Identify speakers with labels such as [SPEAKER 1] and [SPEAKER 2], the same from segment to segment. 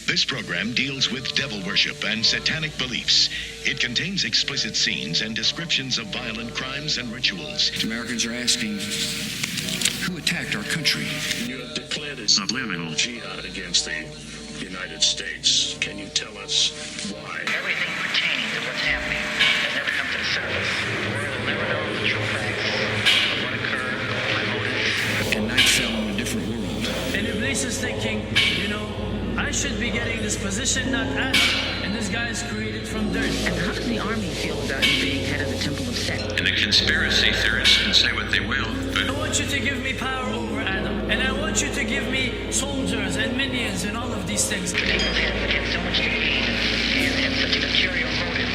[SPEAKER 1] This program deals with devil worship and satanic beliefs. It contains explicit scenes and descriptions of violent crimes and rituals.
[SPEAKER 2] Americans are asking, who attacked our country?
[SPEAKER 3] You have declared a subliminal jihad against the United States. Can you tell us why?
[SPEAKER 4] Everything pertaining to what's happening has never come to the surface. The world will never know the true facts of what occurred, my motives.
[SPEAKER 2] And night fell on a different world.
[SPEAKER 5] And Iblis is thinking, I should be getting this position, not Adam. And this guy is created from dirt.
[SPEAKER 4] And how does the army feel about you being head of the Temple of Set?
[SPEAKER 6] And the conspiracy theorists can say what they will, but
[SPEAKER 5] I want you to give me power over Adam. And I want you to give me soldiers and minions and all of these things.
[SPEAKER 4] The people have had so much to gain and have such an ulterior motive.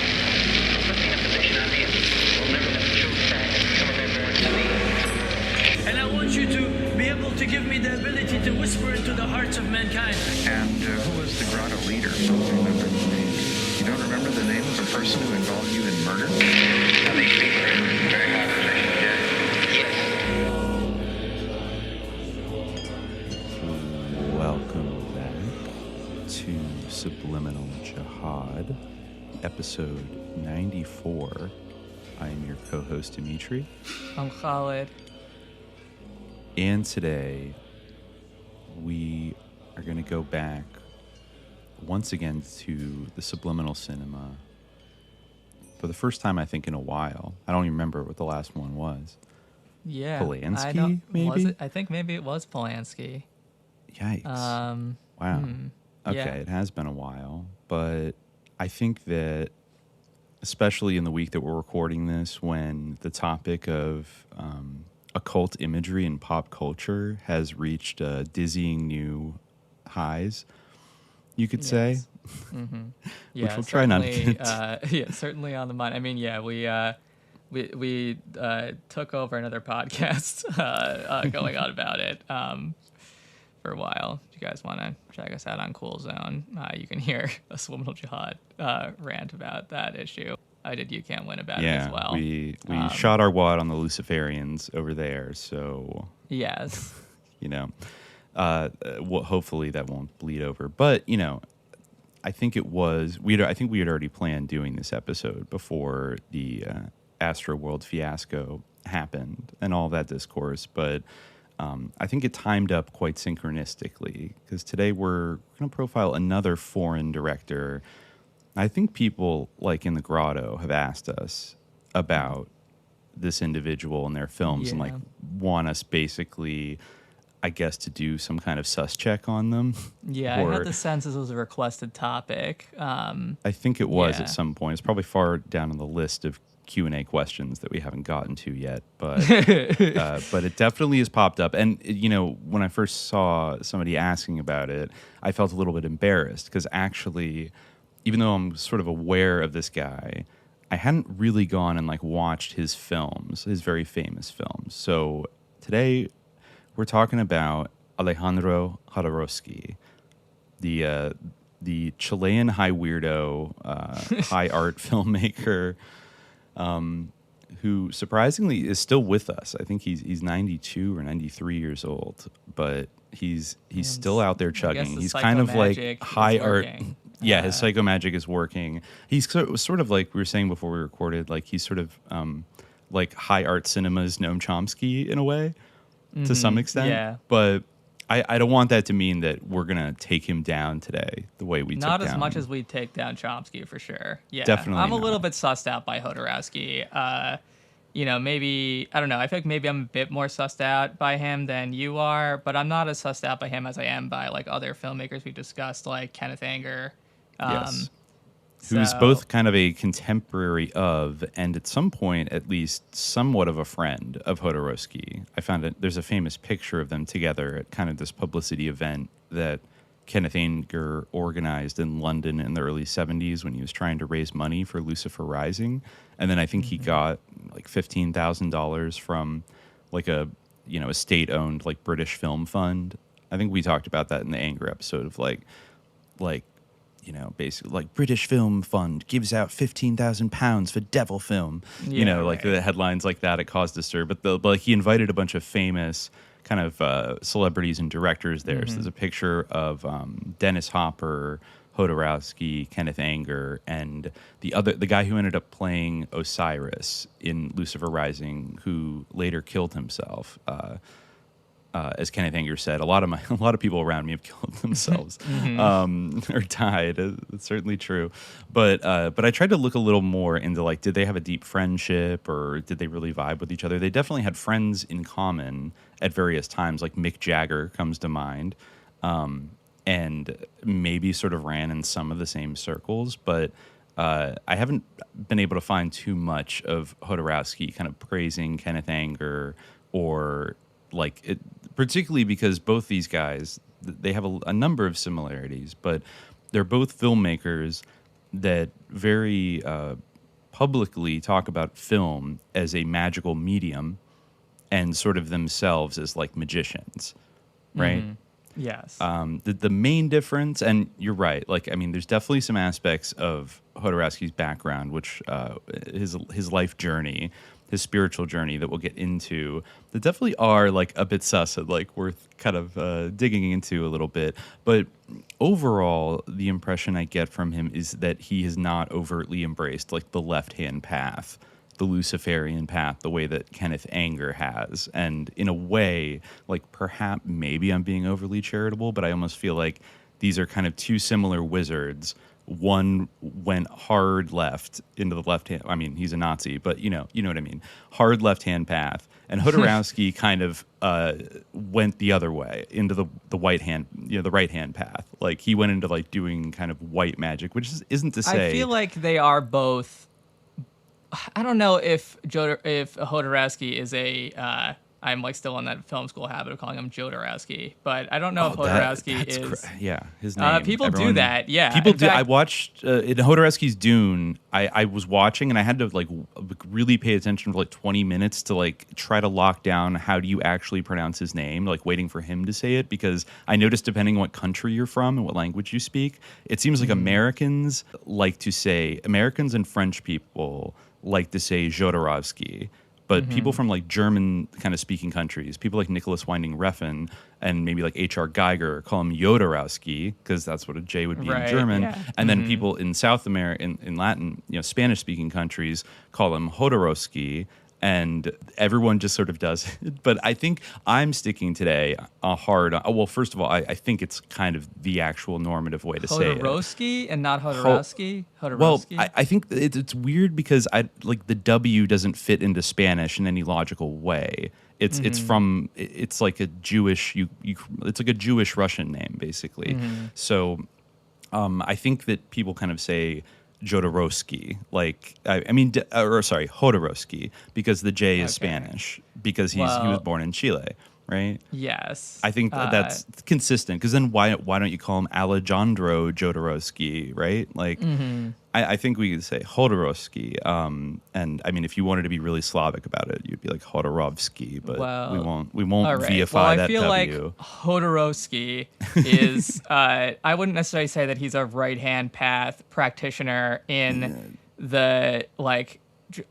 [SPEAKER 4] Put me in a position I'm in. We'll never know the true facts. Some of them born to me.
[SPEAKER 5] And I want you to be able to give me the ability to whisper into the hearts of mankind.
[SPEAKER 7] And who was the grotto leader? Don't remember the name. You don't remember the name of the person who involved you in murder?
[SPEAKER 4] Now these people are in very high position. Yes.
[SPEAKER 8] Welcome back to Subliminal Jihad, episode 94. I am your co-host, Dimitri.
[SPEAKER 9] I'm Khalid.
[SPEAKER 8] And today, we are going to go back once again to the subliminal cinema for the first time, I think, in a while. I don't even remember what the last one was.
[SPEAKER 9] Yeah.
[SPEAKER 8] Polanski, maybe?
[SPEAKER 9] I think maybe it was Polanski.
[SPEAKER 8] Yikes. Wow. Okay,
[SPEAKER 9] yeah.
[SPEAKER 8] It has been a while, but I think that especially in the week that we're recording this, when the topic of occult imagery in pop culture has reached dizzying new highs, you could say.
[SPEAKER 9] Mm-hmm.
[SPEAKER 8] Which we'll try not to
[SPEAKER 9] get certainly on the mind. I mean, we took over another podcast going on about it for a while. If you guys want to check us out on Cool Zone, you can hear a Subliminal Jihad rant about that issue. I did You Can't Win about it as well.
[SPEAKER 8] We shot our wad on the Luciferians over there, so
[SPEAKER 9] yes.
[SPEAKER 8] Hopefully that won't bleed over. But, I think it was I think we had already planned doing this episode before the Astro World fiasco happened and all that discourse, but I think it timed up quite synchronistically, because today we're going to profile another foreign director. I think people like in the Grotto have asked us about this individual and their films and want us basically, I guess, to do some kind of sus check on them.
[SPEAKER 9] Yeah, I had the sense this was a requested topic.
[SPEAKER 8] I think it was at some point. It's probably far down on the list of Q&A questions that we haven't gotten to yet, but but it definitely has popped up. And when I first saw somebody asking about it, I felt a little bit embarrassed, because actually, even though I'm sort of aware of this guy, I hadn't really gone and watched his films, his very famous films. So today we're talking about Alejandro Jodorowsky, the Chilean high weirdo, high art filmmaker, who surprisingly is still with us. I think he's 92 or 93 years old, but he's still out there chugging. He's kind of like high art. Yeah, his psychomagic is working. He's sort of like we were saying before we recorded, he's sort of like high art cinema's Noam Chomsky in a way, to some extent. Yeah. But I don't want that to mean that we're going to take him down today the way we took down.
[SPEAKER 9] Not as much as we take down Chomsky, for sure. Yeah,
[SPEAKER 8] definitely
[SPEAKER 9] I'm a little bit sussed out by Jodorowsky. Maybe, I don't know, I feel like maybe I'm a bit more sussed out by him than you are, but I'm not as sussed out by him as I am by other filmmakers we discussed, like Kenneth Anger.
[SPEAKER 8] Yes. Who's both kind of a contemporary of, and at some point at least somewhat of a friend of Jodorowsky. I found there's a famous picture of them together at kind of this publicity event that Kenneth Anger organized in London in the early 70s when he was trying to raise money for Lucifer Rising. And then I think he got $15,000 from a state-owned British film fund. I think we talked about that in the Anger episode of basically British Film Fund gives out £15,000 for devil film. The headlines like that, it caused a stir. But he invited a bunch of famous kind of celebrities and directors there. So there's a picture of Dennis Hopper, Jodorowsky, Kenneth Anger, and the guy who ended up playing Osiris in Lucifer Rising, who later killed himself. As Kenneth Anger said, a lot of people around me have killed themselves or died. It's certainly true, but I tried to look a little more into like, did they have a deep friendship or did they really vibe with each other? They definitely had friends in common at various times. Like Mick Jagger comes to mind, and maybe sort of ran in some of the same circles, but I haven't been able to find too much of Jodorowsky kind of praising Kenneth Anger or like it, particularly because both these guys, they have a number of similarities, but they're both filmmakers that very publicly talk about film as a magical medium and sort of themselves as like magicians, right?
[SPEAKER 9] Yes.
[SPEAKER 8] The main difference, and you're right, like, I mean, there's definitely some aspects of Jodorowsky's background, which his life journey, his spiritual journey that we'll get into, that definitely are like a bit sus and like worth kind of digging into a little bit. But overall, the impression I get from him is that he has not overtly embraced like the left-hand path, the Luciferian path, the way that Kenneth Anger has. And in a way, like perhaps maybe I'm being overly charitable, but I almost feel like these are kind of two similar wizards. One went hard left into the left hand. I mean, he's a Nazi, but you know what I mean. Hard left hand path, and Jodorowsky kind of went the other way into the white hand, the right hand path. Like he went into like doing kind of white magic, which isn't to say.
[SPEAKER 9] I feel like they are both. I don't know if Jodorowsky is a. I'm like still in that film school habit of calling him Jodorowsky, but I don't know if Jodorowsky is.
[SPEAKER 8] His name.
[SPEAKER 9] People do that. Yeah,
[SPEAKER 8] people do. I watched in Jodorowsky's Dune. I was watching and I had to like really pay attention for like 20 minutes to like try to lock down how do you actually pronounce his name, like waiting for him to say it, because I noticed depending on what country you're from and what language you speak, it seems like Americans and French people like to say Jodorowsky. But people from like German kind of speaking countries, people like Nicholas Winding Refn and maybe like H.R. Geiger call him Jodorowsky because that's what a J would be in German. Yeah. And then people in South America, in Latin, Spanish speaking countries call him Jodorowsky. And everyone just sort of does it. But I think I'm sticking today hard. Well, first of all, I think it's kind of the actual normative way to say it.
[SPEAKER 9] Jodorowsky and not Jodorowsky?
[SPEAKER 8] Well, I think it's weird because the W doesn't fit into Spanish in any logical way. It's like a Jewish it's like a Jewish Russian name basically. So I think that people kind of say Jodorowsky, Jodorowsky, because the J is Spanish, because he was born in Chile, right?
[SPEAKER 9] Yes.
[SPEAKER 8] I think that's consistent, because then why don't you call him Alejandro Jodorowsky, right? Like, I think we could say Jodorowsky, and I mean, if you wanted to be really Slavic about it, you'd be like Jodorowsky, but we won't VFI that W.
[SPEAKER 9] I feel like Jodorowsky is, I wouldn't necessarily say that he's a right-hand path practitioner in the, like,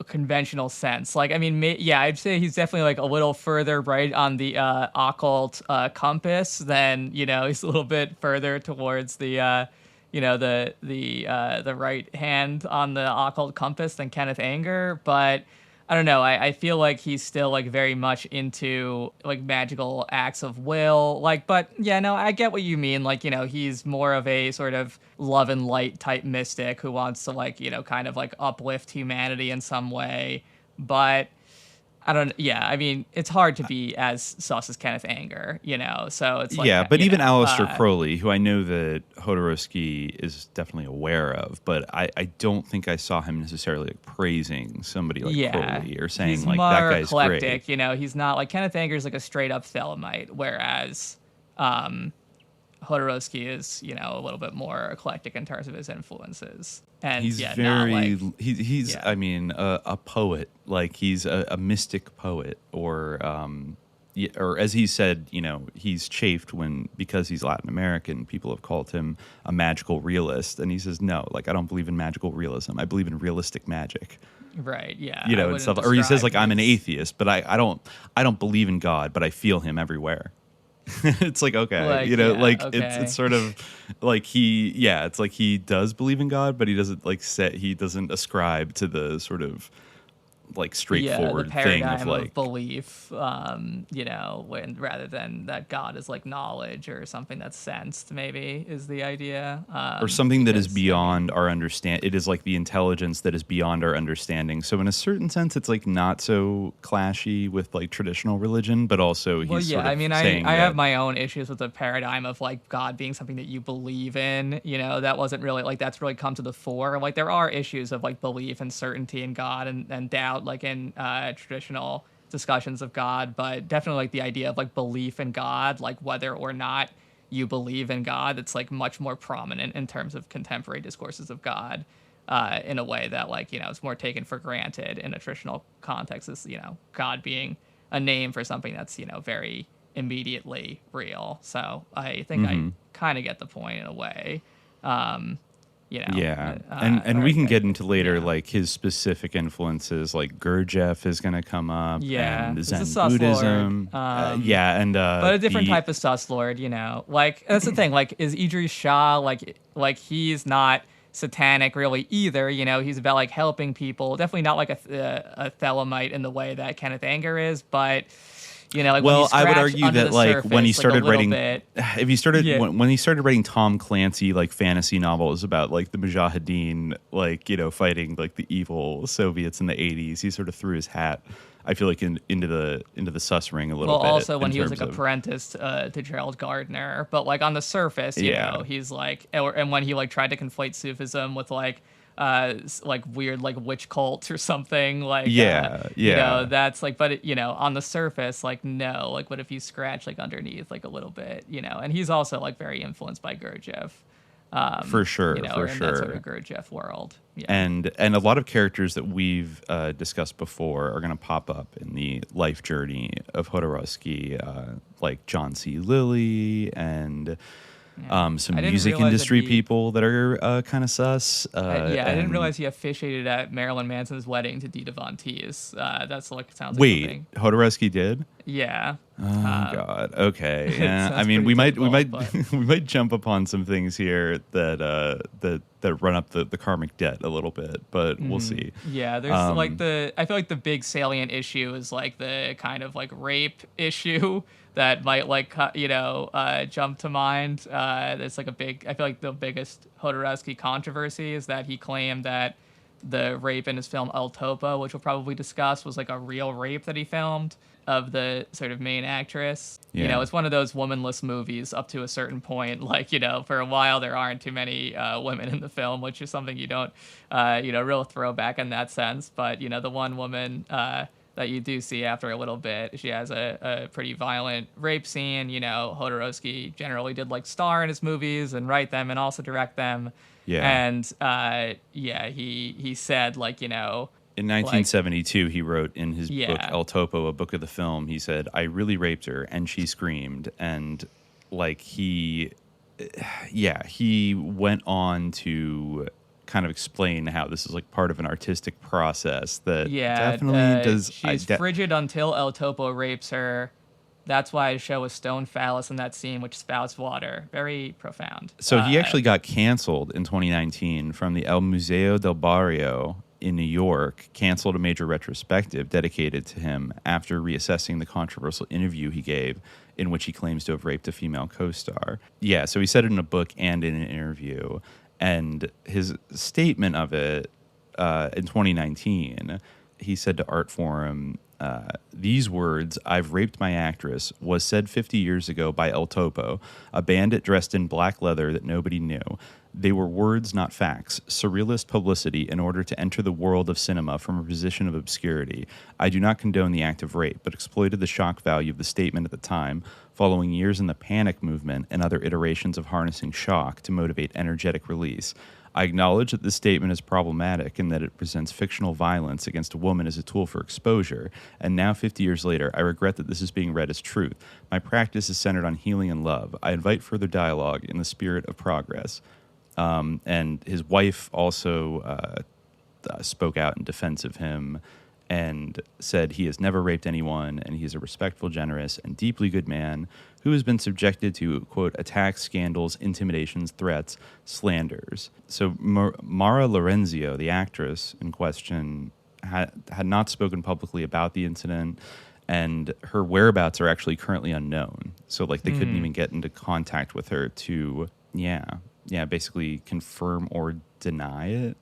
[SPEAKER 9] conventional sense. Like, I mean, I'd say he's definitely like a little further right on the occult compass than, he's a little bit further towards the the right hand on the occult compass than Kenneth Anger, but I don't know. I feel like he's still like very much into like magical acts of will. Like, but yeah, no, I get what you mean. Like, he's more of a sort of love and light type mystic who wants to like, kind of like uplift humanity in some way. But I mean, it's hard to be as sus as Kenneth Anger, so it's like...
[SPEAKER 8] Yeah, but even Aleister Crowley, who I know that Jodorowsky is definitely aware of, but I don't think I saw him necessarily like praising somebody like Crowley or saying
[SPEAKER 9] he's
[SPEAKER 8] like,
[SPEAKER 9] more
[SPEAKER 8] that guy's
[SPEAKER 9] eclectic,
[SPEAKER 8] great.
[SPEAKER 9] He's not like... Kenneth Anger is like a straight up Thelemite, whereas Jodorowsky is, a little bit more eclectic in terms of his influences. And
[SPEAKER 8] he's I mean, a poet. Like, he's a mystic poet, or as he said, he's chafed because he's Latin American, people have called him a magical realist. And he says, no, like, I don't believe in magical realism. I believe in realistic magic.
[SPEAKER 9] Right. Yeah.
[SPEAKER 8] You know, and stuff. Or he says like, I'm an atheist, but I don't believe in God, but I feel him everywhere. It's like, okay,
[SPEAKER 9] Like,
[SPEAKER 8] you know,
[SPEAKER 9] yeah,
[SPEAKER 8] like
[SPEAKER 9] okay.
[SPEAKER 8] it's sort of like it's like he does believe in God, but he doesn't he doesn't ascribe to the sort of like straightforward
[SPEAKER 9] the
[SPEAKER 8] thing
[SPEAKER 9] paradigm
[SPEAKER 8] of like
[SPEAKER 9] belief, you know, when rather than that God is like knowledge or something that's sensed, maybe is the idea,
[SPEAKER 8] or something that is beyond our understand. It is like the intelligence that is beyond our understanding. So in a certain sense, it's like not so clashy with like traditional religion, but also he's sort of
[SPEAKER 9] I mean,
[SPEAKER 8] saying
[SPEAKER 9] I
[SPEAKER 8] that,
[SPEAKER 9] have my own issues with the paradigm of like God being something that you believe in. You know, that wasn't really like that's really come to the fore. Like there are issues of like belief and certainty in God and doubt, like in traditional discussions of God, but definitely like the idea of like belief in God, like whether or not you believe in God, it's like much more prominent in terms of contemporary discourses of God, in a way that like, you know, it's more taken for granted in a traditional context as, you know, God being a name for something that's, you know, very immediately real. So I think I kind of get the point in a way. You know,
[SPEAKER 8] and we can get into later like his specific influences, like Gurdjieff is going to come up, and Zen Buddhism, but
[SPEAKER 9] a different type of suslord, you know. Like that's the thing. Like, is Idris Shah like he's not satanic really either? You know, he's about like helping people. Definitely not like a Thelemite in the way that Kenneth Anger is, but. You know, like
[SPEAKER 8] well, I would argue that like
[SPEAKER 9] surface,
[SPEAKER 8] when he started
[SPEAKER 9] like,
[SPEAKER 8] writing,
[SPEAKER 9] if
[SPEAKER 8] he started when he started writing Tom Clancy like fantasy novels about like the Mujahideen, like, you know, fighting like the evil Soviets in the 80s, he sort of threw his hat, I feel like, into the sus ring a little bit.
[SPEAKER 9] Well, also when he was like apprentice to Gerald Gardner, but like on the surface, you know, he's like, and when he like tried to conflate Sufism with like weird like witch cults or something, like you know, that's like, but it, you know, on the surface, like no, like what if you scratch like underneath like a little bit, you know? And he's also like very influenced by Gurdjieff,
[SPEAKER 8] for sure,
[SPEAKER 9] you know,
[SPEAKER 8] for
[SPEAKER 9] in
[SPEAKER 8] sure,
[SPEAKER 9] that sort of Gurdjieff world.
[SPEAKER 8] And a lot of characters that we've discussed before are going to pop up in the life journey of Jodorowsky, like John C. Lilly and some music industry people that are kind of sus.
[SPEAKER 9] I didn't realize he officiated at Marilyn Manson's wedding to Dita Von Teese. That's like sounds.
[SPEAKER 8] Wait,
[SPEAKER 9] like something.
[SPEAKER 8] Jodorowsky did?
[SPEAKER 9] Yeah.
[SPEAKER 8] Oh God. Okay. Yeah. I mean, we might jump upon some things here that run up the karmic debt a little bit, but we'll see.
[SPEAKER 9] Yeah. There's I feel like the big salient issue is like the kind of like rape issue that might like, you know, jump to mind. There's like I feel like the biggest Jodorowsky controversy is that he claimed that the rape in his film El Topo, which we'll probably discuss, was like a real rape that he filmed of the sort of main actress. You know, it's one of those womanless movies up to a certain point. Like, you know, for a while there aren't too many women in the film, which is something you don't, you know, real throwback in that sense. But, you know, the one woman that you do see after a little bit, she has a pretty violent rape scene. You know, Jodorowsky generally did like star in his movies and write them and also direct them. Yeah. And he said, like, you know, in
[SPEAKER 8] 1972, he wrote in his book El Topo, a book of the film, he said, I really raped her and she screamed. And like he went on to kind of explain how this is like part of an artistic process that definitely does.
[SPEAKER 9] She's frigid until El Topo rapes her. That's why I show a stone phallus in that scene, which spouts water. Very profound.
[SPEAKER 8] So he actually got canceled in 2019 from the El Museo del Barrio in New York, canceled a major retrospective dedicated to him after reassessing the controversial interview he gave in which he claims to have raped a female co-star. Yeah, so he said it in a book and in an interview. And his statement of it in 2019, he said to Artforum, these words, I've raped my actress, was said 50 years ago by El Topo, a bandit dressed in black leather that nobody knew. They were words, not facts, surrealist publicity in order to enter the world of cinema from a position of obscurity. I do not condone the act of rape, but exploited the shock value of the statement at the time, following years in the panic movement and other iterations of harnessing shock to motivate energetic release. I acknowledge that this statement is problematic and that it presents fictional violence against a woman as a tool for exposure, and now 50 years later, I regret that this is being read as truth. My practice is centered on healing and love. I invite further dialogue in the spirit of progress. And his wife also spoke out in defense of him and said he has never raped anyone, and he's a respectful, generous, and deeply good man who has been subjected to, quote, attacks, scandals, intimidations, threats, slanders. So Mara Lorenzio, the actress in question, had not spoken publicly about the incident, and her whereabouts are actually currently unknown. So, like, they couldn't even get into contact with her to, basically confirm or deny it.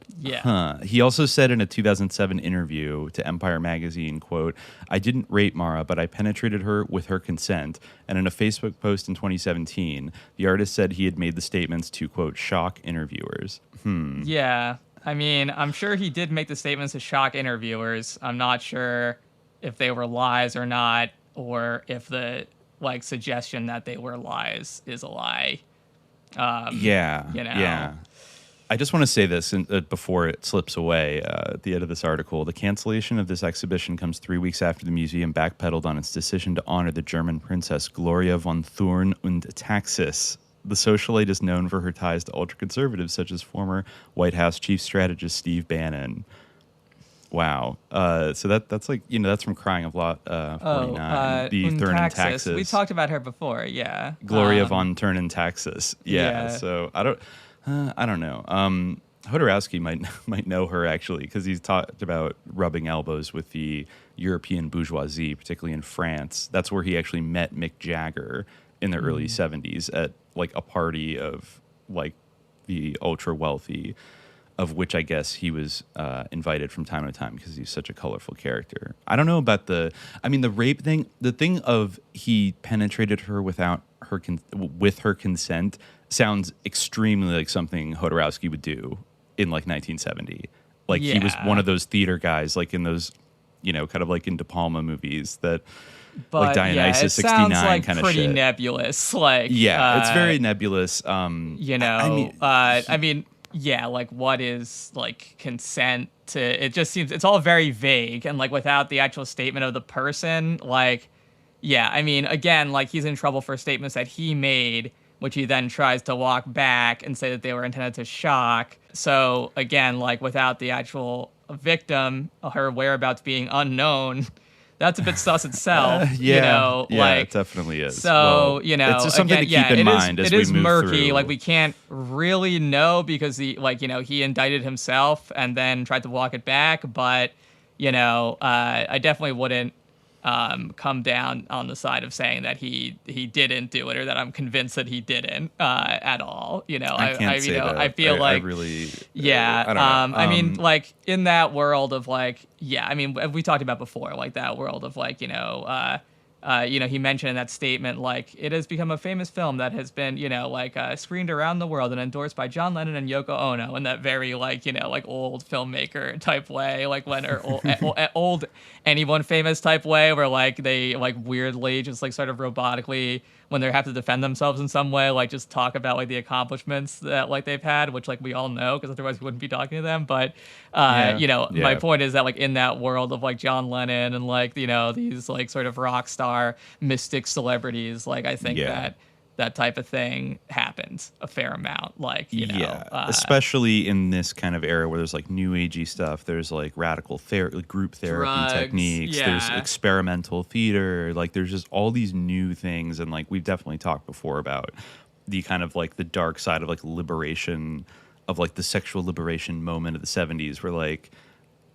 [SPEAKER 8] He also said in a 2007 interview to Empire magazine, quote, I didn't rape Mara, but I penetrated her with her consent. And in a Facebook post in 2017, the artist said he had made the statements to, quote, shock interviewers.
[SPEAKER 9] Yeah. I mean, I'm sure he did make the statements to shock interviewers. I'm not sure if they were lies or not, or if the, like, suggestion that they were lies is a lie.
[SPEAKER 8] Yeah. I just want to say this before it slips away at the end of this article. The cancellation of this exhibition comes 3 weeks after the museum backpedaled on its decision to honor the German princess Gloria von Thurn und Taxis. The socialite is known for her ties to ultra-conservatives such as former White House chief strategist Steve Bannon. Wow. So that's like, that's from Crying of Lot 49. The Thurn and Taxis.
[SPEAKER 9] We talked about her before, yeah.
[SPEAKER 8] Gloria von Thurn and Taxis. Yeah. So I don't know. Jodorowsky might know her actually, because he's talked about rubbing elbows with the European bourgeoisie, particularly in France. That's where he actually met Mick Jagger in the early 70s at like a party of like the ultra wealthy, of which I guess he was invited from time to time because he's such a colorful character. I don't know about the rape thing. The thing of he penetrated her without her with her consent sounds extremely like something Jodorowsky would do in like 1970. Like he was one of those theater guys, like in those, kind of like in De Palma movies that.
[SPEAKER 9] But
[SPEAKER 8] like Dionysus 69
[SPEAKER 9] like
[SPEAKER 8] kind of
[SPEAKER 9] pretty
[SPEAKER 8] shit.
[SPEAKER 9] Nebulous. Like
[SPEAKER 8] it's very nebulous.
[SPEAKER 9] Like what is like consent to? It just seems it's all very vague and like without the actual statement of the person. Like, again, like he's in trouble for statements that he made, which he then tries to walk back and say that they were intended to shock. So again, like without the actual victim, her whereabouts being unknown. That's a bit sus itself,
[SPEAKER 8] it definitely is.
[SPEAKER 9] So,
[SPEAKER 8] it's just something to keep in mind as we move through.
[SPEAKER 9] It is murky. Like, we can't really know because he indicted himself and then tried to walk it back. But, I definitely wouldn't come down on the side of saying that he didn't do it or that I'm convinced that he didn't at all.
[SPEAKER 8] I can't say that.
[SPEAKER 9] I feel like,
[SPEAKER 8] I really,
[SPEAKER 9] yeah.
[SPEAKER 8] I don't know.
[SPEAKER 9] Like in that world of like, we talked about before, like that world of like, he mentioned in that statement, like it has become a famous film that has been, screened around the world and endorsed by John Lennon and Yoko Ono in that very like old filmmaker type way, like when old anyone famous type way, where like they like weirdly just like sort of robotically when they have to defend themselves in some way, like just talk about like the accomplishments that like they've had, which like we all know because otherwise we wouldn't be talking to them. But my point is that like in that world of like John Lennon and like these like sort of rock star mystic celebrities, like I think that type of thing happens a fair amount. Like
[SPEAKER 8] especially in this kind of era where there's like new agey stuff, there's like radical group therapy
[SPEAKER 9] drugs,
[SPEAKER 8] techniques, there's experimental theater, like there's just all these new things. And like we've definitely talked before about the kind of like the dark side of like liberation of like the sexual liberation moment of the 70s where like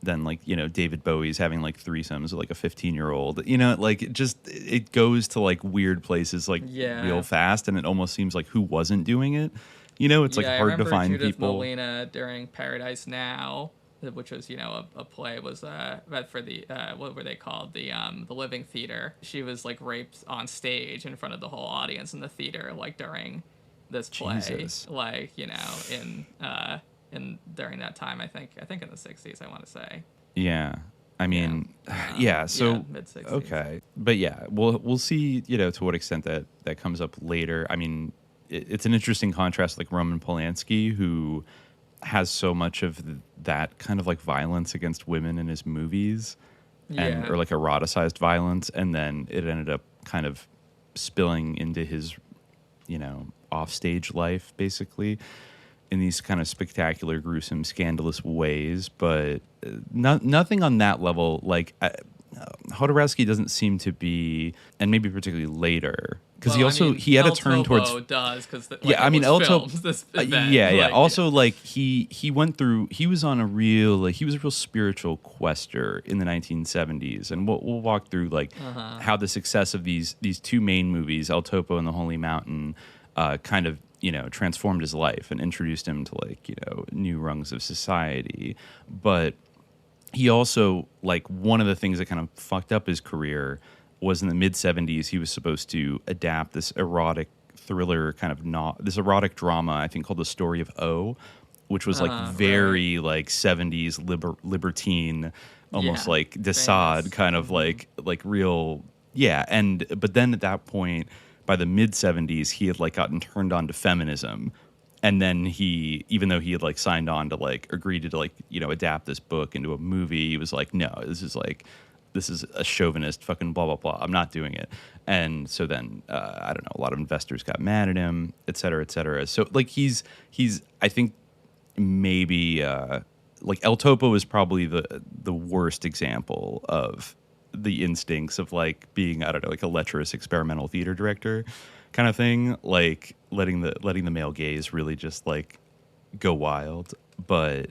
[SPEAKER 8] then like David Bowie's having like threesomes with like a 15-year-old, like it goes to like weird places like real fast, and it almost seems like who wasn't doing it, it's like hard to find
[SPEAKER 9] Judith
[SPEAKER 8] people.
[SPEAKER 9] Molina during Paradise Now, which was a play, was for the what were they called, the Living Theater. She was like raped on stage in front of the whole audience in the theater, like during this play.
[SPEAKER 8] Jesus.
[SPEAKER 9] Like in during that time, I think in the 60s, I want to say.
[SPEAKER 8] Yeah. I mean, so
[SPEAKER 9] mid-60s.
[SPEAKER 8] Okay. But we'll see, to what extent that comes up later. I mean, it's an interesting contrast, like Roman Polanski, who has so much of that kind of like violence against women in his movies or like eroticized violence, and then it ended up kind of spilling into his offstage life, basically, in these kind of spectacular, gruesome, scandalous ways, but nothing on that level. Like Jodorowsky doesn't seem to be, and maybe particularly later, because he had a turn towards.
[SPEAKER 9] Does because
[SPEAKER 8] El Topo.
[SPEAKER 9] Yeah.
[SPEAKER 8] Also, like he went through. He was on a real he was a real spiritual quester in the 1970s, and we'll walk through how the success of these two main movies, El Topo and The Holy Mountain, kind of transformed his life and introduced him to new rungs of society, but. He also, one of the things that kind of fucked up his career was in the mid-70s, he was supposed to adapt this erotic thriller this erotic drama, I think, called The Story of O, which was very 70s libertine, almost like Desaad kind of like real, but then at that point, by the mid-70s, he had like gotten turned on to feminism. And then he, even though he had like signed on to like agree to like, adapt this book into a movie, he was like, no, this is a chauvinist fucking blah, blah, blah. I'm not doing it. And so then, I don't know, a lot of investors got mad at him, et cetera, et cetera. So like he's I think maybe like El Topo is probably the worst example of the instincts of like being, I don't know, like a lecherous experimental theater director kind of thing, like letting the male gaze really just like go wild. But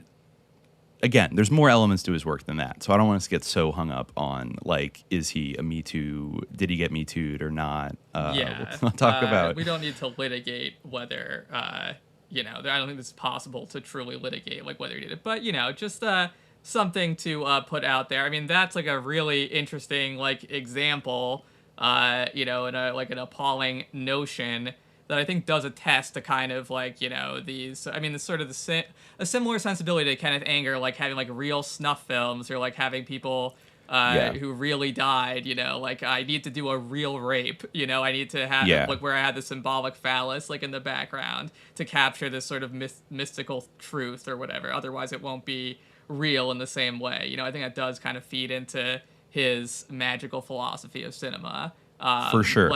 [SPEAKER 8] again, there's more elements to his work than that, so I don't want us to get so hung up on like, is he a Me Too? Did he get Me Too'd or not? We'll talk about.
[SPEAKER 9] We don't need to litigate whether I don't think it's possible to truly litigate like whether he did it, but just something to put out there. I mean, that's like a really interesting like example. In an appalling notion that I think does attest to kind of like, these, I mean, it's sort of a similar sensibility to Kenneth Anger, like having like real snuff films or like having people who really died, like I need to do a real rape, I need to have like where I had the symbolic phallus like in the background to capture this sort of mystical truth or whatever. Otherwise it won't be real in the same way. I think that does kind of feed into his magical philosophy of cinema.
[SPEAKER 8] For sure.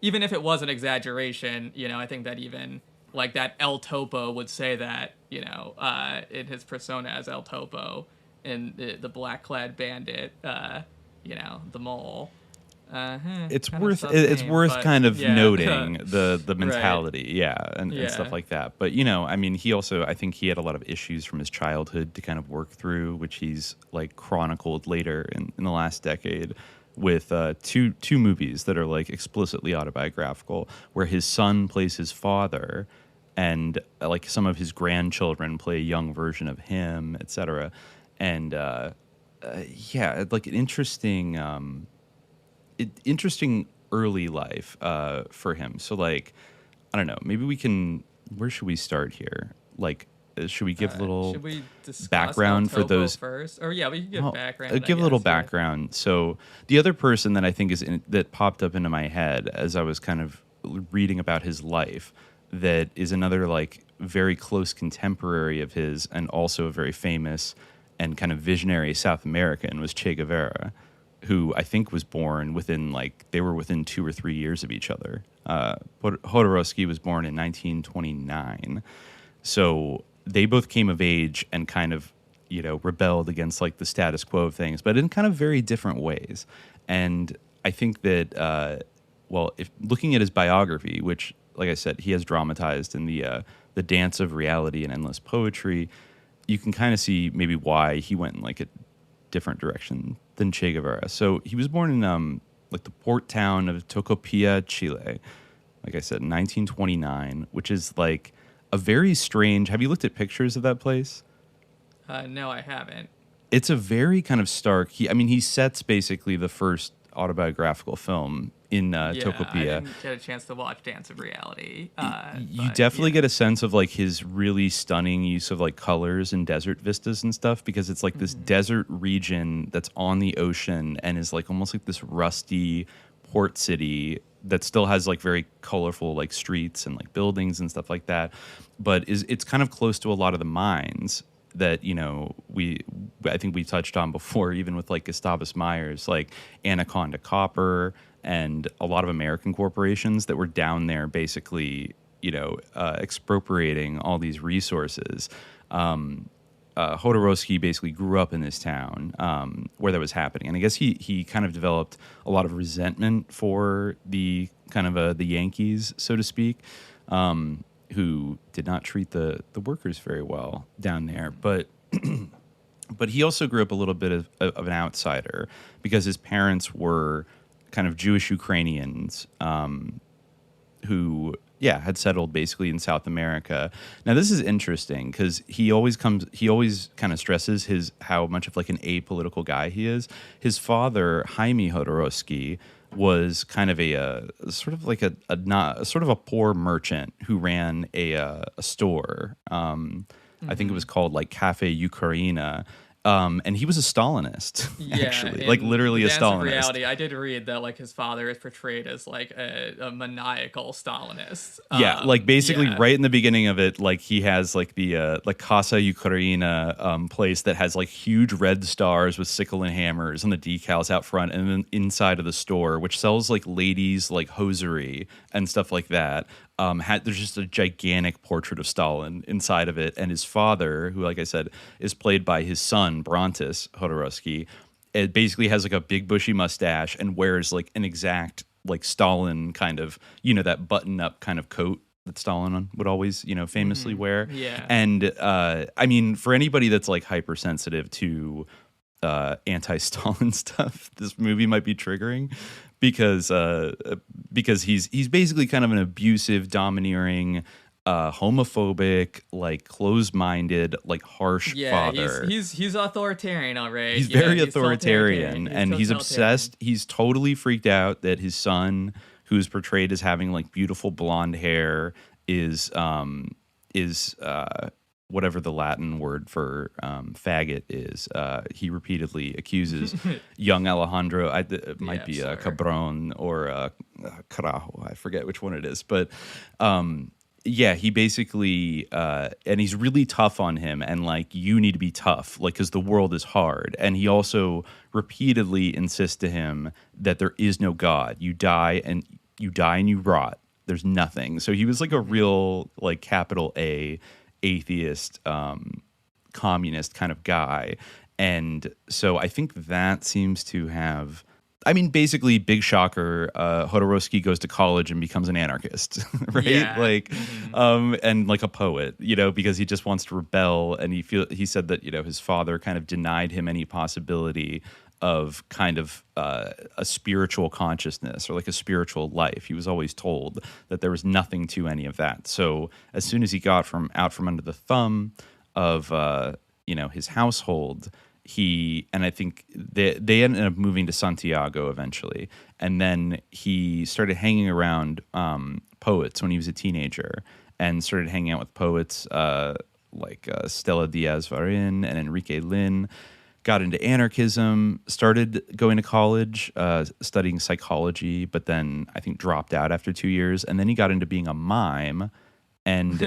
[SPEAKER 9] Even if it was an exaggeration, I think that even like that El Topo would say that, in his persona as El Topo in the black-clad bandit, the mole.
[SPEAKER 8] It's worth kind of noting the mentality, and stuff like that. But I mean, he also, I think he had a lot of issues from his childhood to kind of work through, which he's like chronicled later in the last decade with two movies that are like explicitly autobiographical, where his son plays his father, and like some of his grandchildren play a young version of him, etc. And like an interesting early life for him. So like, I don't know, maybe we can, where should we start here? Like, should we give a little background for those
[SPEAKER 9] first? Or we can give background.
[SPEAKER 8] Give a little background. So the other person that I think that popped up into my head as I was kind of reading about his life, that is another like very close contemporary of his and also a very famous and kind of visionary South American, was Che Guevara, who I think was born within they were within 2 or 3 years of each other. Jodorowsky was born in 1929. So they both came of age and kind of, rebelled against like the status quo of things, but in kind of very different ways. And I think that, if looking at his biography, which, like I said, he has dramatized in the Dance of Reality and Endless Poetry, you can kind of see maybe why he went in like a different direction than Che Guevara. So he was born in like the port town of Tocopilla, Chile. Like I said, in 1929, which is like a very strange. Have you looked at pictures of that place?
[SPEAKER 9] No, I haven't.
[SPEAKER 8] It's a very kind of stark. He sets basically the first autobiographical film in Tocopilla.
[SPEAKER 9] I didn't get a chance to watch Dance of Reality.
[SPEAKER 8] You definitely get a sense of like his really stunning use of like colors and desert vistas and stuff, because it's like this desert region that's on the ocean and is like almost like this rusty port city that still has like very colorful like streets and like buildings and stuff like that, but it's kind of close to a lot of the mines that I think we touched on before, even with like Gustavus Myers, like Anaconda Copper and a lot of American corporations that were down there basically expropriating all these resources. Jodorowsky basically grew up in this town where that was happening, and I guess he kind of developed a lot of resentment for the kind of the Yankees, so to speak, who did not treat the workers very well down there. But but he also grew up a little bit of an outsider because his parents were kind of Jewish Ukrainians who had settled basically in South America. Now this is interesting because he always kind of stresses how much of like an apolitical guy he is. His father, Jaime Jodorowsky, was kind of a sort of like a poor merchant who ran a store. I think it was called like Cafe Ukraina. And he was a Stalinist, actually, like literally a Stalinist.
[SPEAKER 9] Reality, I did read that like his father is portrayed as like a maniacal Stalinist.
[SPEAKER 8] Like basically right in the beginning of it, like he has like the like Casa Ukraina place that has like huge red stars with sickle and hammers on the decals out front, and then inside of the store, which sells like ladies like hosiery and stuff like that. There's just a gigantic portrait of Stalin inside of it, and his father, who, like I said, is played by his son Brontis Jodorowsky, it basically has like a big bushy mustache and wears like an exact like Stalin kind of, that button-up kind of coat that Stalin would always, famously wear.
[SPEAKER 9] Yeah.
[SPEAKER 8] And I mean, for anybody that's like hypersensitive to anti-Stalin stuff, this movie might be triggering. Because he's basically kind of an abusive, domineering, homophobic, like closed-minded, like harsh father.
[SPEAKER 9] He's authoritarian, all right.
[SPEAKER 8] He's very authoritarian, and he's obsessed. He's totally freaked out that his son, who's portrayed as having like beautiful blonde hair, is whatever the Latin word for faggot is. He repeatedly accuses young Alejandro. It might be a cabron or a carajo. I forget which one it is. But he basically, and he's really tough on him. And like, you need to be tough, like, because the world is hard. And he also repeatedly insists to him that there is no God. You die and you rot. There's nothing. So he was like a real like capital A atheist, communist kind of guy. And so I think that seems to have, I mean, basically, big shocker, Jodorowsky goes to college and becomes an anarchist, right?
[SPEAKER 9] Yeah.
[SPEAKER 8] And like a poet, because he just wants to rebel. And he said that, his father kind of denied him any possibility of kind of a spiritual consciousness or like a spiritual life. He was always told that there was nothing to any of that. So as soon as he got out from under the thumb of his household, and I think they ended up moving to Santiago eventually, and then he started hanging around poets when he was a teenager, and started hanging out with poets like Stella Diaz-Varin and Enrique Lin. Got into anarchism, started going to college, studying psychology, but then I think dropped out after 2 years. And then he got into being a mime and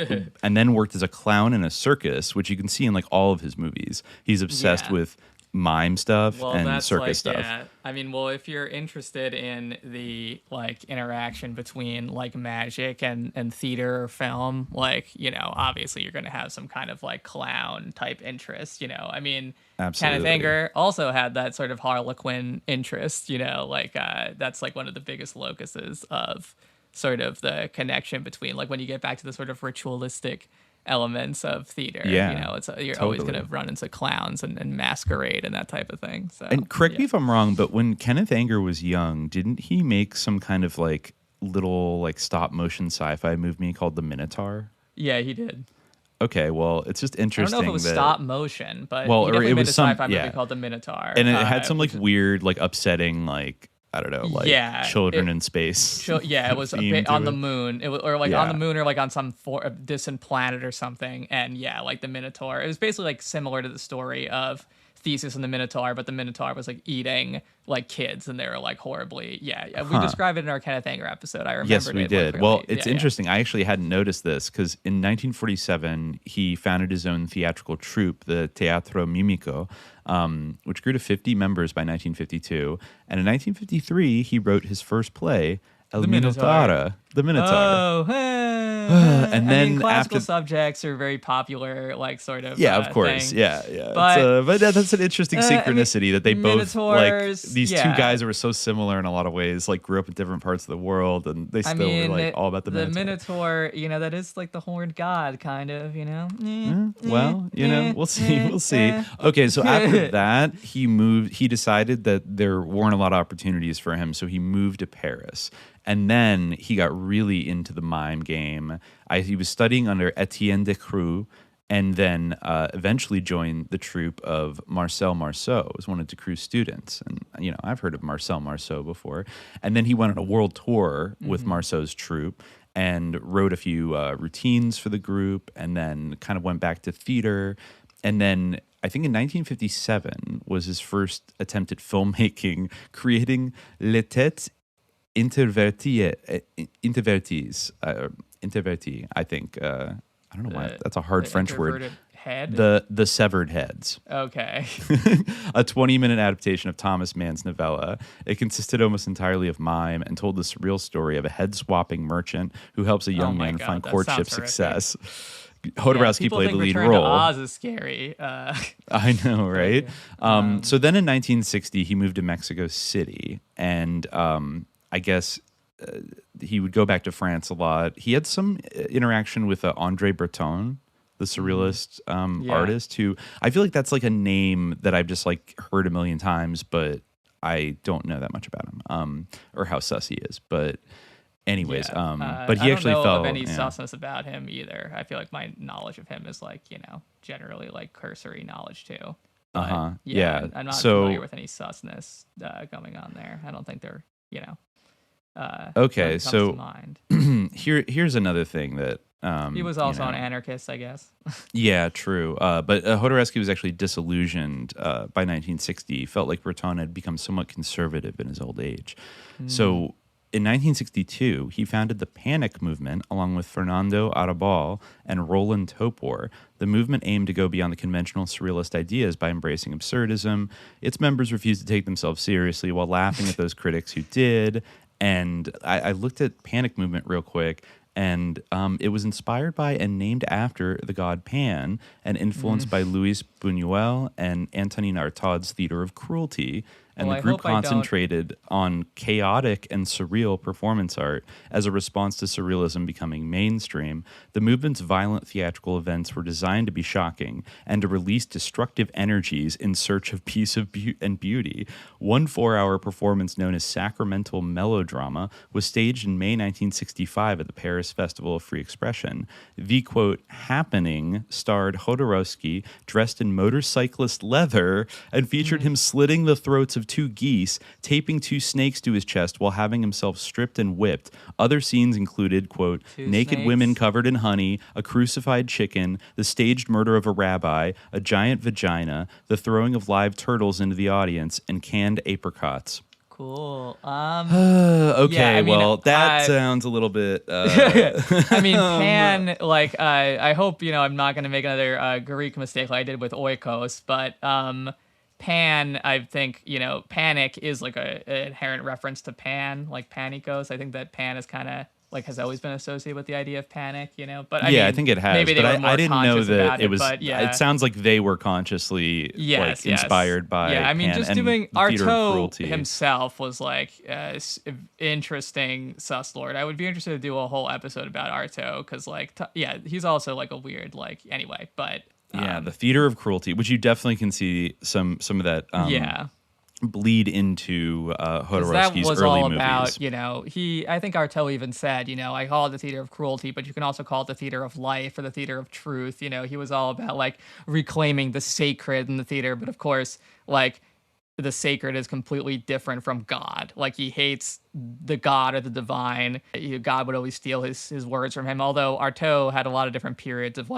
[SPEAKER 8] then worked as a clown in a circus, which you can see in like all of his movies. He's obsessed with mime stuff and circus stuff.
[SPEAKER 9] Yeah. I mean, well, if you're interested in the like interaction between like magic and theater or film, like, obviously you're going to have some kind of like clown type interest, I mean,
[SPEAKER 8] absolutely.
[SPEAKER 9] Kenneth Anger also had that sort of Harlequin interest, like that's like one of the biggest locuses of sort of the connection between like when you get back to the sort of ritualistic elements of theater. You're always going to run into clowns and masquerade and that type of thing. So,
[SPEAKER 8] and correct me if I'm wrong, but when Kenneth Anger was young, didn't he make some kind of like little like stop motion sci-fi movie called The Minotaur?
[SPEAKER 9] Yeah, he did.
[SPEAKER 8] Okay, well, it's just interesting.
[SPEAKER 9] I don't know if it was stop motion, but
[SPEAKER 8] well,
[SPEAKER 9] he definitely
[SPEAKER 8] it
[SPEAKER 9] made
[SPEAKER 8] was
[SPEAKER 9] a sci-fi movie called The Minotaur.
[SPEAKER 8] And it had some like weird, like upsetting, like, I don't know, like children in space.
[SPEAKER 9] It was a bit on the moon. It was, or like on the moon, or like on some distant planet or something. And like the Minotaur. It was basically like similar to the story of Theseus and the Minotaur, but the Minotaur was like eating like kids, and they were like horribly. We described it in our Kenneth Anger episode. I remember.
[SPEAKER 8] Yes, we did. Well, it's interesting. I actually hadn't noticed this because in 1947 he founded his own theatrical troupe, the Teatro Mimico, which grew to 50 members by 1952. And in 1953 he wrote his first play, El Minotauro. The Minotaur.
[SPEAKER 9] Oh, hey.
[SPEAKER 8] And then
[SPEAKER 9] classical
[SPEAKER 8] after
[SPEAKER 9] subjects are very popular, like sort of.
[SPEAKER 8] yeah, of course,
[SPEAKER 9] thing.
[SPEAKER 8] yeah.
[SPEAKER 9] But
[SPEAKER 8] That's an interesting synchronicity that they both like
[SPEAKER 9] Minotaurs,
[SPEAKER 8] these two guys were so similar in a lot of ways. Like grew up in different parts of the world, and they still were like all about the
[SPEAKER 9] Minotaur. That is like the horned god, kind of.
[SPEAKER 8] Well, we'll see. Okay, so after that, he decided that there weren't a lot of opportunities for him, so he moved to Paris. And then he got really into the mime game. He was studying under Etienne Decroux, and then eventually joined the troupe of Marcel Marceau as one of Decroux's students. And, I've heard of Marcel Marceau before. And then he went on a world tour with Marceau's troupe and wrote a few routines for the group, and then kind of went back to theater. And then I think in 1957 was his first attempt at filmmaking, creating Les Têtes Interverties, I think. I don't know why. That's a hard French word.
[SPEAKER 9] Head?
[SPEAKER 8] The Severed Heads.
[SPEAKER 9] Okay.
[SPEAKER 8] A 20-minute adaptation of Thomas Mann's novella. It consisted almost entirely of mime and told the surreal story of a head-swapping merchant who helps a young man find courtship success. Jodorowsky played the lead role.
[SPEAKER 9] Return to Oz is scary.
[SPEAKER 8] I know, right? So then in 1960, he moved to Mexico City, and I guess he would go back to France a lot. He had some interaction with André Breton, the surrealist artist, who I feel like that's like a name that I've just like heard a million times, but I don't know that much about him or how sus he is. But anyways, but he actually
[SPEAKER 9] felt
[SPEAKER 8] felt
[SPEAKER 9] any sussness about him either. I feel like my knowledge of him is like generally like cursory knowledge too. But,
[SPEAKER 8] yeah.
[SPEAKER 9] I'm not familiar with any sussness going on there. I don't think they're
[SPEAKER 8] okay, so
[SPEAKER 9] mind.
[SPEAKER 8] here's another thing that
[SPEAKER 9] he was also an anarchist, I guess.
[SPEAKER 8] Yeah, true. But Jodorowsky was actually disillusioned by 1960. He felt like Breton had become somewhat conservative in his old age. So in 1962, he founded the Panic movement along with Fernando Arrabal and Roland Topor. The movement aimed to go beyond the conventional surrealist ideas by embracing absurdism. Its members refused to take themselves seriously while laughing at those critics who did. And I looked at Panic movement real quick, and it was inspired by and named after the god Pan and influenced by Luis Buñuel and Antonin Artaud's theater of cruelty. And the group concentrated on chaotic and surreal performance art as a response to surrealism becoming mainstream. The movement's violent theatrical events were designed to be shocking and to release destructive energies in search of peace and beauty. One 4-hour performance known as Sacramental Melodrama was staged in May 1965 at the Paris Festival of Free Expression. The, quote, happening starred Jodorowsky dressed in motorcyclist leather and featured him slitting the throats of 2 geese, taping 2 snakes to his chest while having himself stripped and whipped. Other scenes included, quote, naked women covered in honey, a crucified chicken, the staged murder of a rabbi, a giant vagina, the throwing of live turtles into the audience, and canned apricots.
[SPEAKER 9] Cool.
[SPEAKER 8] Okay, that sounds a little bit...
[SPEAKER 9] I mean, Pan, like, I hope, I'm not going to make another Greek mistake like I did with Oikos, but... Pan, I think, panic is like an inherent reference to Pan, like panikos. I think that Pan is kind of like has always been associated with the idea of panic, but I think
[SPEAKER 8] it has.
[SPEAKER 9] Maybe
[SPEAKER 8] but
[SPEAKER 9] they were more
[SPEAKER 8] I didn't know that it was.
[SPEAKER 9] But
[SPEAKER 8] It sounds like they were consciously inspired by.
[SPEAKER 9] Yeah, I mean,
[SPEAKER 8] Pan
[SPEAKER 9] just
[SPEAKER 8] and
[SPEAKER 9] doing
[SPEAKER 8] Artaud
[SPEAKER 9] himself was like interesting suslord. I would be interested to do a whole episode about Artaud because, he's also like a weird anyway, but.
[SPEAKER 8] The theater of cruelty, which you definitely can see some of that bleed into Jodorowsky's
[SPEAKER 9] that was
[SPEAKER 8] early
[SPEAKER 9] all
[SPEAKER 8] movies.
[SPEAKER 9] About, I think Artaud even said, I call it the theater of cruelty, but you can also call it the theater of life or the theater of truth. He was all about reclaiming the sacred in the theater, but of course, the sacred is completely different from God. He hates the God or the divine. God would always steal his words from him. Although Artaud had a lot of different periods of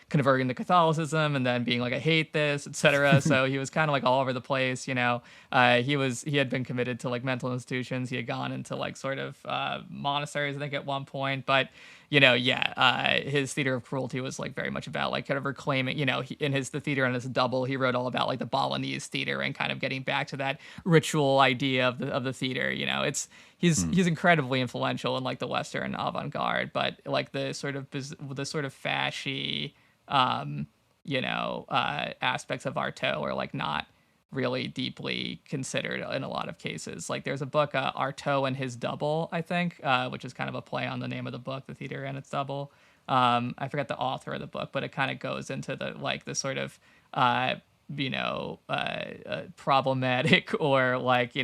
[SPEAKER 9] converting to Catholicism and then being I hate this, etc. So he was kind of all over the place. He had been committed to mental institutions. He had gone into sort of monasteries, I think, at one point. But his theater of cruelty was like very much about like kind of reclaiming, the theater on his double, he wrote all about like the Balinese theater and kind of getting back to that ritual idea of the theater. He's incredibly influential in like the Western avant-garde, but like the sort of fashy, aspects of artaud are like not really deeply considered in a lot of cases. Like there's a book, Artaud and His Double, I think, which is kind of a play on the name of the book, The Theater and Its Double. I forget the author of the book, but it kind of goes into the sort of problematic or like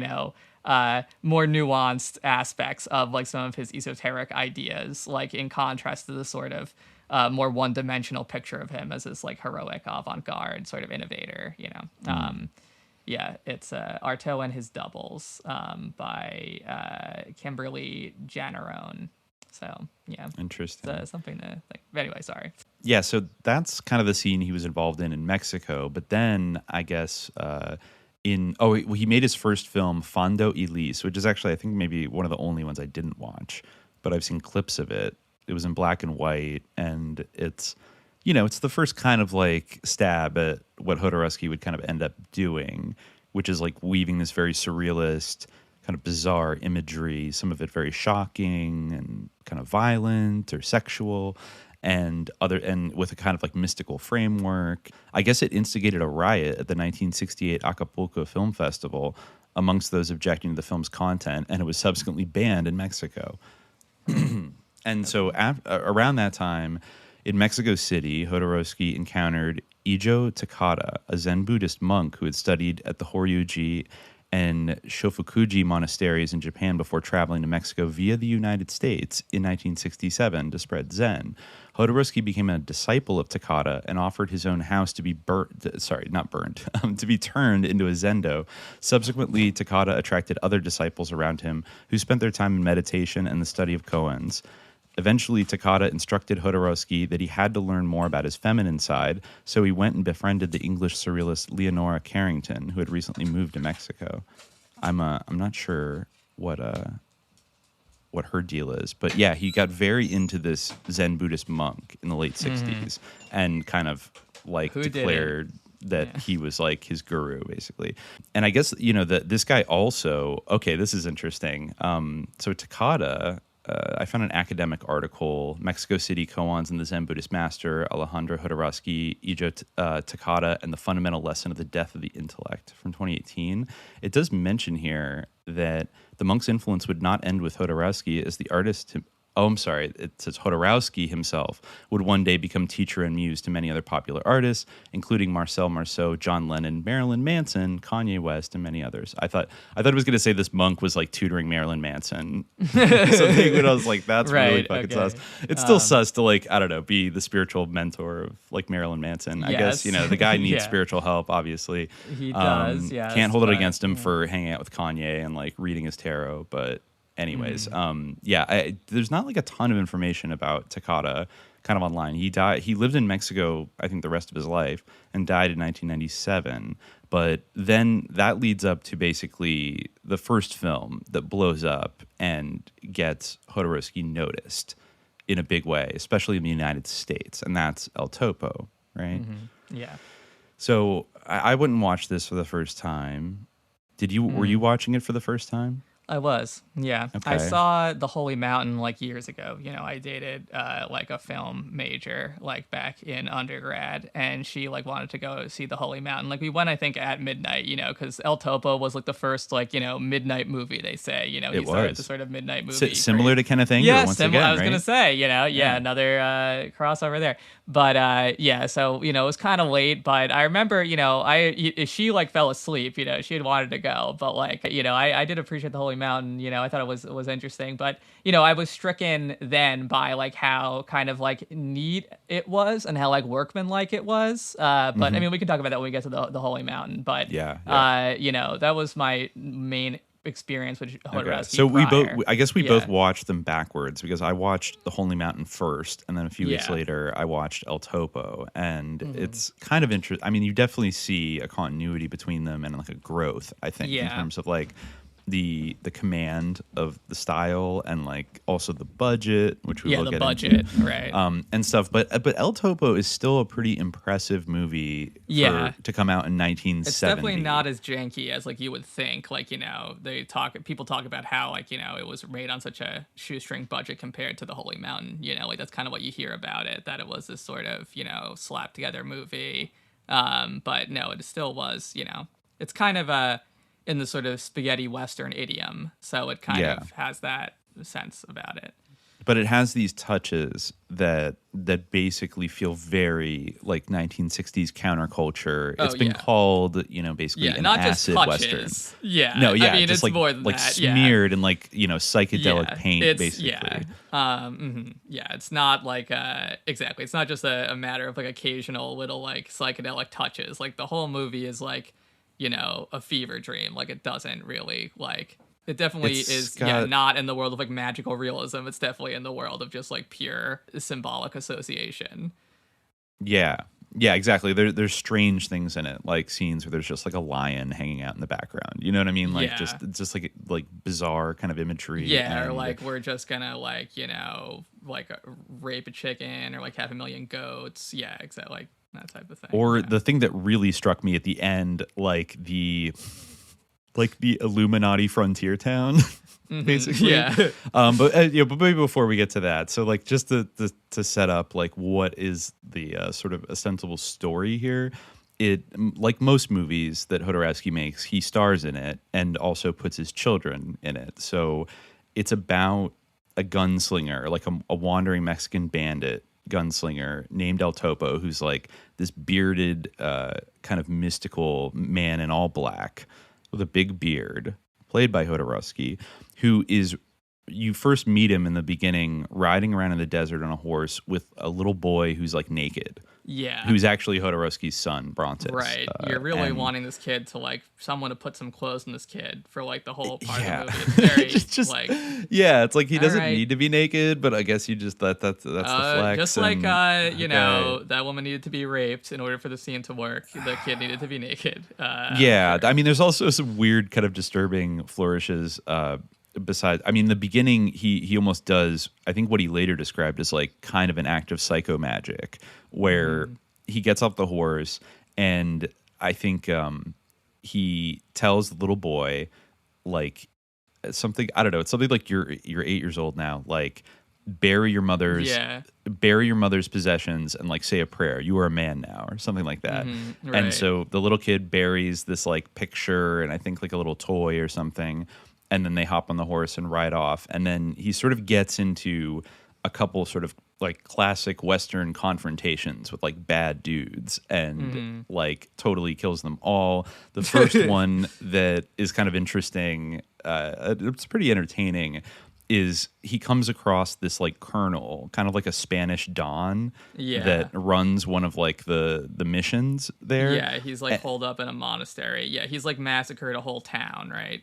[SPEAKER 9] more nuanced aspects of like some of his esoteric ideas, like in contrast to the sort of more one-dimensional picture of him as this like heroic avant-garde sort of innovator. It's Artaud and His Doubles by Kimberly Janarone. So, yeah.
[SPEAKER 8] Interesting.
[SPEAKER 9] It's something to think. But anyway, sorry.
[SPEAKER 8] Yeah, so that's kind of the scene he was involved in Mexico. But then, I guess, he made his first film, Fondo y Lis, which is actually, I think, maybe one of the only ones I didn't watch. But I've seen clips of it. It was in black and white, and it's the first kind of like stab at what Jodorowsky would kind of end up doing, which is like weaving this very surrealist, kind of bizarre imagery, some of it very shocking and kind of violent or sexual, and with a kind of like mystical framework. I guess it instigated a riot at the 1968 Acapulco Film Festival amongst those objecting to the film's content, and it was subsequently banned in Mexico. And so around that time, in Mexico City, Jodorowsky encountered Ijo Takada, a Zen Buddhist monk who had studied at the Horyuji and Shofukuji monasteries in Japan before traveling to Mexico via the United States in 1967 to spread Zen. Jodorowsky became a disciple of Takada and offered his own house to be to be turned into a zendo. Subsequently, Takada attracted other disciples around him who spent their time in meditation and the study of koans. Eventually, Takada instructed Jodorowsky that he had to learn more about his feminine side, so he went and befriended the English surrealist Leonora Carrington, who had recently moved to Mexico. I'm not sure what her deal is, but yeah, he got very into this Zen Buddhist monk in the late 60s and kind of like declared that he was like his guru, basically. And I guess, this guy also, okay, this is interesting. So Takada, I found an academic article, Mexico City Koans and the Zen Buddhist Master, Alejandro Jodorowsky, Ijo Takada, and the Fundamental Lesson of the Death of the Intellect from 2018. It does mention here that the monk's influence would not end with Jodorowsky as the artist. It says Jodorowsky himself would one day become teacher and muse to many other popular artists, including Marcel Marceau, John Lennon, Marilyn Manson, Kanye West, and many others. I thought it was going to say this monk was like tutoring Marilyn Manson. Something when I was like, that's really fucking sus. It's still sus to like, I don't know, be the spiritual mentor of like Marilyn Manson. I guess, the guy needs spiritual help, obviously.
[SPEAKER 9] He does, yes.
[SPEAKER 8] Can't hold it against him for hanging out with Kanye and like reading his tarot, but anyways, there's not like a ton of information about Takada kind of online. He lived in Mexico, I think, the rest of his life and died in 1997. But then that leads up to basically the first film that blows up and gets Jodorowsky noticed in a big way, especially in the United States. And that's El Topo, right?
[SPEAKER 9] Mm-hmm. Yeah.
[SPEAKER 8] So I wouldn't watch this for the first time. Were you watching it for the first time?
[SPEAKER 9] I was, yeah.
[SPEAKER 8] Okay.
[SPEAKER 9] I saw The Holy Mountain like years ago. I dated like a film major like back in undergrad, and she like wanted to go see The Holy Mountain. Like we went, I think, at midnight, because El Topo was like the first like midnight movie. They say, he started the sort of midnight movie.
[SPEAKER 8] Similar to Kenneth Anger.
[SPEAKER 9] Yeah,
[SPEAKER 8] once again,
[SPEAKER 9] I was gonna say, another crossover there. But so it was kind of late. But I remember, she like fell asleep. She had wanted to go, but like I did appreciate The Holy Mountain. I thought it was interesting, but I was stricken then by like how kind of like neat it was and how like workmanlike it was. But I mean, we can talk about that when we get to the Holy Mountain. But that was my main experience with Jodorowsky. Okay.
[SPEAKER 8] So we both watched them backwards, because I watched The Holy Mountain first, and then a few weeks later I watched El Topo, and it's kind of interesting. I mean, you definitely see a continuity between them and like a growth, I think, in terms of like the command of the style and like also the budget, which we will
[SPEAKER 9] the
[SPEAKER 8] get
[SPEAKER 9] budget,
[SPEAKER 8] into,
[SPEAKER 9] right?
[SPEAKER 8] And stuff. But El Topo is still a pretty impressive movie to come out in 1970.
[SPEAKER 9] It's definitely not as janky as like you would think. Like, people talk about how like, it was made on such a shoestring budget compared to The Holy Mountain. Like that's kind of what you hear about it, that it was this sort of, slapped together movie. But no, it still was, it's kind of in the sort of spaghetti Western idiom. So it kind of has that sense about it.
[SPEAKER 8] But it has these touches that basically feel very like 1960s counterculture. It's been called, basically an
[SPEAKER 9] not
[SPEAKER 8] acid
[SPEAKER 9] just
[SPEAKER 8] Western.
[SPEAKER 9] touches. Yeah.
[SPEAKER 8] No, yeah,
[SPEAKER 9] I mean,
[SPEAKER 8] just
[SPEAKER 9] it's
[SPEAKER 8] like,
[SPEAKER 9] more than
[SPEAKER 8] like
[SPEAKER 9] that.
[SPEAKER 8] smeared in like, psychedelic paint, basically.
[SPEAKER 9] It's not like exactly. It's not just a matter of like occasional little like psychedelic touches. Like the whole movie is like, a fever dream. Like it doesn't really like. It definitely is not in the world of like magical realism. It's definitely in the world of just like pure symbolic association.
[SPEAKER 8] Yeah, exactly. There's strange things in it, like scenes where there's just like a lion hanging out in the background. You know what I mean? Like just like bizarre kind of imagery.
[SPEAKER 9] Yeah, or like we're just gonna like like rape a chicken or like have a million goats. Yeah, exactly, like that type of thing.
[SPEAKER 8] Or the thing that really struck me at the end, like the Illuminati frontier town, basically.
[SPEAKER 9] Yeah.
[SPEAKER 8] But maybe before we get to that, so like just to set up like what is the sort of ostensible story here. It, like most movies that Jodorowsky makes, he stars in it and also puts his children in it. So it's about a gunslinger, like a wandering Mexican bandit gunslinger named El Topo, who's like this bearded kind of mystical man in all black with a big beard, played by Jodorowsky, who is, you first meet him in the beginning riding around in the desert on a horse with a little boy who's like naked.
[SPEAKER 9] Yeah.
[SPEAKER 8] Who's actually Jodorowsky's son, Brontes.
[SPEAKER 9] Right. You're really wanting this kid to like someone to put some clothes on this kid for like the whole part of the movie. It's very like
[SPEAKER 8] it's like he doesn't need to be naked, but I guess you just that's the flex.
[SPEAKER 9] Just like that woman needed to be raped in order for the scene to work. The kid needed to be naked.
[SPEAKER 8] I mean, there's also some weird kind of disturbing flourishes. Besides, I mean, in the beginning, he almost does, I think what he later described as like kind of an act of psychomagic, where he gets off the horse and I think he tells the little boy like something, I don't know, it's something like you're 8 years old now, like bury your mother's possessions and like say a prayer. You are a man now, or something like that.
[SPEAKER 9] Right.
[SPEAKER 8] And so the little kid buries this like picture and I think like a little toy or something. And then they hop on the horse and ride off. And then he sort of gets into a couple sort of like classic Western confrontations with like bad dudes and like totally kills them all. The first one that is kind of interesting, it's pretty entertaining, is he comes across this like colonel, kind of like a Spanish Don that runs one of like the missions there.
[SPEAKER 9] Yeah, he's like holed up in a monastery. Yeah, he's like massacred a whole town, right?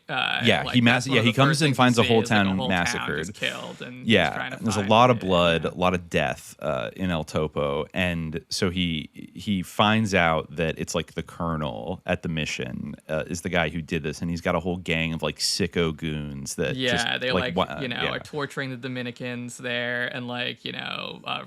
[SPEAKER 8] He comes and finds a whole town massacred.
[SPEAKER 9] Killed and
[SPEAKER 8] there's a lot of blood, a lot of death in El Topo, and so he finds out that it's like the colonel at the mission is the guy who did this, and he's got a whole gang of like sicko goons that
[SPEAKER 9] they are torturing the Dominicans there and like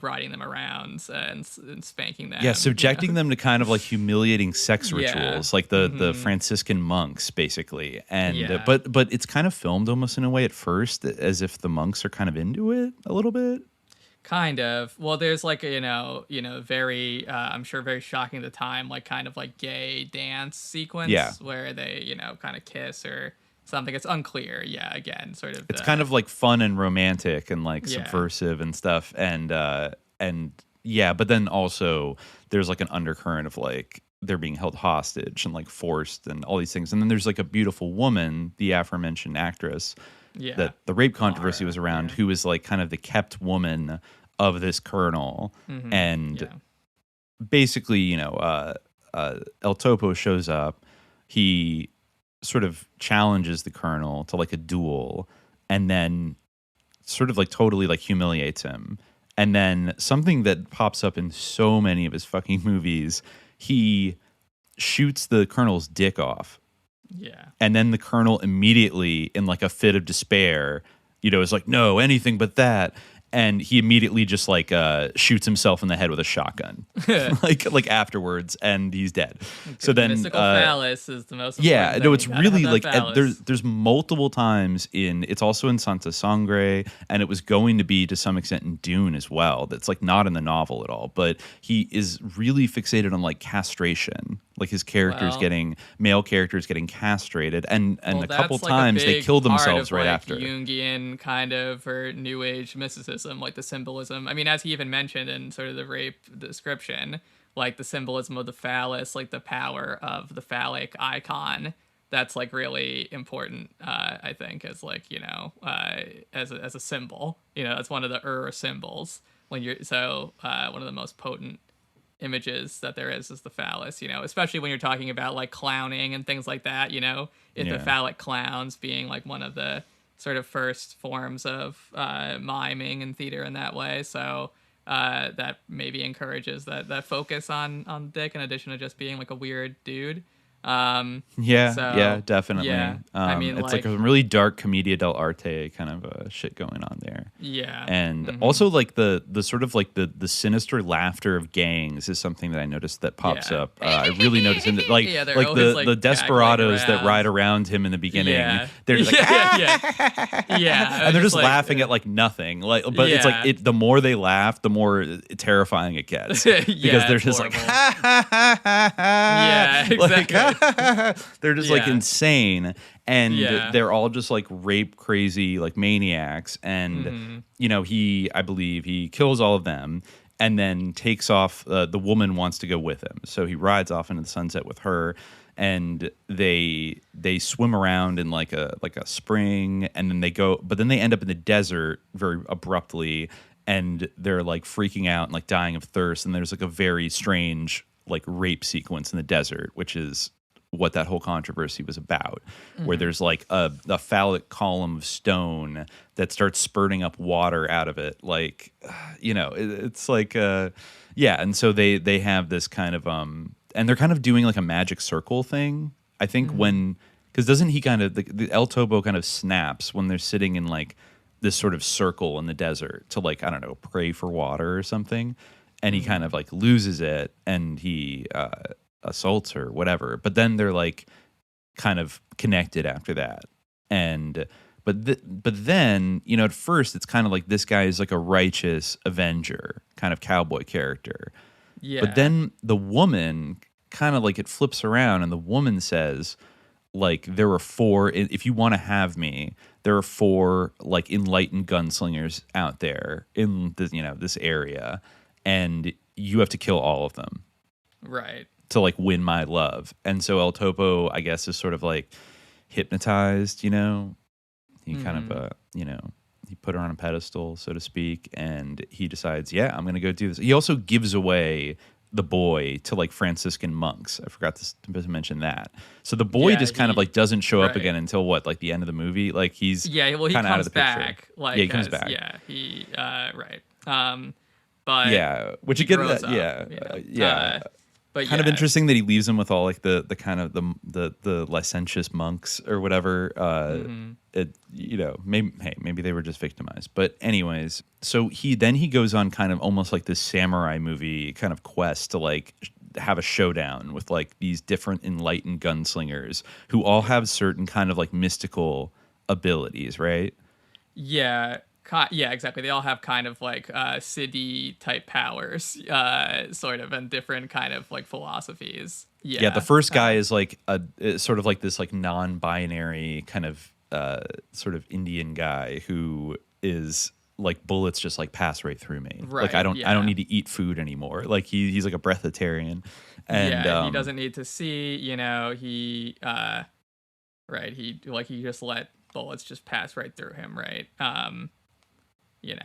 [SPEAKER 9] riding them around and spanking them.
[SPEAKER 8] Yeah, subjecting them to kind of like humiliating sex rituals, like the Franciscan monks, basically. And but it's kind of filmed almost in a way at first as if the monks are kind of into it a little bit.
[SPEAKER 9] Kind of. Well, there's like very I'm sure very shocking at the time, like kind of like gay dance sequence where they kind of kiss or something. It's unclear. Yeah, again, sort of.
[SPEAKER 8] It's kind of like fun and romantic and like subversive and stuff. And but then also there's like an undercurrent of like they're being held hostage and like forced and all these things. And then there's like a beautiful woman, the aforementioned actress, that the rape controversy was around, who is like kind of the kept woman of this colonel. And basically, El Topo shows up. He sort of challenges the colonel to like a duel and then sort of like totally like humiliates him. And then something that pops up in so many of his fucking movies, he shoots the colonel's dick off
[SPEAKER 9] Yeah.
[SPEAKER 8] And then the colonel immediately, in like a fit of despair, is like, no, anything but that. And he immediately just like shoots himself in the head with a shotgun, like afterwards, and he's dead. So then,
[SPEAKER 9] mystical phallus is the most.
[SPEAKER 8] Yeah,
[SPEAKER 9] important
[SPEAKER 8] no,
[SPEAKER 9] thing.
[SPEAKER 8] it's
[SPEAKER 9] You gotta
[SPEAKER 8] really
[SPEAKER 9] have
[SPEAKER 8] like
[SPEAKER 9] that phallus.
[SPEAKER 8] there's multiple times it's also in Santa Sangre, and it was going to be to some extent in Dune as well. That's like not in the novel at all, but he is really fixated on like castration, like his male characters getting castrated, and a couple
[SPEAKER 9] that's, like,
[SPEAKER 8] times
[SPEAKER 9] a
[SPEAKER 8] they
[SPEAKER 9] big
[SPEAKER 8] kill
[SPEAKER 9] part
[SPEAKER 8] themselves
[SPEAKER 9] of,
[SPEAKER 8] right
[SPEAKER 9] like,
[SPEAKER 8] after.
[SPEAKER 9] Jungian kind of or New Age mysticism, like the symbolism. I mean, as he even mentioned in sort of the rape description, like the symbolism of the phallus, like the power of the phallic icon. That's like really important, I think, as like as a symbol. That's one of the symbols when you're one of the most potent images that there is the phallus, especially when you're talking about like clowning and things like that, the phallic clowns being like one of the sort of first forms of miming and theater in that way. So that maybe encourages that focus on Dick in addition to just being like a weird dude.
[SPEAKER 8] Definitely.
[SPEAKER 9] Yeah, I mean,
[SPEAKER 8] it's like a really dark commedia dell'arte kind of shit going on there.
[SPEAKER 9] Yeah,
[SPEAKER 8] and also like the sort of like the sinister laughter of gangs is something that I noticed that pops up. I really noticed in like the desperados that ride around him in the beginning.
[SPEAKER 9] Yeah.
[SPEAKER 8] They're just like and they're just laughing at like nothing. But it's like the more they laugh, the more terrifying it gets because they're just
[SPEAKER 9] horrible.
[SPEAKER 8] like
[SPEAKER 9] yeah, exactly.
[SPEAKER 8] They're just like insane, and they're all just like rape crazy like maniacs, and I believe he kills all of them and then takes off. The woman wants to go with him, so he rides off into the sunset with her, and they swim around in like a spring, and then they end up in the desert very abruptly, and they're like freaking out and like dying of thirst, and there's like a very strange like rape sequence in the desert, which is what that whole controversy was about, where there's like a phallic column of stone that starts spurting up water out of it. Like, it's like, and so they have this kind of, and they're kind of doing like a magic circle thing. I think because doesn't he kind of, the El Topo kind of snaps when they're sitting in like this sort of circle in the desert to like, I don't know, pray for water or something. And he kind of like loses it, and he, assaults her, whatever, but then they're like kind of connected after that. And but then at first it's kind of like this guy is like a righteous avenger kind of cowboy character, but then the woman kind of like it flips around, and the woman says like, there are 4, if you want to have me, there are 4 like enlightened gunslingers out there in this, this area, and you have to kill all of them,
[SPEAKER 9] right,
[SPEAKER 8] to like win my love. And so El Topo, I guess, is sort of like hypnotized, he kind of he put her on a pedestal, so to speak, and he decides, I'm gonna go do this. He also gives away the boy to like Franciscan monks. I forgot to mention that. So the boy just kind of like doesn't show up again until what, like the end of the movie? Like he's
[SPEAKER 9] he comes
[SPEAKER 8] out of the
[SPEAKER 9] back.
[SPEAKER 8] picture.
[SPEAKER 9] Like
[SPEAKER 8] he comes back.
[SPEAKER 9] Yeah, he but
[SPEAKER 8] which again,
[SPEAKER 9] but
[SPEAKER 8] kind of interesting that he leaves him with all like the kind of the licentious monks or whatever. Maybe they were just victimized. But anyways, so he goes on kind of almost like this samurai movie kind of quest to like have a showdown with like these different enlightened gunslingers who all have certain kind of like mystical abilities, right?
[SPEAKER 9] Yeah. Yeah, exactly. They all have kind of like Siddhi type powers, sort of, and different kind of like philosophies. Yeah.
[SPEAKER 8] The first guy is like sort of like this like non-binary kind of sort of Indian guy who is like bullets just like pass right through me.
[SPEAKER 9] Right.
[SPEAKER 8] Like I don't need to eat food anymore. Like he's like a breatharian, and
[SPEAKER 9] he doesn't need to see. He just let bullets just pass right through him. Right.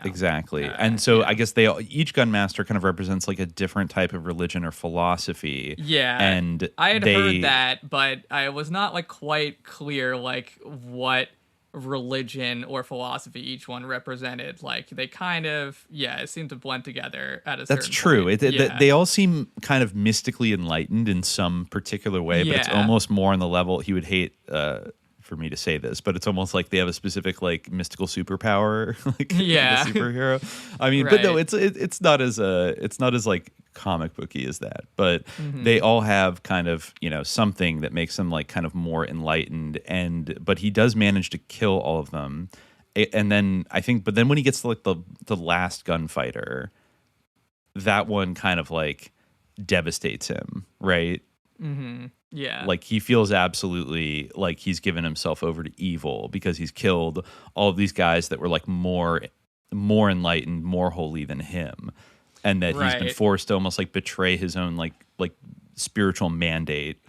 [SPEAKER 8] Exactly. And so I guess each gunmaster kind of represents like a different type of religion or philosophy.
[SPEAKER 9] Yeah.
[SPEAKER 8] And
[SPEAKER 9] I had heard that, but I was not like quite clear like what religion or philosophy each one represented. Like they kind of, it seemed to blend together at a certain
[SPEAKER 8] That's true.
[SPEAKER 9] point.
[SPEAKER 8] They all seem kind of mystically enlightened in some particular way, but it's almost more on the level he would hate for me to say this, but it's almost like they have a specific like mystical superpower, like a superhero. I mean, but no, it's not as like comic booky as that, but they all have kind of, you know, something that makes them like kind of more enlightened, but he does manage to kill all of them. And then I think, but then when he gets to like the last gunfighter, that one kind of like devastates him, right?
[SPEAKER 9] Yeah.
[SPEAKER 8] Like he feels absolutely like he's given himself over to evil because he's killed all of these guys that were like more enlightened, more holy than him. And that he's been forced to almost like betray his own like spiritual mandate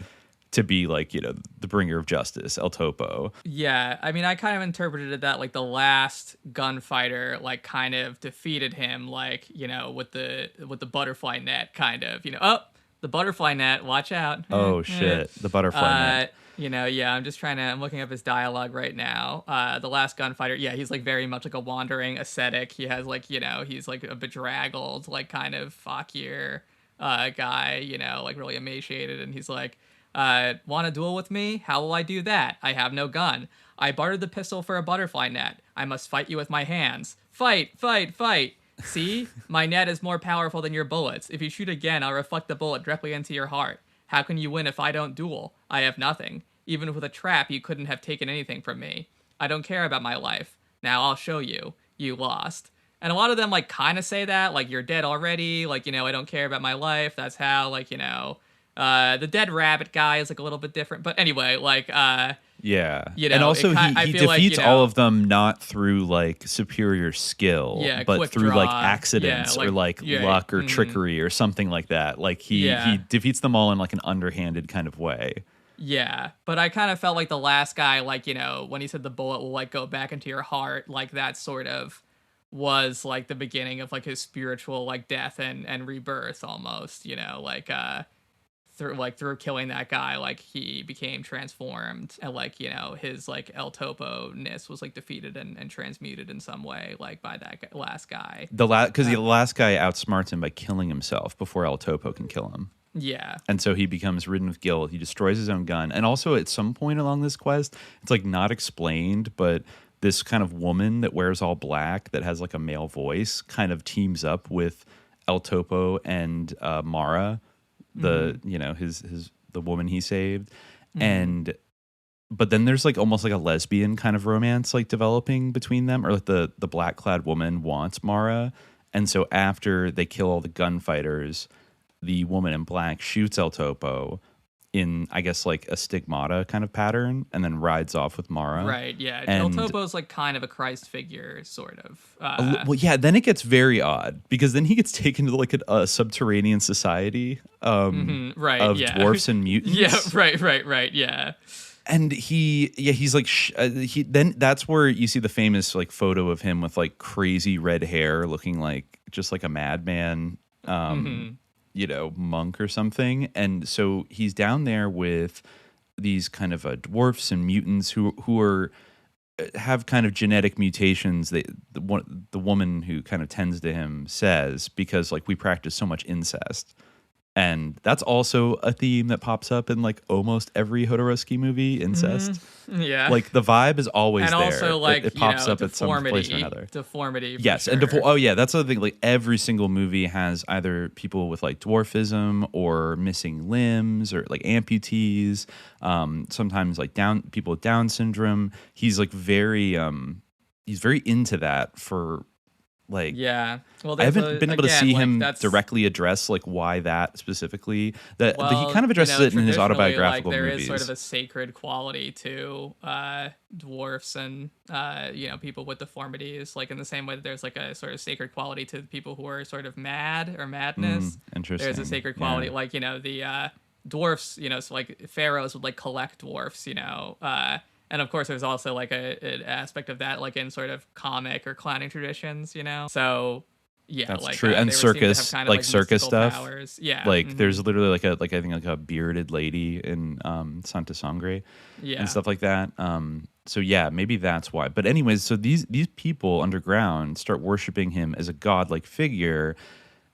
[SPEAKER 8] to be like, you know, the bringer of justice, El Topo.
[SPEAKER 9] Yeah, I mean, I kind of interpreted it that like the last gunfighter like kind of defeated him, like, you know, with the butterfly net kind of, you know, the butterfly net, watch out.
[SPEAKER 8] Oh shit, the butterfly net.
[SPEAKER 9] You know, I'm looking up his dialogue right now. The last gunfighter, he's like very much like a wandering ascetic. He has like, you know, he's like a bedraggled, like kind of fakir guy, you know, like really emaciated. And he's like, want to duel with me? How will I do that? I have no gun. I bartered the pistol for a butterfly net. I must fight you with my hands. Fight, fight, fight. See? My net is more powerful than your bullets. If you shoot again, I'll reflect the bullet directly into your heart. How can you win if I don't duel? I have nothing. Even with a trap, you couldn't have taken anything from me. I don't care about my life. Now I'll show you. You lost. And a lot of them, like, kind of say that, like, you're dead already. Like, you know, I don't care about my life. That's how, like, you know, the dead rabbit guy is, like, a little bit different. But anyway, like,
[SPEAKER 8] yeah.
[SPEAKER 9] You know,
[SPEAKER 8] and also he defeats
[SPEAKER 9] like, you know,
[SPEAKER 8] all of them not through like superior skill, but through
[SPEAKER 9] draw.
[SPEAKER 8] like accidents or like luck or trickery or something like that. Like he defeats them all in like an underhanded kind of way.
[SPEAKER 9] Yeah, but I kind of felt like the last guy, like, you know, when he said the bullet will like go back into your heart, like that sort of was like the beginning of like his spiritual like death and rebirth almost, you know, like through killing that guy, like he became transformed and like, you know, his like El Topo-ness was like defeated and transmuted in some way, like by that last guy.
[SPEAKER 8] Because the last guy outsmarts him by killing himself before El Topo can kill him.
[SPEAKER 9] Yeah.
[SPEAKER 8] And so he becomes ridden with guilt. He destroys his own gun. And also at some point along this quest, it's like not explained, but this kind of woman that wears all black that has like a male voice kind of teams up with El Topo and Mara, you know, the woman he saved. But then there's like almost like a lesbian kind of romance like developing between them, or like the black clad woman wants Mara. And so after they kill all the gunfighters, the woman in black shoots El Topo in, I guess, like a stigmata kind of pattern, and then rides off with Mara.
[SPEAKER 9] Right, yeah. El Topo's like kind of a Christ figure, sort of.
[SPEAKER 8] Well, yeah, then it gets very odd, because then he gets taken to like a subterranean society of dwarfs and mutants.
[SPEAKER 9] Yeah, right, yeah.
[SPEAKER 8] And he's like, then that's where you see the famous like photo of him with like crazy red hair, looking like just like a madman. You know, monk or something. And so he's down there with these kind of dwarfs and mutants who have kind of genetic mutations. The woman who kind of tends to him says, because like we practice so much incest. And that's also a theme that pops up in like almost every Jodorowsky movie, incest.
[SPEAKER 9] Yeah.
[SPEAKER 8] Like the vibe is always there.
[SPEAKER 9] And also like,
[SPEAKER 8] it pops up at some place or another.
[SPEAKER 9] Deformity.
[SPEAKER 8] Yes.
[SPEAKER 9] Sure.
[SPEAKER 8] And that's the other thing. Like every single movie has either people with like dwarfism or missing limbs or like amputees. Sometimes like people with Down syndrome. He's like he's very into that for like,
[SPEAKER 9] yeah. Well,
[SPEAKER 8] I haven't been able to see him directly address like why that specifically. But he kind of addresses it in his autobiographical
[SPEAKER 9] like, there
[SPEAKER 8] movies.
[SPEAKER 9] There is sort of a sacred quality to dwarfs and you know, people with deformities, like in the same way that there's like a sort of sacred quality to people who are sort of mad or madness.
[SPEAKER 8] Interesting.
[SPEAKER 9] There's a sacred quality, like, you know, the dwarfs, you know, so like pharaohs would like collect dwarfs, you know, and of course, there's also like an aspect of that, like in sort of comic or clowning traditions, you know. So Yeah,
[SPEAKER 8] That's
[SPEAKER 9] like
[SPEAKER 8] true.
[SPEAKER 9] that.
[SPEAKER 8] And
[SPEAKER 9] They were seen to have
[SPEAKER 8] circus,
[SPEAKER 9] kind of,
[SPEAKER 8] like circus
[SPEAKER 9] mystical
[SPEAKER 8] stuff.
[SPEAKER 9] powers. Yeah,
[SPEAKER 8] Like there's literally I think like a bearded lady in Santa Sangre
[SPEAKER 9] yeah,
[SPEAKER 8] and stuff like that. So yeah, maybe that's why. But anyways, so these people underground start worshiping him as a godlike figure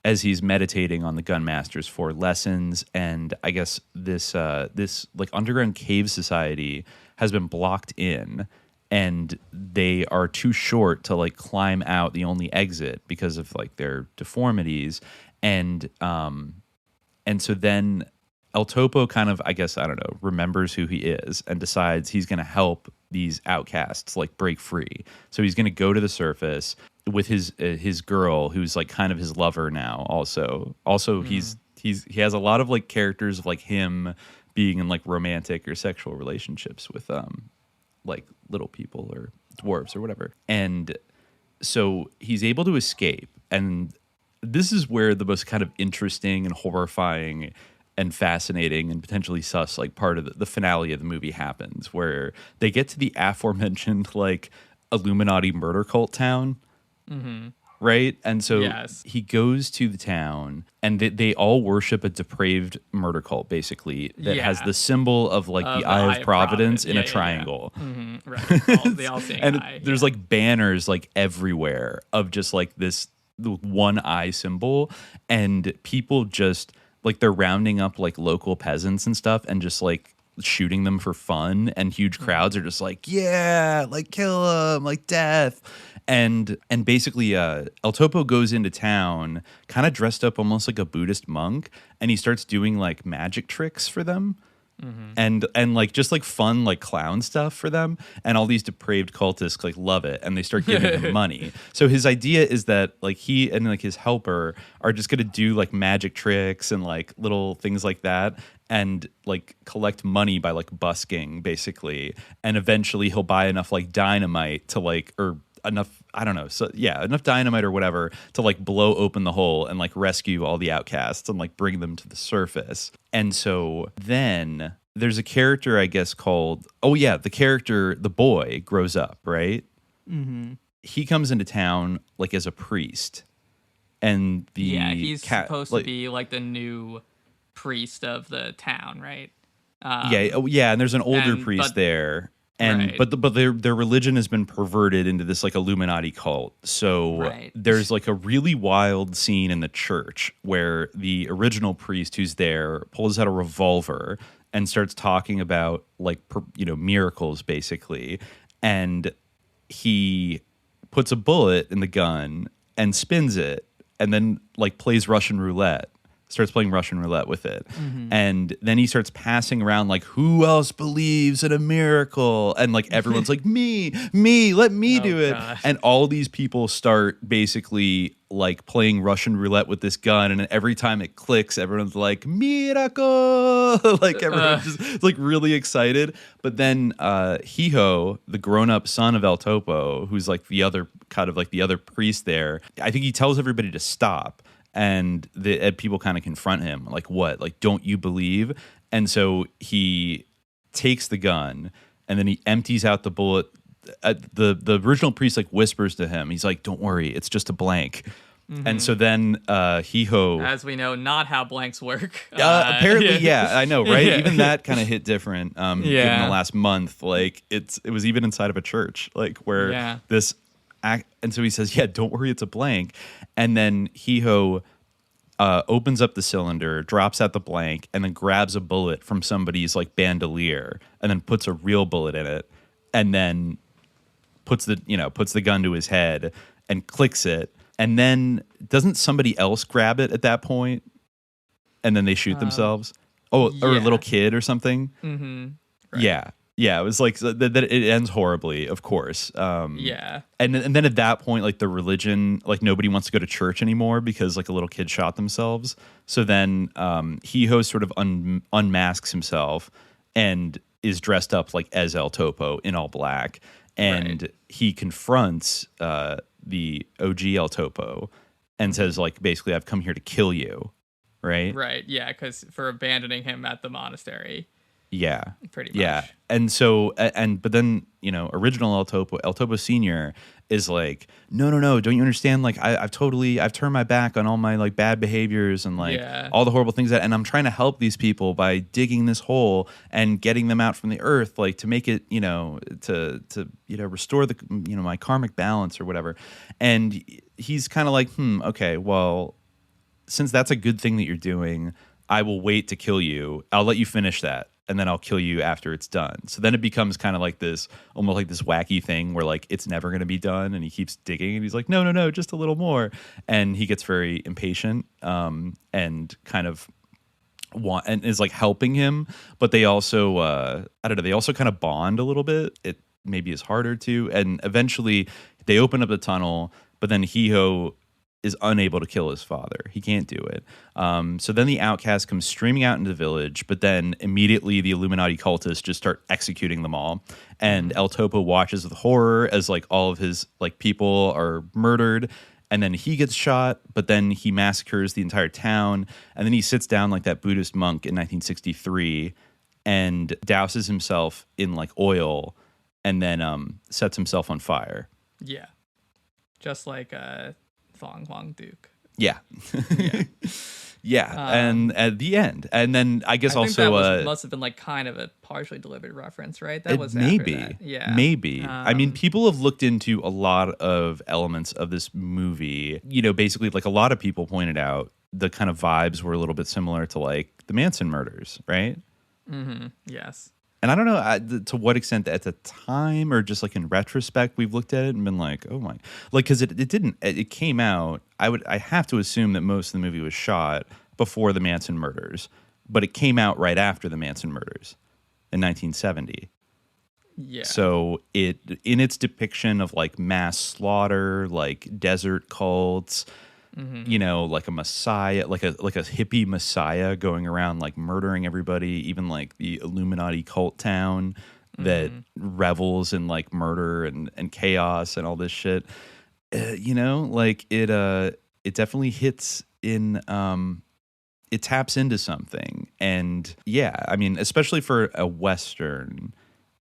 [SPEAKER 8] as he's meditating on the gunmaster's 4 lessons. And I guess this like underground cave society has been blocked in, and they are too short to like climb out the only exit because of like their deformities. And so then El Topo kind of, I guess, I don't know, remembers who he is and decides he's going to help these outcasts like break free. So he's going to go to the surface with his girl, who's like kind of his lover now. Also he has a lot of like characters of like him being in like romantic or sexual relationships with like little people or dwarves or whatever. And so he's able to escape. And this is where the most kind of interesting and horrifying and fascinating and potentially sus like part of the finale of the movie happens, where they get to the aforementioned like Illuminati murder cult town. Right? And so he goes to the town, and they all worship a depraved murder cult, basically, that has the symbol of like the Eye of Providence in a triangle.
[SPEAKER 9] Right. They all saying
[SPEAKER 8] and
[SPEAKER 9] eye.
[SPEAKER 8] there's like banners like everywhere of just like this one eye symbol, and people just like they're rounding up like local peasants and stuff and just like shooting them for fun, and huge crowds are just like, yeah, like kill them, like death. And basically El Topo goes into town kind of dressed up almost like a Buddhist monk, and he starts doing like magic tricks for them. And like just like fun like clown stuff for them, and all these depraved cultists like love it, and they start giving him money. So his idea is that like he and like his helper are just gonna do like magic tricks and like little things like that, and like collect money by like busking basically, and eventually he'll buy enough like dynamite to like, or enough, I don't know, so yeah, enough dynamite or whatever to like blow open the hole and like rescue all the outcasts and like bring them to the surface. And so then there's a character, I guess, called, the boy grows up, right? He comes into town like as a priest, and
[SPEAKER 9] he's supposed to be like the new priest of the town, right?
[SPEAKER 8] And there's an older priest there. And but their religion has been perverted into this like Illuminati cult. So there's like a really wild scene in the church where the original priest who's there pulls out a revolver and starts talking about like miracles basically, and he puts a bullet in the gun and spins it, and then like plays Russian roulette. Starts playing Russian roulette with it. And then he starts passing around like, who else believes in a miracle? And like everyone's like, me, let me do it. Gosh. And all these people start basically like playing Russian roulette with this gun, and every time it clicks, everyone's like, miracle! Like everyone's just like really excited. But then Hijo, the grown-up son of El Topo, who's like the other kind of like the other priest there, I think he tells everybody to stop. And people kind of confront him, like, what? Like, don't you believe? And so he takes the gun, and then he empties out the bullet. The original priest, like, whispers to him. He's like, don't worry, it's just a blank. And so then Hijo...
[SPEAKER 9] As we know, not how blanks work.
[SPEAKER 8] Apparently, yeah, I know, right? Even that kind of hit different given the last month. Like, it was even inside of a church, like, where this... And so he says, yeah, don't worry, it's a blank. And then Hijo opens up the cylinder, drops out the blank, and then grabs a bullet from somebody's like bandolier, and then puts a real bullet in it, and then puts the gun to his head and clicks it. And then doesn't somebody else grab it at that point? And then they shoot themselves? Or a little kid or something? Right. Yeah, it was like that. It ends horribly, of course. And then at that point, like the religion, like nobody wants to go to church anymore because like a little kid shot themselves. So then Hijo sort of unmasks himself and is dressed up like as El Topo in all black, and he confronts the OG El Topo and says like basically, I've come here to kill you, right?
[SPEAKER 9] Right. Yeah, because for abandoning him at the monastery.
[SPEAKER 8] Yeah.
[SPEAKER 9] Pretty much.
[SPEAKER 8] Yeah. And so, but then, original El Topo Senior is like, no, don't you understand? Like, I've turned my back on all my like bad behaviors and like all the horrible things and I'm trying to help these people by digging this hole and getting them out from the earth, like to make it, to restore the, my karmic balance or whatever. And he's kind of like, okay, well, since that's a good thing that you're doing, I will wait to kill you. I'll let you finish that. And then I'll kill you after it's done. So then it becomes kind of like this, almost like this wacky thing where like it's never going to be done, and he keeps digging, and he's like, no, just a little more, and he gets very impatient, and kind of and is like helping him, but they also, I don't know, they also kind of bond a little bit. It maybe is harder to, and eventually they open up the tunnel, but then Hijo is unable to kill his father. He can't do it. So then the outcast comes streaming out into the village, but then immediately the Illuminati cultists just start executing them all. And El Topo watches with horror as like all of his like people are murdered. And then he gets shot, but then he massacres the entire town. And then he sits down like that Buddhist monk in 1963 and douses himself in like oil and then sets himself on fire.
[SPEAKER 9] Yeah. Just like Thong Huang Duke.
[SPEAKER 8] Yeah. And at the end. And then I guess I think that
[SPEAKER 9] must have been like kind of a partially delivered reference, right? That was
[SPEAKER 8] maybe.
[SPEAKER 9] After that. Yeah.
[SPEAKER 8] Maybe. I mean, people have looked into a lot of elements of this movie. Basically, like a lot of people pointed out the kind of vibes were a little bit similar to like the Manson murders, right?
[SPEAKER 9] Mm-hmm. Yes.
[SPEAKER 8] And I don't know to what extent at the time or just like in retrospect we've looked at it and been like, oh my, like because it came out. I have to assume that most of the movie was shot before the Manson murders, but it came out right after the Manson murders in 1970.
[SPEAKER 9] Yeah.
[SPEAKER 8] So in its depiction of like mass slaughter, like desert cults. Mm-hmm. Like a messiah, like a hippie messiah going around like murdering everybody, even like the Illuminati cult town that revels in like murder and chaos and all this shit. Like it definitely hits in, it taps into something. And yeah, I mean, especially for a Western,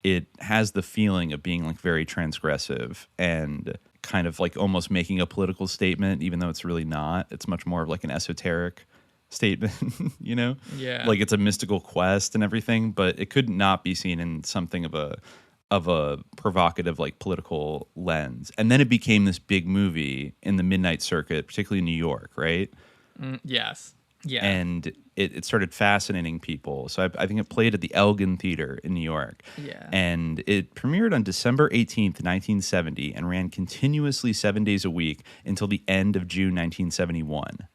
[SPEAKER 8] it has the feeling of being like very transgressive and kind of like almost making a political statement, even though it's really not. It's much more of like an esoteric statement,
[SPEAKER 9] Yeah.
[SPEAKER 8] Like it's a mystical quest and everything, but it could not be seen in something of a provocative like political lens. And then it became this big movie in the midnight circuit, particularly in New York, right?
[SPEAKER 9] Yes. Yeah.
[SPEAKER 8] And it started fascinating people. So I think it played at the Elgin Theater in New York.
[SPEAKER 9] Yeah.
[SPEAKER 8] And it premiered on December 18th, 1970, and ran continuously 7 days a week until the end of June 1971.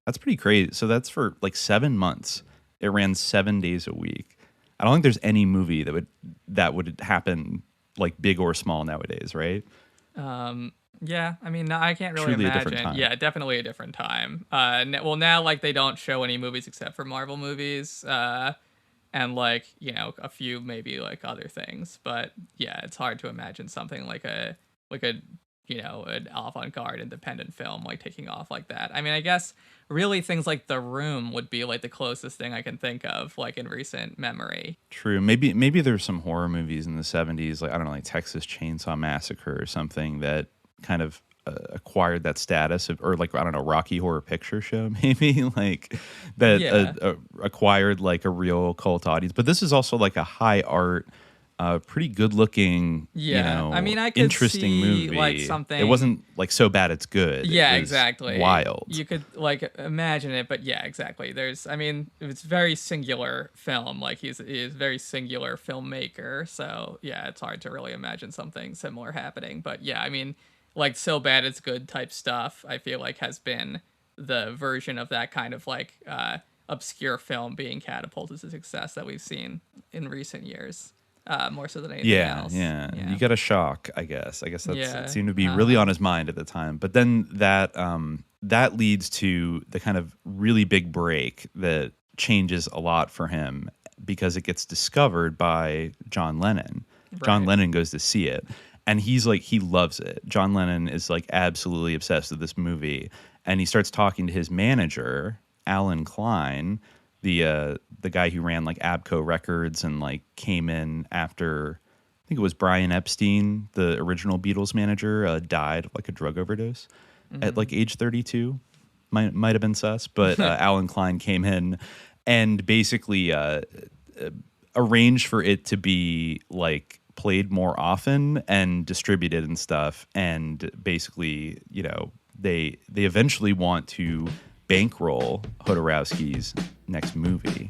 [SPEAKER 8] That's pretty crazy. So that's for like 7 months. It ran 7 days a week. I don't think there's any movie that would happen like big or small nowadays, right?
[SPEAKER 9] Yeah, I mean, I can't really
[SPEAKER 8] Truly
[SPEAKER 9] imagine.
[SPEAKER 8] a different time.
[SPEAKER 9] Yeah, definitely a different time. Well, now like they don't show any movies except for Marvel movies, and like a few maybe like other things. But yeah, it's hard to imagine something like a an avant-garde independent film like taking off like that. I mean, I guess really things like The Room would be like the closest thing I can think of like in recent memory.
[SPEAKER 8] True. Maybe there's some horror movies in the 70s, like I don't know, like Texas Chainsaw Massacre or something that kind of acquired that status of, or like I don't know, Rocky Horror Picture Show maybe like that acquired like a real cult audience. But this is also like a high art, pretty good looking,
[SPEAKER 9] I mean, I could
[SPEAKER 8] interesting
[SPEAKER 9] see
[SPEAKER 8] movie.
[SPEAKER 9] like something.
[SPEAKER 8] It wasn't like so bad it's good.
[SPEAKER 9] Yeah,
[SPEAKER 8] it was
[SPEAKER 9] exactly.
[SPEAKER 8] Wild.
[SPEAKER 9] You could like imagine it, but yeah, exactly. It's very singular film. Like he's a very singular filmmaker. So yeah, it's hard to really imagine something similar happening. But yeah, I mean, like so bad it's good type stuff, I feel like has been the version of that kind of like obscure film being catapulted to success that we've seen in recent years. More so than anything else.
[SPEAKER 8] Yeah. You got a shock, I guess. That's it seemed to be really on his mind at the time. But then that leads to the kind of really big break that changes a lot for him because it gets discovered by John Lennon. Right. John Lennon goes to see it. And he's like, he loves it. John Lennon is like absolutely obsessed with this movie. And he starts talking to his manager, Allen Klein, the guy who ran like Abco Records and like came in after, I think it was Brian Epstein, the original Beatles manager, died of like a drug overdose at like age 32. Might have been sus, but Allen Klein came in and basically arranged for it to be like played more often and distributed and stuff. And basically, you know, they eventually want to bankroll Jodorowsky's next movie.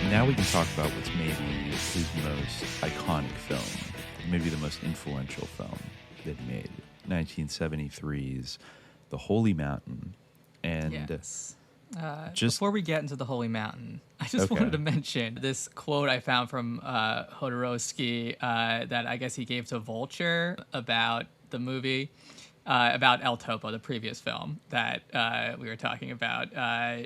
[SPEAKER 8] Now we can talk about what's maybe his most iconic film, maybe the most influential film that he made, 1973's The Holy Mountain. And
[SPEAKER 9] yes. Before we get into The Holy Mountain, I just wanted to mention this quote I found from Jodorowsky that I guess he gave to Vulture about the movie. About El Topo, the previous film that we were talking about.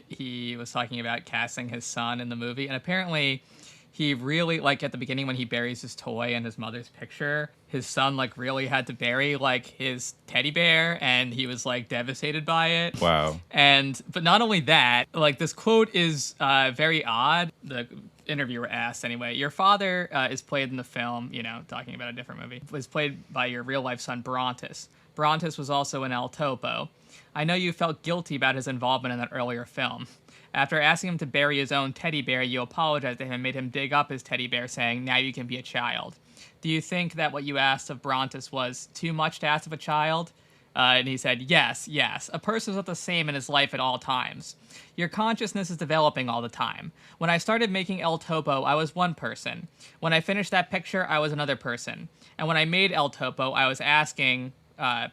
[SPEAKER 9] He was talking about casting his son in the movie, and apparently he really, like, at the beginning when he buries his toy in his mother's picture, his son, like, really had to bury, like, his teddy bear, and he was, like, devastated by it.
[SPEAKER 8] Wow.
[SPEAKER 9] But not only that, like, this quote is very odd. The interviewer asked anyway, your father is played in the film, you know, talking about a different movie, was played by your real-life son, Brontes. Brontes was also in El Topo. I know you felt guilty about his involvement in that earlier film. After asking him to bury his own teddy bear, you apologized to him and made him dig up his teddy bear, saying, now you can be a child. Do you think that what you asked of Brontes was too much to ask of a child? And he said, yes. A person is not the same in his life at all times. Your consciousness is developing all the time. When I started making El Topo, I was one person. When I finished that picture, I was another person. And when I made El Topo, I was asking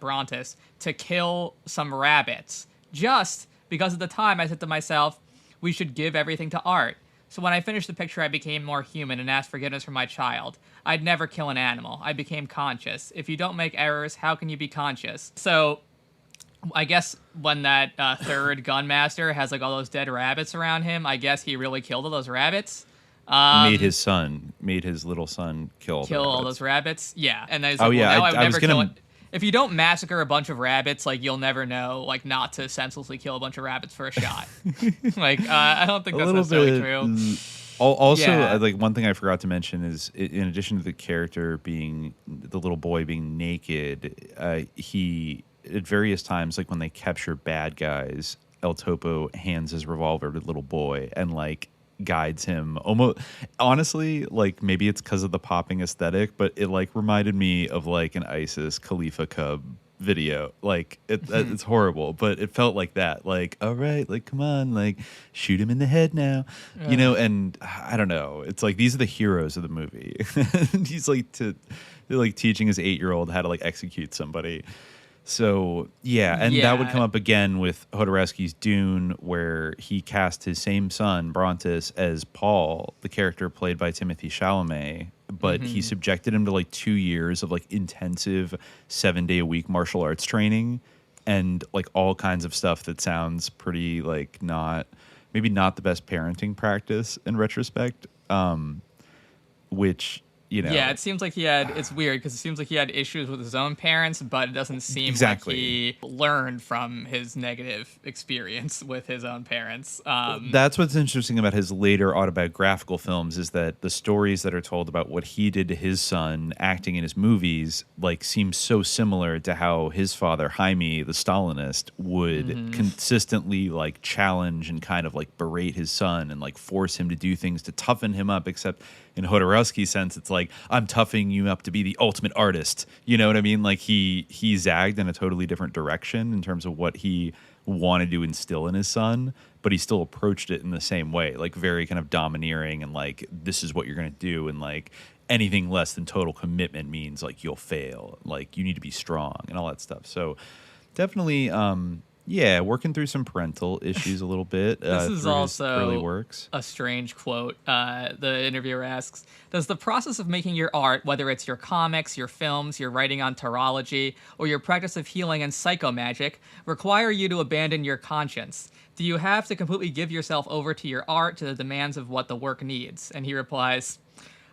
[SPEAKER 9] Brontes to kill some rabbits. Just because at the time I said to myself, we should give everything to art. So when I finished the picture, I became more human and asked forgiveness for my child. I'd never kill an animal. I became conscious. If you don't make errors, how can you be conscious? So I guess when that third gunmaster has like all those dead rabbits around him, I guess he really killed all those rabbits.
[SPEAKER 8] Made his little son kill
[SPEAKER 9] all those rabbits. Yeah. And I was if you don't massacre a bunch of rabbits, like, you'll never know, like, not to senselessly kill a bunch of rabbits for a shot. Like, I don't think that's necessarily true.
[SPEAKER 8] Also, like, one thing I forgot to mention is, in addition to the character being, the little boy being naked, he, at various times, like, when they capture bad guys, El Topo hands his revolver to the little boy and, like, guides him almost. Honestly, like, maybe it's because of the popping aesthetic, but it like reminded me of like an ISIS Khalifa Cub video. Like it's horrible, but it felt like that. Like, all right, like, come on, like, shoot him in the head now, you know. And I don't know, it's like these are the heroes of the movie. He's like teaching his 8-year-old how to like execute somebody. So, that would come up again with Jodorowsky's Dune, where he cast his same son, Brontes, as Paul, the character played by Timothée Chalamet, but he subjected him to like 2 years of like intensive 7-day-a-week martial arts training and like all kinds of stuff that sounds pretty like maybe not the best parenting practice in retrospect, which,
[SPEAKER 9] Yeah, it seems like it's weird because it seems like he had issues with his own parents, but it doesn't seem like he learned from his negative experience with his own parents.
[SPEAKER 8] That's what's interesting about his later autobiographical films is that the stories that are told about what he did to his son acting in his movies like seem so similar to how his father, Jaime, the Stalinist, would consistently like challenge and kind of like berate his son and like force him to do things to toughen him up, except in Jodorowsky's sense, it's like, I'm toughening you up to be the ultimate artist. You know what I mean? Like he zagged in a totally different direction in terms of what he wanted to instill in his son, but he still approached it in the same way, like very kind of domineering and like, this is what you're going to do. And like anything less than total commitment means like you'll fail. Like you need to be strong and all that stuff. So definitely, working through some parental issues a little bit.
[SPEAKER 9] This is also
[SPEAKER 8] early works.
[SPEAKER 9] A strange quote. The interviewer asks, does the process of making your art, whether it's your comics, your films, your writing on taurology, or your practice of healing and psychomagic, require you to abandon your conscience? Do you have to completely give yourself over to your art, to the demands of what the work needs? And he replies,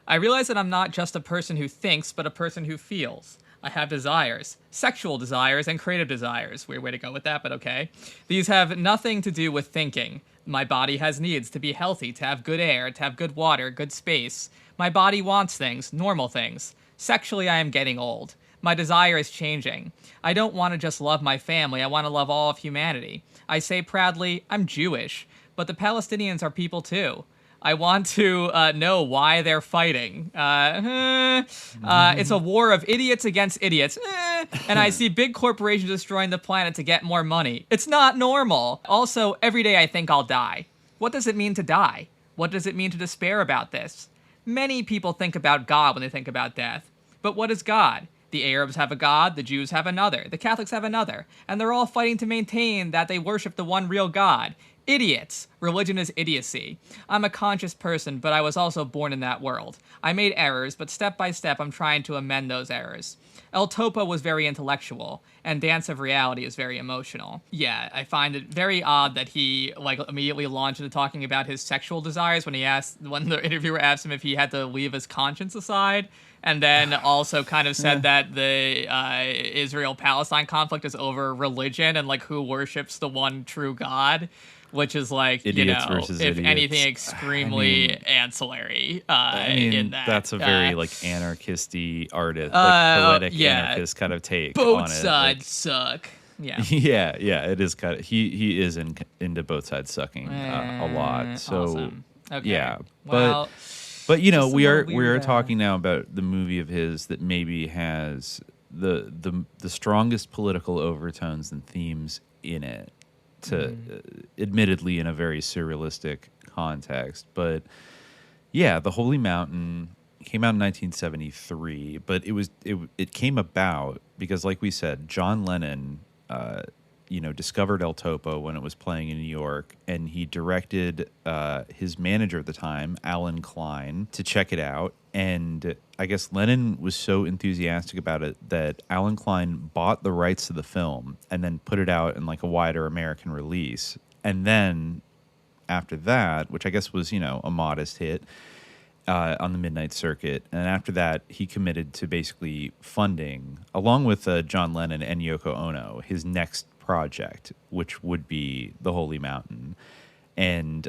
[SPEAKER 9] I realize that I'm not just a person who thinks, but a person who feels. I have desires, sexual desires and creative desires. Weird way to go with that, but okay. These have nothing to do with thinking. My body has needs to be healthy, to have good air, to have good water, good space. My body wants things, normal things. Sexually, I am getting old. My desire is changing. I don't want to just love my family. I want to love all of humanity. I say proudly, I'm Jewish, but the Palestinians are people too. I want to know why they're fighting. It's a war of idiots against idiots. And I see big corporations destroying the planet to get more money. It's not normal. Also, every day I think I'll die. What does it mean to die? What does it mean to despair about this? Many people think about God when they think about death. But what is God? The Arabs have a God, the Jews have another, the Catholics have another, and they're all fighting to maintain that they worship the one real God. Idiots. Religion is idiocy. I'm a conscious person, but I was also born in that world. I made errors, but step by step I'm trying to amend those errors. El Topo was very intellectual, and Dance of Reality is very emotional. Yeah, I find it very odd that he immediately launched into talking about his sexual desires when the interviewer asked him if he had to leave his conscience aside, and then also kind of said that the Israel-Palestine conflict is over religion and like who worships the one true God. Which is like,
[SPEAKER 8] idiots
[SPEAKER 9] if
[SPEAKER 8] idiots.
[SPEAKER 9] Anything, extremely ancillary in that.
[SPEAKER 8] That's a very like anarchisty artist, like poetic anarchist kind of take on it.
[SPEAKER 9] Both sides suck. Yeah.
[SPEAKER 8] yeah, it is kind of, he is into both sides sucking a lot. So
[SPEAKER 9] awesome. Okay.
[SPEAKER 8] yeah,
[SPEAKER 9] well,
[SPEAKER 8] but you know, we are talking now about the movie of his that maybe has the strongest political overtones and themes in it. Admittedly in a very surrealistic context, but yeah, The Holy Mountain came out in 1973, but it came about because, like we said, John Lennon discovered El Topo when it was playing in New York, and he directed his manager at the time, Allen Klein, to check it out. And I guess Lennon was so enthusiastic about it that Allen Klein bought the rights to the film and then put it out in like a wider American release. And then after that, which I guess was, a modest hit on the Midnight Circuit. And after that, he committed to basically funding, along with John Lennon and Yoko Ono, his next project, which would be The Holy Mountain. And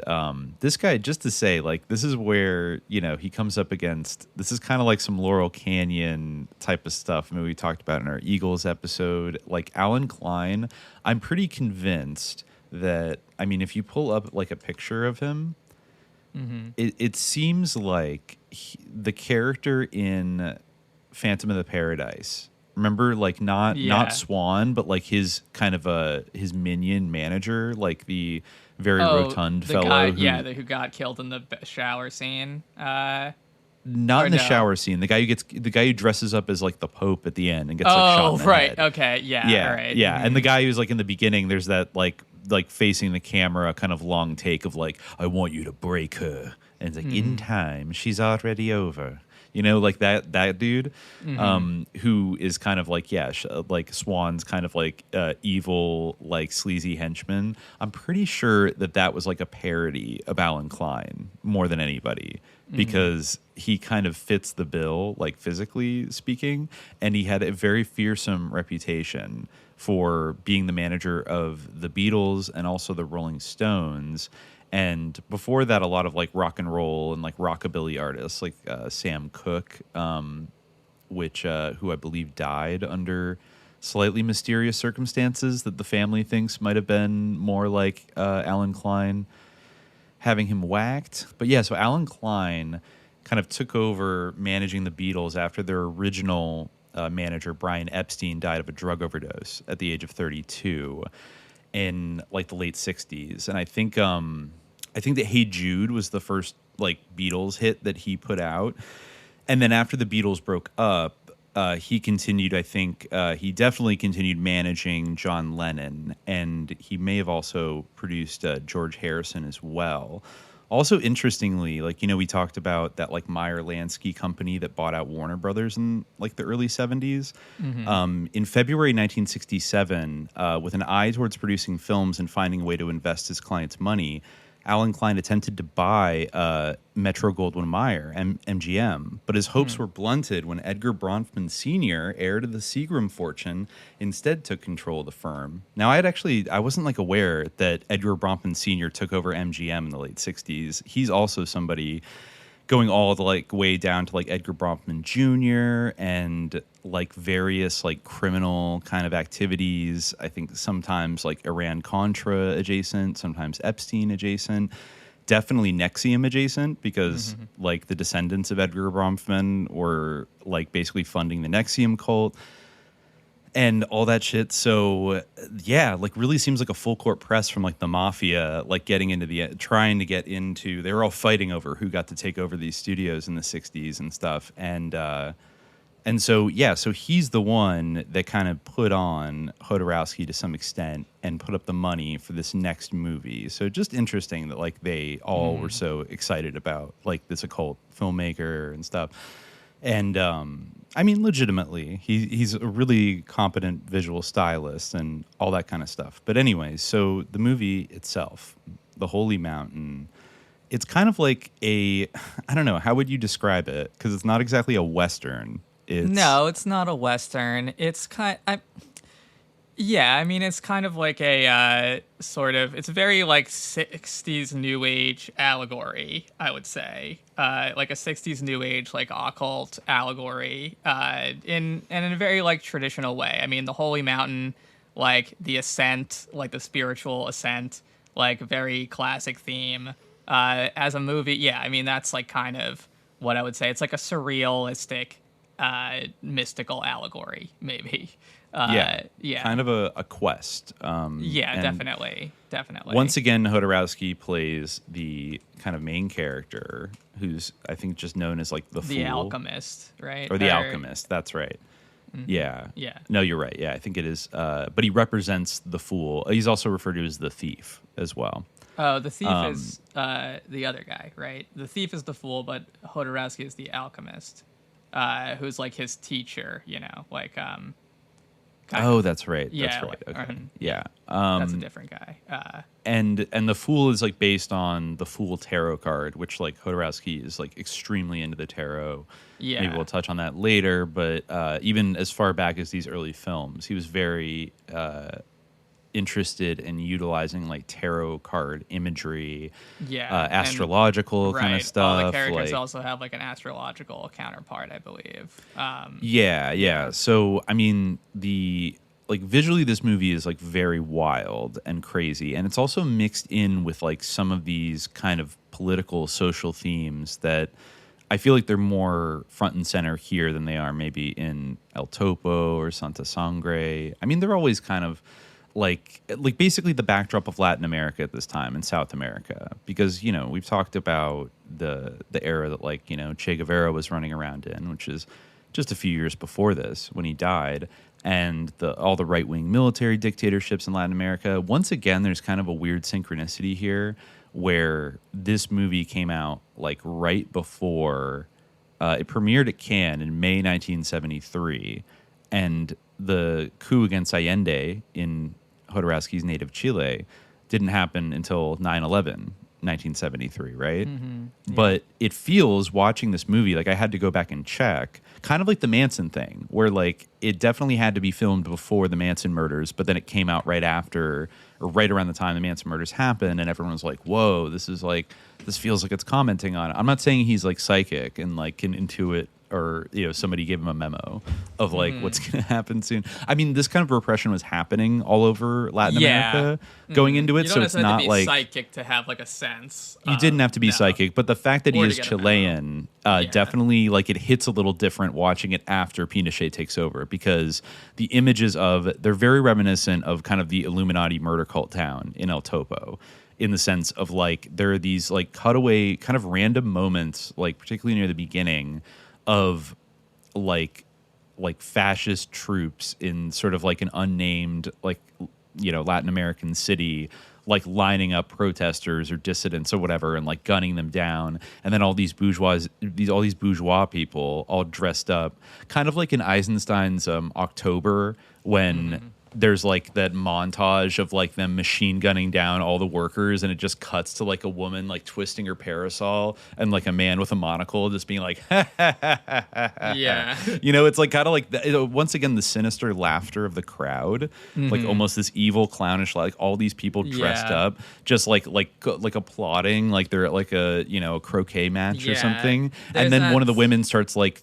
[SPEAKER 8] this guy, just to say, like, this is where, he comes up against, this is kind of like some Laurel Canyon type of stuff. I mean, we talked about in our Eagles episode. Like, Allen Klein, I'm pretty convinced that, I mean, if you pull up, like, a picture of him, it seems like the character in Phantom of the Paradise. Remember, like, not Swan, but, like, his kind of his minion manager, like the very rotund fellow
[SPEAKER 9] who got killed in the shower scene.
[SPEAKER 8] Not in the shower scene. The guy who dresses up as like the Pope at the end and gets like shot in the head.
[SPEAKER 9] Okay, yeah, all right.
[SPEAKER 8] Yeah. And the guy who's like in the beginning, there's that like facing the camera kind of long take of like, I want you to break her, and it's like in time she's already over. like that dude, who is kind of like, like Swan's kind of like evil, like sleazy henchman. I'm pretty sure that was like a parody of Allen Klein more than anybody, because he kind of fits the bill, like physically speaking, and he had a very fearsome reputation for being the manager of the Beatles and also the Rolling Stones. And before that, a lot of like rock and roll and like rockabilly artists like Sam Cooke, who I believe died under slightly mysterious circumstances that the family thinks might have been more like Allen Klein having him whacked. But yeah, so Allen Klein kind of took over managing the Beatles after their original manager, Brian Epstein, died of a drug overdose at the age of 32 in like the late 60s. And I think that Hey Jude was the first like Beatles hit that he put out. And then after the Beatles broke up, he continued, he definitely continued managing John Lennon, and he may have also produced George Harrison as well. Also, interestingly, like, we talked about that like Meyer Lansky company that bought out Warner Brothers in like the early 70s. In February 1967, with an eye towards producing films and finding a way to invest his clients' money, Allen Klein attempted to buy Metro-Goldwyn-Mayer, MGM, but his hopes were blunted when Edgar Bronfman Sr., heir to the Seagram fortune, instead took control of the firm. Now, I wasn't like aware that Edgar Bronfman Sr. took over MGM in the late 60s. He's also somebody going all the like way down to like Edgar Bronfman Jr. and like various like criminal kind of activities. I think sometimes like Iran-Contra adjacent, sometimes Epstein adjacent, definitely NXIVM adjacent, because like the descendants of Edgar Bronfman were like basically funding the NXIVM cult and all that shit. So yeah, like really seems like a full court press from like the mafia, like trying to get into, they were all fighting over who got to take over these studios in the 60s and stuff. And so, yeah, so he's the one that kind of put on Jodorowsky to some extent and put up the money for this next movie. So just interesting that like they all were so excited about like this occult filmmaker and stuff. And I mean, legitimately, he's a really competent visual stylist and all that kind of stuff. But anyways, so the movie itself, The Holy Mountain, it's kind of like I don't know, how would you describe it? Because it's not exactly a Western.
[SPEAKER 9] No, it's not a Western. It's it's kind of like a it's very like 60s New Age allegory, I would say. Like a 60s New Age like occult allegory in a very like traditional way. I mean, the Holy Mountain, like the ascent, like the spiritual ascent, like very classic theme. As a movie, yeah, I mean, that's like kind of what I would say. It's like a surrealistic mystical allegory, maybe.
[SPEAKER 8] Kind of a quest.
[SPEAKER 9] Definitely.
[SPEAKER 8] Once again, Jodorowsky plays the kind of main character, who's I think just known as like the Fool.
[SPEAKER 9] Alchemist, right?
[SPEAKER 8] Or the Alchemist. That's right. Yeah. No, you're right. Yeah, I think it is. But he represents the Fool. He's also referred to as the Thief as well.
[SPEAKER 9] Oh, the Thief is the other guy, right? The Thief is the Fool, but Jodorowsky is the Alchemist. Who's like his teacher, like
[SPEAKER 8] that's right.
[SPEAKER 9] Yeah,
[SPEAKER 8] that's right. Okay.
[SPEAKER 9] Yeah. That's a different guy.
[SPEAKER 8] And the Fool is like based on the Fool tarot card, which like Jodorowsky is like extremely into the tarot.
[SPEAKER 9] Yeah.
[SPEAKER 8] Maybe we'll touch on that later, but even as far back as these early films, he was very interested in utilizing like tarot card imagery, astrological kind of stuff.
[SPEAKER 9] All the characters also have like an astrological counterpart, I believe.
[SPEAKER 8] So I mean, visually this movie is like very wild and crazy, and it's also mixed in with like some of these kind of political social themes that I feel like they're more front and center here than they are maybe in El Topo or Santa Sangre. I mean, they're always kind of like basically the backdrop of Latin America at this time and South America, because we've talked about the era that Che Guevara was running around in, which is just a few years before this when he died, and all the right-wing military dictatorships in Latin America. Once again, there's kind of a weird synchronicity here where this movie came out like right before It premiered at Cannes in May 1973, and the coup against Allende in Jodorowsky's native Chile didn't happen until 9/11, 1973, right?
[SPEAKER 9] Mm-hmm. Yeah.
[SPEAKER 8] But it feels, watching this movie, like I had to go back and check, kind of like the Manson thing, where like it definitely had to be filmed before the Manson murders, but then it came out right after, or right around the time the Manson murders happened, and everyone was like, whoa, this feels like it's commenting on it. I'm not saying he's like psychic and like can intuit, or somebody gave him a memo of like what's going to happen soon. I mean, this kind of repression was happening all over Latin America going into it, so it's not
[SPEAKER 9] to be
[SPEAKER 8] like
[SPEAKER 9] psychic to have like a sense.
[SPEAKER 8] You didn't have to be psychic, but the fact that he
[SPEAKER 9] Or
[SPEAKER 8] is
[SPEAKER 9] to get a
[SPEAKER 8] Chilean definitely, like, it hits a little different watching it after Pinochet takes over, because the images they're very reminiscent of kind of the Illuminati murder cult town in El Topo, in the sense of like there are these like cutaway kind of random moments, like particularly near the beginning, of like fascist troops in sort of like an unnamed Latin American city, like lining up protesters or dissidents or whatever and like gunning them down, and then all these bourgeois people all dressed up, kind of like in Eisenstein's October, when there's like that montage of like them machine gunning down all the workers, and it just cuts to like a woman like twisting her parasol and like a man with a monocle just being like
[SPEAKER 9] Yeah.
[SPEAKER 8] It's like kind of like once again the sinister laughter of the crowd, like almost this evil clownish, like all these people dressed up just like applauding, like they're at like a a croquet match or something.
[SPEAKER 9] There's
[SPEAKER 8] and then
[SPEAKER 9] that
[SPEAKER 8] one of the women starts like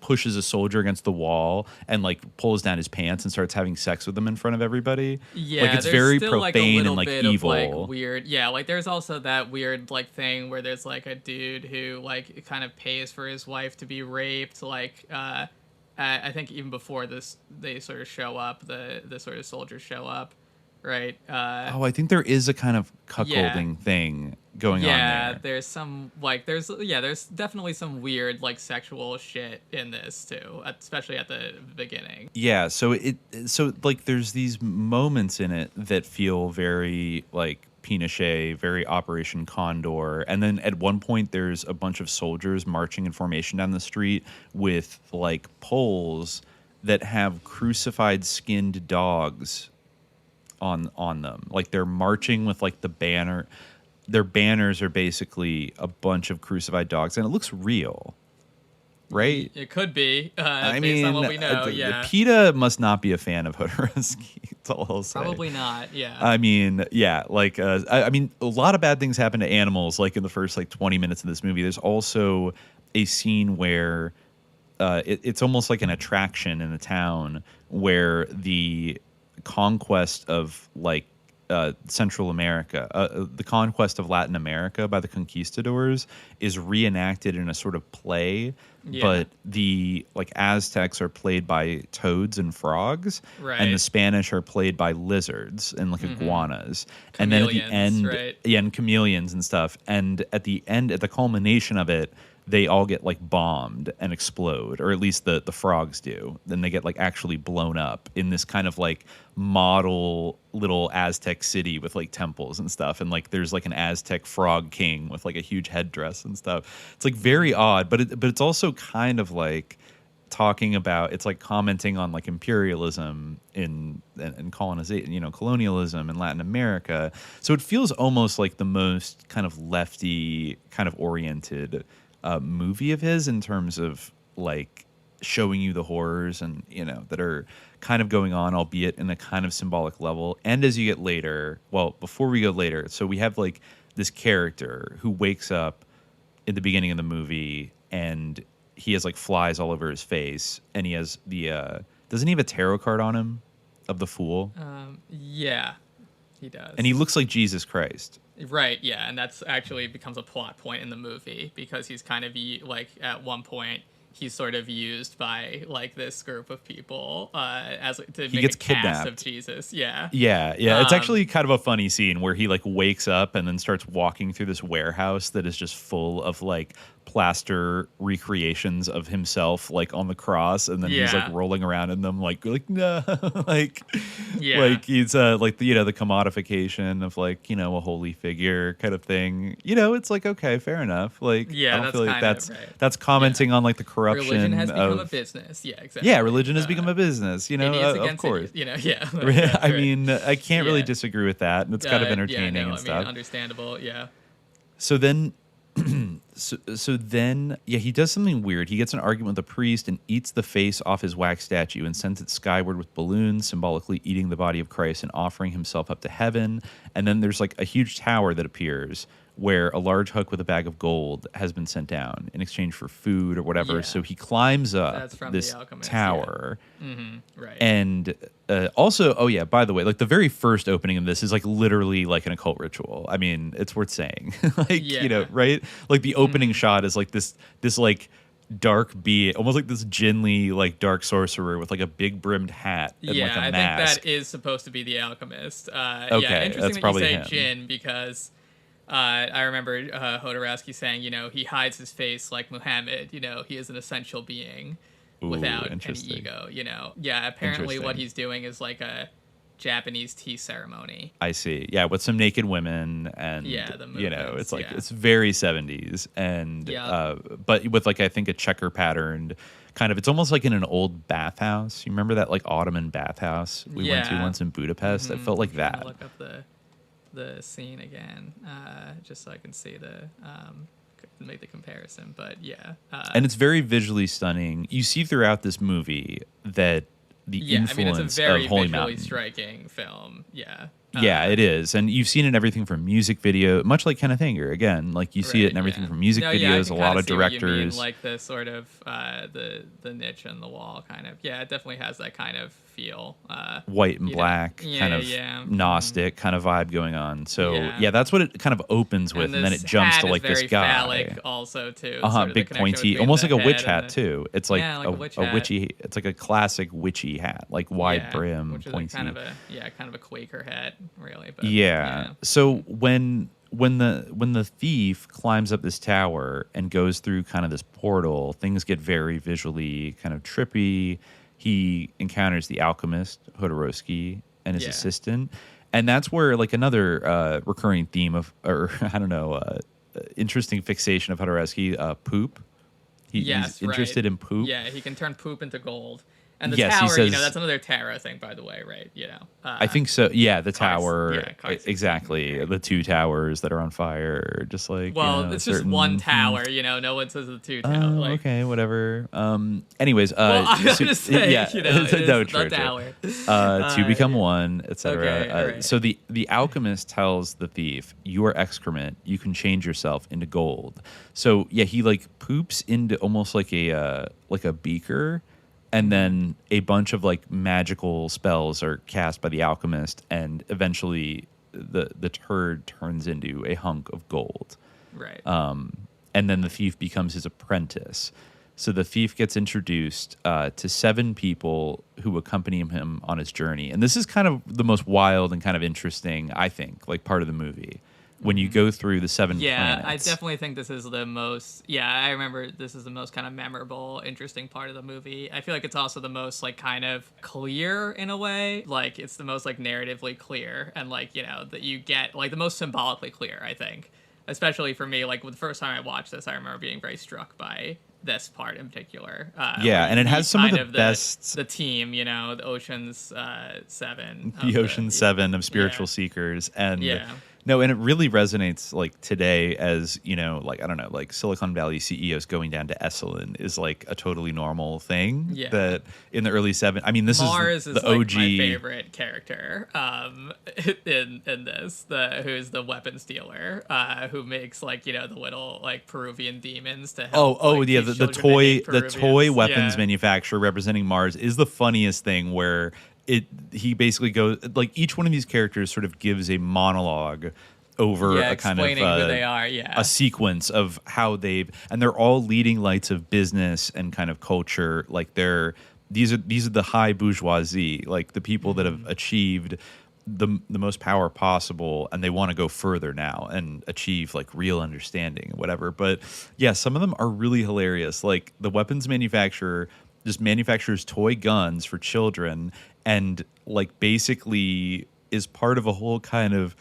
[SPEAKER 8] pushes a soldier against the wall and like pulls down his pants and starts having sex with him in front of everybody.
[SPEAKER 9] Yeah,
[SPEAKER 8] like it's
[SPEAKER 9] there's
[SPEAKER 8] very
[SPEAKER 9] still,
[SPEAKER 8] profane
[SPEAKER 9] like, a
[SPEAKER 8] and like
[SPEAKER 9] bit
[SPEAKER 8] evil.
[SPEAKER 9] Of, like, weird. Yeah, like there's also that weird like thing where there's like a dude who like kind of pays for his wife to be raped. Like I think even before this, they sort of show up. The sort of soldiers show up, right?
[SPEAKER 8] I think there is a kind of cuckolding thing going on there.
[SPEAKER 9] Yeah, there's some like there's definitely some weird like sexual shit in this too, especially at the beginning.
[SPEAKER 8] Yeah, so like there's these moments in it that feel very like Pinochet, very Operation Condor, and then at one point there's a bunch of soldiers marching in formation down the street with like poles that have crucified skinned dogs on them. Like they're marching with like the banner. Their banners are basically a bunch of crucified dogs, and it looks real, right?
[SPEAKER 9] It could be, based on what we know.
[SPEAKER 8] PETA must not be a fan of Jodorowsky. That's all I'll say.
[SPEAKER 9] Probably not. Yeah.
[SPEAKER 8] I mean, yeah, like I mean, a lot of bad things happen to animals. Like in the first like 20 minutes of this movie, there's also a scene where it's almost like an attraction in a town where the conquest of like Central America, the conquest of Latin America by the conquistadors is reenacted in a sort of play, but the like Aztecs are played by toads and frogs, and the Spanish are played by lizards and like iguanas, and then at the end, and chameleons and stuff, and at the end, at the culmination of it, they all get like bombed and explode, or at least the frogs do. Then they get like actually blown up in this kind of like model little Aztec city with like temples and stuff. And like there's like an Aztec frog king with like a huge headdress and stuff. It's like very odd, but it's also kind of like talking about, it's like commenting on like imperialism and colonization, colonialism in Latin America. So it feels almost like the most kind of lefty kind of oriented movie of his in terms of like showing you the horrors and that are kind of going on, albeit in a kind of symbolic level. And as you get later, well, before we go later, so we have like this character who wakes up in the beginning of the movie and he has like flies all over his face, and he has the doesn't he have a tarot card on him of the Fool?
[SPEAKER 9] Yeah, he does.
[SPEAKER 8] And he looks like Jesus Christ.
[SPEAKER 9] Right, yeah, and that's actually becomes a plot point in the movie, because he's kind of like at one point he's sort of used by like this group of people as to
[SPEAKER 8] he
[SPEAKER 9] make
[SPEAKER 8] gets
[SPEAKER 9] a cast
[SPEAKER 8] kidnapped
[SPEAKER 9] of Jesus. Yeah.
[SPEAKER 8] Yeah. It's actually kind of a funny scene where he like wakes up and then starts walking through this warehouse that is just full of like plaster recreations of himself like on the cross, and then he's like rolling around in them like no like he's like the, the commodification of like a holy figure kind of thing. It's like, okay, fair enough. Like I don't feel like that's commenting on like the corruption.
[SPEAKER 9] Religion has become a business. Yeah, exactly.
[SPEAKER 8] Yeah, religion has become a business. Of course. I mean, I can't really disagree with that, and it's kind of entertaining and stuff.
[SPEAKER 9] Understandable. Yeah.
[SPEAKER 8] So then. So then, he does something weird. He gets an argument with a priest and eats the face off his wax statue and sends it skyward with balloons, symbolically eating the body of Christ and offering himself up to heaven. And then there's like a huge tower that appears where a large hook with a bag of gold has been sent down in exchange for food or whatever. So he climbs up this tower.
[SPEAKER 9] Yeah. Mm-hmm. Right.
[SPEAKER 8] And also, by the way, like the very first opening of this is like literally like an occult ritual. I mean, it's worth saying. Right? Like the opening shot is like this like dark being, almost like this djinni like dark sorcerer with like a big brimmed hat and like a mask.
[SPEAKER 9] I think that is supposed to be the alchemist.
[SPEAKER 8] Okay,
[SPEAKER 9] interesting
[SPEAKER 8] that's
[SPEAKER 9] that
[SPEAKER 8] probably
[SPEAKER 9] you say
[SPEAKER 8] him.
[SPEAKER 9] Jinn, because I remember Jodorowsky saying, he hides his face like Muhammad. He is an essential being without any ego. Apparently what he's doing is like a Japanese tea ceremony.
[SPEAKER 8] I see. Yeah, with some naked women and
[SPEAKER 9] the movements,
[SPEAKER 8] it's like it's very 70s and but with like I think a checker patterned kind of, it's almost like in an old bathhouse. You remember that like Ottoman bathhouse we went to once in Budapest? It felt like that.
[SPEAKER 9] Look up the scene again, just so I can see make the comparison. But
[SPEAKER 8] and it's very visually stunning. You see throughout this movie that the influence
[SPEAKER 9] it's a very
[SPEAKER 8] of Holy
[SPEAKER 9] visually
[SPEAKER 8] Mountain.
[SPEAKER 9] striking film.
[SPEAKER 8] It is, and you've seen it in everything from music video, much like Kenneth Anger. Again, like you see it in everything from music videos. A lot of directors,
[SPEAKER 9] what you mean, like the sort of the niche on the wall, kind of. Yeah, it definitely has that kind of feel.
[SPEAKER 8] White and black, kind of Gnostic kind of vibe going on. So that's what it kind of opens with, and then it jumps to like this guy.
[SPEAKER 9] Phallic also too.
[SPEAKER 8] Big pointy, almost like a witch hat too. It's like,
[SPEAKER 9] a
[SPEAKER 8] witchy. It's like a classic witchy hat, like wide brim,
[SPEAKER 9] which is
[SPEAKER 8] pointy.
[SPEAKER 9] Like kind of a Quaker hat, really. But,
[SPEAKER 8] So when the thief climbs up this tower and goes through kind of this portal, things get very visually kind of trippy. He encounters the alchemist, Jodorowsky, and his assistant. And that's where like another recurring theme of, or I don't know, interesting fixation of Jodorowsky, poop. He's interested in poop.
[SPEAKER 9] Yeah, he can turn poop into gold. And the
[SPEAKER 8] Yes, he
[SPEAKER 9] tower,
[SPEAKER 8] says-
[SPEAKER 9] that's another tarot thing, by the way, right?
[SPEAKER 8] I think so. Yeah, the tower.
[SPEAKER 9] Karst.
[SPEAKER 8] Exactly. The two towers that are on fire, just like.
[SPEAKER 9] Well, it's just one tower, No one says the two towers.
[SPEAKER 8] Okay, whatever. Anyways,
[SPEAKER 9] well, I'm gonna say, it is
[SPEAKER 8] no,
[SPEAKER 9] the tower.
[SPEAKER 8] Two become one, etc.
[SPEAKER 9] Okay, all right.
[SPEAKER 8] So the alchemist tells the thief, "You are excrement. You can change yourself into gold." So he like poops into almost like a beaker. And then a bunch of like magical spells are cast by the alchemist, and eventually the turd turns into a hunk of gold.
[SPEAKER 9] Right.
[SPEAKER 8] And then the thief becomes his apprentice. So the thief gets introduced to 7 people who accompany him on his journey. And this is kind of the most wild and kind of interesting, I think, like part of the movie. When you go through the 7 planets.
[SPEAKER 9] I definitely think this is the most. Yeah, I remember this is the most kind of memorable, interesting part of the movie. I feel like it's also the most like kind of clear in a way. Like it's the most like narratively clear, and like that you get like the most symbolically clear. I think, especially for me, like the first time I watched this, I remember being very struck by this part in particular.
[SPEAKER 8] And it has some of the best.
[SPEAKER 9] The team, the Ocean's 7.
[SPEAKER 8] The Ocean's 7 of spiritual seekers, and. No, and it really resonates like today as, like, I don't know, like Silicon Valley CEOs going down to Esalen is like a totally normal thing that in the early 70s. I mean, this
[SPEAKER 9] Mars
[SPEAKER 8] is the
[SPEAKER 9] like
[SPEAKER 8] OG.
[SPEAKER 9] My favorite character in this, who's the weapon stealer, who makes like, the little like Peruvian demons to help.
[SPEAKER 8] The toy weapons manufacturer representing Mars is the funniest thing where he basically goes like each one of these characters sort of gives a monologue over
[SPEAKER 9] Yeah,
[SPEAKER 8] a kind of
[SPEAKER 9] explaining who they are. Yeah.
[SPEAKER 8] a sequence of how and they're all leading lights of business and kind of culture. Like these are the high bourgeoisie, like the people that have achieved the most power possible, and they want to go further now and achieve like real understanding and whatever. But yeah, some of them are really hilarious. Like the weapons manufacturer just manufactures toy guns for children, and like basically is part of a whole kind of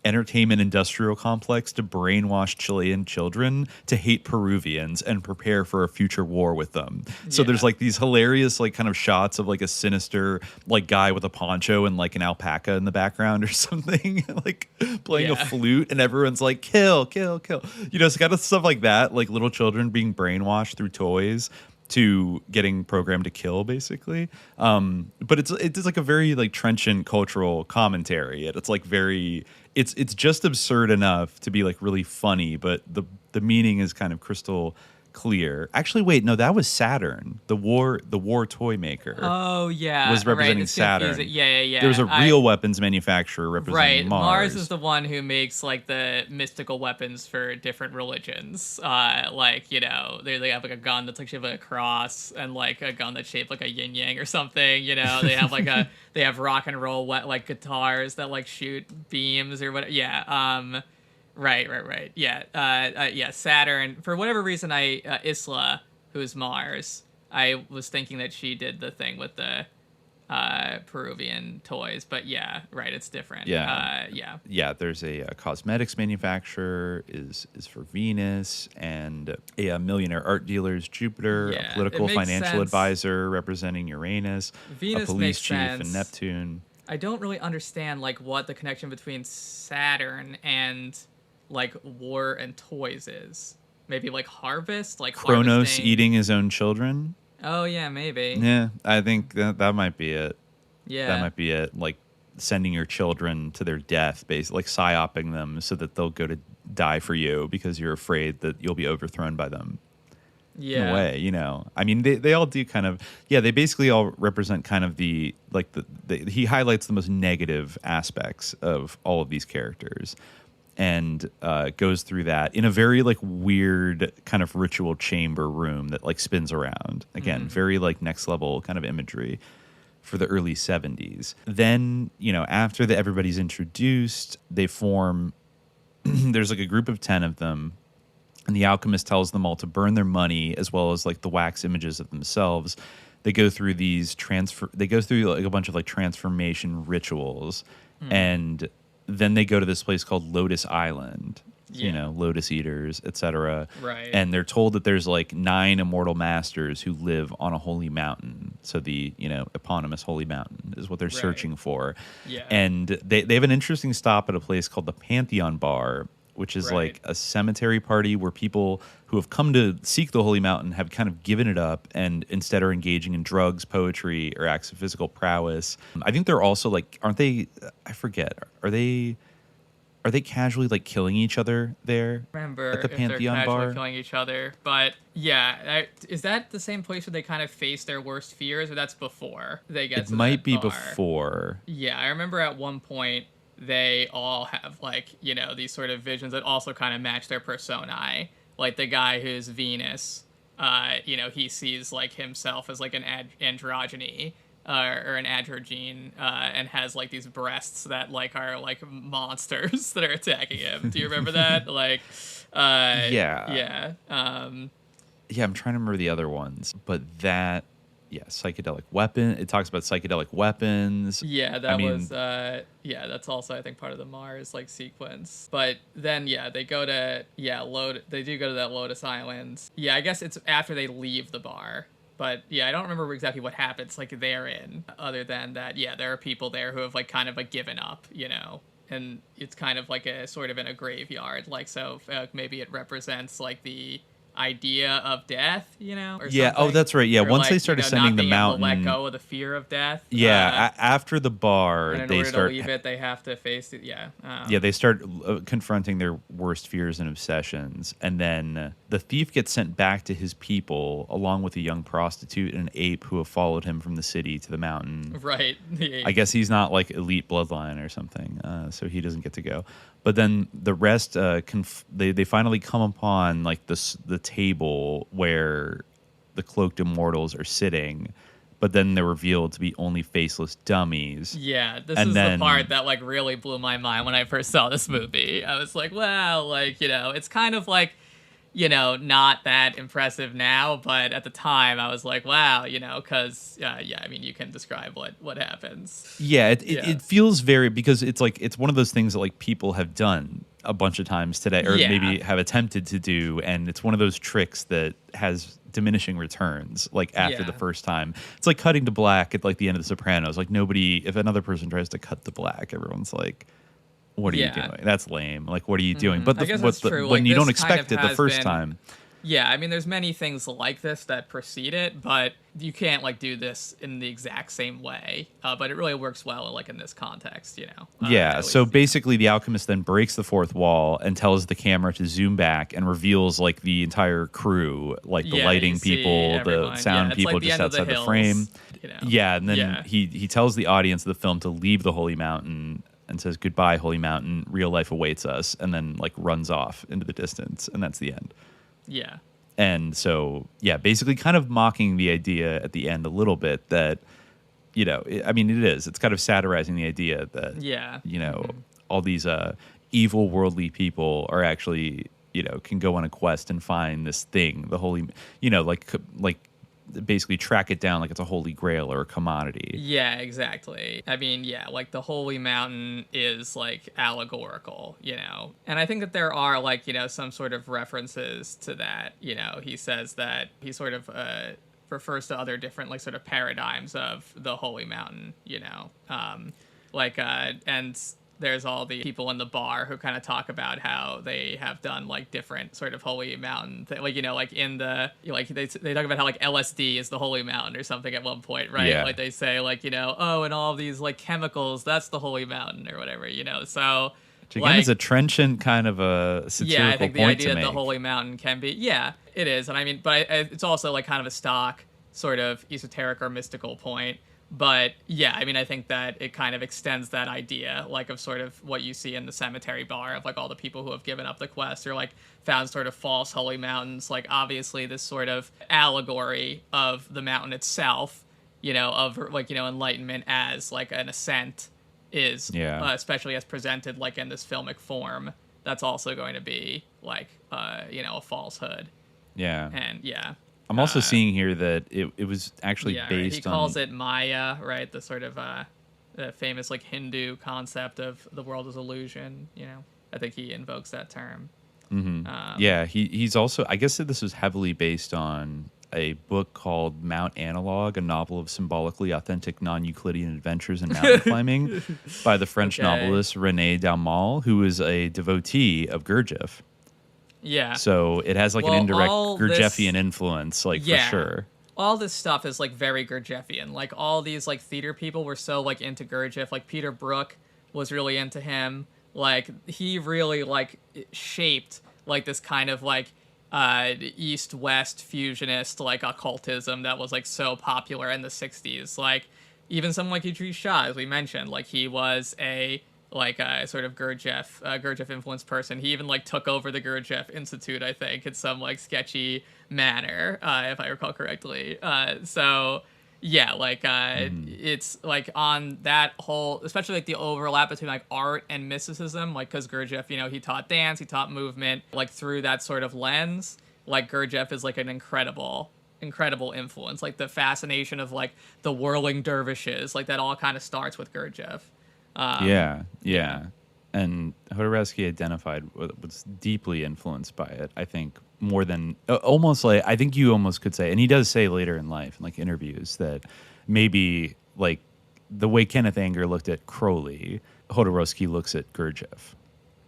[SPEAKER 8] entertainment industrial complex to brainwash Chilean children to hate Peruvians and prepare for a future war with them. So there's like these hilarious like kind of shots of like a sinister like guy with a poncho and like an alpaca in the background or something, like playing a flute, and everyone's like kill, kill, kill. You know, it's kind of stuff like that, like little children being brainwashed through toys to getting programmed to kill, basically. But it's like a very like trenchant cultural commentary. It's like very it's just absurd enough to be like really funny, but the meaning is kind of crystal clear. Actually, wait, no, that was Saturn, the war toy maker.
[SPEAKER 9] Oh yeah,
[SPEAKER 8] was representing
[SPEAKER 9] it's
[SPEAKER 8] Saturn.
[SPEAKER 9] confusing. Yeah.
[SPEAKER 8] There's a real weapons manufacturer representing Mars.
[SPEAKER 9] Mars is the one who makes like the mystical weapons for different religions. Like, you know, they have like a gun that's like shaped like a cross, and like a gun that's shaped like a yin yang or something. You know, they have like they have rock and roll like guitars that like shoot beams or whatever. Yeah. Right. Yeah, Saturn. For whatever reason, Isla, who's Mars, I was thinking that she did the thing with the Peruvian toys, but yeah, right, it's different. Yeah,
[SPEAKER 8] there's a cosmetics manufacturer is for Venus, and a millionaire art dealer's Jupiter, a political financial advisor representing Uranus,
[SPEAKER 9] Venus
[SPEAKER 8] a police chief
[SPEAKER 9] sense.
[SPEAKER 8] and Neptune.
[SPEAKER 9] I don't really understand like what the connection between Saturn and like war and toys is. Maybe like harvest, like
[SPEAKER 8] Kronos
[SPEAKER 9] harvesting.
[SPEAKER 8] eating his own children.
[SPEAKER 9] Oh yeah, maybe.
[SPEAKER 8] Yeah, I think that might be it.
[SPEAKER 9] Yeah,
[SPEAKER 8] that might be it. Like sending your children to their death, basically, like psyoping them so that they'll go to die for you because you're afraid that you'll be overthrown by them.
[SPEAKER 9] Yeah,
[SPEAKER 8] in a way, you know. I mean, they all do kind of. Yeah, they basically all represent kind of the he highlights the most negative aspects of all of these characters. And goes through that in a very like weird kind of ritual chamber room that like spins around. Again, very like next level kind of imagery for the early 70s. Then, you know, after everybody's introduced, they form, there's like a group of 10 of them, and the alchemist tells them all to burn their money as well as like the wax images of themselves. They go through they go through like a bunch of like transformation rituals, and then they go to this place called Lotus Island, you know, lotus eaters, etc.
[SPEAKER 9] Right.
[SPEAKER 8] And they're told that there's like 9 immortal masters who live on a holy mountain. So the, you know, eponymous holy mountain is what they're searching for.
[SPEAKER 9] Yeah.
[SPEAKER 8] And they have an interesting stop at a place called the Pantheon Bar, which is like a cemetery party where people who have come to seek the holy mountain have kind of given it up and instead are engaging in drugs, poetry, or acts of physical prowess. I think they're also like, aren't they? I forget. Are they casually like killing each other there?
[SPEAKER 9] Remember
[SPEAKER 8] at the Pantheon
[SPEAKER 9] if they're casually
[SPEAKER 8] Bar?
[SPEAKER 9] killing each other, but yeah, is that the same place where they kind of face their worst fears, or that's before they get?
[SPEAKER 8] It
[SPEAKER 9] to
[SPEAKER 8] might
[SPEAKER 9] that
[SPEAKER 8] be
[SPEAKER 9] bar?
[SPEAKER 8] before.
[SPEAKER 9] Yeah, I remember at one point they all have like, you know, these sort of visions that also kind of match their personae. Like the guy who's Venus, you know, he sees like himself as like an androgyny or an androgyne, and has like these breasts that like are like monsters that are attacking him. Do you remember that? Like,
[SPEAKER 8] Yeah, I'm trying to remember the other ones, but that. Yeah, psychedelic weapon. It talks about psychedelic weapons.
[SPEAKER 9] Yeah, that's also I think part of the Mars like sequence. But then they go to they do go to that Lotus Island. Yeah, I guess it's after they leave the bar. But yeah, I don't remember exactly what happens like therein, other than that there are people there who have like kind of like given up, you know. And it's kind of like a sort of in a graveyard, like so maybe it represents like the idea of death, you know? Or
[SPEAKER 8] Yeah.
[SPEAKER 9] something.
[SPEAKER 8] Oh, that's right. Yeah.
[SPEAKER 9] Or,
[SPEAKER 8] Once
[SPEAKER 9] like,
[SPEAKER 8] they started
[SPEAKER 9] you know,
[SPEAKER 8] sending
[SPEAKER 9] not
[SPEAKER 8] the
[SPEAKER 9] being able to
[SPEAKER 8] mountain.
[SPEAKER 9] let go of the fear of death.
[SPEAKER 8] Yeah. After the bar,
[SPEAKER 9] And in
[SPEAKER 8] they
[SPEAKER 9] order
[SPEAKER 8] start.
[SPEAKER 9] to leave it, they have to face it. Yeah.
[SPEAKER 8] Yeah, they start confronting their worst fears and obsessions. And then the thief gets sent back to his people along with a young prostitute and an ape who have followed him from the city to the mountain.
[SPEAKER 9] Right.
[SPEAKER 8] I guess he's not like elite bloodline or something, so he doesn't get to go. But then the rest, they finally come upon like the table where the cloaked immortals are sitting. But then they're revealed to be only faceless dummies.
[SPEAKER 9] Yeah, this
[SPEAKER 8] And
[SPEAKER 9] is
[SPEAKER 8] then,
[SPEAKER 9] the part that like really blew my mind when I first saw this movie. I was like, wow, like, you know, it's kind of like, you know, not that impressive now, but at the time I was like, wow, you know, because yeah, I mean, you can describe what happens.
[SPEAKER 8] Yeah, it feels very, because it's like it's one of those things that like people have done a bunch of times today, or maybe have attempted to do, and it's one of those tricks that has diminishing returns like after the first time. It's like cutting to black at like the end of The Sopranos. Like nobody, if another person tries to cut to black, everyone's like, what are you doing? That's lame. Like, what are you doing? But
[SPEAKER 9] I guess that's true.
[SPEAKER 8] when
[SPEAKER 9] Like,
[SPEAKER 8] you don't
[SPEAKER 9] this kind
[SPEAKER 8] expect
[SPEAKER 9] of
[SPEAKER 8] it the
[SPEAKER 9] has
[SPEAKER 8] first
[SPEAKER 9] been-
[SPEAKER 8] time.
[SPEAKER 9] Yeah, I mean, there's many things like this that precede it, but you can't like do this in the exact same way. But it really works well, like in this context, you know.
[SPEAKER 8] Yeah. So basically, the alchemist then breaks the fourth wall and tells the camera to zoom back and reveals like the entire crew, like the lighting people, the sound people,
[SPEAKER 9] like
[SPEAKER 8] just
[SPEAKER 9] the end
[SPEAKER 8] outside
[SPEAKER 9] of the
[SPEAKER 8] the frame.
[SPEAKER 9] You know?
[SPEAKER 8] Yeah, and then he tells the audience of the film to leave the holy mountain and says, "Goodbye, holy mountain. Real life awaits us," and then like runs off into the distance, and that's the end.
[SPEAKER 9] Yeah.
[SPEAKER 8] And so, yeah, basically kind of mocking the idea at the end a little bit that, you know, I mean, it is. It's kind of satirizing the idea that, you know, all these evil worldly people are actually, you know, can go on a quest and find this thing, the holy, you know, like basically track it down like it's a holy grail or a commodity.
[SPEAKER 9] Yeah, exactly. I mean, yeah, like the holy mountain is like allegorical, you know. And I think that there are like, you know, some sort of references to that. You know, he says that he sort of refers to other different like sort of paradigms of the holy mountain, you know. And there's all the people in the bar who kind of talk about how they have done like different sort of holy mountain like, you know, like in the, like they talk about how like LSD is the holy mountain or something at one point, right?
[SPEAKER 8] Yeah.
[SPEAKER 9] Like they say like, you know, oh, and all these like chemicals, that's the holy mountain or whatever, you know. So
[SPEAKER 8] which again is a trenchant kind of a satirical
[SPEAKER 9] yeah, I think the
[SPEAKER 8] point
[SPEAKER 9] idea
[SPEAKER 8] to
[SPEAKER 9] that the
[SPEAKER 8] make.
[SPEAKER 9] holy mountain can be, yeah, it is. And I mean, but it's also like kind of a stock sort of esoteric or mystical point. But yeah, I mean, I think that it kind of extends that idea, like of sort of what you see in the cemetery bar of like all the people who have given up the quest or like found sort of false holy mountains. Like obviously this sort of allegory of the mountain itself, you know, of like, you know, enlightenment as like an ascent is, especially as presented like in this filmic form. That's also going to be like, you know, a falsehood.
[SPEAKER 8] Yeah.
[SPEAKER 9] And yeah.
[SPEAKER 8] I'm also seeing here that it was actually based
[SPEAKER 9] he calls it Maya, right? The sort of the famous like Hindu concept of the world as illusion. You know, I think he invokes that term.
[SPEAKER 8] Mm-hmm. Yeah, he's also, I guess that this was heavily based on a book called Mount Analog, a novel of symbolically authentic non-Euclidean adventures in mountain climbing by the French novelist René Daumal, who is a devotee of Gurdjieff.
[SPEAKER 9] Yeah.
[SPEAKER 8] So it has like an indirect Gurdjieffian influence, like for sure.
[SPEAKER 9] All this stuff is like very Gurdjieffian. Like all these like theater people were so like into Gurdjieff. Like Peter Brook was really into him. Like he really like shaped like this kind of like East-West fusionist like occultism that was like so popular in the 60s. Like even someone like Idris Shah, as we mentioned, like he was a like a sort of Gurdjieff influenced person. He even like took over the Gurdjieff Institute, I think, in some like sketchy manner, if I recall correctly. So yeah, like it's like on that whole, especially like the overlap between like art and mysticism, like because Gurdjieff, you know, he taught dance, he taught movement, like through that sort of lens. Like Gurdjieff is like an incredible influence. Like the fascination of like the whirling dervishes, like that all kind of starts with Gurdjieff.
[SPEAKER 8] Yeah. And Jodorowsky identified was deeply influenced by it, I think, more than almost like, I think you almost could say, and he does say later in life, in like interviews, that maybe like the way Kenneth Anger looked at Crowley, Jodorowsky looks at Gurdjieff.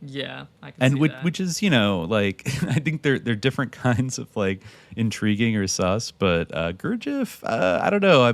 [SPEAKER 9] Yeah, I can
[SPEAKER 8] And
[SPEAKER 9] see
[SPEAKER 8] which,
[SPEAKER 9] that.
[SPEAKER 8] which is, you know, like I think they're different kinds of like intriguing or sus. But Gurdjieff, I don't know.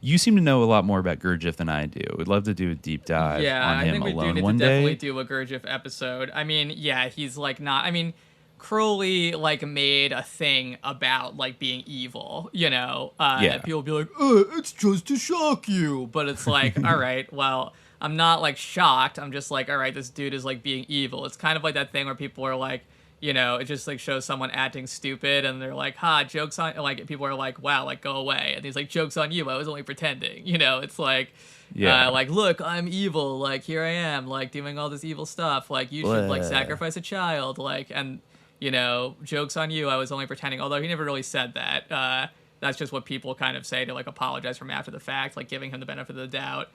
[SPEAKER 8] You seem to know a lot more about Gurdjieff than I do. We'd love to do a deep dive
[SPEAKER 9] Yeah,
[SPEAKER 8] on
[SPEAKER 9] I
[SPEAKER 8] him
[SPEAKER 9] think we do
[SPEAKER 8] alone
[SPEAKER 9] need
[SPEAKER 8] one
[SPEAKER 9] to definitely
[SPEAKER 8] day.
[SPEAKER 9] do a Gurdjieff episode. I mean, yeah, he's like not. I mean, Crowley like made a thing about like being evil. You know,
[SPEAKER 8] Yeah.
[SPEAKER 9] people be like, it's just to shock you, but it's like, all right, well. I'm not like shocked. I'm just like, all right, this dude is like being evil. It's kind of like that thing where people are like, you know, it just like shows someone acting stupid and they're like, ha, jokes on, like people are like, wow, like go away. And he's like, joke's on you. I was only pretending. You know, it's like,
[SPEAKER 8] Yeah.
[SPEAKER 9] like, look, I'm evil. Like, here I am, like doing all this evil stuff. Like, you should like
[SPEAKER 8] Blah.
[SPEAKER 9] sacrifice a child. Like, and, you know, joke's on you. I was only pretending. Although he never really said that. That's just what people kind of say to like apologize from after the fact, like giving him the benefit of the doubt.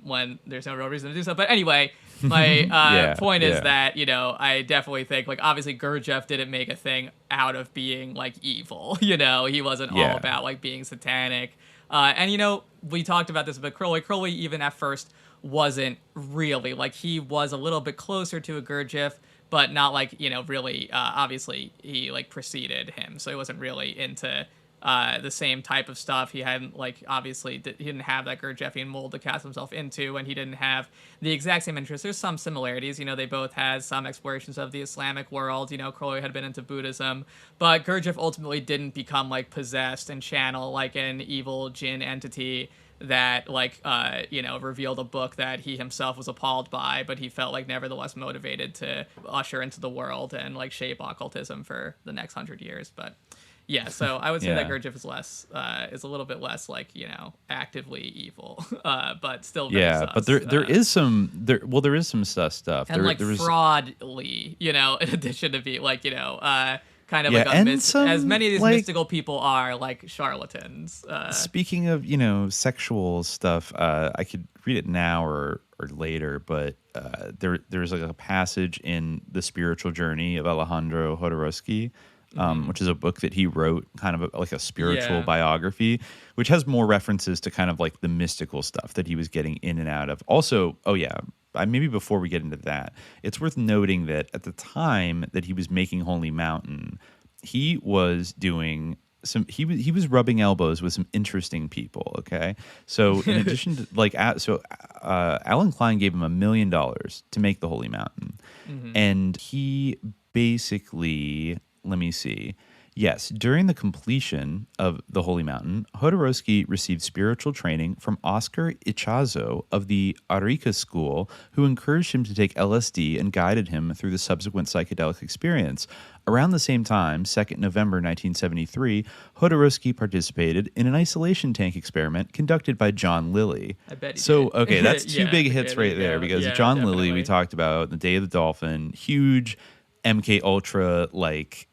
[SPEAKER 9] When there's no real reason to do so. But anyway, my point is that, you know, I definitely think, like, obviously Gurdjieff didn't make a thing out of being, like, evil. You know, he wasn't all about, like, being satanic. And, you know, we talked about this, but Crowley even at first wasn't really, like, he was a little bit closer to a Gurdjieff, but not, like, you know, really, obviously, he, like, preceded him. So he wasn't really into the same type of stuff. He hadn't, like, obviously, he didn't have that Gurdjieffian mold to cast himself into, and he didn't have the exact same interests. There's some similarities. You know, they both had some explorations of the Islamic world. You know, Crowley had been into Buddhism, but Gurdjieff ultimately didn't become, like, possessed and channel, like, an evil jinn entity that, like, you know, revealed a book that he himself was appalled by, but he felt, like, nevertheless motivated to usher into the world and, like, shape occultism for the next 100 years. But yeah, so I would say that Gurdjieff is a little bit less, like, you know, actively evil, but still very sus.
[SPEAKER 8] But there is some sus stuff.
[SPEAKER 9] And,
[SPEAKER 8] there was
[SPEAKER 9] fraudly, you know, in addition to being, like, you know, kind of like as many of these
[SPEAKER 8] like,
[SPEAKER 9] mystical people are, like, charlatans.
[SPEAKER 8] Speaking of, you know, sexual stuff, I could read it now or later, but there's like a passage in The Spiritual Journey of Alejandro Jodorowsky, which is a book that he wrote, kind of like a spiritual biography, which has more references to kind of like the mystical stuff that he was getting in and out of. Also, maybe before we get into that, it's worth noting that at the time that he was making Holy Mountain, he was doing he was rubbing elbows with some interesting people. Okay, so in addition to like, Allen Klein gave him $1 million to make the Holy Mountain, and he basically. Let me see. Yes, during the completion of the Holy Mountain, Jodorowsky received spiritual training from Oscar Ichazo of the Arica School, who encouraged him to take LSD and guided him through the subsequent psychedelic experience. Around the same time, 2nd November 1973, Jodorowsky participated in an isolation tank experiment conducted by John Lilly.
[SPEAKER 9] I bet he
[SPEAKER 8] so,
[SPEAKER 9] did.
[SPEAKER 8] okay, that's two big hits right there, because John Lilly, we talked about, The Day of the Dolphin, huge MK Ultra, like,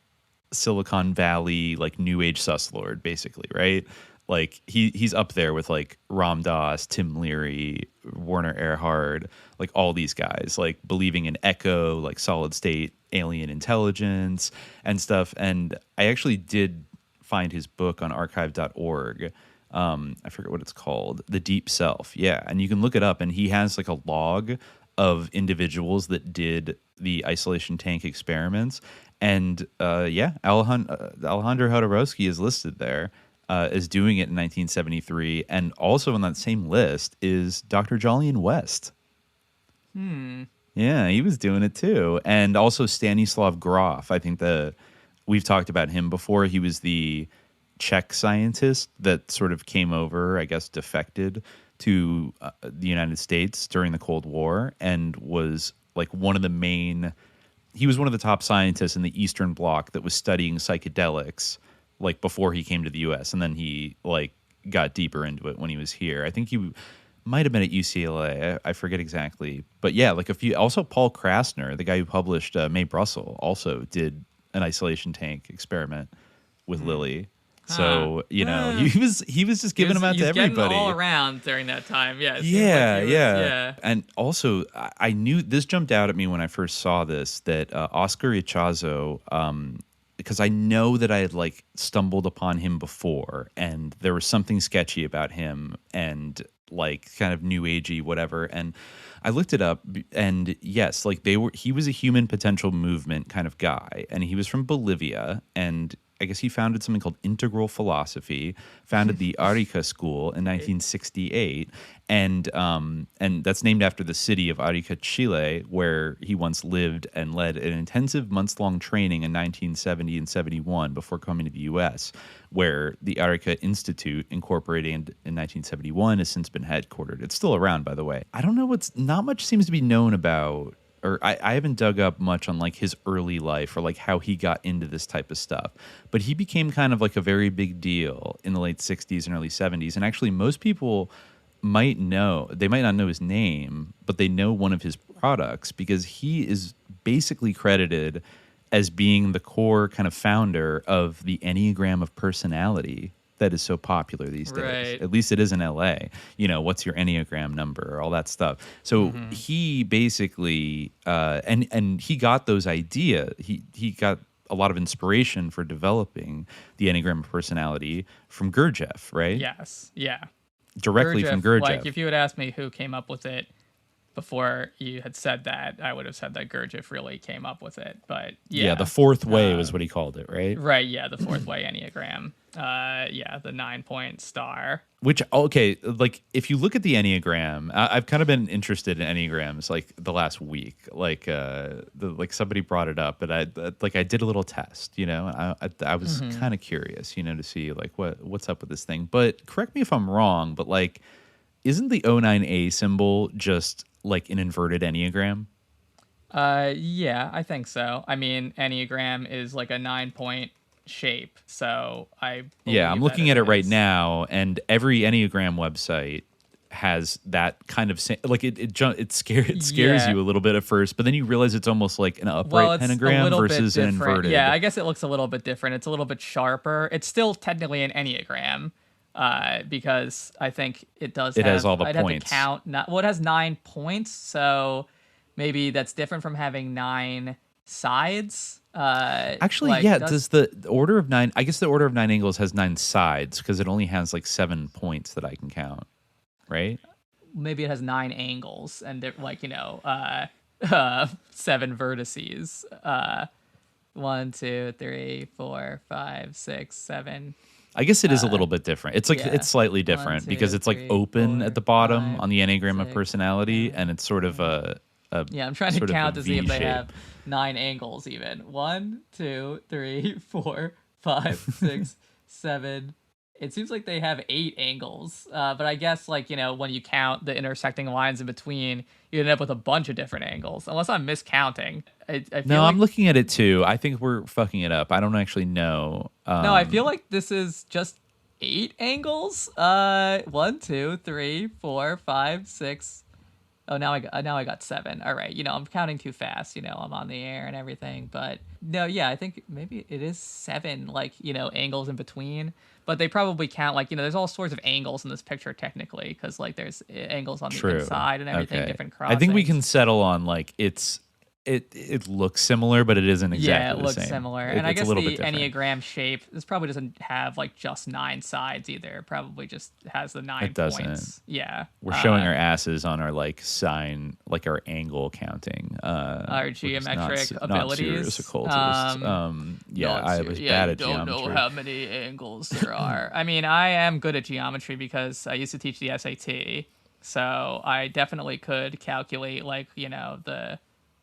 [SPEAKER 8] Silicon Valley, like, new age suslord, basically, right? Like, he's up there with like Ram Dass, Tim Leary, Werner Erhard, like all these guys, like believing in echo, like solid state alien intelligence and stuff. And I actually did find his book on archive.org. I forget what it's called, The Deep Self. Yeah, and you can look it up, and he has like a log of individuals that did the isolation tank experiments. And Alejandro Jodorowsky is listed there as doing it in 1973. And also on that same list is Dr. Jolyon West. Yeah, he was doing it too. And also Stanislav Grof. I think we've talked about him before. He was the Czech scientist that sort of came over, I guess, defected to the United States during the Cold War, and was like he was one of the top scientists in the Eastern Bloc that was studying psychedelics, like before he came to the U.S. And then he like got deeper into it when he was here. I think he might have been at UCLA. I forget exactly, but yeah, like also Paul Krasner, the guy who published May Brussel, also did an isolation tank experiment with Lilly. So, you know, he was just giving them out to everybody.
[SPEAKER 9] Getting all around during that time. Yeah.
[SPEAKER 8] Yeah. And also, I knew this jumped out at me when I first saw this, that Oscar Ichazo, because I know that I had like stumbled upon him before, and there was something sketchy about him, and like kind of new agey, whatever. And I looked it up, and yes, like he was a human potential movement kind of guy, and he was from Bolivia, and I guess he founded something called integral philosophy, founded the Arica school in 1968, and that's named after the city of Arica, Chile, where he once lived, and led an intensive months-long training in 1970 and 71 before coming to the U.S., where the Arica Institute, incorporated in 1971, has since been headquartered. It's still around, by the way. I don't know, not much seems to be known about, or I haven't dug up much on like his early life or like how he got into this type of stuff. But he became kind of like a very big deal in the late 60s and early 70s. And actually most people might not know his name, but they know one of his products because he is basically credited as being the core kind of founder of the Enneagram of personality that is so popular these days.
[SPEAKER 9] Right.
[SPEAKER 8] At least it is in LA. You know, what's your Enneagram number, all that stuff. So he basically, and he got those ideas. He got a lot of inspiration for developing the Enneagram of personality from Gurdjieff, right?
[SPEAKER 9] Yes. Yeah.
[SPEAKER 8] Directly from Gurdjieff.
[SPEAKER 9] Like, if you had asked me who came up with it before you had said that, I would have said that Gurdjieff really came up with it. But yeah,
[SPEAKER 8] the fourth way was what he called it, right?
[SPEAKER 9] Right. Yeah, the fourth way Enneagram. The 9-point star.
[SPEAKER 8] Which, okay, like if you look at the Enneagram, I've kind of been interested in Enneagrams like the last week. Like, like somebody brought it up, but I did a little test. You know, I was kind of curious, you know, to see like what's up with this thing. But correct me if I'm wrong, but like, isn't the 09A symbol just like an inverted Enneagram?
[SPEAKER 9] Yeah, I think so. I mean, Enneagram is like a 9-point shape, so I'm
[SPEAKER 8] looking at it right now, and every Enneagram website has that kind of like it scares you a little bit at first, but then you realize it's almost like an upright pentagram versus an inverted.
[SPEAKER 9] Yeah, I guess it looks a little bit different. It's a little bit sharper. It's still technically an Enneagram. Because I think it
[SPEAKER 8] has all the
[SPEAKER 9] I'd
[SPEAKER 8] points.
[SPEAKER 9] Have to count. It has 9 points, so maybe that's different from having 9 sides.
[SPEAKER 8] Actually, like, yeah. Does the order of 9? I guess the order of 9 angles has 9 sides because it only has like 7 points that I can count, right?
[SPEAKER 9] Maybe it has 9 angles and like 7 vertices. 1, 2, 3, 4, 5, 6, 7.
[SPEAKER 8] I guess it is a little bit different. It's like it's slightly different
[SPEAKER 9] 1, 2,
[SPEAKER 8] because it's like
[SPEAKER 9] 3,
[SPEAKER 8] open
[SPEAKER 9] 4,
[SPEAKER 8] at the bottom
[SPEAKER 9] 5,
[SPEAKER 8] on the Enneagram
[SPEAKER 9] 6,
[SPEAKER 8] of personality, and it's sort of a
[SPEAKER 9] I'm trying to count to see if they
[SPEAKER 8] shape.
[SPEAKER 9] have 9 angles even. 1, 2, 3, 4, 5, 6, 7. It seems like they have 8 angles. But I guess like, when you count the intersecting lines in between, you end up with a bunch of different angles. Unless I'm miscounting. I feel
[SPEAKER 8] no,
[SPEAKER 9] like,
[SPEAKER 8] I'm looking at it too. I think we're fucking it up. I don't actually know.
[SPEAKER 9] no, I feel like this is just 8 angles. 1, 2, 3, 4, 5, 6. Oh, now I got 7. All right, I'm counting too fast. I'm on the air and everything, but no, yeah, I think maybe it is 7, like angles in between. But they probably count like there's all sorts of angles in this picture technically because like there's angles on the inside and everything, different crossings.
[SPEAKER 8] I think we can settle on like it looks similar, but it isn't exactly the same.
[SPEAKER 9] Yeah, it looks similar. And I guess the Enneagram shape, this probably doesn't have like just 9 sides either. It probably just has the 9
[SPEAKER 8] it doesn't.
[SPEAKER 9] points. Yeah.
[SPEAKER 8] We're showing our asses on our like sign, like our angle counting.
[SPEAKER 9] Our geometric abilities.
[SPEAKER 8] Not serious occultists. I was bad at geometry.
[SPEAKER 9] Don't know how many angles there are. I mean, I am good at geometry because I used to teach the SAT. So I definitely could calculate like, the...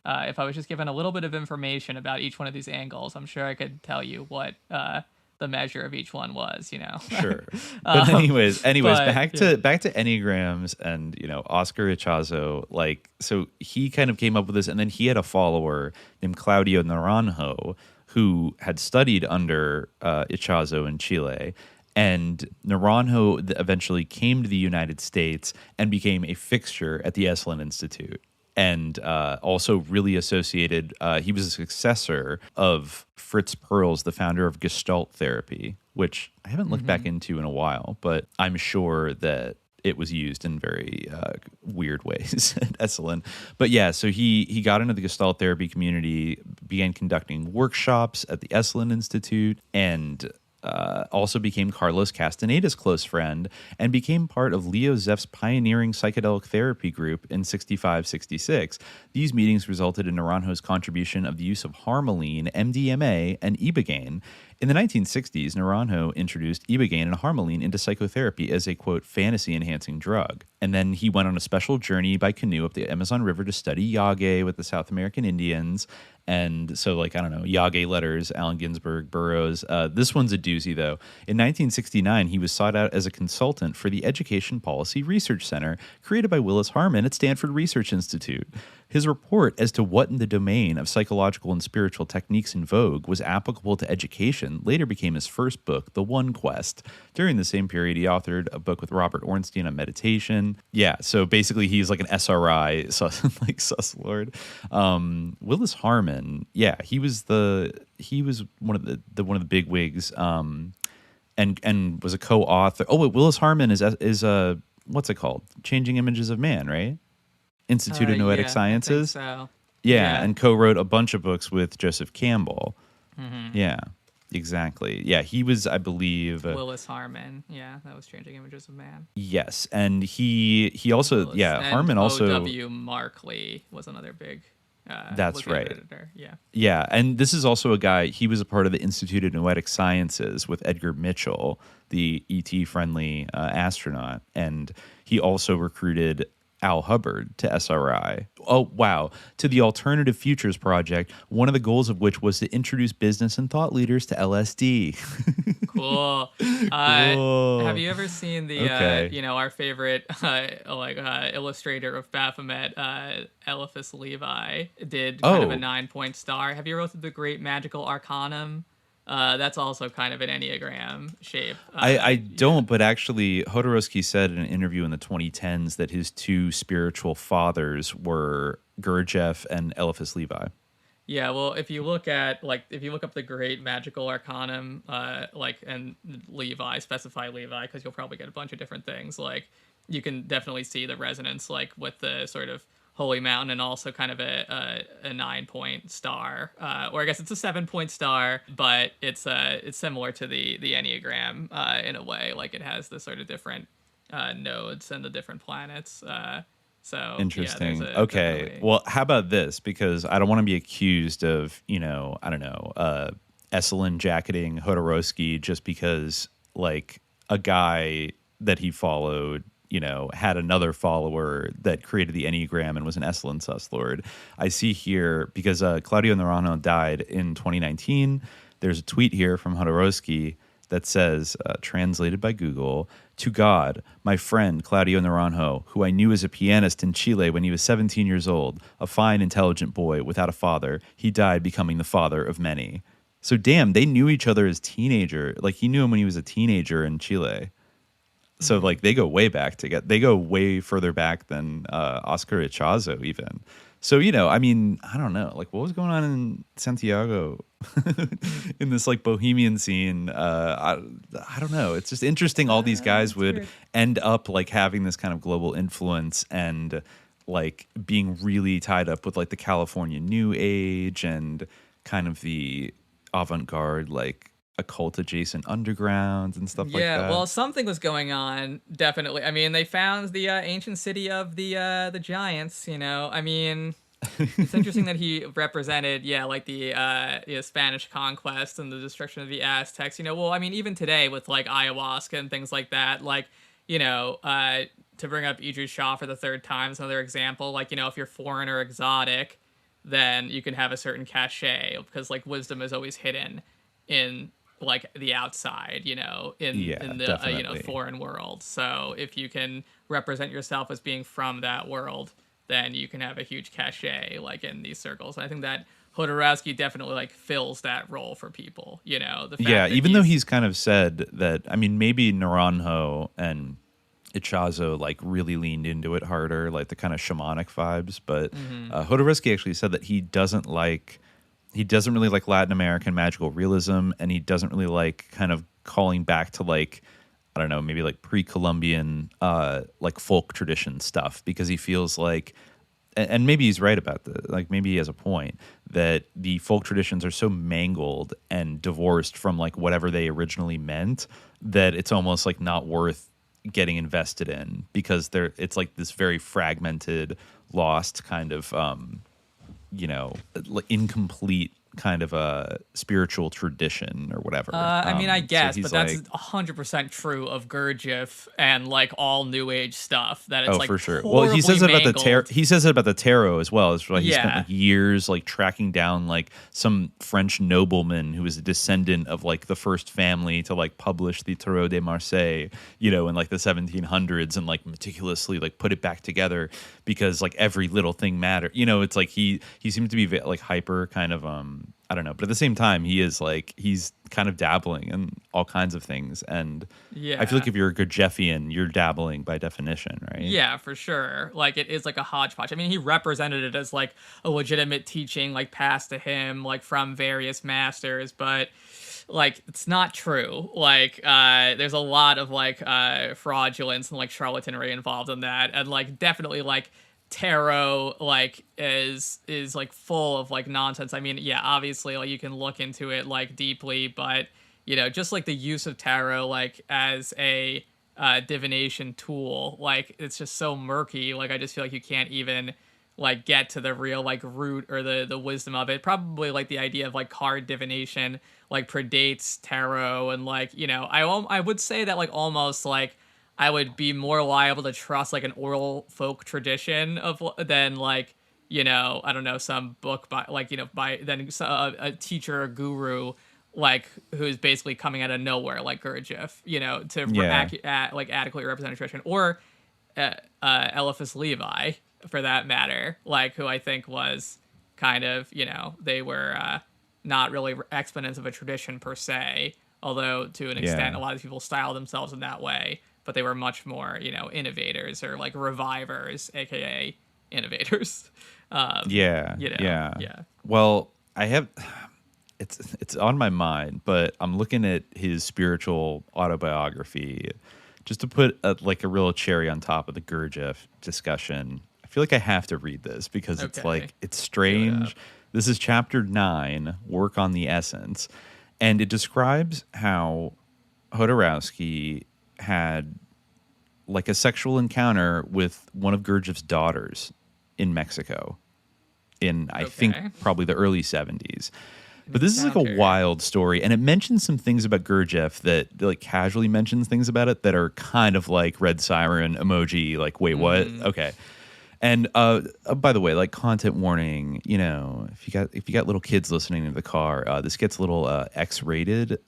[SPEAKER 9] if I was just given a little bit of information about each one of these angles, I'm sure I could tell you what the measure of each one was,
[SPEAKER 8] Sure. But anyways, back to Enneagrams and, Oscar Ichazo, like, so he kind of came up with this, and then he had a follower named Claudio Naranjo who had studied under Ichazo in Chile. And Naranjo eventually came to the United States and became a fixture at the Esalen Institute. And also really associated, he was a successor of Fritz Perls, the founder of Gestalt therapy, which I haven't looked back into in a while, but I'm sure that it was used in very weird ways at Esalen. But yeah, so he got into the Gestalt therapy community, began conducting workshops at the Esalen Institute, and also became Carlos Castaneda's close friend and became part of Leo Zeff's pioneering psychedelic therapy group in 65-66. These meetings resulted in Naranjo's contribution of the use of harmaline, MDMA, and ibogaine. In the 1960s, Naranjo introduced ibogaine and harmaline into psychotherapy as a, quote, fantasy-enhancing drug. And then he went on a special journey by canoe up the Amazon River to study Yage with the South American Indians. And so, like, I don't know, Yage letters, Allen Ginsberg, Burroughs. This one's a doozy, though. In 1969, he was sought out as a consultant for the Education Policy Research Center, created by Willis Harman at Stanford Research Institute. His report as to what in the domain of psychological and spiritual techniques in vogue was applicable to education later became his first book, The One Quest. During the same period, he authored a book with Robert Ornstein on meditation. Yeah, so basically he's like an SRI, like suslord. Willis Harman, yeah, he was one of the big wigs, and was a co-author. Oh, wait, Willis Harman is what's it called? Changing Images of Man, right? Institute of Noetic Sciences.
[SPEAKER 9] I think so.
[SPEAKER 8] Yeah, and co-wrote a bunch of books with Joseph Campbell.
[SPEAKER 9] Mm-hmm.
[SPEAKER 8] Yeah, exactly. Yeah, he was, I believe,
[SPEAKER 9] Willis Harman. Yeah, that was Changing Images of Man.
[SPEAKER 8] Yes, and he also,
[SPEAKER 9] Willis.
[SPEAKER 8] yeah,
[SPEAKER 9] And
[SPEAKER 8] Harman also.
[SPEAKER 9] O.W. Markley was another big.
[SPEAKER 8] That's right.
[SPEAKER 9] Editor. Yeah.
[SPEAKER 8] Yeah, and this is also a guy. He was a part of the Institute of Noetic Sciences with Edgar Mitchell, the ET-friendly astronaut, and he also recruited Al Hubbard to SRI. Oh, wow. To the Alternative Futures Project, one of the goals of which was to introduce business and thought leaders to LSD.
[SPEAKER 9] Cool.
[SPEAKER 8] Cool.
[SPEAKER 9] Have you ever seen the, our favorite illustrator of Baphomet, Eliphas Levi, did kind of a 9-point star? Have you ever looked at the Great Magical Arcanum? That's also kind of an Enneagram shape.
[SPEAKER 8] I don't, but actually, Jodorowsky said in an interview in the 2010s that his two spiritual fathers were Gurdjieff and Eliphas Levi.
[SPEAKER 9] Yeah, well, if you look up the Great Magical Arcanum, and Levi, specify Levi, because you'll probably get a bunch of different things. Like, you can definitely see the resonance, like with the sort of Holy Mountain, and also kind of a 9-point star, or I guess it's a 7-point star, but it's similar to the Enneagram in a way. Like, it has the sort of different nodes and the different planets. So
[SPEAKER 8] interesting.
[SPEAKER 9] Yeah,
[SPEAKER 8] okay.
[SPEAKER 9] definitely...
[SPEAKER 8] Well, how about this? Because I don't want to be accused of, Esalen jacketing Jodorowsky just because, like, a guy that he followed, had another follower that created the Enneagram and was an Esalen suslord. I see here, because Claudio Naranjo died in 2019, there's a tweet here from Jodorowsky that says, translated by Google, "To God, my friend Claudio Naranjo, who I knew as a pianist in Chile when he was 17 years old, a fine, intelligent boy without a father. He died becoming the father of many." So damn, they knew each other as teenager. Like, he knew him when he was a teenager in Chile. So, like, they go way back together. They go way further back than Oscar Ichazo even. So, I don't know. Like, what was going on in Santiago in this, like, bohemian scene? I don't know. It's just interesting all these guys would weird. End up, like, having this kind of global influence and, like, being really tied up with, like, the California New Age and kind of the avant-garde, like, occult adjacent undergrounds and stuff like that.
[SPEAKER 9] Yeah, well, something was going on, definitely. I mean, they found the ancient city of the giants, I mean, it's interesting that he represented, like the Spanish conquest and the destruction of the Aztecs, well, I mean, even today with like ayahuasca and things like that, like, to bring up Idris Shah for the third time is another example. Like, if you're foreign or exotic, then you can have a certain cachet because like wisdom is always hidden in like the outside, in the
[SPEAKER 8] definitely.
[SPEAKER 9] Foreign world. So if you can represent yourself as being from that world, then you can have a huge cachet like in these circles. And I think that Jodorowsky definitely like fills that role for people, the fact
[SPEAKER 8] even though he's kind of said that, I mean, maybe Naranjo and Ichazo like really leaned into it harder, like the kind of shamanic vibes, but Jodorowsky actually said that he doesn't really like Latin American magical realism, and he doesn't really like kind of calling back to like, I don't know, maybe like pre-Columbian like folk tradition stuff, because he feels like and maybe he's right about like maybe he has a point that the folk traditions are so mangled and divorced from like whatever they originally meant that it's almost like not worth getting invested in because it's like this very fragmented, lost kind of incomplete kind of a spiritual tradition or whatever.
[SPEAKER 9] I mean, I guess,
[SPEAKER 8] so
[SPEAKER 9] but that's 100% true of Gurdjieff and like all New Age stuff. That it's like
[SPEAKER 8] for sure. Well, he says it about the tarot. He says it about the tarot as well. It's like he spent like years like tracking down like some French nobleman who was a descendant of like the first family to like publish the Tarot de Marseille, in like the 1700s and like meticulously like put it back together because like every little thing mattered. It's like he seems to be like hyper kind of I don't know, but at the same time, he's kind of dabbling in all kinds of things, and I feel like if you're a Gurdjieffian, you're dabbling by definition, right?
[SPEAKER 9] Yeah, for sure. Like it is like a hodgepodge. I mean, he represented it as like a legitimate teaching, like passed to him, like from various masters, but like it's not true. Like there's a lot of like fraudulence and like charlatanry involved in that, and like definitely like tarot like is like full of like nonsense. I mean, yeah, obviously like you can look into it like deeply, but just like the use of tarot like as a divination tool, like it's just so murky. Like I just feel like you can't even like get to the real like root or the wisdom of it. Probably like the idea of like card divination like predates tarot, and like I would say that like almost like I would be more liable to trust like an oral folk tradition than like I don't know, some book by like than a teacher or guru like who's basically coming out of nowhere like Gurdjieff to like adequately represent a tradition, or Eliphas Levi for that matter, like who I think was kind of they were not really exponents of a tradition per se, although to an extent a lot of people style themselves in that way. But they were much more, innovators or like revivers, aka innovators. Yeah.
[SPEAKER 8] Well, I have it's on my mind, but I'm looking at his spiritual autobiography just to put a real cherry on top of the Gurdjieff discussion. I feel like I have to read this because it's like it's strange. This is chapter 9, Work on the Essence, and it describes how Jodorowsky had like a sexual encounter with one of Gurdjieff's daughters in Mexico in I think probably the early 70s. But this is like a wild story, and it mentions some things about Gurdjieff that like casually mentions things about it that are kind of like red siren emoji, like wait, what? Okay. And by the way, like content warning, if you got little kids listening to the car, this gets a little X-rated, in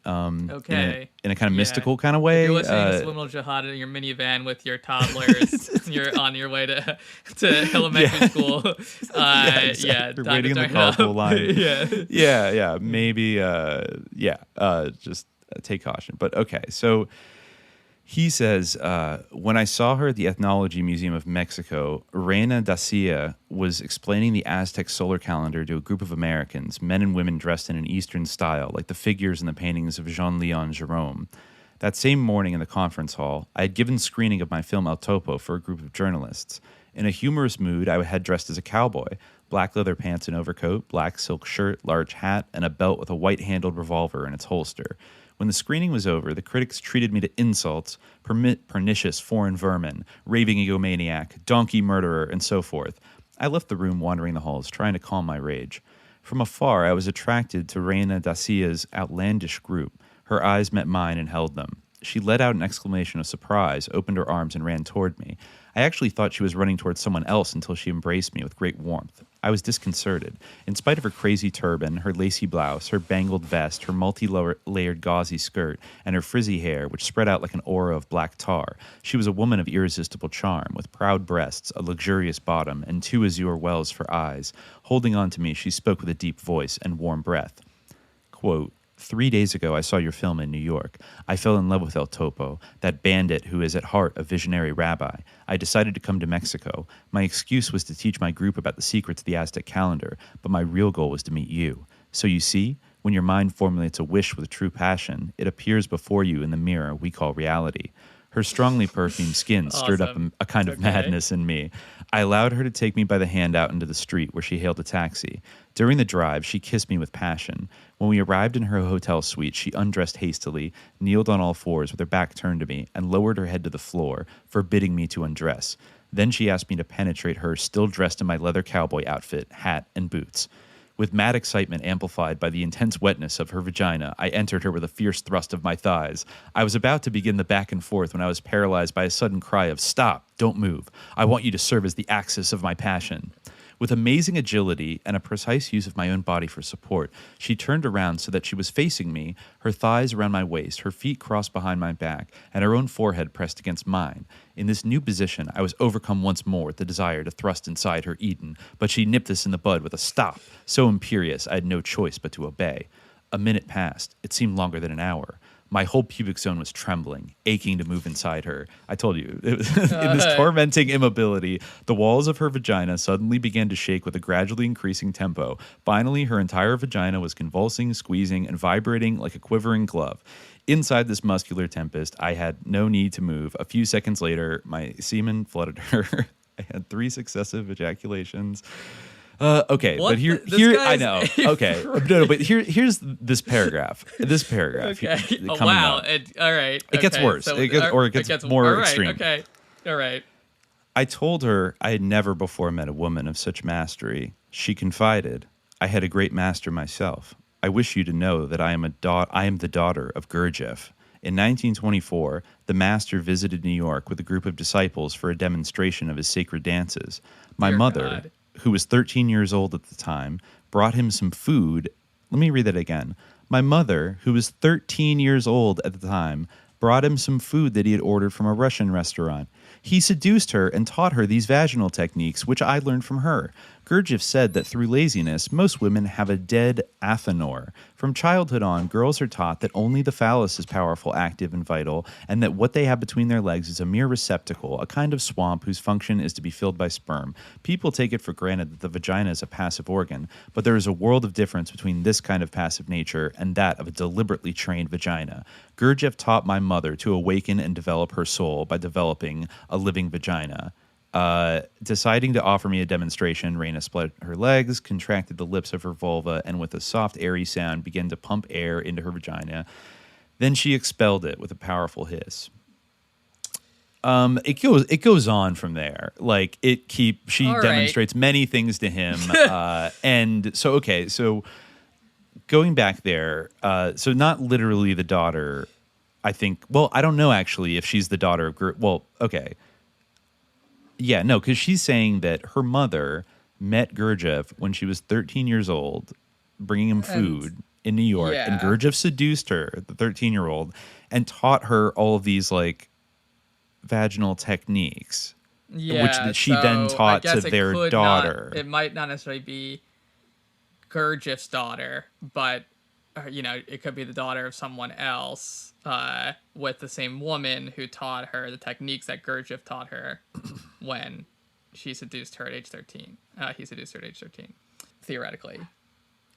[SPEAKER 8] a kind of mystical kind of way.
[SPEAKER 9] If you're listening to subliminal jihad in your minivan with your toddlers, and you're on your way to elementary school.
[SPEAKER 8] You're waiting in the carpool line. Maybe, just take caution. But okay, so. He says, when I saw her at the Ethnology Museum of Mexico, Reina Dacia was explaining the Aztec solar calendar to a group of Americans, men and women dressed in an Eastern style, like the figures in the paintings of Jean-Leon Gérôme. That same morning in the conference hall, I had given screening of my film El Topo for a group of journalists. In a humorous mood, I had dressed as a cowboy, black leather pants and overcoat, black silk shirt, large hat, and a belt with a white-handled revolver in its holster. When the screening was over, the critics treated me to insults, pernicious foreign vermin, raving egomaniac, donkey murderer, and so forth. I left the room wandering the halls, trying to calm my rage. From afar, I was attracted to Reina Dacia's outlandish group. Her eyes met mine and held them. She let out an exclamation of surprise, opened her arms, and ran toward me. I actually thought she was running towards someone else until she embraced me with great warmth. I was disconcerted. In spite of her crazy turban, her lacy blouse, her bangled vest, her multi-layered gauzy skirt, and her frizzy hair, which spread out like an aura of black tar, she was a woman of irresistible charm, with proud breasts, a luxurious bottom, and 2 azure wells for eyes. Holding on to me, she spoke with a deep voice and warm breath. Quote, 3 days ago, I saw your film in New York. I fell in love with El Topo, that bandit who is at heart a visionary rabbi. I decided to come to Mexico. My excuse was to teach my group about the secrets of the Aztec calendar, but my real goal was to meet you. So you see, when your mind formulates a wish with true passion, it appears before you in the mirror we call reality. Her strongly perfumed skin stirred up
[SPEAKER 9] Awesome.
[SPEAKER 8] a kind of
[SPEAKER 9] Okay.
[SPEAKER 8] madness in me. I allowed her to take me by the hand out into the street where she hailed a taxi. During the drive, she kissed me with passion. When we arrived in her hotel suite, she undressed hastily, kneeled on all fours with her back turned to me, and lowered her head to the floor, forbidding me to undress. Then she asked me to penetrate her, still dressed in my leather cowboy outfit, hat, and boots. With mad excitement amplified by the intense wetness of her vagina, I entered her with a fierce thrust of my thighs. I was about to begin the back and forth when I was paralyzed by a sudden cry of, "Stop, don't move. I want you to serve as the axis of my passion." With amazing agility and a precise use of my own body for support, she turned around so that she was facing me, her thighs around my waist, her feet crossed behind my back, and her own forehead pressed against mine. In this new position, I was overcome once more with the desire to thrust inside her Eden, but she nipped this in the bud with a stop, so imperious I had no choice but to obey. A minute passed. It seemed longer than an hour. My whole pubic zone was trembling, aching to move inside her. I told you, it was in this tormenting immobility, the walls of her vagina suddenly began to shake with a gradually increasing tempo. Finally, her entire vagina was convulsing, squeezing, and vibrating like a quivering glove. Inside this muscular tempest, I had no need to move. A few seconds later, my semen flooded her. I had 3 successive ejaculations. Okay,
[SPEAKER 9] What
[SPEAKER 8] but here I know. Okay, no, but here's this paragraph. This paragraph.
[SPEAKER 9] Okay. Oh,
[SPEAKER 8] coming
[SPEAKER 9] wow.
[SPEAKER 8] up.
[SPEAKER 9] All right.
[SPEAKER 8] It gets
[SPEAKER 9] okay.
[SPEAKER 8] worse.
[SPEAKER 9] So,
[SPEAKER 8] It gets more
[SPEAKER 9] all right,
[SPEAKER 8] extreme.
[SPEAKER 9] Okay. All right.
[SPEAKER 8] I told her I had never before met a woman of such mastery. She confided, "I had a great master myself. I wish you to know that I am the daughter of Gurdjieff. In 1924, the master visited New York with a group of disciples for a demonstration of his sacred dances. My
[SPEAKER 9] Dear
[SPEAKER 8] mother,
[SPEAKER 9] God.
[SPEAKER 8] who was 13 years old at the time, brought him some food." Let me read that again. My mother, who was 13 years old at the time, brought him some food that he had ordered from a Russian restaurant. He seduced her and taught her these vaginal techniques, which I learned from her. Gurdjieff said that through laziness, most women have a dead athanor. From childhood on, girls are taught that only the phallus is powerful, active, and vital, and that what they have between their legs is a mere receptacle, a kind of swamp whose function is to be filled by sperm. People take it for granted that the vagina is a passive organ, but there is a world of difference between this kind of passive nature and that of a deliberately trained vagina. Gurdjieff taught my mother to awaken and develop her soul by developing a living vagina. Deciding to offer me a demonstration, Raina split her legs, contracted the lips of her vulva, and with a soft, airy sound began to pump air into her vagina. Then she expelled it with a powerful hiss. It goes on from there. Like she
[SPEAKER 9] All
[SPEAKER 8] demonstrates many things to him, and so going back there, so not literally the daughter. I think. Well, I don't know actually if she's the daughter of. Well, okay. Yeah, no, because she's saying that her mother met Gurdjieff when she was 13 years old, bringing him food in New York, and Gurdjieff seduced her, the 13-year-old, and taught her all of these like vaginal techniques, which she then taught to their daughter.
[SPEAKER 9] It might not necessarily be Gurdjieff's daughter, but it could be the daughter of someone else with the same woman who taught her the techniques that Gurdjieff taught her when she seduced her at age 13. He seduced her at age 13, theoretically.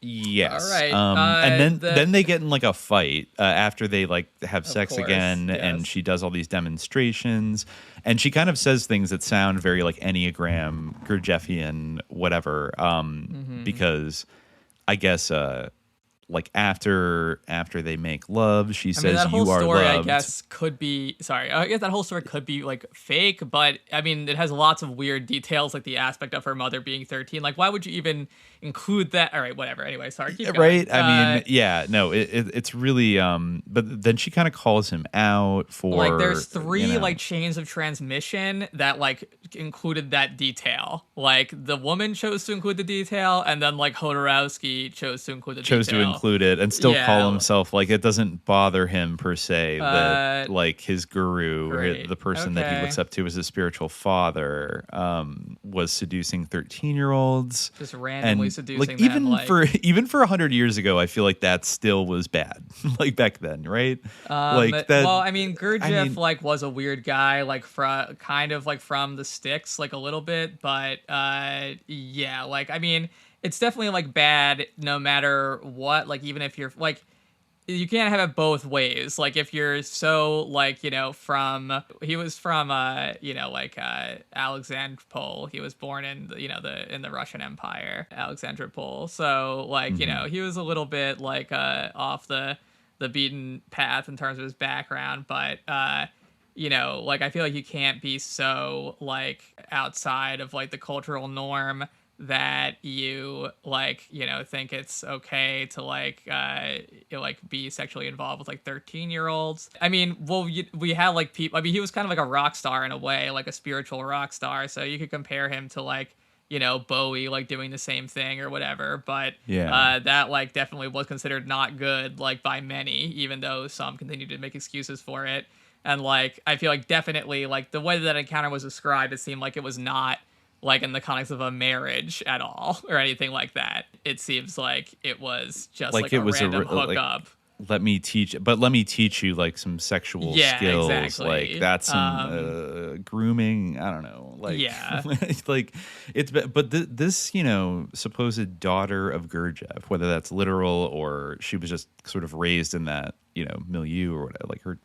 [SPEAKER 8] Yes.
[SPEAKER 9] All right.
[SPEAKER 8] And then they get in like a fight after they like have sex
[SPEAKER 9] course,
[SPEAKER 8] again, and she does all these demonstrations, and she kind of says things that sound very like Enneagram, Gurdjieffian, whatever. Because I guess like after they make love, she says,
[SPEAKER 9] that whole
[SPEAKER 8] "You are
[SPEAKER 9] story,
[SPEAKER 8] loved."
[SPEAKER 9] I guess, could be I guess that whole story could be like fake, but I mean, it has lots of weird details, like the aspect of her mother being 13. Like, why would you even include that? All right, whatever. Anyway, sorry. Keep going.
[SPEAKER 8] Right? I mean, yeah, no, it's really. But then she kind of calls him out for
[SPEAKER 9] like there's 3 like chains of transmission that like included that detail. Like the woman chose to include the detail, and then like Jodorowsky chose to include the detail.
[SPEAKER 8] To include it and still call himself like it doesn't bother him per se that like his guru or the person that he looks up to as his spiritual father was seducing 13-year-olds,
[SPEAKER 9] just randomly seducing
[SPEAKER 8] like
[SPEAKER 9] them,
[SPEAKER 8] even for 100 years ago. I feel like that still was bad like back then, right? Like that.
[SPEAKER 9] Well, I mean, Gurdjieff like was a weird guy, like kind of like from the sticks, like a little bit, but yeah, like I mean, it's definitely like bad no matter what. Like even if you're like, you can't have it both ways. Like if you're so like, he was from Alexandropol. He was born in in the Russian Empire, Alexandropol. So like, he was a little bit like off the beaten path in terms of his background, but like I feel like you can't be so like outside of like the cultural norm that you think it's okay to be sexually involved with like 13-year-olds. I mean, we had like people. I mean, he was kind of like a rock star in a way, like a spiritual rock star. So you could compare him to like Bowie, like doing the same thing or whatever. But that like definitely was considered not good like by many, even though some continued to make excuses for it. And like I feel like definitely like the way that encounter was described, it seemed like it was not like in the context of a marriage at all or anything like that. It seems like it was just like a random hookup.
[SPEAKER 8] Let me teach you like some sexual skills. Exactly. Like that's some grooming. I don't know. Like, like it's, but this, supposed daughter of Gurdjieff, whether that's literal or she was just sort of raised in that, milieu or whatever, like her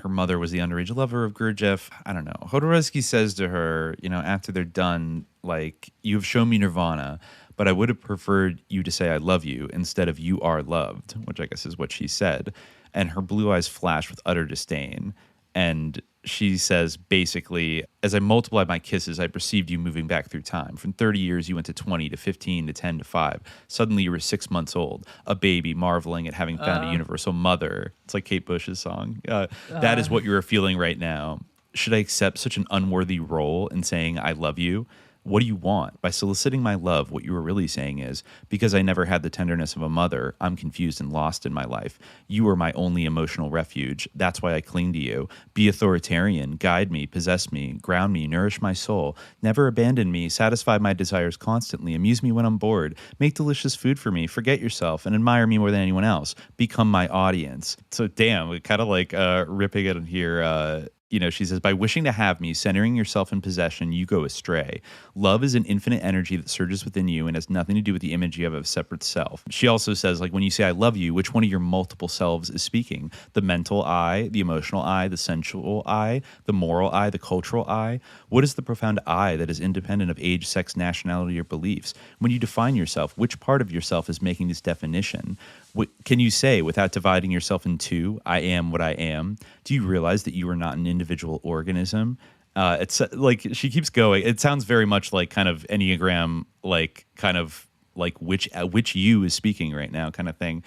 [SPEAKER 8] mother was the underage lover of Gurdjieff. I don't know. Jodorowsky says to her, after they're done, like, you've shown me Nirvana, but I would have preferred you to say I love you instead of you are loved, which I guess is what she said. And her blue eyes flash with utter disdain. And she says, basically, as I multiplied my kisses, I perceived you moving back through time. From 30 years, you went to 20 to 15 to 10 to 5. Suddenly, you were 6 months old, a baby, marveling at having found a universal mother. It's like Kate Bush's song. That is what you are feeling right now. Should I accept such an unworthy role in saying I love you? What do you want? By soliciting my love, what you were really saying is, because I never had the tenderness of a mother, I'm confused and lost in my life. You are my only emotional refuge. That's why I cling to you. Be authoritarian, guide me, possess me, ground me, nourish my soul. Never abandon me, satisfy my desires constantly, amuse me when I'm bored, make delicious food for me, forget yourself, and admire me more than anyone else. Become my audience. So damn, we kind of like ripping it in here. She says, by wishing to have me, centering yourself in possession, you go astray. Love is an infinite energy that surges within you and has nothing to do with the image you have of a separate self. She also says, like, when you say I love you, which one of your multiple selves is speaking? The mental I, the emotional I, the sensual I, the moral I, the cultural I? What is the profound I that is independent of age, sex, nationality, or beliefs? When you define yourself, which part of yourself is making this definition? What can you say without dividing yourself in two? I am what I am. Do you realize that you are not an individual organism? It's like she keeps going. It sounds very much like kind of Enneagram, like kind of like which you is speaking right now kind of thing.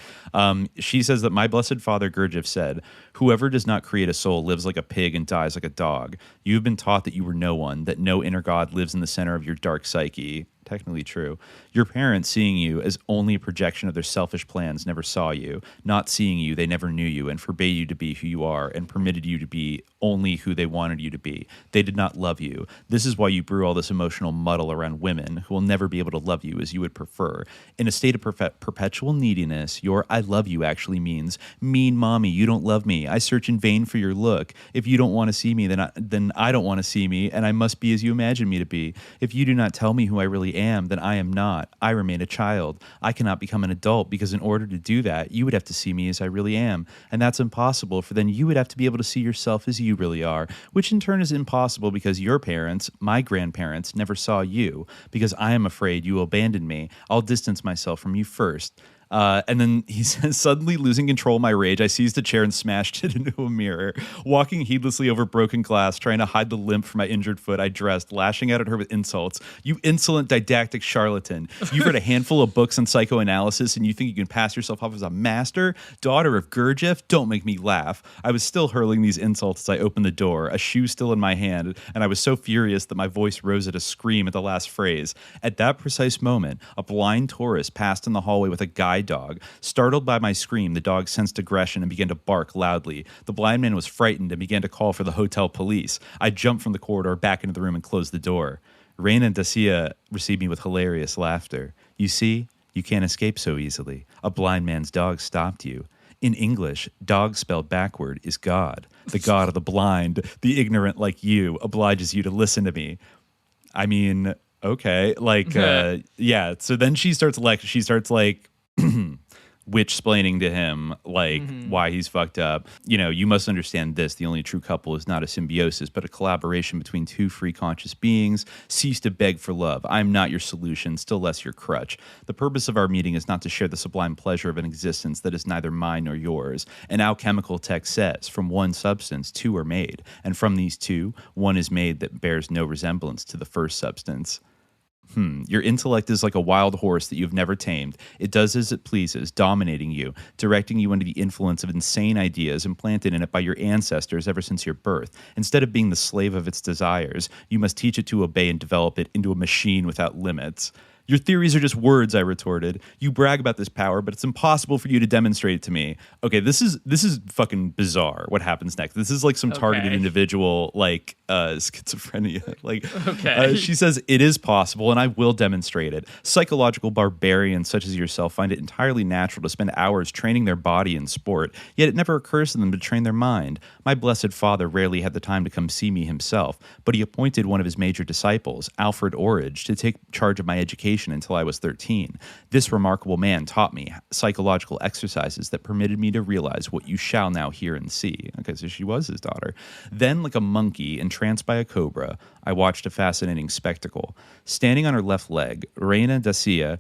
[SPEAKER 8] She says that my blessed father Gurdjieff said, whoever does not create a soul lives like a pig and dies like a dog. You have been taught that you were no one, that no inner God lives in the center of your dark psyche. Technically true. Your parents, seeing you as only a projection of their selfish plans, never saw you. Not seeing you, they never knew you and forbade you to be who you are and permitted you to be only who they wanted you to be. They did not love you. This is why you brew all this emotional muddle around women who will never be able to love you as you would prefer. In a state of perpetual neediness, your I love you actually means, mean mommy, you don't love me. I search in vain for your look. If you don't want to see me, then I don't want to see me, and I must be as you imagine me to be. If you do not tell me who I really am, then I am not. I remain a child. I cannot become an adult because in order to do that, you would have to see me as I really am. And that's impossible, for then you would have to be able to see yourself as you really are, which in turn is impossible because your parents, my grandparents, never saw you. Because I am afraid you will abandon me. I'll distance myself from you first. And then he says, suddenly losing control of my rage, I seized a chair and smashed it into a mirror. Walking heedlessly over broken glass, trying to hide the limp from my injured foot, I dressed, lashing out at her with insults. You insolent didactic charlatan. You've read a handful of books on psychoanalysis and you think you can pass yourself off as a master? Daughter of Gurdjieff? Don't make me laugh. I was still hurling these insults as I opened the door, a shoe still in my hand, and I was so furious that my voice rose at a scream at the last phrase. At that precise moment, a blind tourist passed in the hallway with a guide dog. Startled by my scream, the dog sensed aggression and began to bark loudly. The blind man was frightened and began to call for the hotel police. I jumped from the corridor back into the room and closed the door. Rain and Dacia received me with hilarious laughter. You see, you can't escape so easily. A blind man's dog stopped you. In English, dog spelled backward is God. The God of the blind, the ignorant like you, obliges you to listen to me. I mean, okay, like, yeah. So then she starts like, witch-splaining to him, like, why he's fucked up. You know, you must understand this. The only true couple is not a symbiosis, but a collaboration between two free conscious beings. Cease to beg for love. I'm not your solution, still less your crutch. The purpose of our meeting is not to share the sublime pleasure of an existence that is neither mine nor yours. An alchemical text says, from one substance, two are made. And from these two, one is made that bears no resemblance to the first substance. Your intellect is like a wild horse that you've never tamed. It does as it pleases, dominating you, directing you under the influence of insane ideas implanted in it by your ancestors ever since your birth. Instead of being the slave of its desires, you must teach it to obey and develop it into a machine without limits. Your theories are just words, I retorted. You brag about this power, but it's impossible for you to demonstrate it to me. Okay, this is fucking bizarre what happens next. This is like some targeted individual, like, schizophrenia. Like, she says, it is possible, and I will demonstrate it. Psychological barbarians such as yourself find it entirely natural to spend hours training their body in sport, yet it never occurs to them to train their mind. My blessed father rarely had the time to come see me himself, but he appointed one of his major disciples, Alfred Orridge, to take charge of my education until I was 13. This remarkable man taught me psychological exercises that permitted me to realize what you shall now hear and see. Okay, so she was his daughter. Then, like a monkey entranced by a cobra, I watched a fascinating spectacle. Standing on her left leg, Reina Dacia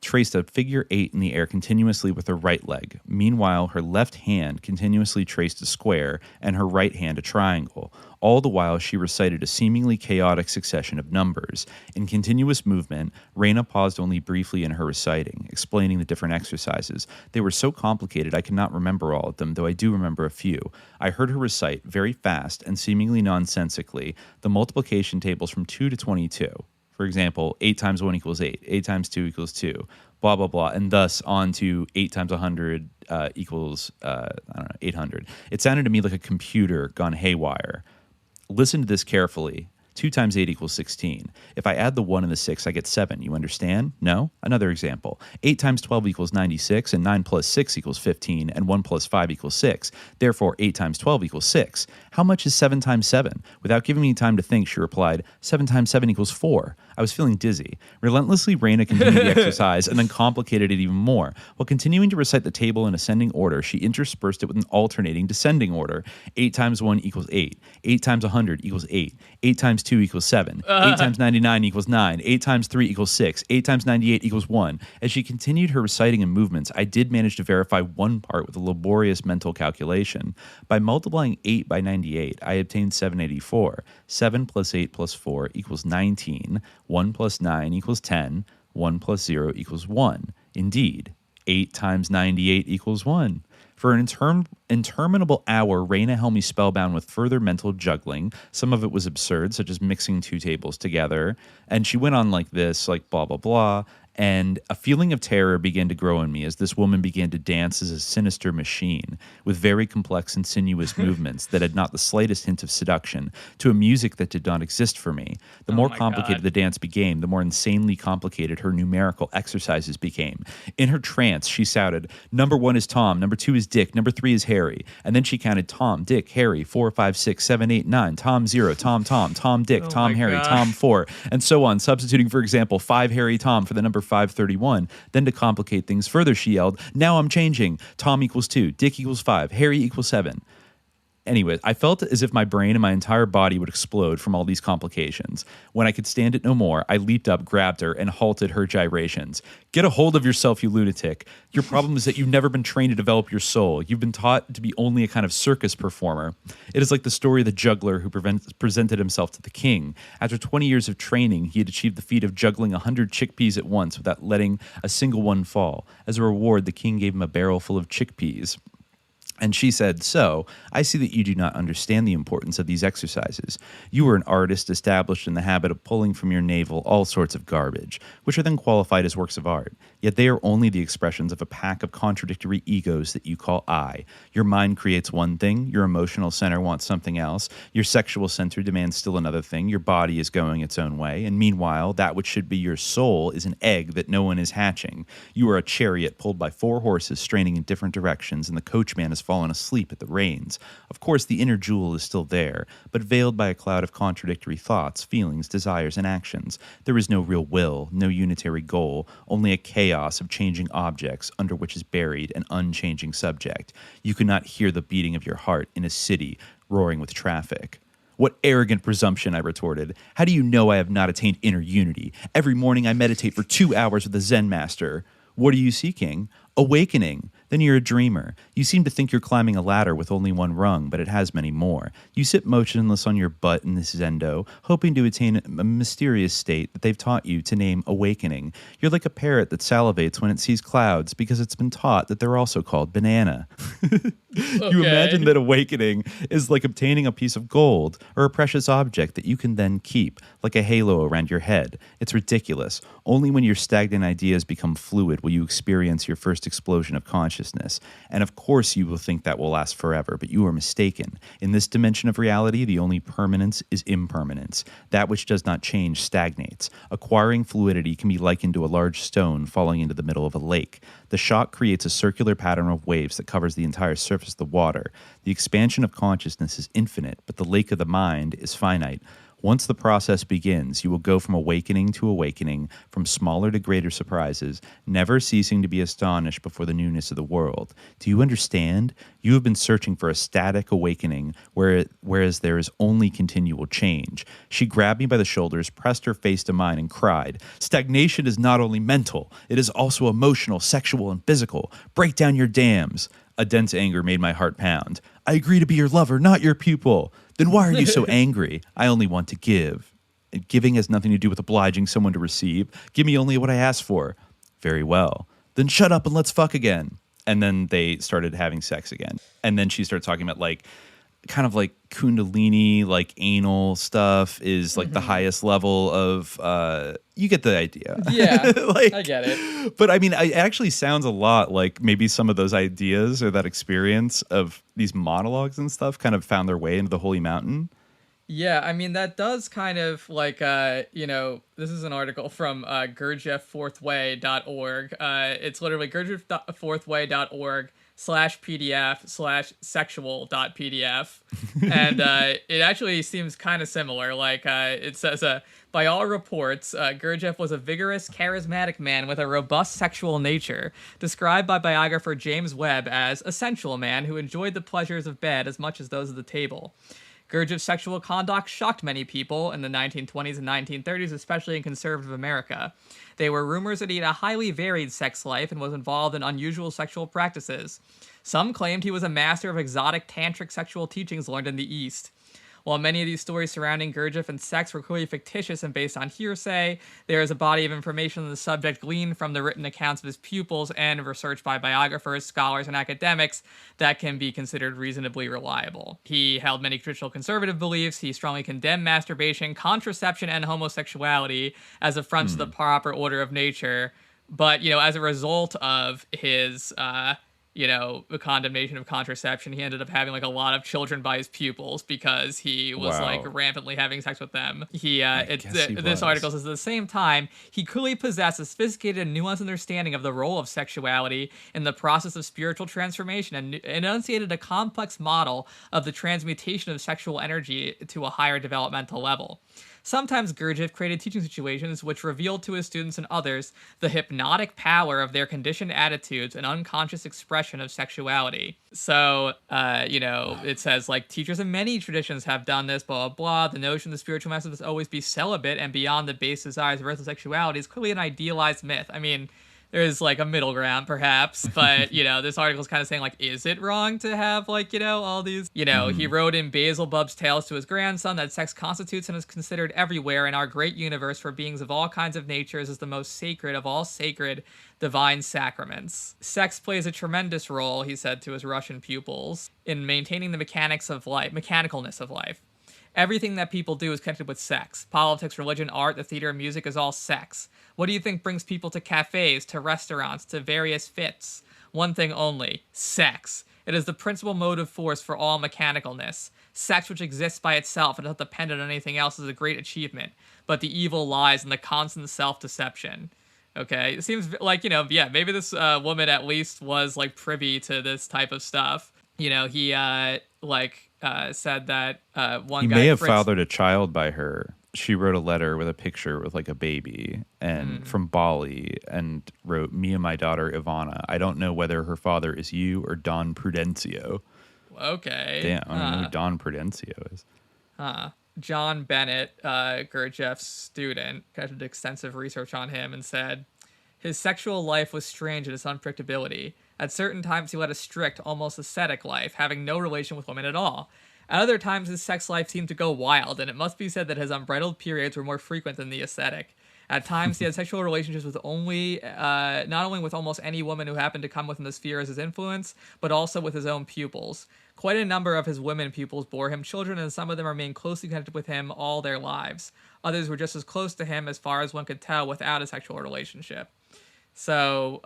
[SPEAKER 8] traced a figure 8 in the air continuously with her right leg. Meanwhile, her left hand continuously traced a square and her right hand a triangle. All the while, she recited a seemingly chaotic succession of numbers. In continuous movement, Reina paused only briefly in her reciting, explaining the different exercises. They were so complicated I cannot remember all of them, though I do remember a few. I heard her recite, very fast and seemingly nonsensically, the multiplication tables from 2 to 22. For example, 8 times 1 equals 8, 8 times 2 equals 2, blah, blah, blah, and thus on to 8 times 100 equals, 800. It sounded to me like a computer gone haywire. Listen to this carefully. 2 times 8 equals 16. If I add the 1 and the 6, I get 7. You understand? No? Another example. 8 times 12 equals 96, and 9 plus 6 equals 15, and 1 plus 5 equals 6. Therefore, 8 times 12 equals 6. How much is 7 times 7? Without giving me time to think, she replied, 7 times 7 equals 4. I was feeling dizzy. Relentlessly, Reina continued the exercise and then complicated it even more. While continuing to recite the table in ascending order, she interspersed it with an alternating descending order. 8 times 1 equals 8. 8 times 100 equals 8. 8 times 2 equals 7. 8 times 99 equals 9. 8 times 3 equals 6. 8 times 98 equals 1. As she continued her reciting and movements, I did manage to verify one part with a laborious mental calculation. By multiplying 8 by 98, I obtained 784. 7 plus 8 plus 4 equals 19. 1 plus 9 equals 10. 1 plus 0 equals 1. Indeed, 8 times 98 equals 1. For an interminable hour, Reina held me spellbound with further mental juggling. Some of it was absurd, such as mixing 2 tables together. And she went on like this, like blah, blah, blah. And a feeling of terror began to grow in me as this woman began to dance as a sinister machine with very complex and sinuous movements that had not the slightest hint of seduction to a music that did not exist for me. The more complicated the dance became, the more insanely complicated her numerical exercises became. In her trance, she shouted, number 1 is Tom, number 2 is Dick, number 3 is Harry. And then she counted Tom, Dick, Harry, 4, 5, 6, 7, 8, 9, Tom 0, Tom, Tom, Dick, Tom, Harry, Tom 4, and so on, substituting, for example, 5 Harry, Tom for the number 531. Then to complicate things further, she yelled, now I'm changing. Tom equals 2, Dick equals 5, Harry equals 7. Anyway, I felt as if my brain and my entire body would explode from all these complications. When I could stand it no more, I leaped up, grabbed her, and halted her gyrations. Get a hold of yourself, you lunatic. Your problem is that you've never been trained to develop your soul. You've been taught to be only a kind of circus performer. It is like the story of the juggler who presented himself to the king. After 20 years of training, he had achieved the feat of juggling 100 chickpeas at once without letting a single one fall. As a reward, the king gave him a barrel full of chickpeas. And she said, so, I see that you do not understand the importance of these exercises. You are an artist established in the habit of pulling from your navel all sorts of garbage, which are then qualified as works of art. Yet they are only the expressions of a pack of contradictory egos that you call I. Your mind creates one thing, your emotional center wants something else, your sexual center demands still another thing, your body is going its own way, and meanwhile, that which should be your soul is an egg that no one is hatching. You are a chariot pulled by 4 horses straining in different directions, and the coachman is fallen asleep at the reins. Of course, the inner jewel is still there, but veiled by a cloud of contradictory thoughts, feelings, desires, and actions. There is no real will, no unitary goal, only a chaos of changing objects under which is buried an unchanging subject. You cannot hear the beating of your heart in a city roaring with traffic. What arrogant presumption, I retorted. How do you know I have not attained inner unity? Every morning I meditate for 2 hours with a Zen master. What are you seeking? Awakening. Then you're a dreamer. You seem to think you're climbing a ladder with only one rung, but it has many more. You sit motionless on your butt in this zendo, hoping to attain a mysterious state that they've taught you to name awakening. You're like a parrot that salivates when it sees clouds because it's been taught that they're also called banana. You imagine that awakening is like obtaining a piece of gold or a precious object that you can then keep, like a halo around your head. It's ridiculous. Only when your stagnant ideas become fluid will you experience your first explosion of consciousness. And of course you will think that will last forever, but you are mistaken. In this dimension of reality, the only permanence is impermanence. That which does not change stagnates. Acquiring fluidity can be likened to a large stone falling into the middle of a lake. The shock creates a circular pattern of waves that covers the entire surface of the water. The expansion of consciousness is infinite, but the lake of the mind is finite. Once the process begins, you will go from awakening to awakening, from smaller to greater surprises, never ceasing to be astonished before the newness of the world. Do you understand? You have been searching for a static awakening, whereas there is only continual change. She grabbed me by the shoulders, pressed her face to mine, and cried, "Stagnation is not only mental, it is also emotional, sexual, and physical. Break down your dams." A dense anger made my heart pound. "I agree to be your lover, not your pupil." "Then why are you so angry?" "I only want to give." "And giving has nothing to do with obliging someone to receive. Give me only what I ask for." "Very well. Then shut up and let's fuck again." And then they started having sex again. And then she started talking about like kind of like kundalini, like anal stuff is like the highest level of you get the idea.
[SPEAKER 9] Yeah,
[SPEAKER 8] like,
[SPEAKER 9] I get it.
[SPEAKER 8] But I mean, it actually sounds a lot like maybe some of those ideas or that experience of these monologues and stuff kind of found their way into the Holy Mountain.
[SPEAKER 9] Yeah, I mean, that does kind of like, this is an article from Gurdjiefffourthway.org. It's literally Gurdjieff.fourthway.org/pdf/sexual.pdf. And it actually seems kind of similar. Like, it says, by all reports, Gurdjieff was a vigorous, charismatic man with a robust sexual nature, described by biographer James Webb as a sensual man who enjoyed the pleasures of bed as much as those of the table. Gurdjieff's sexual conduct shocked many people in the 1920s and 1930s, especially in conservative America. They were rumors that he had a highly varied sex life and was involved in unusual sexual practices. Some claimed he was a master of exotic tantric sexual teachings learned in the East. While many of these stories surrounding Gurdjieff and sex were clearly fictitious and based on hearsay, there is a body of information on the subject gleaned from the written accounts of his pupils and research by biographers, scholars, and academics that can be considered reasonably reliable. He held many traditional conservative beliefs. He strongly condemned masturbation, contraception, and homosexuality as affronts to the proper order of nature. But, as a result of his the condemnation of contraception, he ended up having like a lot of children by his pupils because he was like rampantly having sex with them. This article says at the same time, he clearly possessed a sophisticated and nuanced understanding of the role of sexuality in the process of spiritual transformation and enunciated a complex model of the transmutation of sexual energy to a higher developmental level. Sometimes Gurdjieff created teaching situations which revealed to his students and others the hypnotic power of their conditioned attitudes and unconscious expression of sexuality. So, it says, like, teachers in many traditions have done this, blah, blah, blah. The notion the spiritual master must always be celibate and beyond the base desires of earthly sexuality is clearly an idealized myth. I mean, there's like a middle ground perhaps, but this article is kind of saying like, is it wrong to have like, all these, he wrote in Basil Bubb's Tales to his grandson that sex constitutes and is considered everywhere in our great universe for beings of all kinds of natures as the most sacred of all sacred divine sacraments. Sex plays a tremendous role, he said to his Russian pupils, in maintaining the mechanicalness of life. Everything that people do is connected with sex. Politics, religion, art, the theater, music is all sex. What do you think brings people to cafes, to restaurants, to various fits? One thing only, sex. It is the principal motive force for all mechanicalness. Sex, which exists by itself and does not depend on anything else, is a great achievement. But the evil lies in the constant self-deception. Okay, it seems like, maybe this woman at least was like privy to this type of stuff. he said that one
[SPEAKER 8] he
[SPEAKER 9] guy
[SPEAKER 8] may have
[SPEAKER 9] Fritz,
[SPEAKER 8] fathered a child by her. She wrote a letter with a picture with like a baby and from Bali and wrote, "Me and my daughter Ivana. I don't know whether her father is you or Don Prudencio."
[SPEAKER 9] Okay.
[SPEAKER 8] Damn, I don't know who Don Prudencio is.
[SPEAKER 9] John Bennett, Gurdjieff's student, conducted extensive research on him and said, his sexual life was strange in its unpredictability. At certain times, he led a strict, almost ascetic life, having no relation with women at all. At other times, his sex life seemed to go wild, and it must be said that his unbridled periods were more frequent than the ascetic. At times, he had sexual relationships with not only with almost any woman who happened to come within the sphere as his influence, but also with his own pupils. Quite a number of his women pupils bore him children, and some of them remained closely connected with him all their lives. Others were just as close to him as far as one could tell without a sexual relationship. So,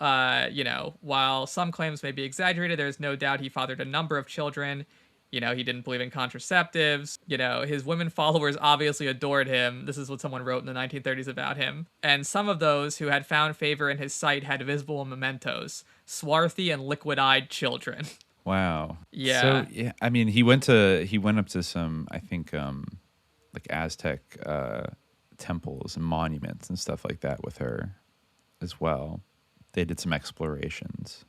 [SPEAKER 9] while some claims may be exaggerated, there's no doubt he fathered a number of children. He didn't believe in contraceptives. His women followers obviously adored him. This is what someone wrote in the 1930s about him. And some of those who had found favor in his sight had visible mementos, swarthy and liquid-eyed children.
[SPEAKER 8] Wow.
[SPEAKER 9] Yeah.
[SPEAKER 8] So yeah, I mean, he went up to some, I think, like Aztec temples and monuments and stuff like that with her as well. They did some explorations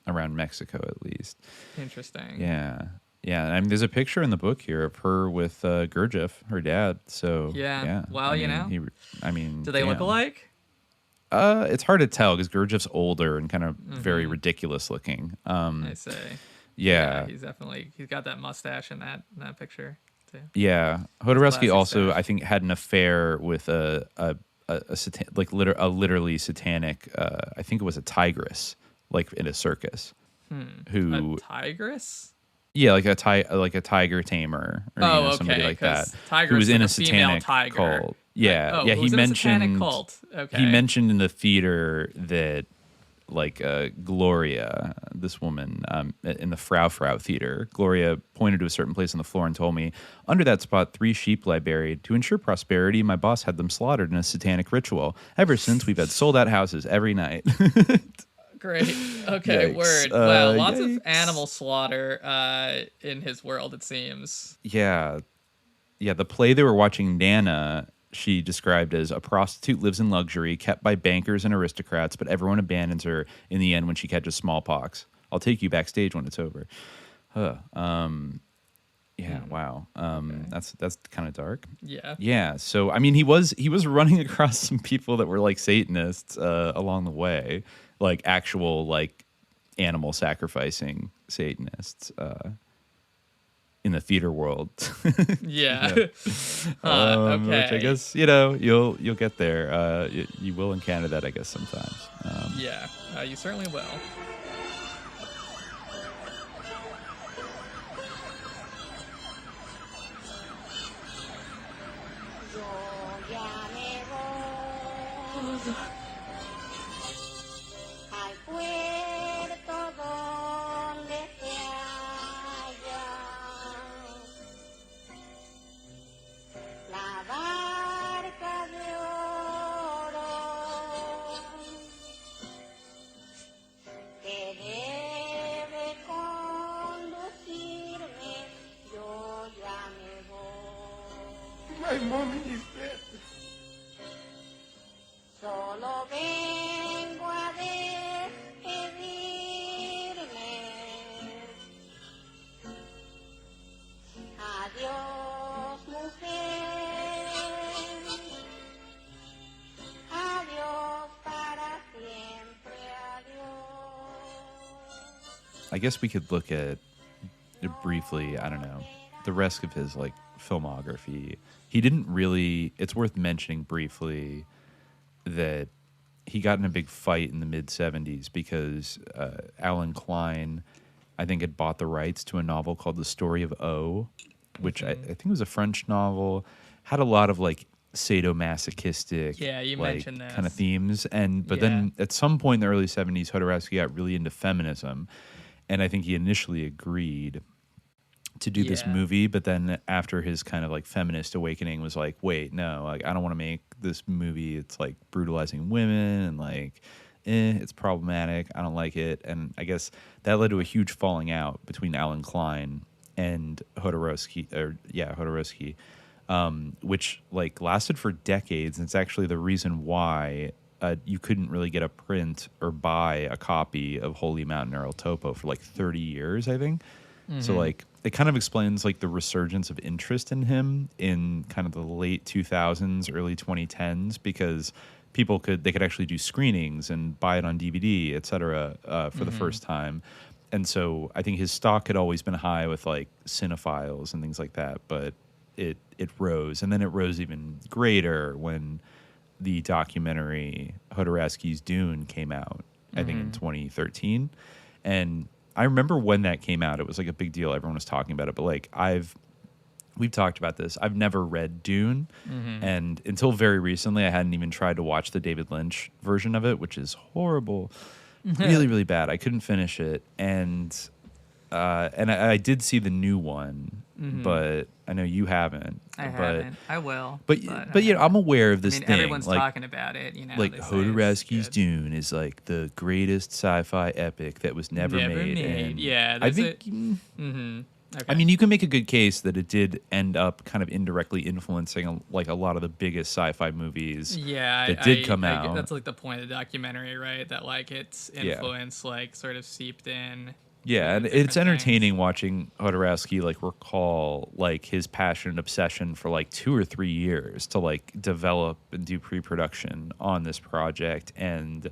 [SPEAKER 8] around Mexico, at least.
[SPEAKER 9] Interesting.
[SPEAKER 8] Yeah. Yeah, and I mean, there's a picture in the book here of her with Gurdjieff, her dad. So
[SPEAKER 9] yeah. Well,
[SPEAKER 8] do
[SPEAKER 9] they look alike?
[SPEAKER 8] It's hard to tell because Gurdjieff's older and kind of very ridiculous looking.
[SPEAKER 9] I see.
[SPEAKER 8] Yeah,
[SPEAKER 9] he's got that mustache in that picture too.
[SPEAKER 8] Yeah, Jodorowsky also,
[SPEAKER 9] stash.
[SPEAKER 8] I think, had an affair with a literally satanic. I think it was a tigress, like in a circus. Who
[SPEAKER 9] a tigress?
[SPEAKER 8] Yeah, like a tiger tamer or somebody like that.
[SPEAKER 9] Tiger
[SPEAKER 8] who was
[SPEAKER 9] like
[SPEAKER 8] in a
[SPEAKER 9] satanic
[SPEAKER 8] tiger cult.
[SPEAKER 9] Yeah,
[SPEAKER 8] yeah. He mentioned
[SPEAKER 9] cult. Okay.
[SPEAKER 8] He mentioned in the theater that Gloria, this woman in the Frau Theater, Gloria pointed to a certain place on the floor and told me, under that spot 3 sheep lie buried. To ensure prosperity, my boss had them slaughtered in a satanic ritual. Ever since, we've had sold out houses every night.
[SPEAKER 9] Great. Okay,
[SPEAKER 8] Yikes.
[SPEAKER 9] word. Wow, lots
[SPEAKER 8] Yikes.
[SPEAKER 9] of animal slaughter in his world, it seems.
[SPEAKER 8] Yeah. Yeah, the play they were watching, Nana, she described as a prostitute lives in luxury, kept by bankers and aristocrats, but everyone abandons her in the end when she catches smallpox. I'll take you backstage when it's over. Yeah, wow. That's kind of dark.
[SPEAKER 9] Yeah.
[SPEAKER 8] Yeah. So I mean, he was running across some people that were like Satanists along the way, like actual like animal sacrificing Satanists in the theater world.
[SPEAKER 9] Yeah.
[SPEAKER 8] Okay. Which I guess you'll get there. You will encounter that, I guess, sometimes.
[SPEAKER 9] Yeah, you certainly will.
[SPEAKER 10] My mommy is dead. Solo vengo a despedirme. Adiós, mujer. Adiós para siempre. Adiós.
[SPEAKER 8] I guess we could look at briefly, I don't know, the rest of his like filmography. He didn't really, it's worth mentioning briefly that he got in a big fight in the mid-70s because Allen Klein, I think, had bought the rights to a novel called The Story of O, which I think was a French novel, had a lot of like sadomasochistic
[SPEAKER 9] mentioned this.
[SPEAKER 8] kind of themes. But then at some point in the early 70s, Jodorowsky got really into feminism. And I think he initially agreed to do this movie, but then after his kind of like feminist awakening was like, wait, no, like I don't want to make this movie. It's like brutalizing women and like it's problematic. I don't like it. And I guess that led to a huge falling out between Allen Klein and Jodorowsky, which like lasted for decades. And it's actually the reason why you couldn't really get a print or buy a copy of Holy Mountain or El Topo for like 30 years, I think. So like it kind of explains like the resurgence of interest in him in kind of the late 2000s, early 2010s, because they could actually do screenings and buy it on DVD, et cetera, for the first time. And so I think his stock had always been high with like cinephiles and things like that, but it rose. And then it rose even greater when the documentary Jodorowsky's Dune came out, I think in 2013. And I remember when that came out, it was like a big deal. Everyone was talking about it, but like we've talked about this. I've never read Dune, and until very recently, I hadn't even tried to watch the David Lynch version of it, which is horrible, really, really bad. I couldn't finish it, and I did see the new one, but I know you haven't.
[SPEAKER 9] I haven't. I will.
[SPEAKER 8] But you know, I'm aware of this thing.
[SPEAKER 9] Everyone's
[SPEAKER 8] like,
[SPEAKER 9] talking about it. You know,
[SPEAKER 8] like Jodorowsky's Dune is like the greatest sci-fi epic that was never made. And
[SPEAKER 9] yeah,
[SPEAKER 8] I think.
[SPEAKER 9] Okay.
[SPEAKER 8] I mean, you can make a good case that it did end up kind of indirectly influencing like a lot of the biggest sci-fi movies.
[SPEAKER 9] Yeah,
[SPEAKER 8] that did come out.
[SPEAKER 9] That's like the point of the documentary, right? That like its influence like sort of seeped in.
[SPEAKER 8] Yeah, and it's entertaining watching Jodorowsky like recall like his passion and obsession for like 2 or 3 years to like develop and do pre-production on this project. And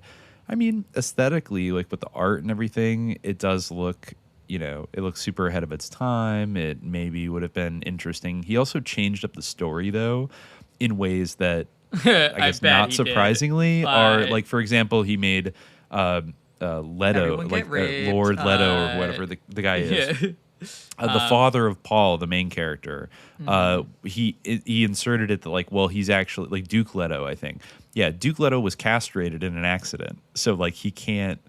[SPEAKER 8] I mean, aesthetically, like with the art and everything, it does look, you know, it looks super ahead of its time. It maybe would have been interesting. He also changed up the story though in ways that I guess not surprisingly are like, for example, he made Leto, like Lord Leto or whatever the guy is. The father of Paul, the main character, he inserted it that like, well, he's actually like Duke Leto, I think. Yeah, Duke Leto was castrated in an accident, so like he can't.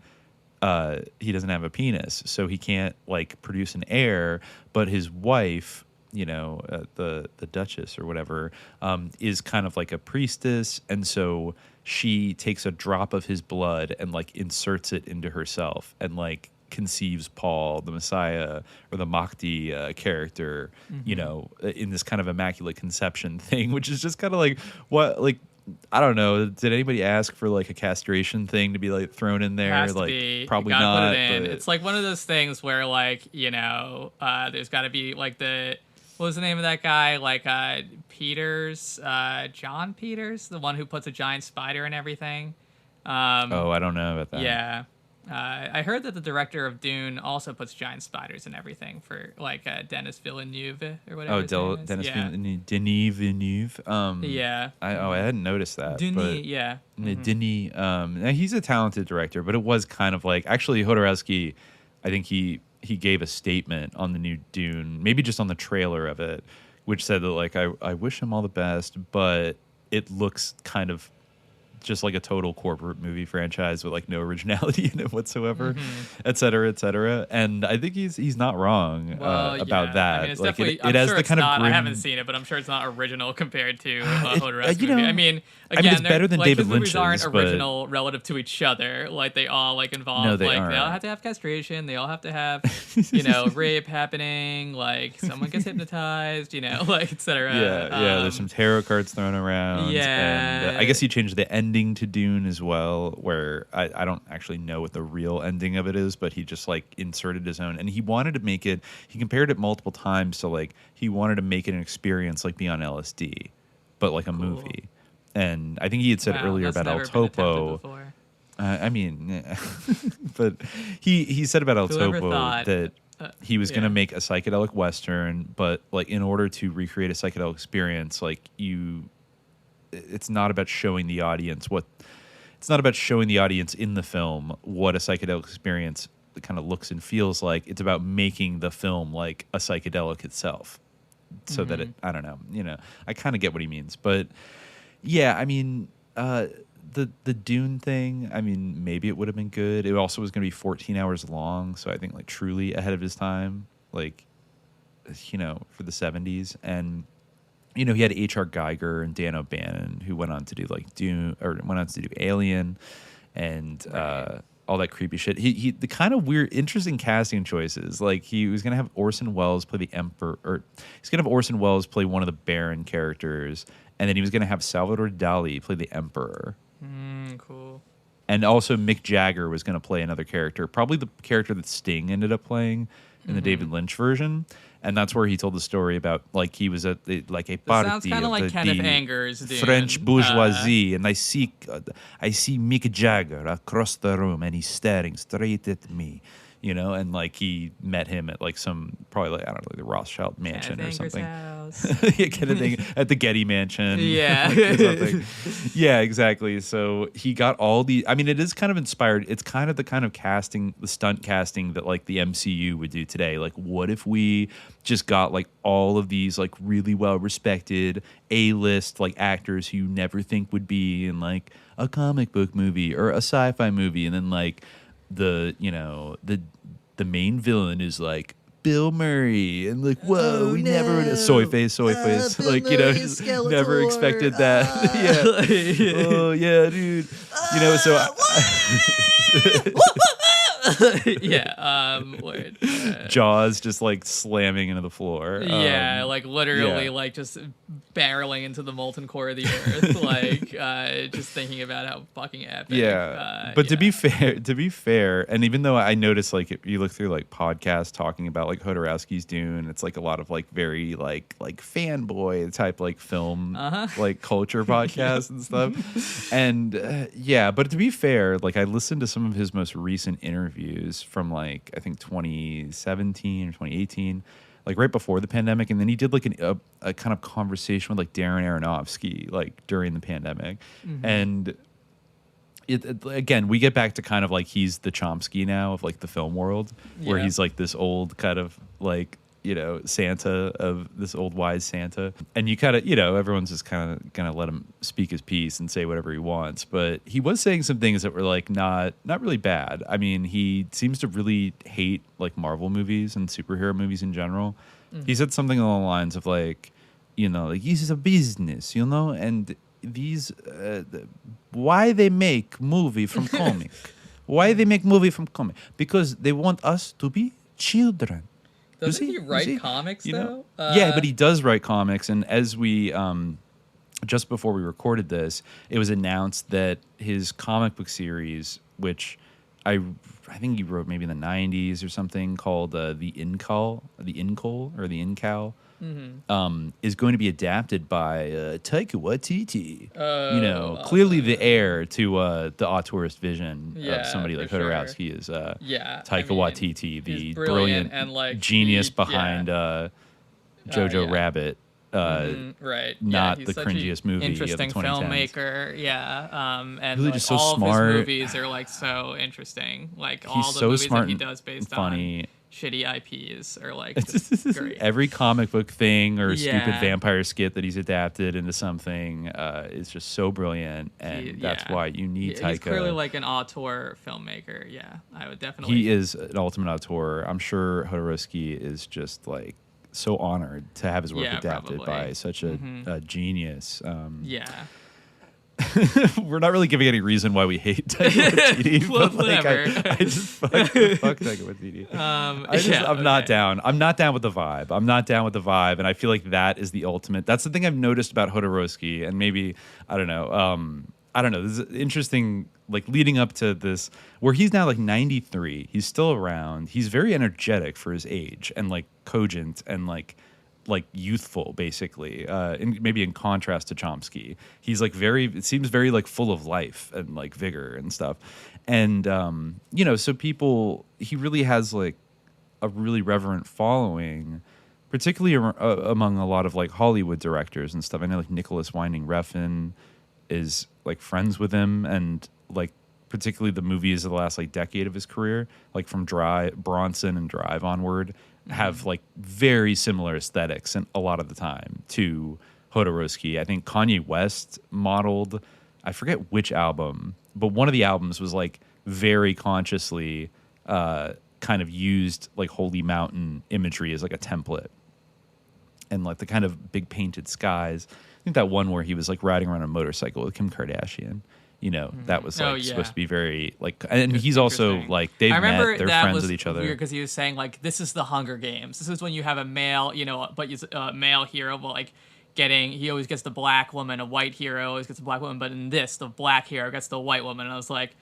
[SPEAKER 8] He doesn't have a penis, so he can't like produce an heir. But his wife, you know, the Duchess or whatever, is kind of like a priestess, and so she takes a drop of his blood and like inserts it into herself and like conceives Paul, the Messiah or the Mahdi character, you know, in this kind of immaculate conception thing, which is just kind of like what like. I don't know. Did anybody ask for like a castration thing to be like thrown in there?
[SPEAKER 9] Has
[SPEAKER 8] like
[SPEAKER 9] to be.
[SPEAKER 8] Probably
[SPEAKER 9] you gotta
[SPEAKER 8] not.
[SPEAKER 9] Put it in.
[SPEAKER 8] But
[SPEAKER 9] it's like one of those things where like, you know, there's got to be like what was the name of that guy? Like Peters, John Peters, the one who puts a giant spider in everything.
[SPEAKER 8] I don't know about that.
[SPEAKER 9] Yeah. I heard that the director of Dune also puts giant spiders in everything for like Denis Villeneuve or whatever.
[SPEAKER 8] Denis Villeneuve.
[SPEAKER 9] Yeah.
[SPEAKER 8] I hadn't noticed that.
[SPEAKER 9] Denis, yeah.
[SPEAKER 8] Denis. He's a talented director, but it was kind of like actually Jodorowsky. I think he gave a statement on the new Dune, maybe just on the trailer of it, which said that like I wish him all the best, but it looks kind of just like a total corporate movie franchise with like no originality in it whatsoever, et cetera, et cetera. And I think he's not wrong about that.
[SPEAKER 9] I mean, it's
[SPEAKER 8] like
[SPEAKER 9] definitely,
[SPEAKER 8] it has the kind of
[SPEAKER 9] I haven't seen it, but I'm sure it's not original compared to Jodorowsky
[SPEAKER 8] movie.
[SPEAKER 9] I mean, again,
[SPEAKER 8] it's better than
[SPEAKER 9] like,
[SPEAKER 8] David
[SPEAKER 9] his movies
[SPEAKER 8] Lynch's,
[SPEAKER 9] aren't original relative to each other. Like they all like involve
[SPEAKER 8] No, they
[SPEAKER 9] like
[SPEAKER 8] aren't.
[SPEAKER 9] they all have to have castration. They all have to have you know rape happening. Like someone gets hypnotized. You know, like et cetera.
[SPEAKER 8] Yeah. There's some tarot cards thrown around.
[SPEAKER 9] Yeah.
[SPEAKER 8] And I guess he changed the ending to Dune as well, where I don't actually know what the real ending of it is, but he just like inserted his own, and he wanted to make it. He compared it multiple times, so like he wanted to make it an experience like being on LSD, but like a movie. And I think he had said earlier about El Topo. I mean, but he said about El Topo that he was going to make a psychedelic Western, but like in order to recreate a psychedelic experience, like it's not about showing the audience it's not about showing the audience in the film what a psychedelic experience kind of looks and feels like. It's about making the film like a psychedelic itself, so that I don't know, you know, I kind of get what he means, but. Yeah, I mean, the Dune thing, I mean, maybe it would have been good. It also was going to be 14 hours long, so I think, like, truly ahead of his time, like, you know, for the 70s. And, you know, he had H.R. Geiger and Dan O'Bannon, who went on to do, like, Dune, or went on to do Alien. and all that creepy shit. He the kind of weird, interesting casting choices. Like he was gonna have Orson Welles play the Emperor, or he's gonna have Orson Welles play one of the Baron characters, and then he was gonna have Salvador Dali play the Emperor.
[SPEAKER 9] Cool.
[SPEAKER 8] And also Mick Jagger was gonna play another character, probably the character that Sting ended up playing in the David Lynch version. And that's where he told the story about, like, he was at like a party
[SPEAKER 9] sounds kind of like Kenneth Anger's Dune.
[SPEAKER 8] French bourgeoisie, and I see Mick Jagger across the room, and he's staring straight at me, you know, and like he met him at like some probably like I don't know, like the Rothschild mansion
[SPEAKER 9] Kenneth
[SPEAKER 8] or something.
[SPEAKER 9] Anger's
[SPEAKER 8] Yeah, Kenneth at the Getty mansion.
[SPEAKER 9] Yeah.
[SPEAKER 8] or something. Yeah, exactly. So he got all the. I mean, it is kind of inspired. It's kind of the kind of casting, the stunt casting that like the MCU would do today. Like, what if we just got like all of these like really well respected A-list like actors who you never think would be in like a comic book movie or a sci-fi movie, and then like the the main villain is like Bill Murray, and like, whoa, we never would soy face, like, you know, just never expected that. Yeah. Oh yeah, dude. You know, so
[SPEAKER 9] Word.
[SPEAKER 8] Jaws just like slamming into the floor.
[SPEAKER 9] Yeah, like literally,
[SPEAKER 8] yeah.
[SPEAKER 9] like just barreling into the molten core of the earth, like just thinking about how fucking epic.
[SPEAKER 8] Yeah, but to be fair, and even though I noticed, like, if you look through like podcasts talking about like Jodorowsky's Dune, it's like a lot of like very like fanboy type like film like culture podcasts and stuff. And but to be fair, like I listened to some of his most recent interviews from like I think 2017 or 2018. Like right before the pandemic, and then he did like a kind of conversation with like Darren Aronofsky like during the pandemic, and it again we get back to kind of like he's the Chomsky now of like the film world, where he's like this old kind of like, you know, Santa of this old wise Santa, and you kind of, you know, everyone's just kind of gonna let him speak his piece and say whatever he wants, but he was saying some things that were like not really bad. I mean, he seems to really hate like Marvel movies and superhero movies in general. He said something along the lines of like, you know, like this is a business, you know, and these why they make movie from comic? Why they make movie from comic? Because they want us to be children.
[SPEAKER 9] Doesn't he write comics though?
[SPEAKER 8] Yeah, but he does write comics, and as we just before we recorded this, it was announced that his comic book series, which I think he wrote maybe in the 90s or something, called the Incal, is going to be adapted by Taika Waititi. Clearly the heir to the auteurist vision of somebody like Jodorowsky is Taika Waititi, the brilliant
[SPEAKER 9] and like
[SPEAKER 8] genius behind Jojo Rabbit.
[SPEAKER 9] Right.
[SPEAKER 8] Not
[SPEAKER 9] he's
[SPEAKER 8] the
[SPEAKER 9] such
[SPEAKER 8] cringiest
[SPEAKER 9] an
[SPEAKER 8] movie
[SPEAKER 9] interesting
[SPEAKER 8] of the 2010s.
[SPEAKER 9] filmmaker. And
[SPEAKER 8] really
[SPEAKER 9] like,
[SPEAKER 8] just so
[SPEAKER 9] all
[SPEAKER 8] smart.
[SPEAKER 9] of his movies are like so interesting. Like
[SPEAKER 8] He's
[SPEAKER 9] all the
[SPEAKER 8] so
[SPEAKER 9] movies
[SPEAKER 8] smart
[SPEAKER 9] that he
[SPEAKER 8] and
[SPEAKER 9] does based
[SPEAKER 8] funny.
[SPEAKER 9] on shitty IPs are like just great.
[SPEAKER 8] Every comic book thing or stupid vampire skit that he's adapted into something is just so brilliant, and that's why you need Taika.
[SPEAKER 9] He's clearly like an auteur filmmaker. Yeah, I would definitely.
[SPEAKER 8] He is an ultimate auteur. I'm sure Jodorowsky is just like so honored to have his work adapted by such a genius. We're not really giving any reason why we hate Taika Waititi, but like I just fuck Taika Waititi. I'm not down. I'm not down with the vibe. And I feel like that is the ultimate. That's the thing I've noticed about Jodorowsky, and maybe I don't know. This is interesting. Like leading up to this, where he's now like 93, he's still around. He's very energetic for his age, and like cogent and like youthful, basically. Maybe in contrast to Chomsky, he's like it seems very like full of life and like vigor and stuff. And so he really has like a really reverent following, particularly among a lot of like Hollywood directors and stuff. I know like Nicholas Winding Refn is like friends with him, and like particularly the movies of the last like decade of his career, like from Bronson and Drive onward, have like very similar aesthetics, and a lot of the time to Jodorowsky. I think Kanye West modeled, I forget which album, but one of the albums was like very consciously kind of used like holy mountain imagery as like a template, and like the kind of big painted skies. I think that one where he was like riding around a motorcycle with Kim Kardashian, that was like
[SPEAKER 9] Oh, yeah.
[SPEAKER 8] supposed to be very like, and he's also
[SPEAKER 9] Interesting.
[SPEAKER 8] like they've
[SPEAKER 9] I remember
[SPEAKER 8] met, they're
[SPEAKER 9] that
[SPEAKER 8] friends
[SPEAKER 9] was
[SPEAKER 8] with each other.
[SPEAKER 9] weird because he was saying like this is the Hunger Games. This is when you have a male, but he's a male hero, but like he always gets the black woman. A white hero always gets the black woman, but in this, the black hero gets the white woman. And I was like,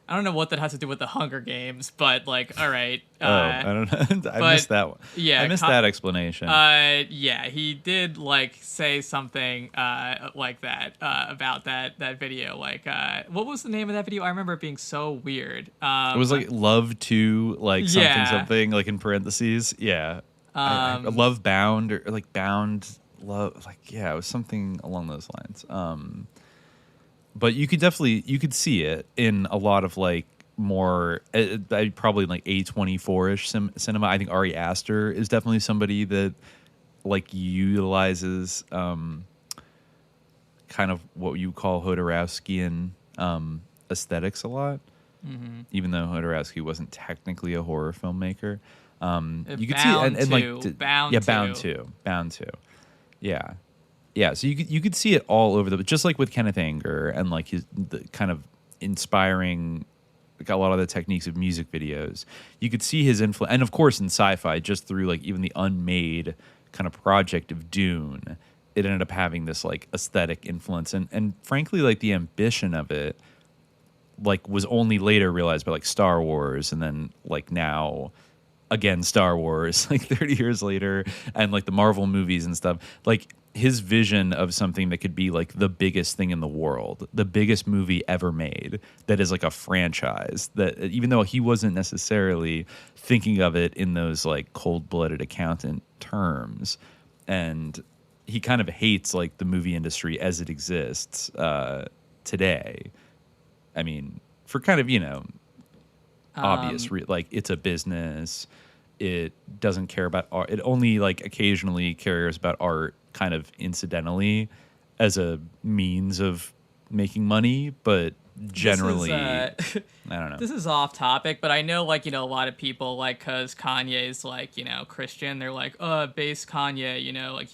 [SPEAKER 9] I don't know what that has to do with the Hunger Games, but like, all right.
[SPEAKER 8] I don't know. I missed that one.
[SPEAKER 9] Yeah,
[SPEAKER 8] I missed that explanation.
[SPEAKER 9] Yeah, he did like say something like that about that video. Like, what was the name of that video? I remember it being so weird.
[SPEAKER 8] It was like Love to like something like in parentheses. Yeah. Love Bound or like Bound Love. Like, yeah, it was something along those lines. But you could see it in a lot of like more probably like A24-ish cinema. I think Ari Aster is definitely somebody that like utilizes kind of what you call Jodorowskian aesthetics a lot. Mm-hmm. Even though Jodorowsky wasn't technically a horror filmmaker, you could see and like Bound to. Yeah, so you could see it all over just like with Kenneth Anger and like the kind of inspiring, like a lot of the techniques of music videos. You could see his influence, and of course in sci-fi, just through like even the unmade kind of project of Dune, it ended up having this like aesthetic influence, and frankly like the ambition of it like was only later realized by like Star Wars, and then like now again Star Wars like 30 years later, and like the Marvel movies and stuff. Like his vision of something that could be like the biggest thing in the world, the biggest movie ever made, that is like a franchise, that even though he wasn't necessarily thinking of it in those like cold-blooded accountant terms, and he kind of hates like the movie industry as it exists today. I mean, for kind of, obvious, like it's a business. It doesn't care about art. It only like occasionally cares about art kind of incidentally as a means of making money, but generally, I don't know.
[SPEAKER 9] This is off topic, but I know like, a lot of people like, cause Kanye's like, Christian, they're like, base Kanye, like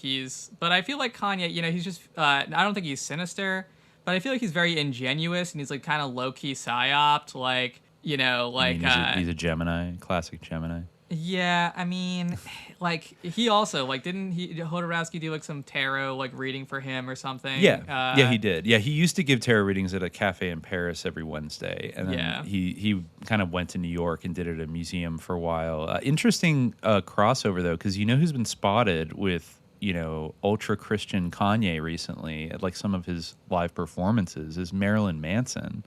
[SPEAKER 9] but I feel like Kanye, he's just, I don't think he's sinister, but I feel like he's very ingenuous and he's like kind of low key psyoped, like, like,
[SPEAKER 8] he's a Gemini, classic Gemini.
[SPEAKER 9] Yeah, I mean, like he also like didn't Jodorowsky do like some tarot like reading for him or something?
[SPEAKER 8] Yeah, he did. Yeah, he used to give tarot readings at a cafe in Paris every Wednesday, and then he kind of went to New York and did it at a museum for a while. Interesting crossover though, because who's been spotted with ultra Christian Kanye recently at like some of his live performances is Marilyn Manson.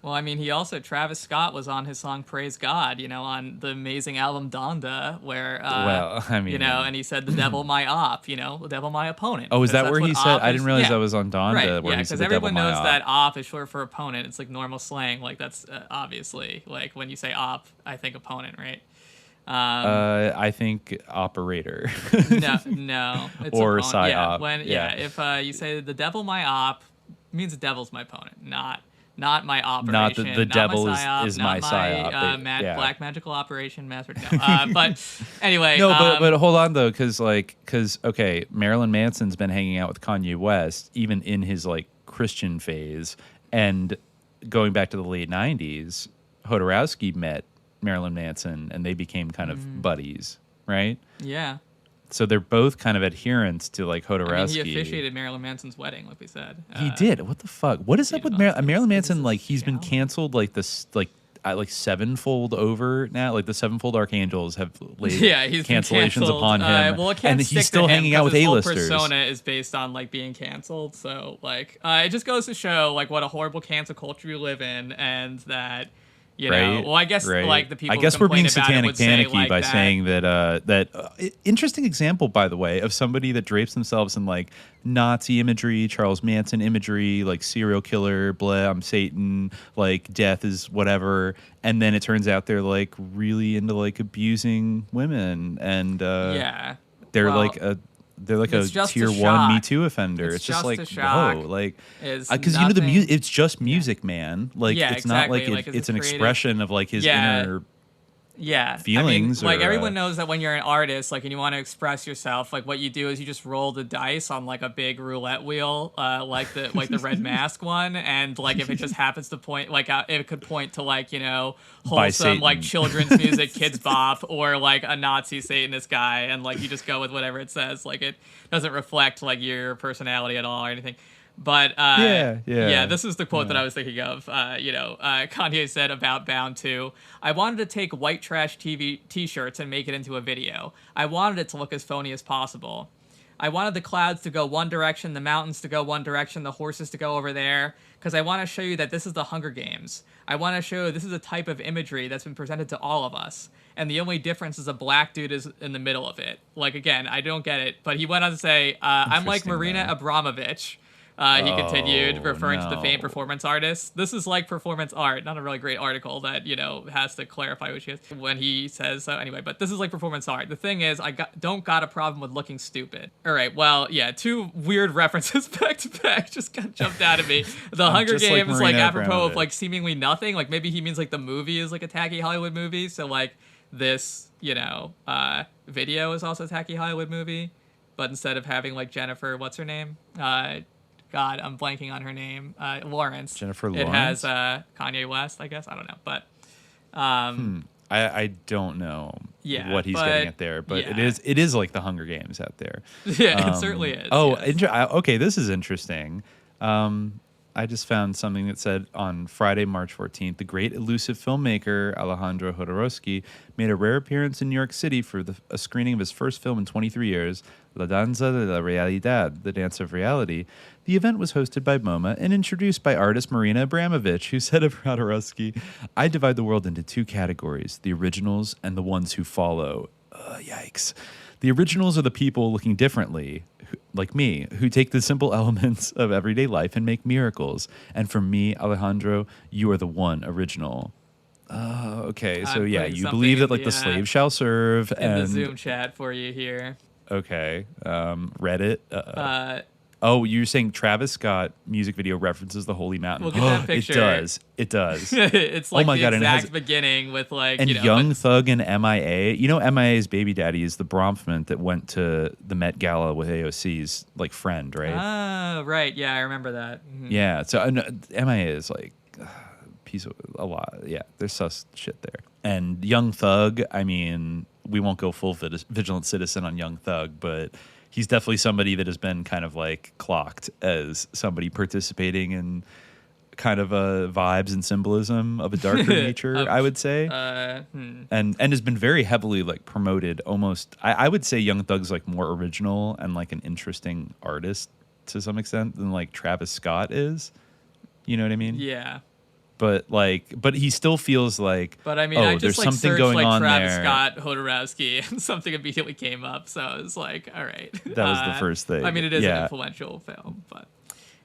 [SPEAKER 9] Well, I mean, Travis Scott was on his song Praise God, on the amazing album Donda, where, and he said, the devil my op, the devil my opponent.
[SPEAKER 8] Oh, is that where he said? I didn't realize that was on Donda.
[SPEAKER 9] Right,
[SPEAKER 8] where he said
[SPEAKER 9] because
[SPEAKER 8] the devil
[SPEAKER 9] everyone
[SPEAKER 8] my
[SPEAKER 9] knows
[SPEAKER 8] op.
[SPEAKER 9] that op is short for opponent. It's like normal slang. Like, that's obviously, like, when you say op, I think opponent, right?
[SPEAKER 8] I think operator.
[SPEAKER 9] No. It's
[SPEAKER 8] or
[SPEAKER 9] psyop.
[SPEAKER 8] Yeah,
[SPEAKER 9] if you say the devil my op, it means the devil's my opponent, not my operation.
[SPEAKER 8] Not the devil
[SPEAKER 9] my psyop,
[SPEAKER 8] is my psyop.
[SPEAKER 9] Black magical operation, master. But anyway.
[SPEAKER 8] No, but hold on though, because okay, Marilyn Manson's been hanging out with Kanye West even in his like Christian phase, and going back to the late '90s, Jodorowsky met Marilyn Manson and they became kind of buddies, right?
[SPEAKER 9] Yeah.
[SPEAKER 8] So they're both kind of adherents to like Jodorowsky.
[SPEAKER 9] I mean, he officiated Marilyn Manson's wedding, like we said.
[SPEAKER 8] He did. What the fuck? What is up with Marilyn Manson? Like he's been canceled like this, like sevenfold over now. Like the sevenfold archangels have laid
[SPEAKER 9] he's
[SPEAKER 8] cancellations upon him,
[SPEAKER 9] and
[SPEAKER 8] he's still hanging out with A-listers.
[SPEAKER 9] His whole persona is based on like being canceled. So like, it just goes to show like what a horrible cancel culture we live in, and that.
[SPEAKER 8] Right,
[SPEAKER 9] well, I guess like the people.
[SPEAKER 8] I guess we're being satanic panicky
[SPEAKER 9] like
[SPEAKER 8] by
[SPEAKER 9] that.
[SPEAKER 8] saying that interesting example, by the way, of somebody that drapes themselves in like Nazi imagery, Charles Manson imagery, like serial killer, blah, I'm Satan, like death is whatever, and then it turns out they're like really into like abusing women, and they're like a tier 1 Me Too offender. It's just like whoa, like because it's just music, man. Like it's
[SPEAKER 9] exactly.
[SPEAKER 8] not like it's an expression of like his inner. feelings.
[SPEAKER 9] I mean, like
[SPEAKER 8] or,
[SPEAKER 9] everyone knows that when you're an artist, like, and you want to express yourself, like what you do is you just roll the dice on like a big roulette wheel, like the Red Mask one, and like if it just happens to point, like it could point to like, you know, wholesome like children's music, Kids Bop, or like a Nazi Satanist guy, and like you just go with whatever it says. Like it doesn't reflect like your personality at all or anything. But this is the quote that I was thinking of. Kanye said about Bound 2, I wanted to take white trash TV t-shirts and make it into a video. I wanted it to look as phony as possible. I wanted the clouds to go one direction, the mountains to go one direction, the horses to go over there, because I want to show you that this is the Hunger Games. I want to show this is a type of imagery that's been presented to all of us. And the only difference is a black dude is in the middle of it. Like, again, I don't get it. But he went on to say, I'm like Marina Abramovich. He continued, referring to the famed performance artist. This is like performance art, not a really great article that, you know, has to clarify who she is when he says so. Anyway, but this is like performance art. The thing is, don't got a problem with looking stupid. All right, well, yeah, two weird references back to back just got jumped out of me. The Hunger Games, like apropos of like seemingly nothing. Like maybe he means like the movie is like a tacky Hollywood movie. So like this, you know, video is also a tacky Hollywood movie. But instead of having like Jennifer, what's her name? God, I'm blanking on her name. Lawrence.
[SPEAKER 8] Jennifer
[SPEAKER 9] Lawrence. It has Kanye West, I guess. I don't know, but
[SPEAKER 8] I don't know what he's getting at there, but it is like the Hunger Games out there.
[SPEAKER 9] Yeah, it certainly is.
[SPEAKER 8] Oh, okay, this is interesting. I just found something that said on Friday, March 14th, the great elusive filmmaker Alejandro Jodorowsky made a rare appearance in New York City for a screening of his first film in 23 years, La Danza de la Realidad, The Dance of Reality. The event was hosted by MoMA and introduced by artist Marina Abramovich, who said of Jodorowsky, I divide the world into two categories, the originals and the ones who follow. Yikes. The originals are the people looking differently, like me, who take the simple elements of everyday life and make miracles. And for me, Alejandro, you are the one original. Okay, so yeah, you believe that like the slave shall serve.
[SPEAKER 9] In the Zoom chat for you here.
[SPEAKER 8] Okay, Reddit. Oh, you're saying Travis Scott music video references the Holy Mountain.
[SPEAKER 9] Look at that picture.
[SPEAKER 8] It does.
[SPEAKER 9] It's like the exact beginning with like,
[SPEAKER 8] and
[SPEAKER 9] you know,
[SPEAKER 8] Young Thug and MIA. You know, MIA's baby daddy is the Bronfman that went to the Met Gala with AOC's like friend, right?
[SPEAKER 9] Oh, right. Yeah, I remember that. Mm-hmm.
[SPEAKER 8] Yeah. So MIA is like piece of a lot. Yeah, there's sus shit there. And Young Thug, I mean, we won't go full vigilant citizen on Young Thug, but he's definitely somebody that has been kind of like clocked as somebody participating in kind of vibes and symbolism of a darker nature, I would say. And has been very heavily like promoted almost. I would say Young Thug's like more original and like an interesting artist to some extent than like Travis Scott is. You know what I mean?
[SPEAKER 9] Yeah.
[SPEAKER 8] But he still feels like.
[SPEAKER 9] But I mean, I just
[SPEAKER 8] there's
[SPEAKER 9] like
[SPEAKER 8] something
[SPEAKER 9] searched
[SPEAKER 8] going
[SPEAKER 9] like
[SPEAKER 8] on
[SPEAKER 9] Travis
[SPEAKER 8] there.
[SPEAKER 9] Scott, Jodorowsky, and something immediately came up. So I was like, all right.
[SPEAKER 8] That was the first thing.
[SPEAKER 9] I mean, it is an influential film, but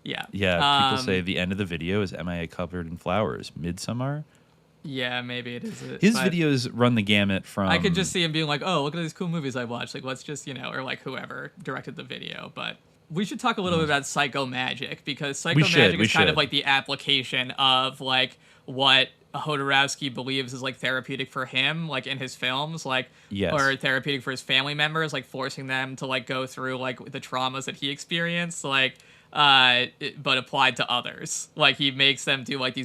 [SPEAKER 9] yeah.
[SPEAKER 8] Yeah, people say the end of the video is MIA covered in flowers. Midsommar?
[SPEAKER 9] Yeah, maybe it is.
[SPEAKER 8] His videos run the gamut from.
[SPEAKER 9] I could just see him being like, oh, look at these cool movies I watched. Like, let's just, you know, or like whoever directed the video, but. We should talk a little bit about psychomagic, because psychomagic is kind of like the application of like what Jodorowsky believes is like therapeutic for him, like in his films, like or therapeutic for his family members, like forcing them to like go through like the traumas that he experienced, like but applied to others. Like he makes them do like he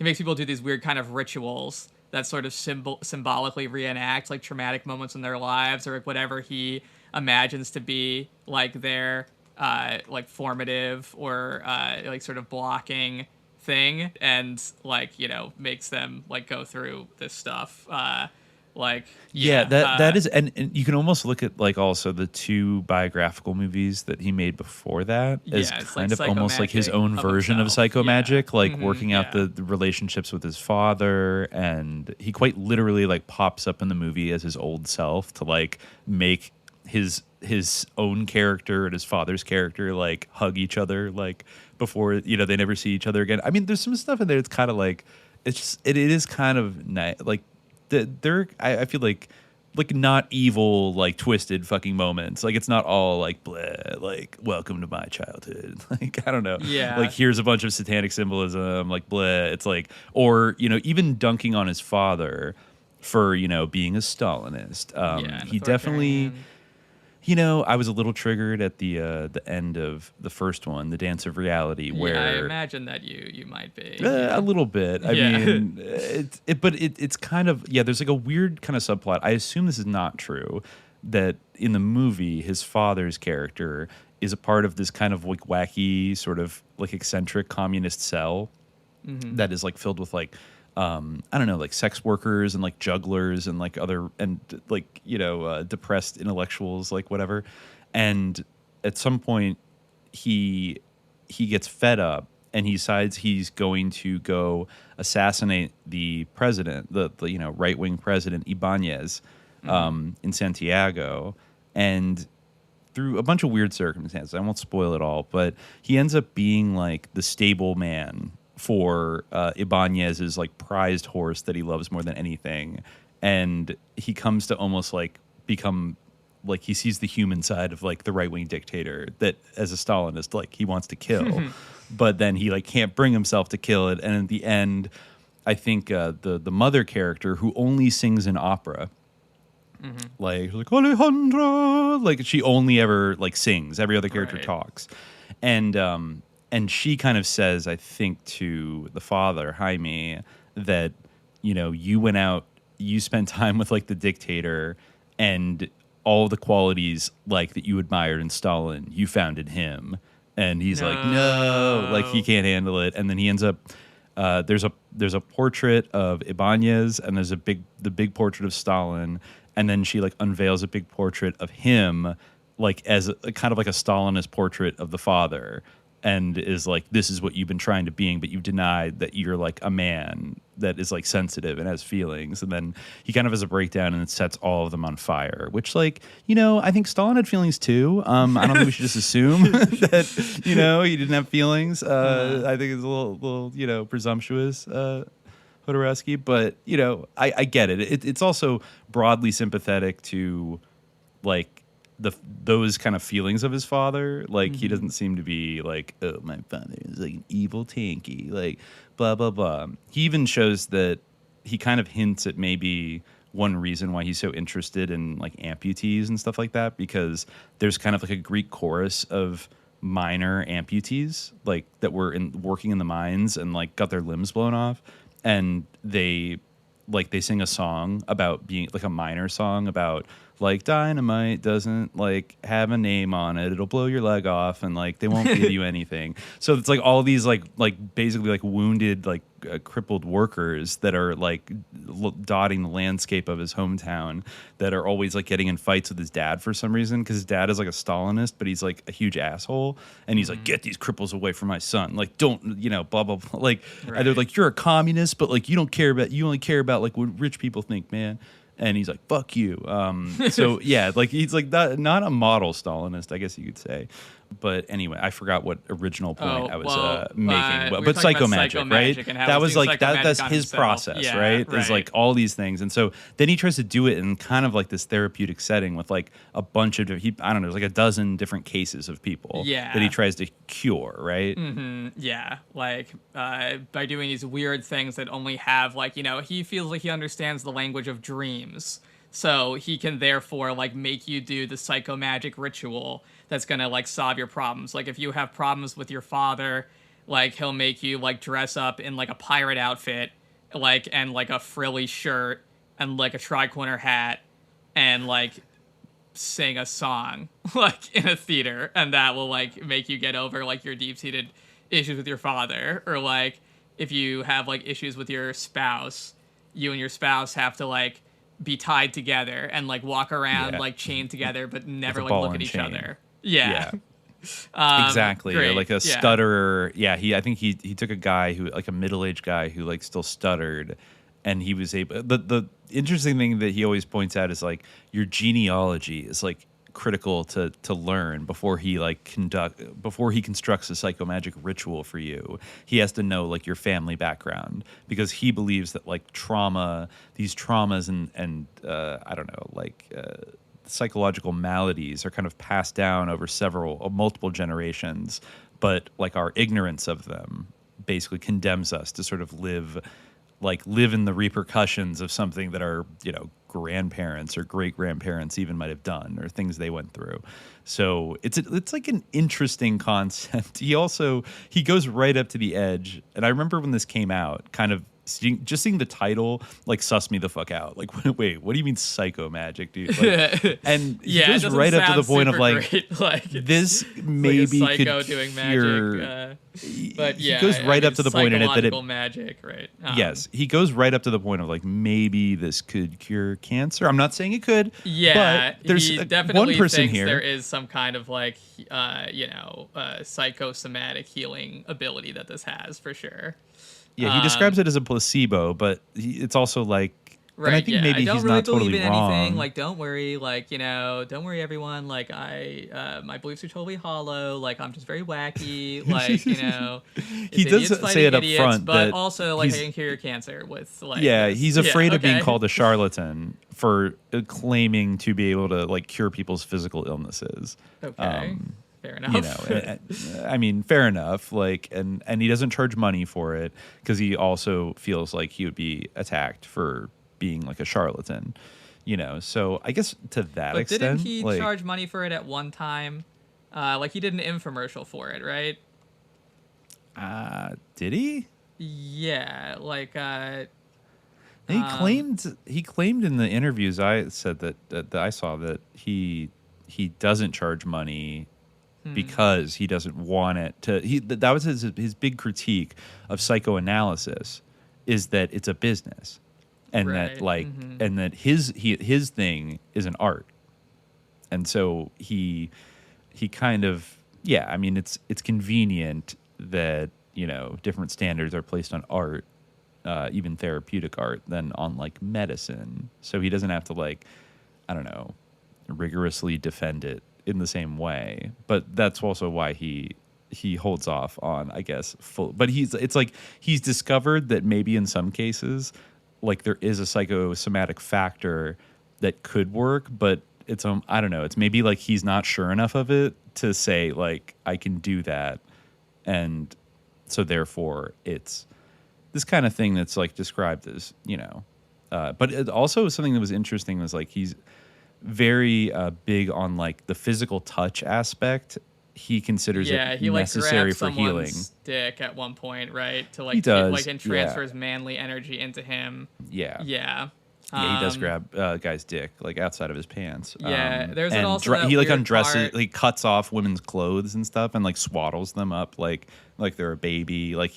[SPEAKER 9] makes people do these weird kind of rituals that sort of symbolically reenact like traumatic moments in their lives, or like whatever he imagines to be like their like formative or like sort of blocking thing, and like, you know, makes them like go through this stuff. That is, and you can almost look at like also the two biographical movies that he made before that as kind of almost like his own version of psychomagic, like working out the relationships with his father, and he quite literally like pops up in the movie as his old self to like make his own character and his father's character like hug each other like before, you know, they never see each other again. I mean, there's some stuff in there. It's kind of like it is kind of like I feel like not evil, like twisted fucking moments. Like it's not all like bleh, like welcome to my childhood. Like I don't know. Yeah.
[SPEAKER 8] Like here's a bunch of satanic symbolism. Like bleh. It's like, or you know, even dunking on his father for, you know, being a Stalinist.
[SPEAKER 9] An
[SPEAKER 8] He definitely,
[SPEAKER 9] authoritarian.
[SPEAKER 8] you know, I was a little triggered at the end of the first one, The Dance of Reality, where
[SPEAKER 9] Yeah, I imagine that you might be.
[SPEAKER 8] a little bit. I
[SPEAKER 9] Yeah.
[SPEAKER 8] mean, it's kind of, yeah, there's like a weird kind of subplot. I assume this is not true, that in the movie, his father's character is a part of this kind of like wacky, sort of like eccentric communist cell that is like filled with like, I don't know, like sex workers and like jugglers and like other, and like, you know, depressed intellectuals, like whatever. And at some point he gets fed up and he decides he's going to go assassinate the president, the you know, right-wing president Ibanez, in Santiago. And through a bunch of weird circumstances, I won't spoil it all, but he ends up being like the stable man for Ibanez's like prized horse that he loves more than anything. And he comes to almost like become like, he sees the human side of like the right-wing dictator that as a Stalinist, like he wants to kill, but then he like can't bring himself to kill it. And at the end, I think the mother character, who only sings in opera, like Alejandro, like she only ever like sings, every other character talks. And she kind of says, I think, to the father, Jaime, that, you know, you went out, you spent time with like the dictator, and all the qualities like that you admired in Stalin, you found in him. And he's like, no, like he can't handle it. And then he ends up, there's a portrait of Ibanez, and there's the big portrait of Stalin. And then she like unveils a big portrait of him, like as a kind of like a Stalinist portrait of the father. And is like, this is what you've been trying to being, but you've denied that you're like a man that is like sensitive and has feelings. And then he kind of has a breakdown and it sets all of them on fire, which, like, you know, I think Stalin had feelings too. I don't think we should just assume that, you know, he didn't have feelings. I think it's a little, you know, presumptuous, Jodorowsky, but, you know, I get it. It's also broadly sympathetic to like, those kind of feelings of his father. Like he doesn't seem to be like, oh, my father is like an evil tanky, like blah blah blah. He even shows that he kind of hints at maybe one reason why he's so interested in like amputees and stuff like that, because there's kind of like a Greek chorus of minor amputees like that were working in the mines and like got their limbs blown off, and they sing a song about being like a minor song about like dynamite doesn't like have a name on it, it'll blow your leg off, and like they won't give you anything. So it's like all these like basically like wounded like crippled workers that are like dotting the landscape of his hometown that are always like getting in fights with his dad for some reason, because his dad is like a Stalinist, but he's like a huge asshole, and he's like, get these cripples away from my son, like don't, you know, blah blah blah, like they're like, you're a communist, but like you only care about like what rich people think, man. And he's like, fuck you. So yeah, like he's like not a model Stalinist, I guess you could say. But anyway, I forgot what original point I was making. But psychomagic, right? That was like that's his process, right? There's like all these things, and so then he tries to do it in kind of like this therapeutic setting with like a bunch of I don't know, there's like a dozen different cases of people that he tries to cure, right?
[SPEAKER 9] Yeah, like by doing these weird things that only have like, you know, he feels like he understands the language of dreams. So he can therefore like make you do the psychomagic ritual that's gonna like solve your problems. Like if you have problems with your father, like he'll make you like dress up in like a pirate outfit, like and like a frilly shirt and like a tricorner hat, and like sing a song like in a theater, and that will like make you get over like your deep-seated issues with your father. Or like if you have like issues with your spouse, you and your spouse have to like be tied together and like walk around like chained together but never like look at each other.
[SPEAKER 8] Exactly. Or like a stutterer. I think he took a guy who like a middle-aged guy who like still stuttered, and he was able, the interesting thing that he always points out is like your genealogy is like critical to learn before he constructs a psychomagic ritual for you. He has to know like your family background, because he believes that like these traumas and I don't know, like psychological maladies are kind of passed down over multiple generations, but like our ignorance of them basically condemns us to sort of live like live in the repercussions of something that our, you know, grandparents or great grandparents even might have done, or things they went through. So it's like an interesting concept. He goes right up to the edge. And I remember when this came out, kind of just seeing the title, like, sussed me the fuck out. Like, wait, what do you mean psycho magic, dude? Like, and he goes right up to the point of like, this maybe
[SPEAKER 9] like a psycho
[SPEAKER 8] could
[SPEAKER 9] doing
[SPEAKER 8] cure.
[SPEAKER 9] magic. But yeah,
[SPEAKER 8] he goes right up to the point in it that it
[SPEAKER 9] magic, right?
[SPEAKER 8] yes, he goes right up to the point of like, maybe this could cure cancer. I'm not saying it could.
[SPEAKER 9] Yeah,
[SPEAKER 8] but there's
[SPEAKER 9] he definitely
[SPEAKER 8] one person
[SPEAKER 9] thinks
[SPEAKER 8] here.
[SPEAKER 9] there is some kind of like, psychosomatic healing ability that this has for sure.
[SPEAKER 8] Yeah, he describes it as a placebo, but it's also like,
[SPEAKER 9] right,
[SPEAKER 8] and I think maybe
[SPEAKER 9] I don't
[SPEAKER 8] he's
[SPEAKER 9] really
[SPEAKER 8] not
[SPEAKER 9] believe
[SPEAKER 8] totally
[SPEAKER 9] in
[SPEAKER 8] wrong.
[SPEAKER 9] anything. Like, don't worry. Like, don't worry, everyone. Like, my beliefs are totally hollow. Like, I'm just very wacky. Like,
[SPEAKER 8] he does say it up front,
[SPEAKER 9] but
[SPEAKER 8] that
[SPEAKER 9] also like I can cure your cancer with like.
[SPEAKER 8] Yeah, he's afraid of being
[SPEAKER 9] okay.
[SPEAKER 8] called a charlatan for claiming to be able to like cure people's physical illnesses.
[SPEAKER 9] Okay. Fair enough.
[SPEAKER 8] You know, I mean, fair enough. Like, and he doesn't charge money for it because he also feels like he would be attacked for being like a charlatan. You know, so I guess to that
[SPEAKER 9] but
[SPEAKER 8] extent,
[SPEAKER 9] didn't he
[SPEAKER 8] like,
[SPEAKER 9] charge money for it at one time? Like he did an infomercial for it, right?
[SPEAKER 8] Did he?
[SPEAKER 9] Yeah, like
[SPEAKER 8] he claimed in the interviews I said that I saw that he doesn't charge money because he doesn't want it to. That was his big critique of psychoanalysis, is that it's a business, and that like and that his thing is an art, and so he kind of, yeah. I mean, it's convenient that, you know, different standards are placed on art, even therapeutic art, than on like medicine. So he doesn't have to, like, I don't know, rigorously defend it in the same way. But that's also why he holds off on, I guess, full. But it's like he's discovered that maybe in some cases, like, there is a psychosomatic factor that could work, but it's I don't know, it's maybe like he's not sure enough of it to say like, I can do that, and so therefore it's this kind of thing that's like described as, you know, but it also something that was interesting was like he's very big on like the physical touch aspect. He considers it
[SPEAKER 9] he
[SPEAKER 8] necessary
[SPEAKER 9] like
[SPEAKER 8] for healing.
[SPEAKER 9] Dick at one point, right? To like
[SPEAKER 8] He does,
[SPEAKER 9] like and transfers manly energy into him.
[SPEAKER 8] Yeah.
[SPEAKER 9] Yeah.
[SPEAKER 8] Yeah, he does grab guy's dick like outside of his pants.
[SPEAKER 9] Yeah, there's
[SPEAKER 8] and
[SPEAKER 9] also that
[SPEAKER 8] he like
[SPEAKER 9] weird
[SPEAKER 8] undresses,
[SPEAKER 9] part.
[SPEAKER 8] he cuts off women's clothes and stuff, and like swaddles them up like they're a baby. Like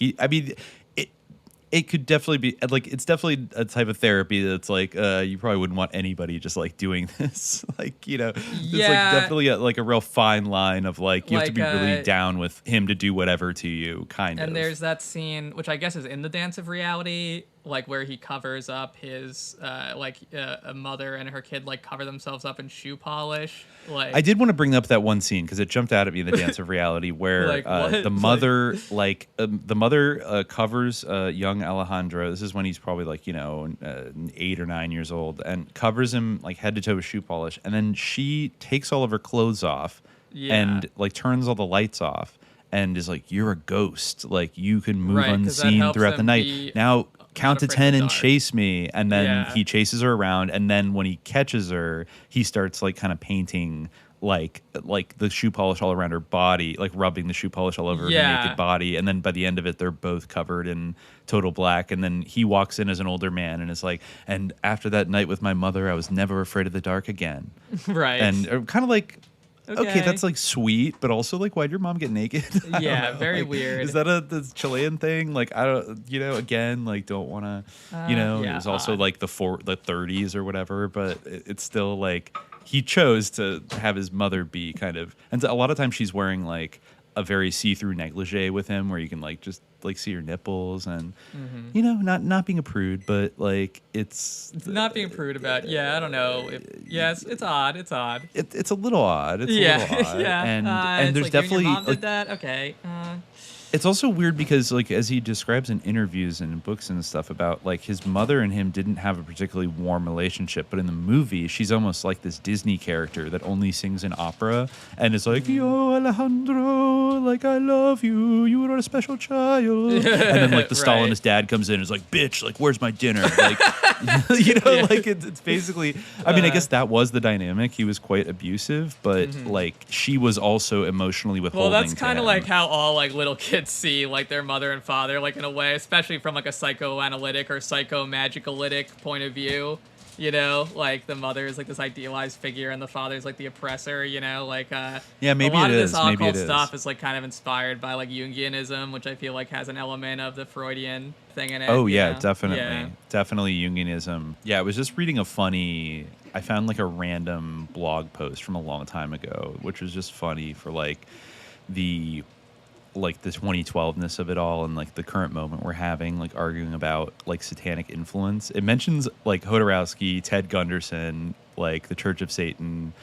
[SPEAKER 8] it could definitely be like, it's definitely a type of therapy that's like you probably wouldn't want anybody just like doing this. Like, you know, it's like definitely like a real fine line of like, you have to be really down with him to do whatever to you, kind of.
[SPEAKER 9] And there's that scene, which I guess is in the Dance of Reality, like where he covers up his a mother and her kid like cover themselves up in shoe polish. Like,
[SPEAKER 8] I did want to bring up that one scene because it jumped out at me in the Dance of Reality where
[SPEAKER 9] like,
[SPEAKER 8] the mother the mother covers young Alejandro. This is when he's probably like, you know, 8 or 9 years old, and covers him like head to toe with shoe polish, and then she takes all of her clothes off and like turns all the lights off and is like, "You're a ghost. Like, you can move unseen throughout the night. Now count to 10 and chase me." And then he chases her around, and then when he catches her, he starts like kind of painting like the shoe polish all around her body, like rubbing the shoe polish all over her naked body, and then by the end of it they're both covered in total black, and then he walks in as an older man and is like, "And after that night with my mother, I was never afraid of the dark again."
[SPEAKER 9] Right.
[SPEAKER 8] And kind of like, okay, that's like sweet, but also like, why'd your mom get naked?
[SPEAKER 9] Yeah, very weird.
[SPEAKER 8] Is that the Chilean thing? Like, I don't, you know, again, like, don't want to, you know, it was also like the 30s or whatever, but it's still like he chose to have his mother be kind of, and a lot of times she's wearing like a very see-through negligee with him where you can like just like see her nipples, and you know, not being a prude, but like it's
[SPEAKER 9] not being a prude about. Yeah, I don't know. It's odd. It's odd.
[SPEAKER 8] It's a little odd. It's a little odd.
[SPEAKER 9] Yeah.
[SPEAKER 8] And there's
[SPEAKER 9] like,
[SPEAKER 8] definitely
[SPEAKER 9] your mom did
[SPEAKER 8] like,
[SPEAKER 9] that. Okay.
[SPEAKER 8] It's also weird because, like, as he describes in interviews and in books and stuff about, like, his mother and him didn't have a particularly warm relationship, but in the movie, she's almost like this Disney character that only sings in opera and is like, yo, Alejandro, like, I love you. You are a special child. And then, like, the Stalinist dad comes in and is like, bitch, like, where's my dinner? Like, you know, like, it's basically, I mean, I guess that was the dynamic. He was quite abusive, but, like, she was also emotionally withholding.
[SPEAKER 9] Well, that's kind of
[SPEAKER 8] him.
[SPEAKER 9] like how all, like, little kids see, like, their mother and father, like, in a way, especially from, like, a psychoanalytic or psychomagicalytic point of view, you know, like, the mother is, like, this idealized figure and the father's, like, the oppressor, you know, like,
[SPEAKER 8] yeah, maybe
[SPEAKER 9] a lot
[SPEAKER 8] it
[SPEAKER 9] of
[SPEAKER 8] is.
[SPEAKER 9] this
[SPEAKER 8] Maybe
[SPEAKER 9] occult
[SPEAKER 8] it is.
[SPEAKER 9] stuff is, like, kind of inspired by, like, Jungianism, which I feel like has an element of the Freudian thing in it.
[SPEAKER 8] Oh,
[SPEAKER 9] you
[SPEAKER 8] yeah,
[SPEAKER 9] know?
[SPEAKER 8] definitely.
[SPEAKER 9] Yeah.
[SPEAKER 8] Definitely Jungianism. Yeah, I was just reading I found, like, a random blog post from a long time ago, which was just funny for, like, the 2012-ness of it all and, like, the current moment we're having, like, arguing about, like, satanic influence. It mentions, like, Jodorowsky, Ted Gunderson, like, the Church of Satan.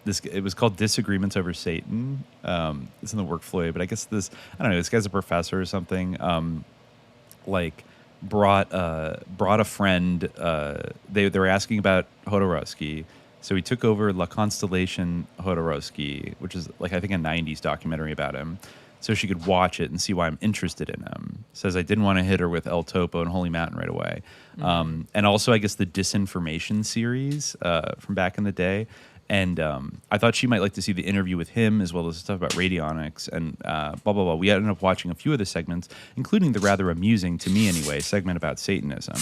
[SPEAKER 8] It was called Disagreements Over Satan. It's in the workflow, but I guess this guy's a professor or something. Brought a friend. They were asking about Jodorowsky, so he took over La Constellation Jodorowsky, which is, like, I think a 90s documentary about him, so she could watch it and see why I'm interested in him. Says I didn't want to hit her with El Topo and Holy Mountain right away. And also, I guess, the Disinformation series from back in the day. And I thought she might like to see the interview with him, as well as stuff about radionics and blah, blah, blah. We ended up watching a few other segments, including the rather amusing, to me anyway, segment about Satanism.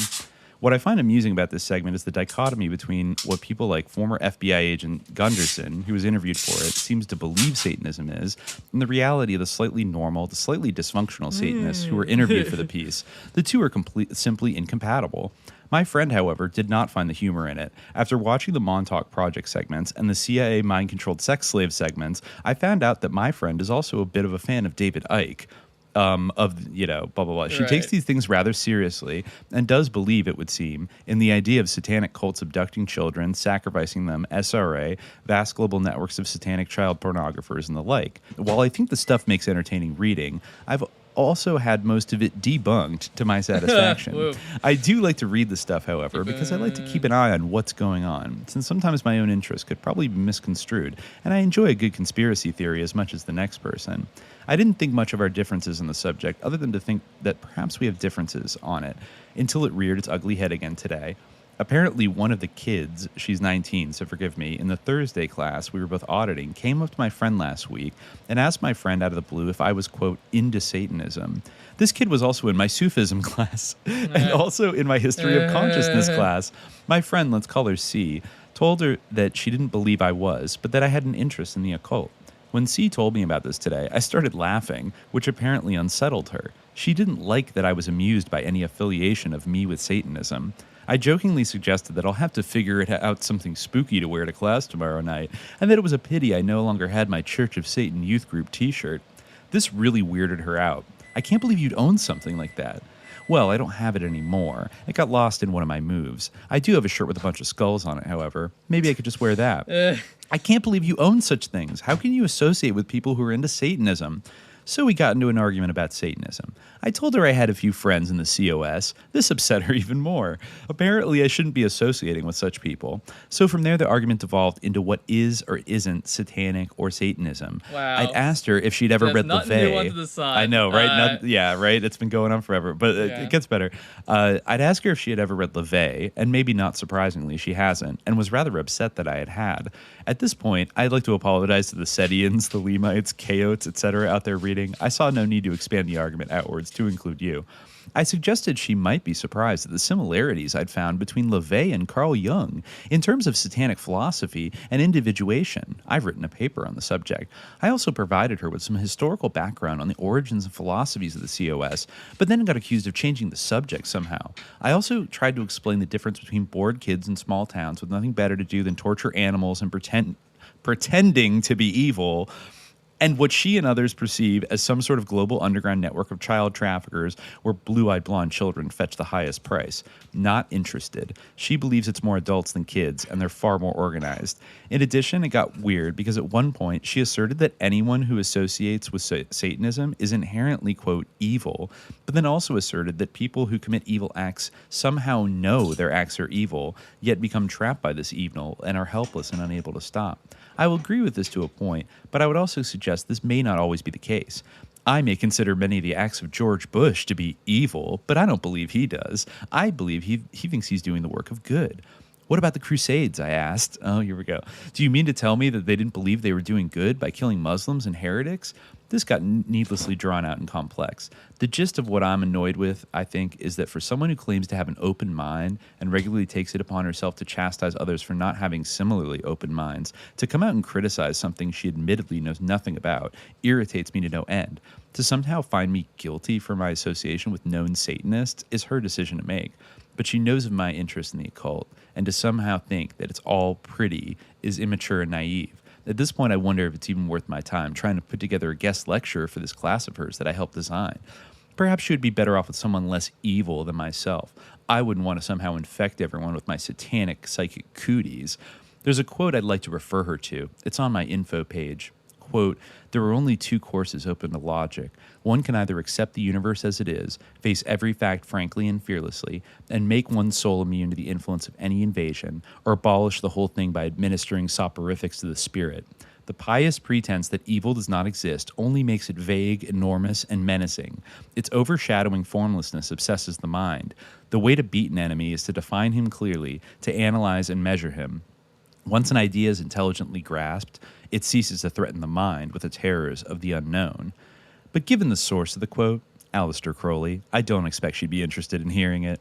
[SPEAKER 8] What I find amusing about this segment is the dichotomy between what people like former FBI agent Gunderson, who was interviewed for it, seems to believe Satanism is, and the reality of the slightly normal to slightly dysfunctional Satanists who were interviewed for the piece. The two are simply incompatible. My friend, however, did not find the humor in it. After watching the Montauk Project segments and the CIA mind-controlled sex slave segments, I found out that my friend is also a bit of a fan of David Icke. Blah, blah, blah. She takes these things rather seriously and does believe, it would seem, in the idea of satanic cults abducting children, sacrificing them, SRA, vast global networks of satanic child pornographers, and the like. While I think the stuff makes entertaining reading, I've also had most of it debunked to my satisfaction. I do like to read the stuff, however, because I like to keep an eye on what's going on, since sometimes my own interest could probably be misconstrued, and I enjoy a good conspiracy theory as much as the next person. I didn't think much of our differences in the subject, other than to think that perhaps we have differences on it, until it reared its ugly head again today. Apparently, one of the kids, she's 19, so forgive me, in the Thursday class we were both auditing, came up to my friend last week and asked my friend out of the blue if I was, quote, into Satanism. This kid was also in my Sufism class and also in my History of Consciousness class. My friend, let's call her C, told her that she didn't believe I was, but that I had an interest in the occult. When C told me about this today, I started laughing, which apparently unsettled her. She didn't like that I was amused by any affiliation of me with Satanism. I jokingly suggested that I'll have to figure out something spooky to wear to class tomorrow night, and that it was a pity I no longer had my Church of Satan youth group t-shirt. This really weirded her out. I can't believe you'd own something like that. Well, I don't have it anymore. It got lost in one of my moves. I do have a shirt with a bunch of skulls on it, however. Maybe I could just wear that. I can't believe you own such things. How can you associate with people who are into Satanism? So we got into an argument about Satanism. I told her I had a few friends in the COS. This upset her even more. Apparently, I shouldn't be associating with such people. So from there, the argument devolved into what is or isn't satanic or Satanism.
[SPEAKER 9] Wow.
[SPEAKER 8] I'd asked her if she'd ever read LaVey. I know, right? Right? It's been going on forever, but it gets better. I'd asked her if she had ever read LaVey, and maybe not surprisingly, she hasn't, and was rather upset that I had. At this point, I'd like to apologize to the Setians, the Lemites, Chaotes, etc. out there reading. I saw no need to expand the argument outwards to include you. I suggested she might be surprised at the similarities I'd found between LaVey and Carl Jung in terms of satanic philosophy and individuation. I've written a paper on the subject. I also provided her with some historical background on the origins and philosophies of the COS, but then got accused of changing the subject somehow. I also tried to explain the difference between bored kids in small towns with nothing better to do than torture animals and pretending to be evil, and what she and others perceive as some sort of global underground network of child traffickers where blue-eyed blonde children fetch the highest price. Not interested. She believes it's more adults than kids, and they're far more organized. In addition, it got weird because at one point she asserted that anyone who associates with Satanism is inherently, quote, evil, but then also asserted that people who commit evil acts somehow know their acts are evil, yet become trapped by this evil and are helpless and unable to stop. I will agree with this to a point, but I would also suggest this may not always be the case. I may consider many of the acts of George Bush to be evil, but I don't believe he does. I believe he thinks he's doing the work of good. What about the Crusades, I asked. Oh, here we go. Do you mean to tell me that they didn't believe they were doing good by killing Muslims and heretics? This got needlessly drawn out and complex. The gist of what I'm annoyed with, I think, is that for someone who claims to have an open mind and regularly takes it upon herself to chastise others for not having similarly open minds, to come out and criticize something she admittedly knows nothing about irritates me to no end. To somehow find me guilty for my association with known Satanists is her decision to make. But she knows of my interest in the occult, and to somehow think that it's all pretty is immature and naive. At this point, I wonder if it's even worth my time trying to put together a guest lecture for this class of hers that I helped design. Perhaps she would be better off with someone less evil than myself. I wouldn't want to somehow infect everyone with my satanic psychic cooties. There's a quote I'd like to refer her to. It's on my info page. Quote, there are only two courses open to logic. One can either accept the universe as it is, face every fact frankly and fearlessly, and make one's soul immune to the influence of any invasion, or abolish the whole thing by administering soporifics to the spirit. The pious pretense that evil does not exist only makes it vague, enormous, and menacing. Its overshadowing formlessness obsesses the mind. The way to beat an enemy is to define him clearly, to analyze and measure him. Once an idea is intelligently grasped, it ceases to threaten the mind with the terrors of the unknown. But given the source of the quote, Aleister Crowley, I don't expect she'd be interested in hearing it.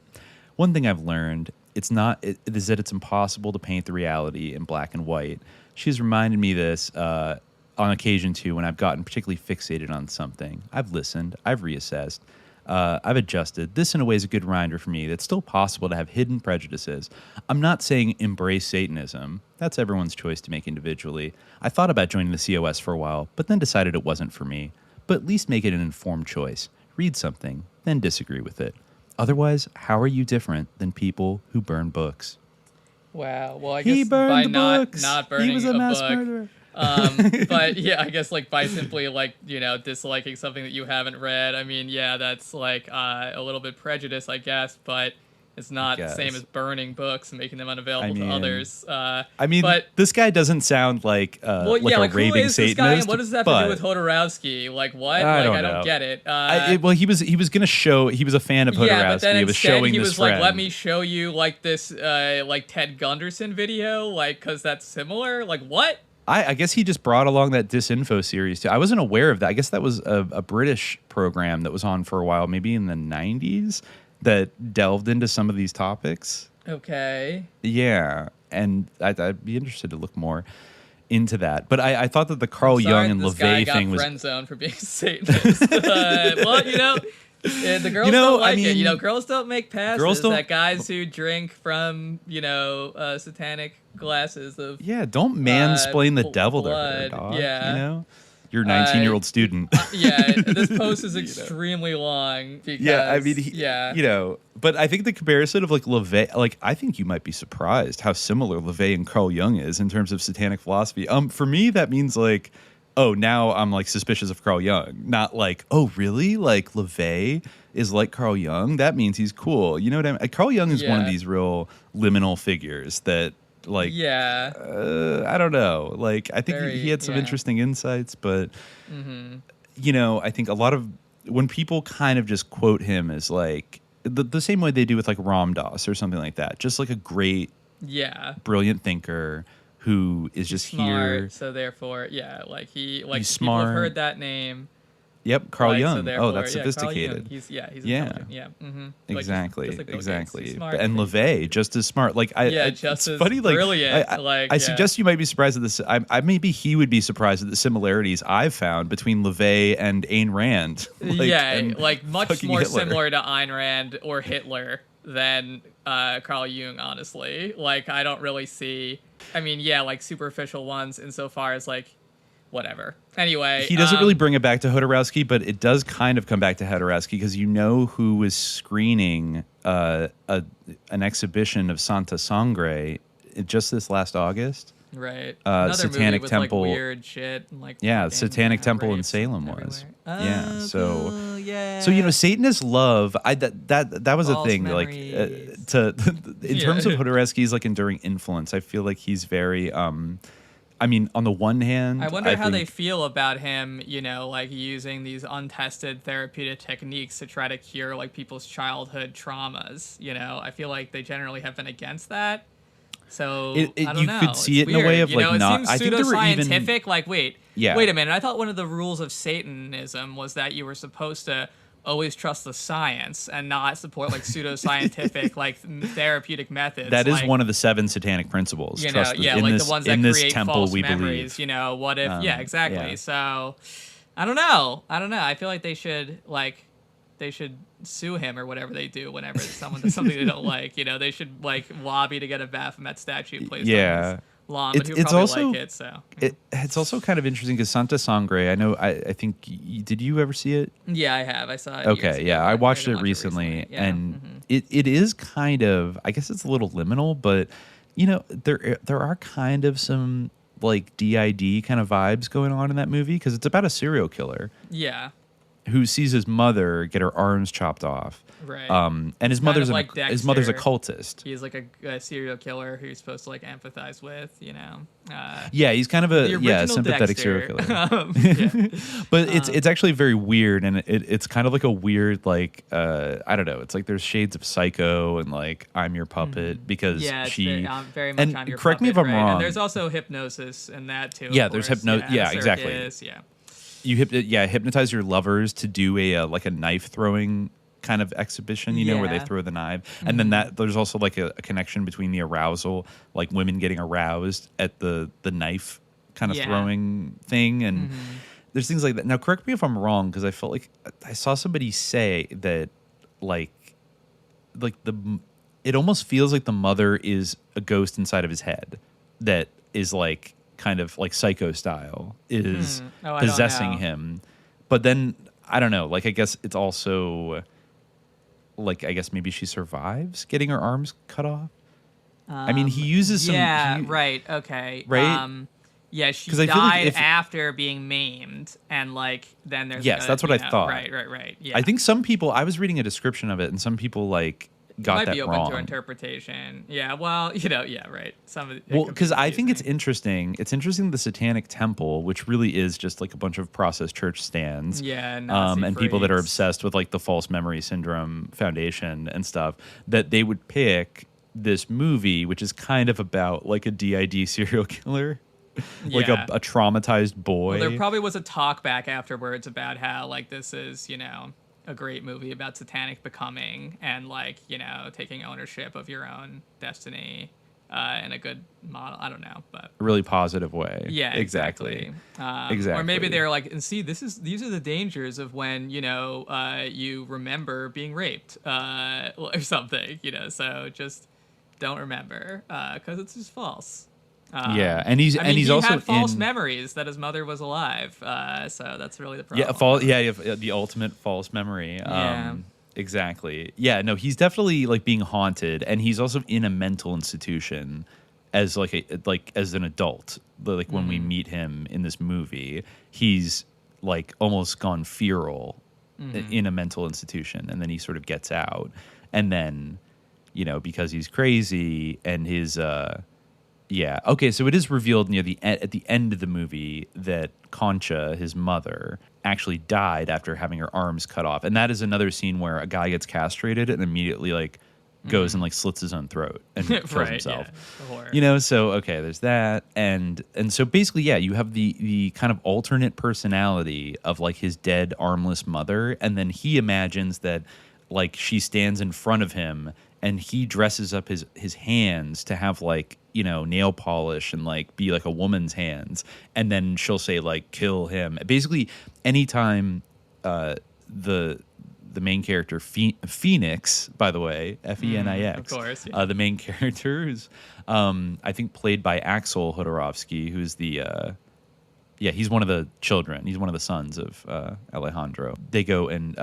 [SPEAKER 8] One thing I've learned is that it's impossible to paint the reality in black and white. She's reminded me this on occasion too when I've gotten particularly fixated on something. I've listened, I've reassessed, I've adjusted. This in a way is a good reminder for me that it's still possible to have hidden prejudices. I'm not saying embrace Satanism. That's everyone's choice to make individually. I thought about joining the COS for a while, but then decided it wasn't for me. But at least make it an informed choice. Read something, then disagree with it. Otherwise, how are you different than people who burn books?
[SPEAKER 9] Wow. Well, I
[SPEAKER 8] He
[SPEAKER 9] guess
[SPEAKER 8] burned
[SPEAKER 9] by
[SPEAKER 8] the
[SPEAKER 9] not
[SPEAKER 8] books.
[SPEAKER 9] burning
[SPEAKER 8] He was a mass
[SPEAKER 9] book,
[SPEAKER 8] murderer.
[SPEAKER 9] but yeah, I guess like by simply like, you know, disliking something that you haven't read. I mean, yeah, that's like a little bit prejudice, I guess, but it's not the same as burning books and making them unavailable to others. But
[SPEAKER 8] this guy doesn't sound like a raving Satanist.
[SPEAKER 9] This guy, and what does that have to do with Jodorowsky? Like what? I don't get it.
[SPEAKER 8] He was going to show. He was a fan of Jodorowsky.
[SPEAKER 9] Yeah, but then
[SPEAKER 8] he was showing
[SPEAKER 9] he
[SPEAKER 8] this
[SPEAKER 9] was
[SPEAKER 8] friend.
[SPEAKER 9] like, "Let me show you like this, like Ted Gunderson video, like because that's similar." Like what?
[SPEAKER 8] I guess he just brought along that Disinfo series too. I wasn't aware of that. I guess that was a British program that was on for a while, maybe in the 90s, that delved into some of these topics.
[SPEAKER 9] Okay.
[SPEAKER 8] Yeah, and I'd be interested to look more into that. But I thought that the Carl Jung and LaVey thing was
[SPEAKER 9] friend zone for being a Satanist. Well, you know. The girls don't like it. You know, girls don't make passes at guys who drink from, satanic glasses of
[SPEAKER 8] don't mansplain the devil to her, dog.
[SPEAKER 9] Yeah.
[SPEAKER 8] You know? Your 19-year-old student.
[SPEAKER 9] This post is extremely long because...
[SPEAKER 8] but I think the comparison of like LaVey, like I think you might be surprised how similar LaVey and Carl Jung is in terms of satanic philosophy. For me, that means like, oh, now I'm like suspicious of Carl Jung. Not like, oh, really? Like LaVey is like Carl Jung? That means he's cool. You know what I mean? Carl Jung is one of these real liminal figures that like, I don't know. Like, I think he had some interesting insights, but, I think a lot of when people kind of just quote him as like the same way they do with like Ram Dass or something like that, just like a great, brilliant thinker who is just
[SPEAKER 9] smart,
[SPEAKER 8] here.
[SPEAKER 9] So therefore, he's
[SPEAKER 8] smart.
[SPEAKER 9] People have heard that name.
[SPEAKER 8] Yep, Carl Jung.
[SPEAKER 9] So
[SPEAKER 8] that's sophisticated.
[SPEAKER 9] He's intelligent. Yeah. Mm-hmm.
[SPEAKER 8] Exactly.
[SPEAKER 9] Like
[SPEAKER 8] Exactly.
[SPEAKER 9] smart.
[SPEAKER 8] And LaVey, just as smart. Like
[SPEAKER 9] just
[SPEAKER 8] it's funny. Like
[SPEAKER 9] brilliant.
[SPEAKER 8] I suggest you might be surprised at this. Maybe he would be surprised at the similarities I've found between LaVey and Ayn Rand.
[SPEAKER 9] Much more
[SPEAKER 8] Hitler.
[SPEAKER 9] Similar to Ayn Rand or Hitler than Carl Jung. Honestly, like I don't really see. I mean, like superficial ones insofar as like whatever. Anyway,
[SPEAKER 8] he doesn't really bring it back to Jodorowsky, but it does kind of come back to Jodorowsky because you know who was screening an exhibition of Santa Sangre just this last August.
[SPEAKER 9] Right. Another
[SPEAKER 8] Satanic
[SPEAKER 9] movie with,
[SPEAKER 8] Temple.
[SPEAKER 9] like, weird shit. And, like,
[SPEAKER 8] Yeah,
[SPEAKER 9] fucking,
[SPEAKER 8] Satanic Temple in
[SPEAKER 9] rapes
[SPEAKER 8] Salem
[SPEAKER 9] everywhere.
[SPEAKER 8] was.
[SPEAKER 9] Oh,
[SPEAKER 8] Yeah, so
[SPEAKER 9] yeah.
[SPEAKER 8] so you know, Satanist love. That was a
[SPEAKER 9] False
[SPEAKER 8] thing.
[SPEAKER 9] memories.
[SPEAKER 8] Like in terms of Jodorowsky's like enduring influence, I feel like he's very. I mean, on the one hand,
[SPEAKER 9] I wonder how they
[SPEAKER 8] think-
[SPEAKER 9] feel about him, you know, like using these untested therapeutic techniques to try to cure like people's childhood traumas. You know, I feel like they generally have been against that. So I don't
[SPEAKER 8] you
[SPEAKER 9] know.
[SPEAKER 8] could see
[SPEAKER 9] It's
[SPEAKER 8] it in a way
[SPEAKER 9] weird.
[SPEAKER 8] of
[SPEAKER 9] You
[SPEAKER 8] like
[SPEAKER 9] know, it
[SPEAKER 8] not.
[SPEAKER 9] seems
[SPEAKER 8] I think there were even
[SPEAKER 9] pseudoscientific. Like, wait
[SPEAKER 8] Yeah.
[SPEAKER 9] a minute. I thought one of the rules of Satanism was that you were supposed to always trust the science and not support like pseudoscientific like therapeutic methods.
[SPEAKER 8] That is
[SPEAKER 9] like,
[SPEAKER 8] one of the 7 satanic principles.
[SPEAKER 9] you know,
[SPEAKER 8] Trust
[SPEAKER 9] yeah,
[SPEAKER 8] in
[SPEAKER 9] like
[SPEAKER 8] this,
[SPEAKER 9] the ones
[SPEAKER 8] in
[SPEAKER 9] that
[SPEAKER 8] this
[SPEAKER 9] create
[SPEAKER 8] temple
[SPEAKER 9] false
[SPEAKER 8] we
[SPEAKER 9] memories.
[SPEAKER 8] believe.
[SPEAKER 9] You know, what if? Yeah, exactly.
[SPEAKER 8] yeah.
[SPEAKER 9] So, I don't know. I feel like they should sue him or whatever they do whenever someone does something they don't like. You know, they should like lobby to get a Baphomet statue placed on his lawn. But he'll
[SPEAKER 8] It's
[SPEAKER 9] probably
[SPEAKER 8] also
[SPEAKER 9] like it. So
[SPEAKER 8] it's also kind of interesting because Santa Sangre. I know. I think. Did you ever see it?
[SPEAKER 9] yeah, I have. I saw it. years
[SPEAKER 8] Okay,
[SPEAKER 9] ago.
[SPEAKER 8] yeah, I watched
[SPEAKER 9] didn't
[SPEAKER 8] it
[SPEAKER 9] watch
[SPEAKER 8] recently,
[SPEAKER 9] Yeah.
[SPEAKER 8] and it is kind of. I guess it's a little liminal, but you know, there are kind of some like DID kind of vibes going on in that movie because it's about a serial killer
[SPEAKER 9] Yeah.
[SPEAKER 8] who sees his mother get her arms chopped off.
[SPEAKER 9] Right.
[SPEAKER 8] And his
[SPEAKER 9] Kind
[SPEAKER 8] mother's
[SPEAKER 9] of like
[SPEAKER 8] his mother's a
[SPEAKER 9] Dexter.
[SPEAKER 8] cultist.
[SPEAKER 9] He's like a serial killer who you're supposed to like empathize with. You know.
[SPEAKER 8] Yeah, he's kind of a
[SPEAKER 9] The original
[SPEAKER 8] sympathetic
[SPEAKER 9] Dexter.
[SPEAKER 8] serial killer.
[SPEAKER 9] Yeah.
[SPEAKER 8] But it's actually very weird, and it's kind of like a weird like I don't know. It's like there's shades of Psycho and like I'm Your Puppet because
[SPEAKER 9] Yeah, it's
[SPEAKER 8] she
[SPEAKER 9] very much
[SPEAKER 8] and
[SPEAKER 9] on your
[SPEAKER 8] correct me if
[SPEAKER 9] puppet,
[SPEAKER 8] I'm
[SPEAKER 9] right?
[SPEAKER 8] wrong.
[SPEAKER 9] And there's also hypnosis in that too.
[SPEAKER 8] Yeah,
[SPEAKER 9] of
[SPEAKER 8] there's
[SPEAKER 9] course.
[SPEAKER 8] yeah, exactly.
[SPEAKER 9] circus, Yeah.
[SPEAKER 8] You hypnotize your lovers to do a like a knife throwing kind of exhibition, you know, where they
[SPEAKER 9] Yeah.
[SPEAKER 8] throw the knife, and then that there's also like a connection between the arousal, like women getting aroused at the knife kind of
[SPEAKER 9] Yeah.
[SPEAKER 8] throwing thing, and there's things like that. Now, correct me if I'm wrong, because I felt like I saw somebody say that like it almost feels like the mother is a ghost inside of his head that is like kind of like Psycho style is
[SPEAKER 9] Oh, I don't
[SPEAKER 8] possessing
[SPEAKER 9] know.
[SPEAKER 8] him, but then I don't know. Like I guess it's also like I guess maybe she survives getting her arms cut off. I mean, he uses some.
[SPEAKER 9] Yeah. Right. Okay.
[SPEAKER 8] Right?
[SPEAKER 9] Yeah, she
[SPEAKER 8] 'Cause I feel like
[SPEAKER 9] died
[SPEAKER 8] if-
[SPEAKER 9] after being maimed, and like then there's
[SPEAKER 8] Yes, that's what I thought.
[SPEAKER 9] Right. Yeah,
[SPEAKER 8] I think some people. I was reading a description of it, and some people like got
[SPEAKER 9] might
[SPEAKER 8] that
[SPEAKER 9] be open
[SPEAKER 8] wrong.
[SPEAKER 9] to interpretation. Yeah, well, you know, yeah, right. Some of it
[SPEAKER 8] Well,
[SPEAKER 9] could be
[SPEAKER 8] because I think it's
[SPEAKER 9] confusing.
[SPEAKER 8] interesting. It's interesting the Satanic Temple, which really is just like a bunch of processed church stands.
[SPEAKER 9] Yeah, Nazi
[SPEAKER 8] and people that are
[SPEAKER 9] freaks.
[SPEAKER 8] obsessed with like the False Memory Syndrome Foundation and stuff. That they would pick this movie, which is kind of about like a DID serial killer, like
[SPEAKER 9] Yeah.
[SPEAKER 8] a traumatized boy.
[SPEAKER 9] Well, there probably was a talk back afterwards about how like this is, you know, a great movie about satanic becoming and like, you know, taking ownership of your own destiny in a good model. I don't know, but
[SPEAKER 8] a really positive way.
[SPEAKER 9] yeah,
[SPEAKER 8] exactly.
[SPEAKER 9] Or maybe they're like, and see, these are the dangers of when, you know, you remember being raped or something, you know, so just don't remember because it's just false.
[SPEAKER 8] Yeah, and he's
[SPEAKER 9] I mean,
[SPEAKER 8] and he's
[SPEAKER 9] he
[SPEAKER 8] also
[SPEAKER 9] had false
[SPEAKER 8] in,
[SPEAKER 9] memories that his mother was alive, so that's really the
[SPEAKER 8] Yeah,
[SPEAKER 9] problem.
[SPEAKER 8] the ultimate false memory.
[SPEAKER 9] Yeah.
[SPEAKER 8] Exactly. Yeah, no, he's definitely like being haunted, and he's also in a mental institution as as an adult. Like when we meet him in this movie, he's like almost gone feral in a mental institution, and then he sort of gets out, and then you know because he's crazy and his yeah. Okay, so it is revealed at the end of the movie that Concha, his mother, actually died after having her arms cut off, and that is another scene where a guy gets castrated and immediately like goes and like slits his own throat and kills
[SPEAKER 9] Right,
[SPEAKER 8] himself.
[SPEAKER 9] yeah. The horror.
[SPEAKER 8] You know, so okay, there's that, and so basically, yeah, you have the kind of alternate personality of like his dead armless mother, and then he imagines that like she stands in front of him and he dresses up his hands to have like, you know, nail polish and like be like a woman's hands, and then she'll say like kill him. Basically, anytime the main character Phoenix, by the way, Phenix,
[SPEAKER 9] of course, yeah.
[SPEAKER 8] the main character who's I think played by Axel Jodorowsky, who's the Yeah, he's one of the children. He's one of the sons of Alejandro. They go and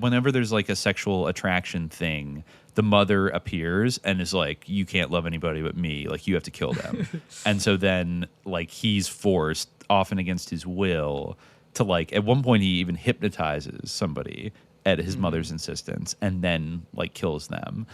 [SPEAKER 8] whenever there's like a sexual attraction thing, the mother appears and is like, "You can't love anybody but me. Like, you have to kill them." And so then, like, he's forced, often against his will, to, like, at one point he even hypnotizes somebody at his mother's insistence, and then like kills them.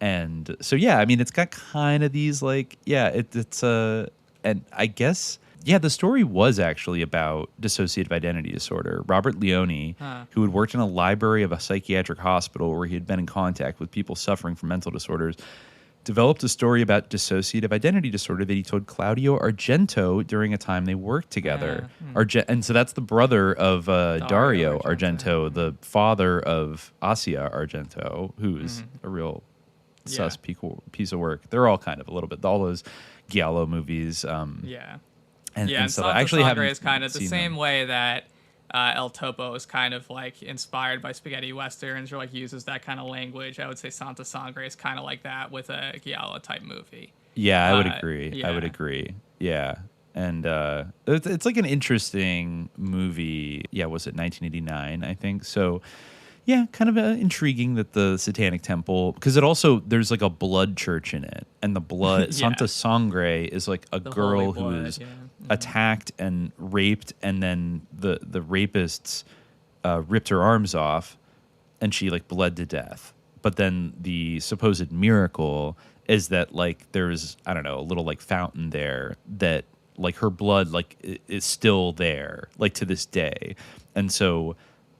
[SPEAKER 8] And so I mean, it's got kind of these like it's and I guess. Yeah, the story was actually about dissociative identity disorder. Robert Leone, who had worked in a library of a psychiatric hospital where he had been in contact with people suffering from mental disorders, developed a story about dissociative identity disorder that he told Claudio Argento during a time they worked together. And so that's the brother of Dario Argento, the father of Asia Argento, who's a real sus piece of work. They're all kind of a little bit, all those Giallo movies. And so I actually
[SPEAKER 9] Sangre is kind of the same
[SPEAKER 8] them.
[SPEAKER 9] way that El Topo is kind of like inspired by spaghetti westerns, or like uses that kind of language. I would say Santa Sangre is kind of like that with a Giallo type movie.
[SPEAKER 8] Yeah, I would agree. I would agree. Yeah. And it's like an interesting movie. Yeah, was it 1989, I think? So, yeah, kind of intriguing that the Satanic Temple, because it also, there's like a blood church in it. And the blood, Santa Sangre is like a girl who is attacked and raped, and then the rapists ripped her arms off, and she like bled to death. But then the supposed miracle is that like there's, I don't know, a little like fountain there that like her blood like is still there like to this day. And so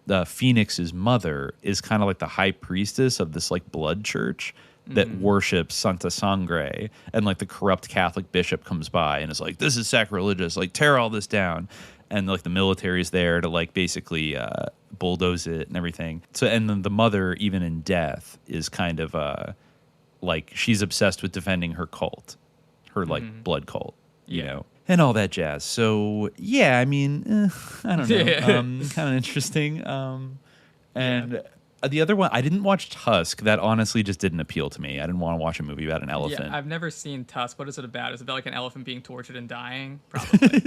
[SPEAKER 8] the Phoenix's mother is kind of like the high priestess of this like blood church that worships Santa Sangre, and like the corrupt Catholic bishop comes by and is like, "This is sacrilegious, like tear all this down," and like the military is there to like basically bulldoze it and everything. So, and then the mother, even in death, is kind of like she's obsessed with defending her cult, her like blood cult, you know, and all that jazz. So yeah, I mean, I don't know, kind of interesting. The other one, I didn't watch Tusk. That honestly just didn't appeal to me. I didn't want to watch a movie about an elephant.
[SPEAKER 9] Yeah, I've never seen Tusk. What is it about? Is it about like an elephant being tortured and dying? Probably.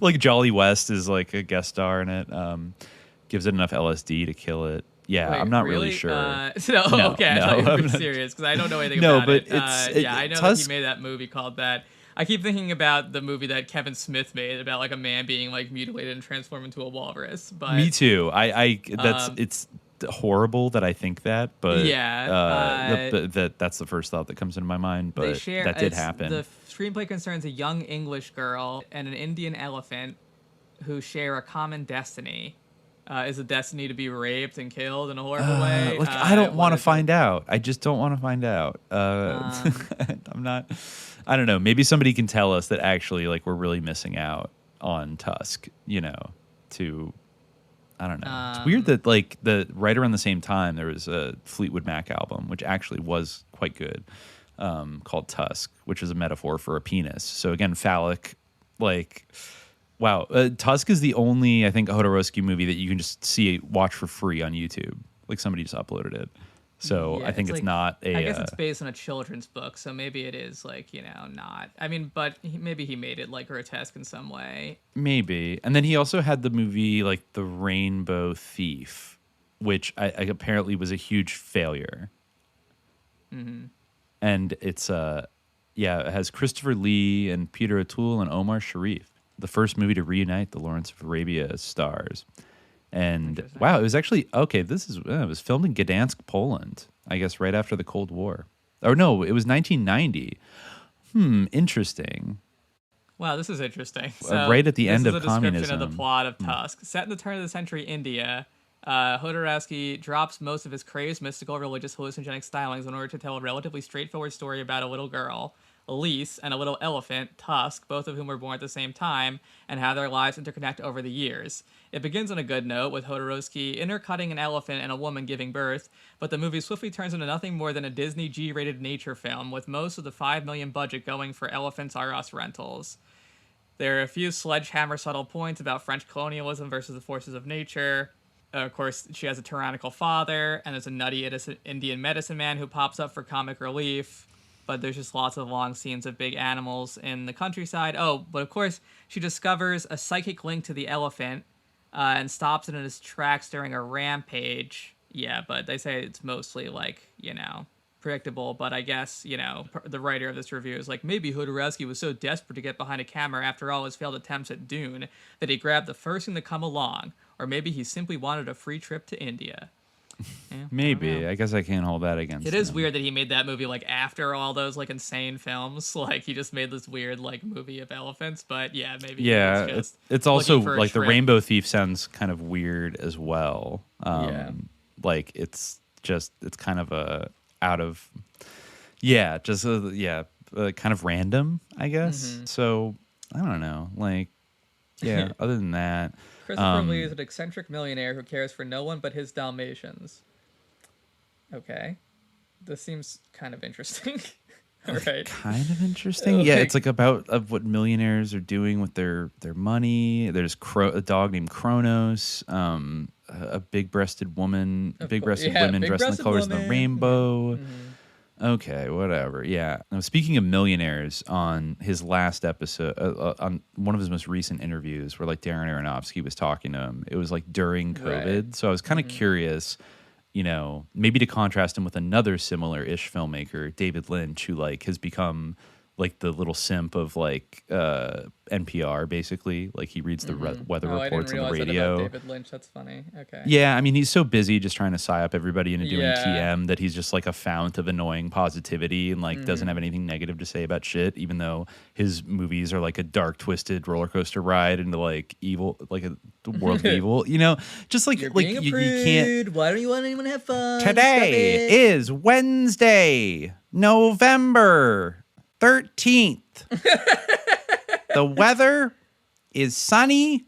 [SPEAKER 8] Like Jolly West is like a guest star in it. Gives it enough LSD to kill it. Yeah,
[SPEAKER 9] Wait,
[SPEAKER 8] I'm not really sure.
[SPEAKER 9] No, okay, I thought you were being serious, because I don't know anything about it. I know that he made that movie called that. I keep thinking about the movie that Kevin Smith made about like a man being like mutilated and transformed into a walrus. But
[SPEAKER 8] me too. It's horrible that I think that, but that's the first thought that comes into my mind. But that did happen.
[SPEAKER 9] The screenplay concerns a young English girl and an Indian elephant who share a common destiny. Is a destiny to be raped and killed in a horrible way?
[SPEAKER 8] Like, I don't want to find out. I just don't want to find out. I'm not. I don't know. Maybe somebody can tell us that actually, like, we're really missing out on Tusk. You know, I don't know. It's weird that like right around the same time there was a Fleetwood Mac album, which actually was quite good, called Tusk, which is a metaphor for a penis. So again, phallic, like. Wow, Tusk is the only, I think, Jodorowsky movie that you can just watch for free on YouTube. Like somebody just uploaded it. So I think it's like, not a...
[SPEAKER 9] I guess it's based on a children's book, so maybe it is like, you know, not... I mean, but maybe he made it like grotesque in some way.
[SPEAKER 8] Maybe. And then he also had the movie like The Rainbow Thief, which I apparently was a huge failure. Mm-hmm. And it's, it has Christopher Lee and Peter O'Toole and Omar Sharif. The first movie to reunite the Lawrence of Arabia stars. And wow, it was actually, it was filmed in Gdansk, Poland, I guess right after the Cold War. Or no, it was 1990. Interesting.
[SPEAKER 9] Wow, this is interesting. So
[SPEAKER 8] right at the end of communism.
[SPEAKER 9] This is a description of the plot of Tusk. Set in the turn of the century India, Jodorowsky drops most of his crazed, mystical, religious, hallucinogenic stylings in order to tell a relatively straightforward story about a little girl, Elise, and a little elephant, Tusk, both of whom were born at the same time, and how their lives interconnect over the years. It begins on a good note, with Jodorowsky intercutting an elephant and a woman giving birth, but the movie swiftly turns into nothing more than a Disney G-rated nature film, with most of the $5 million budget going for Elephants Are Us rentals. There are a few sledgehammer subtle points about French colonialism versus the forces of nature. Of course, she has a tyrannical father, and there's a nutty Indian medicine man who pops up for comic relief. but there's just lots of long scenes of big animals in the countryside. Oh, but of course, she discovers a psychic link to the elephant and stops it in its tracks during a rampage. Yeah, but they say it's mostly like, predictable, but I guess, the writer of this review is like, maybe Jodorowsky was so desperate to get behind a camera after all his failed attempts at Dune that he grabbed the first thing to come along, or maybe he simply wanted a free trip to India. Yeah,
[SPEAKER 8] Maybe. I guess I can't hold that against
[SPEAKER 9] it is
[SPEAKER 8] him.
[SPEAKER 9] weird that he made that movie like after all those like insane films. Like he just made this weird like movie of elephants, but yeah, maybe.
[SPEAKER 8] Yeah,
[SPEAKER 9] he was just
[SPEAKER 8] it's also
[SPEAKER 9] looking for a
[SPEAKER 8] like the
[SPEAKER 9] trip.
[SPEAKER 8] Rainbow Thief sounds kind of weird as well.
[SPEAKER 9] Yeah.
[SPEAKER 8] Like it's kind of a out of, kind of random, I guess.
[SPEAKER 9] Mm-hmm.
[SPEAKER 8] So I don't know. Like, yeah. Other than that,
[SPEAKER 9] Christopher Lee is an eccentric millionaire who cares for no one but his Dalmatians. Okay, this seems kind of interesting. Right.
[SPEAKER 8] kind of interesting. Yeah, it's like about what millionaires are doing with their money. There's a dog named Kronos, a big-breasted woman, big-breasted women dressed in the colors of the rainbow.
[SPEAKER 9] Mm-hmm.
[SPEAKER 8] Okay, whatever. Yeah. Now, speaking of millionaires, on his last episode, on one of his most recent interviews, where like Darren Aronofsky was talking to him, it was like during COVID.
[SPEAKER 9] Right.
[SPEAKER 8] So I was kind of curious, maybe to contrast him with another similar-ish filmmaker, David Lynch, who like has become like the little simp of like NPR, basically. Like he reads the weather reports on the radio.
[SPEAKER 9] That about David Lynch. That's funny. Okay.
[SPEAKER 8] Yeah, I mean, he's so busy just trying to psy up everybody into doing
[SPEAKER 9] Yeah.
[SPEAKER 8] TM that he's just like a fount of annoying positivity and like doesn't have anything negative to say about shit, even though his movies are like a dark, twisted roller coaster ride into like evil, like a world of evil. Just like
[SPEAKER 9] You're
[SPEAKER 8] like
[SPEAKER 9] being a
[SPEAKER 8] you
[SPEAKER 9] prude.
[SPEAKER 8] can't.
[SPEAKER 9] Why don't you want anyone to have fun?
[SPEAKER 8] Today is Wednesday, November 13th. The weather is sunny,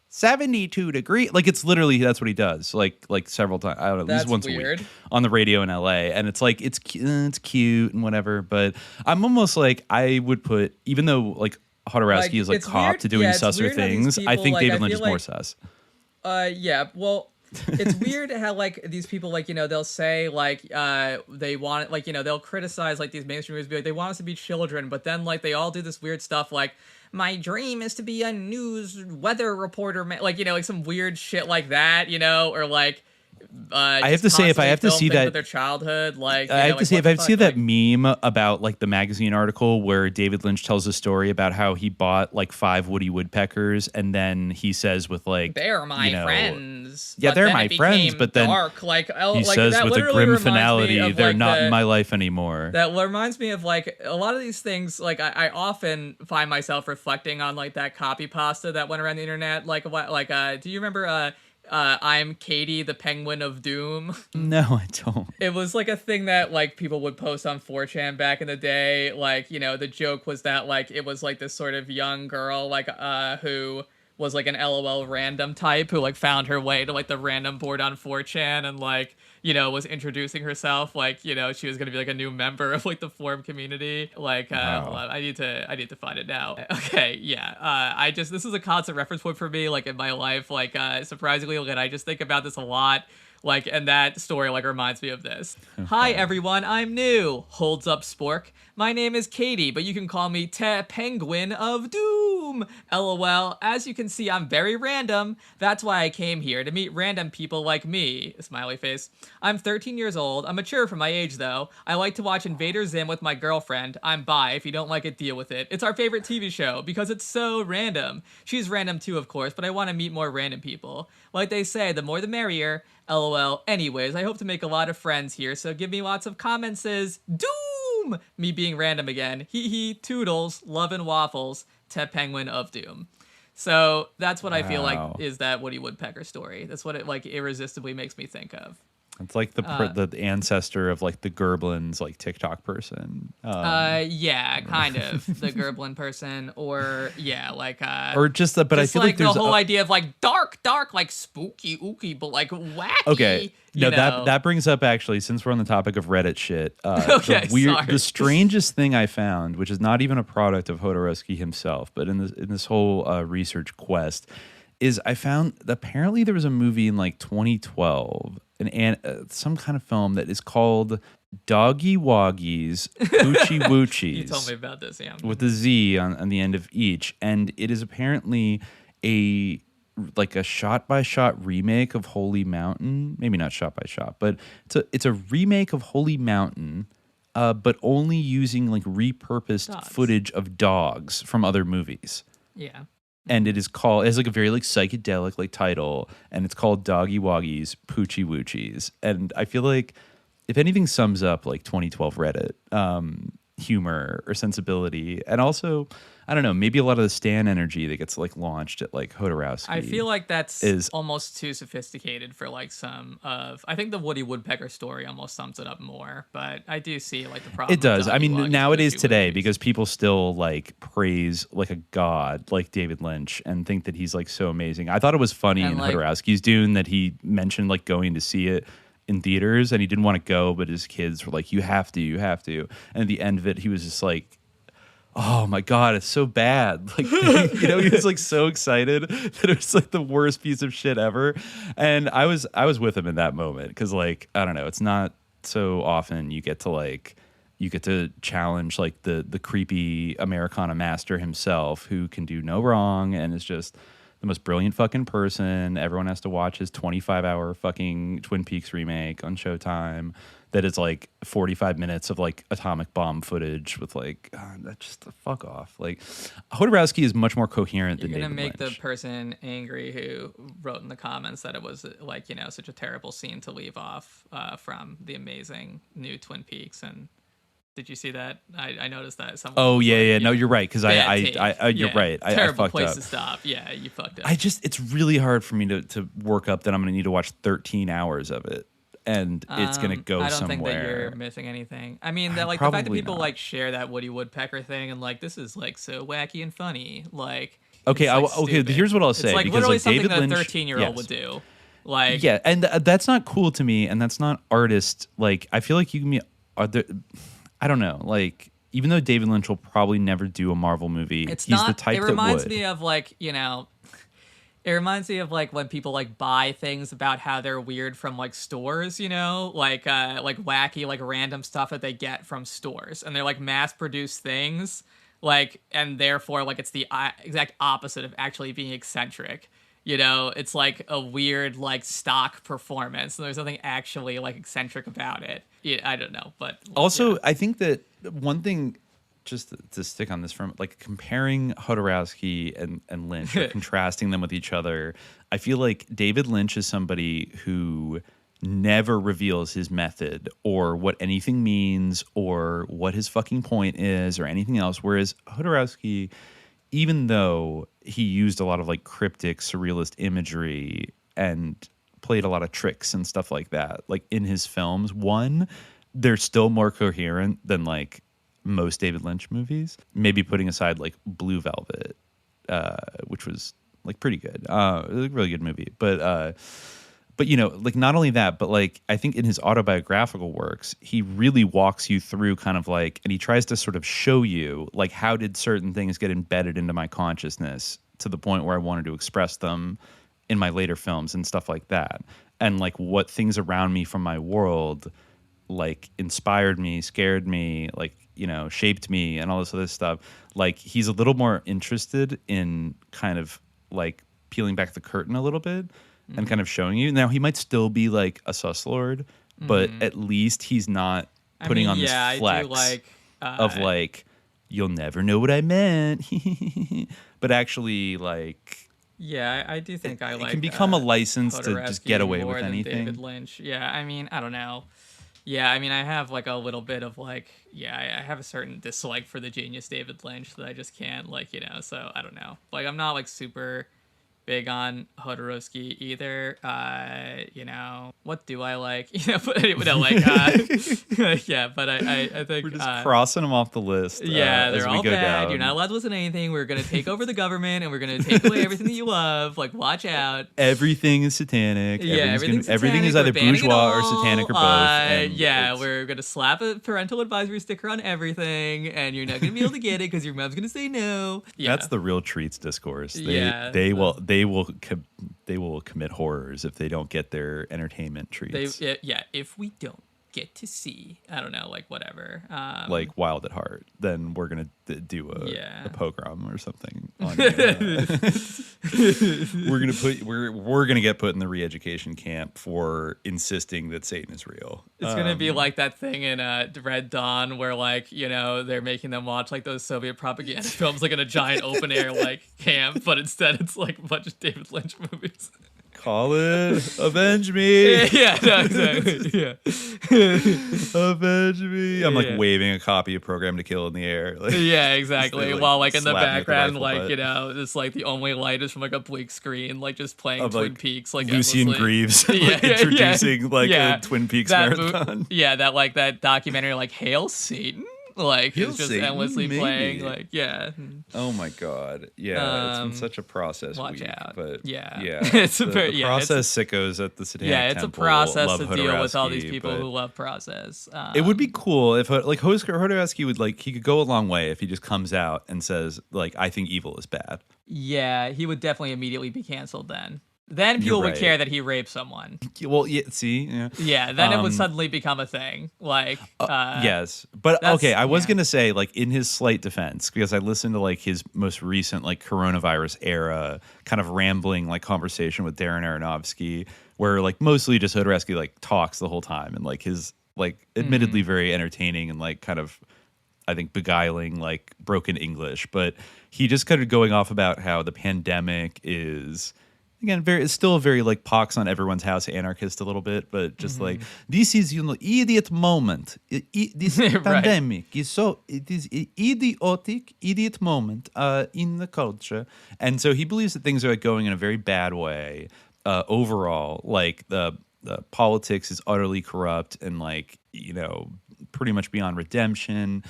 [SPEAKER 8] 72 degrees. Like it's literally that's what he does. Like several times. I don't know, at least
[SPEAKER 9] That's
[SPEAKER 8] once
[SPEAKER 9] weird.
[SPEAKER 8] a week on the radio in LA, and it's like it's cute and whatever. But I'm almost like I would put, even though like Jodorowsky is like
[SPEAKER 9] it's
[SPEAKER 8] cop
[SPEAKER 9] weird-
[SPEAKER 8] to doing
[SPEAKER 9] it's
[SPEAKER 8] susser
[SPEAKER 9] weird how these
[SPEAKER 8] things, I
[SPEAKER 9] people,
[SPEAKER 8] think
[SPEAKER 9] like,
[SPEAKER 8] David
[SPEAKER 9] I
[SPEAKER 8] Lynch
[SPEAKER 9] feel
[SPEAKER 8] is more
[SPEAKER 9] like-
[SPEAKER 8] sus.
[SPEAKER 9] Yeah, well, it's weird how like these people like they'll say like they want like they'll criticize like these mainstream movies, be like they want us to be children, but then like they all do this weird stuff like my dream is to be a news weather reporter, like some weird shit like that, or like.
[SPEAKER 8] I have to say, if I have to see that,
[SPEAKER 9] with their childhood, like
[SPEAKER 8] I have to say,
[SPEAKER 9] what
[SPEAKER 8] if
[SPEAKER 9] the
[SPEAKER 8] I have to see
[SPEAKER 9] fuck,
[SPEAKER 8] that meme about like the magazine article where David Lynch tells a story about how he bought like 5 Woody Woodpeckers, and then he says with like
[SPEAKER 9] they're my friends.
[SPEAKER 8] Yeah,
[SPEAKER 9] but
[SPEAKER 8] they're
[SPEAKER 9] then
[SPEAKER 8] my
[SPEAKER 9] it
[SPEAKER 8] friends,
[SPEAKER 9] became
[SPEAKER 8] but then
[SPEAKER 9] dark. Like,
[SPEAKER 8] he
[SPEAKER 9] like,
[SPEAKER 8] says
[SPEAKER 9] that
[SPEAKER 8] with a
[SPEAKER 9] literally
[SPEAKER 8] grim
[SPEAKER 9] reminds me
[SPEAKER 8] finality,
[SPEAKER 9] of,
[SPEAKER 8] they're
[SPEAKER 9] like,
[SPEAKER 8] not in my life anymore.
[SPEAKER 9] That reminds me of like a lot of these things. Like I often find myself reflecting on like that copy pasta that went around the internet. Like what? Like do you remember? I'm Katie, the Penguin of Doom.
[SPEAKER 8] No, I don't.
[SPEAKER 9] It was like a thing that like people would post on 4chan back in the day. Like the joke was that like it was like this sort of young girl like who was like an LOL random type who like found her way to like the random board on 4chan and like was introducing herself like she was gonna be like a new member of like the forum community. Like
[SPEAKER 8] Wow.
[SPEAKER 9] hold on, I need to find it now. Okay, yeah. This is a constant reference point for me like in my life. Like surprisingly, and I just think about this a lot. Like, and that story like reminds me of this. Hi everyone, I'm new. Holds up Spork. My name is Katie, but you can call me Penguin of Doom. LOL. As you can see, I'm very random. That's why I came here, to meet random people like me. Smiley face. I'm 13 years old. I'm mature for my age though. I like to watch Invader Zim with my girlfriend. I'm bi. If you don't like it, deal with it. It's our favorite TV show because it's so random. She's random too, of course, but I want to meet more random people. Like they say, the more the merrier. LOL. Anyways, I hope to make a lot of friends here, so give me lots of comments. Doom! Me being random again. Hee hee, toodles, love and waffles, Penguin of Doom. So that's what I feel like is that Woody Woodpecker story. That's what it like irresistibly makes me think of.
[SPEAKER 8] It's like the ancestor of like the Gerblins, like TikTok person.
[SPEAKER 9] Yeah, kind of the Gerblin person, or yeah, like
[SPEAKER 8] or just the. But I feel like there's
[SPEAKER 9] the whole idea of like dark, like spooky, ooky, but like wacky.
[SPEAKER 8] Okay, no, that brings up actually, since we're on the topic of Reddit shit.
[SPEAKER 9] Okay,
[SPEAKER 8] the strangest thing I found, which is not even a product of Jodorowsky himself, but in this whole research quest, is I found that apparently there was a movie in like 2012 some kind of film that is called Doggy Woggies Poochie Woochies.
[SPEAKER 9] You told me about this, yeah.
[SPEAKER 8] With the Z on the end of each. And it is apparently a shot-by-shot remake of Holy Mountain. Maybe not shot-by-shot, but it's a remake of Holy Mountain, but only using like repurposed footage of dogs from other movies.
[SPEAKER 9] Yeah.
[SPEAKER 8] And it has like a very like psychedelic like title, and it's called Doggy Woggies Poochie Woochies. And I feel like if anything sums up like 2012 Reddit humor or sensibility, and also I don't know, maybe a lot of the Stan energy that gets like launched at like Jodorowsky.
[SPEAKER 9] I feel like that's almost too sophisticated for like some of. I think the Woody Woodpecker story almost sums it up more, but I do see like the problem.
[SPEAKER 8] It does. I mean, nowadays today, because people still like praise like a god like David Lynch and think that he's like so amazing. I thought it was funny in like, Jodorowsky's Dune that he mentioned like going to see it in theaters and he didn't want to go, but his kids were like, you have to. And at the end of it, he was just like, oh my God, it's so bad. Like, he was like so excited that it was like the worst piece of shit ever. And I was with him in that moment because like, I don't know, it's not so often you get to challenge like the creepy Americana master himself who can do no wrong and is just the most brilliant fucking person. Everyone has to watch his 25-hour fucking Twin Peaks remake on Showtime that is like 45 minutes of like atomic bomb footage with like, that's just fuck off. Like Jodorowsky is much more coherent than David Lynch.
[SPEAKER 9] You're going to make the person angry who wrote in the comments that it was like, such a terrible scene to leave off from the amazing new Twin Peaks. And did you see that? I noticed that.
[SPEAKER 8] Oh yeah. No, you're right. Cause you're right.
[SPEAKER 9] Terrible
[SPEAKER 8] I fucked
[SPEAKER 9] place
[SPEAKER 8] up.
[SPEAKER 9] to stop. Yeah, you fucked up.
[SPEAKER 8] It's really hard for me to work up that I'm going to need to watch 13 hours of it. And it's going to go somewhere.
[SPEAKER 9] I don't think that you're missing anything. I mean, that like the fact that people like share that Woody Woodpecker thing and like, this is like so wacky and funny. Like,
[SPEAKER 8] okay. Okay. Here's what I'll say.
[SPEAKER 9] It's like
[SPEAKER 8] because,
[SPEAKER 9] literally
[SPEAKER 8] like,
[SPEAKER 9] something
[SPEAKER 8] David
[SPEAKER 9] that a
[SPEAKER 8] Lynch,
[SPEAKER 9] 13-year-old would do. Like,
[SPEAKER 8] yeah. And that's not cool to me. And that's not artist. Like, I feel like you can be, I don't know. Like, even though David Lynch will probably never do a Marvel movie, he's the type that would.
[SPEAKER 9] It reminds me of like, it reminds me of like when people like buy things about how they're weird from like stores, like wacky, like random stuff that they get from stores, and they're like mass produced things, like, and therefore like it's the exact opposite of actually being eccentric. It's like a weird like stock performance, and there's nothing actually like eccentric about it. Yeah, I don't know, but
[SPEAKER 8] also I think that one thing, just to stick on this from like comparing Jodorowsky and Lynch, or contrasting them with each other, I feel like David Lynch is somebody who never reveals his method or what anything means or what his fucking point is or anything else. Whereas Jodorowsky, even though he used a lot of like cryptic surrealist imagery and played a lot of tricks and stuff like that, like in his films, they're still more coherent than like most David Lynch movies, maybe putting aside like Blue Velvet, which was like pretty good. It was a really good movie. But like not only that, but like I think in his autobiographical works, he really walks you through kind of like, and he tries to sort of show you like how did certain things get embedded into my consciousness to the point where I wanted to express them in my later films and stuff like that. And like what things around me from my world like inspired me, scared me, like, shaped me and all this other stuff. Like he's a little more interested in kind of like peeling back the curtain a little bit and kind of showing you. Now he might still be like a suslord, but at least he's not putting on this flex of like, you'll never know what I meant. But actually like,
[SPEAKER 9] yeah, I do think it
[SPEAKER 8] can become a license to just get away with anything.
[SPEAKER 9] David Lynch. Yeah. I mean, I don't know. Yeah, I mean, I have like a little bit of like, I have a certain dislike for the genius David Lynch that I just can't like, so I don't know. Like, I'm not like super big on Jodorowsky either. What do I like? But anyway, yeah, but I think
[SPEAKER 8] we're just crossing them off the list.
[SPEAKER 9] Yeah, they're all bad.
[SPEAKER 8] Down.
[SPEAKER 9] You're not allowed to listen to anything. We're gonna take over the government and we're gonna take away everything that you love. Like, watch out.
[SPEAKER 8] Everything is satanic.
[SPEAKER 9] Yeah,
[SPEAKER 8] everything is either bourgeois or satanic or both.
[SPEAKER 9] We're gonna slap a parental advisory sticker on everything, and you're not gonna be able to get it because your mom's gonna say no. Yeah.
[SPEAKER 8] That's the real treats discourse. They they will commit horrors if they don't get their entertainment treats.
[SPEAKER 9] If we don't get to see, I don't know, like whatever,
[SPEAKER 8] like Wild at Heart, then we're gonna do a pogrom or something. On we're gonna get put in the re-education camp for insisting that Satan is real.
[SPEAKER 9] It's gonna be like that thing in Red Dawn where, like, you know, they're making them watch like those Soviet propaganda films, like in a giant open air like camp, but instead it's like a bunch of David Lynch movies.
[SPEAKER 8] Call it Avenge Me.
[SPEAKER 9] Yeah, no, exactly. Yeah.
[SPEAKER 8] Avenge Me. I'm like waving a copy of Program to Kill in the air. Like,
[SPEAKER 9] yeah, exactly.
[SPEAKER 8] like,
[SPEAKER 9] while like in the background, like,
[SPEAKER 8] butt.
[SPEAKER 9] you know, it's like the only light is from like a bleak screen, like just playing of, Twin Peaks, like
[SPEAKER 8] Lucian
[SPEAKER 9] endlessly.
[SPEAKER 8] Greaves introducing a Twin Peaks marathon.
[SPEAKER 9] That documentary, like Hail Satan. Like
[SPEAKER 8] Hail
[SPEAKER 9] it's just
[SPEAKER 8] Satan,
[SPEAKER 9] endlessly
[SPEAKER 8] maybe.
[SPEAKER 9] playing, like
[SPEAKER 8] Oh my god, yeah, it's been such a process.
[SPEAKER 9] Watch
[SPEAKER 8] week,
[SPEAKER 9] out,
[SPEAKER 8] but
[SPEAKER 9] it's a
[SPEAKER 8] the process sickos at the Satanic
[SPEAKER 9] it's
[SPEAKER 8] Temple
[SPEAKER 9] a process
[SPEAKER 8] love
[SPEAKER 9] to deal with all these
[SPEAKER 8] Jodorowsky,
[SPEAKER 9] people who love process.
[SPEAKER 8] It would be cool if like Jodorowsky would he could go a long way if he just comes out and says like, I think evil is bad.
[SPEAKER 9] Yeah, he would definitely immediately be canceled then. Then people would care that he raped someone.
[SPEAKER 8] Well, see,
[SPEAKER 9] yeah. Then it would suddenly become a thing. Like,
[SPEAKER 8] yes, but okay. I was gonna say, like, in his slight defense, because I listened to like his most recent like coronavirus era kind of rambling like conversation with Darren Aronofsky, where like mostly just Jodorowsky like talks the whole time, and like his like admittedly very entertaining and like kind of, I think, beguiling like broken English, but he just kind of going off about how the pandemic is. Again, it's still very like pox on everyone's house anarchist a little bit, but just like this is idiot moment. This pandemic is it is idiotic idiot moment in the culture, and so he believes that things are like going in a very bad way overall. Like the politics is utterly corrupt and like pretty much beyond redemption.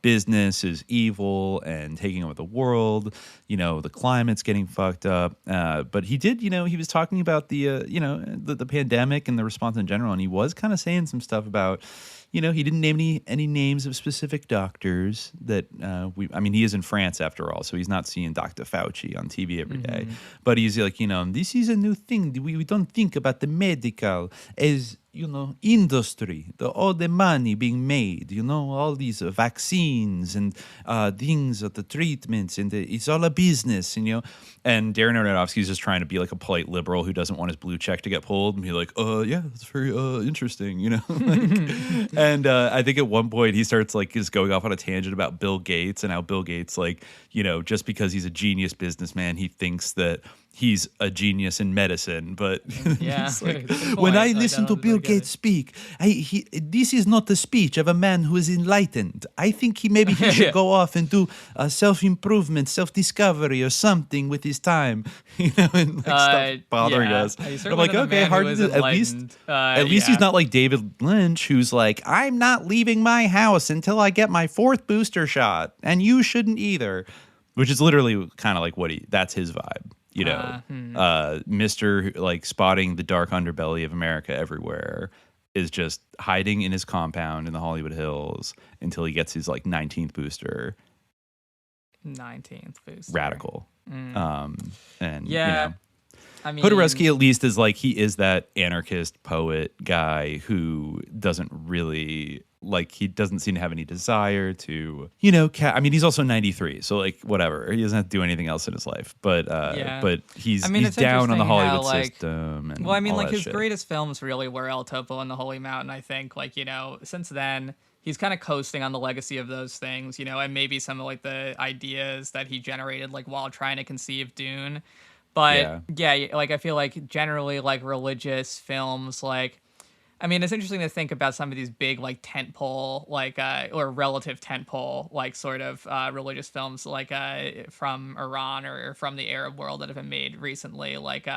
[SPEAKER 8] Business is evil and taking over the world. The climate's getting fucked up. But he did, he was talking about the pandemic and the response in general, and he was kind of saying some stuff about, he didn't name any names of specific doctors that he is in France after all, so he's not seeing Dr. Fauci on TV every day. But he's like, this is a new thing. We don't think about the medical as industry, all the money being made, all these vaccines and things of the treatments, and it's all a business, And Darren Aronofsky is just trying to be like a polite liberal who doesn't want his blue check to get pulled, and be like, yeah, that's very interesting, And I think at one point he starts like just going off on a tangent about Bill Gates and how Bill Gates, like, just because he's a genius businessman, he thinks that he's a genius in medicine, but when I listen to Bill Gates speak, this is not the speech of a man who is enlightened. I think he should go off and do self-improvement, self-discovery or something with his time, and stuff bothering us. I'm like, okay, hard to do. At least he's not like David Lynch, who's like, I'm not leaving my house until I get my 4th booster shot, and you shouldn't either, which is literally kind of like that's his vibe. Mr. like spotting the dark underbelly of America everywhere is just hiding in his compound in the Hollywood Hills until he gets his like 19th booster.
[SPEAKER 9] 19th booster.
[SPEAKER 8] Radical. And
[SPEAKER 9] I mean,
[SPEAKER 8] Jodorowsky at least is like, he is that anarchist poet guy who doesn't really like, he doesn't seem to have any desire to, he's also 93, so like whatever, he doesn't have to do anything else in his life, but he's down on the Hollywood system. And
[SPEAKER 9] like his
[SPEAKER 8] shit.
[SPEAKER 9] Greatest films really were El Topo and The Holy Mountain. I think since then he's kind of coasting on the legacy of those things, and maybe some of like the ideas that he generated like while trying to conceive Dune. But like I feel like generally like religious films, like, it's interesting to think about some of these big like tentpole like or relative tentpole like sort of religious films like from Iran or from the Arab world that have been made recently. Like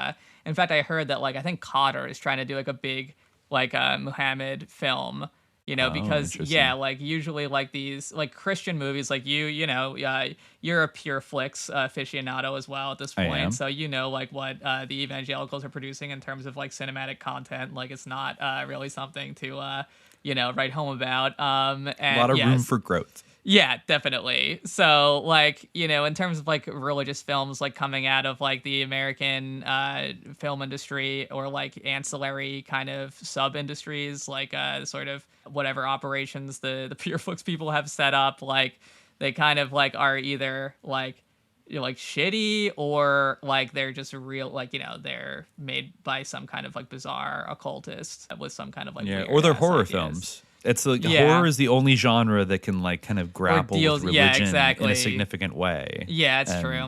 [SPEAKER 9] in fact, I heard that like I think Qatar is trying to do like a big like Muhammad film. Because like usually like these like Christian movies, like you're a pure flicks aficionado as well at this point, so like what the evangelicals are producing in terms of like cinematic content, like it's not really something to write home about. And
[SPEAKER 8] a lot of room for growth.
[SPEAKER 9] Yeah, definitely. So, like, in terms of like religious films, like coming out of like the American film industry or like ancillary kind of sub industries, like sort of whatever operations the Pureflix people have set up, like they kind of like are either like like shitty or like they're just real, like they're made by some kind of like bizarre occultist with some kind of like weird
[SPEAKER 8] or they're
[SPEAKER 9] ass
[SPEAKER 8] horror
[SPEAKER 9] ideas.
[SPEAKER 8] films. It's like horror is the only genre that can like kind of grapple with religion in a significant way.
[SPEAKER 9] Yeah, it's true.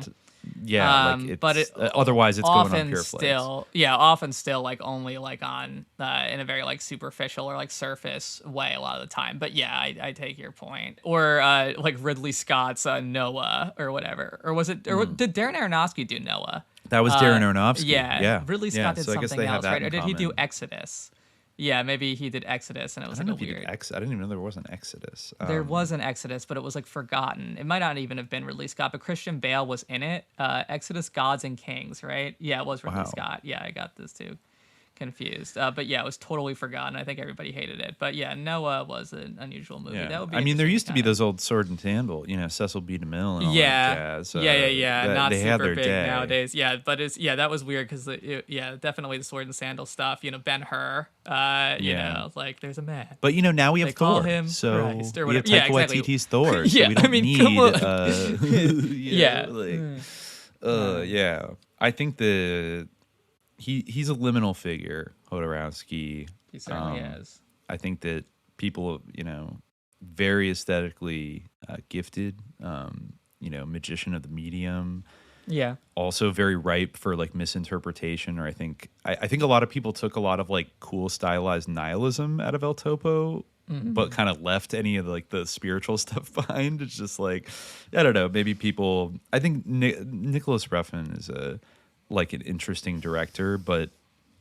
[SPEAKER 8] Yeah, like it's,
[SPEAKER 9] but
[SPEAKER 8] otherwise it's going on Pureflix.
[SPEAKER 9] Often still like only like on in a very like superficial or like surface way a lot of the time. But yeah, I take your point. Or like Ridley Scott's Noah or whatever, or was it? Or did Darren Aronofsky do Noah?
[SPEAKER 8] That was Darren Aronofsky.
[SPEAKER 9] Yeah, Ridley Scott did
[SPEAKER 8] so
[SPEAKER 9] something else, right? Or did he do Exodus? Yeah, maybe he did Exodus, and it was like a weird.
[SPEAKER 8] I didn't even know there was an Exodus.
[SPEAKER 9] There was an Exodus, but it was like forgotten. It might not even have been Ridley Scott, but Christian Bale was in it. Exodus, Gods and Kings, right? Yeah, it was Ridley Scott. Yeah, I got this too confused. But yeah, it was totally forgotten. I think everybody hated it. But yeah, Noah was an unusual movie.
[SPEAKER 8] Yeah.
[SPEAKER 9] That would be.
[SPEAKER 8] I mean, there used to be those old Sword and Sandal, Cecil B. DeMille and all that jazz.
[SPEAKER 9] Not
[SPEAKER 8] they
[SPEAKER 9] super
[SPEAKER 8] had their
[SPEAKER 9] big
[SPEAKER 8] day.
[SPEAKER 9] nowadays. Yeah, but that was weird because definitely the Sword and Sandal stuff. Ben-Hur. You know, like there's a man.
[SPEAKER 8] But now we have
[SPEAKER 9] They call
[SPEAKER 8] Thor,
[SPEAKER 9] him
[SPEAKER 8] so
[SPEAKER 9] Christ or
[SPEAKER 8] we have
[SPEAKER 9] whatever.
[SPEAKER 8] Taika Waititi's Thor. So
[SPEAKER 9] Yeah,
[SPEAKER 8] we don't
[SPEAKER 9] I mean,
[SPEAKER 8] need.
[SPEAKER 9] come on.
[SPEAKER 8] Yeah, I think he's a liminal figure, Jodorowsky.
[SPEAKER 9] He certainly is.
[SPEAKER 8] I think that people, very aesthetically gifted, magician of the medium.
[SPEAKER 9] Yeah.
[SPEAKER 8] Also very ripe for like misinterpretation, or I think a lot of people took a lot of like cool stylized nihilism out of El Topo, but kind of left any of like the spiritual stuff behind. It's just like, I don't know, maybe people. I think Nicholas Refn is an interesting director, but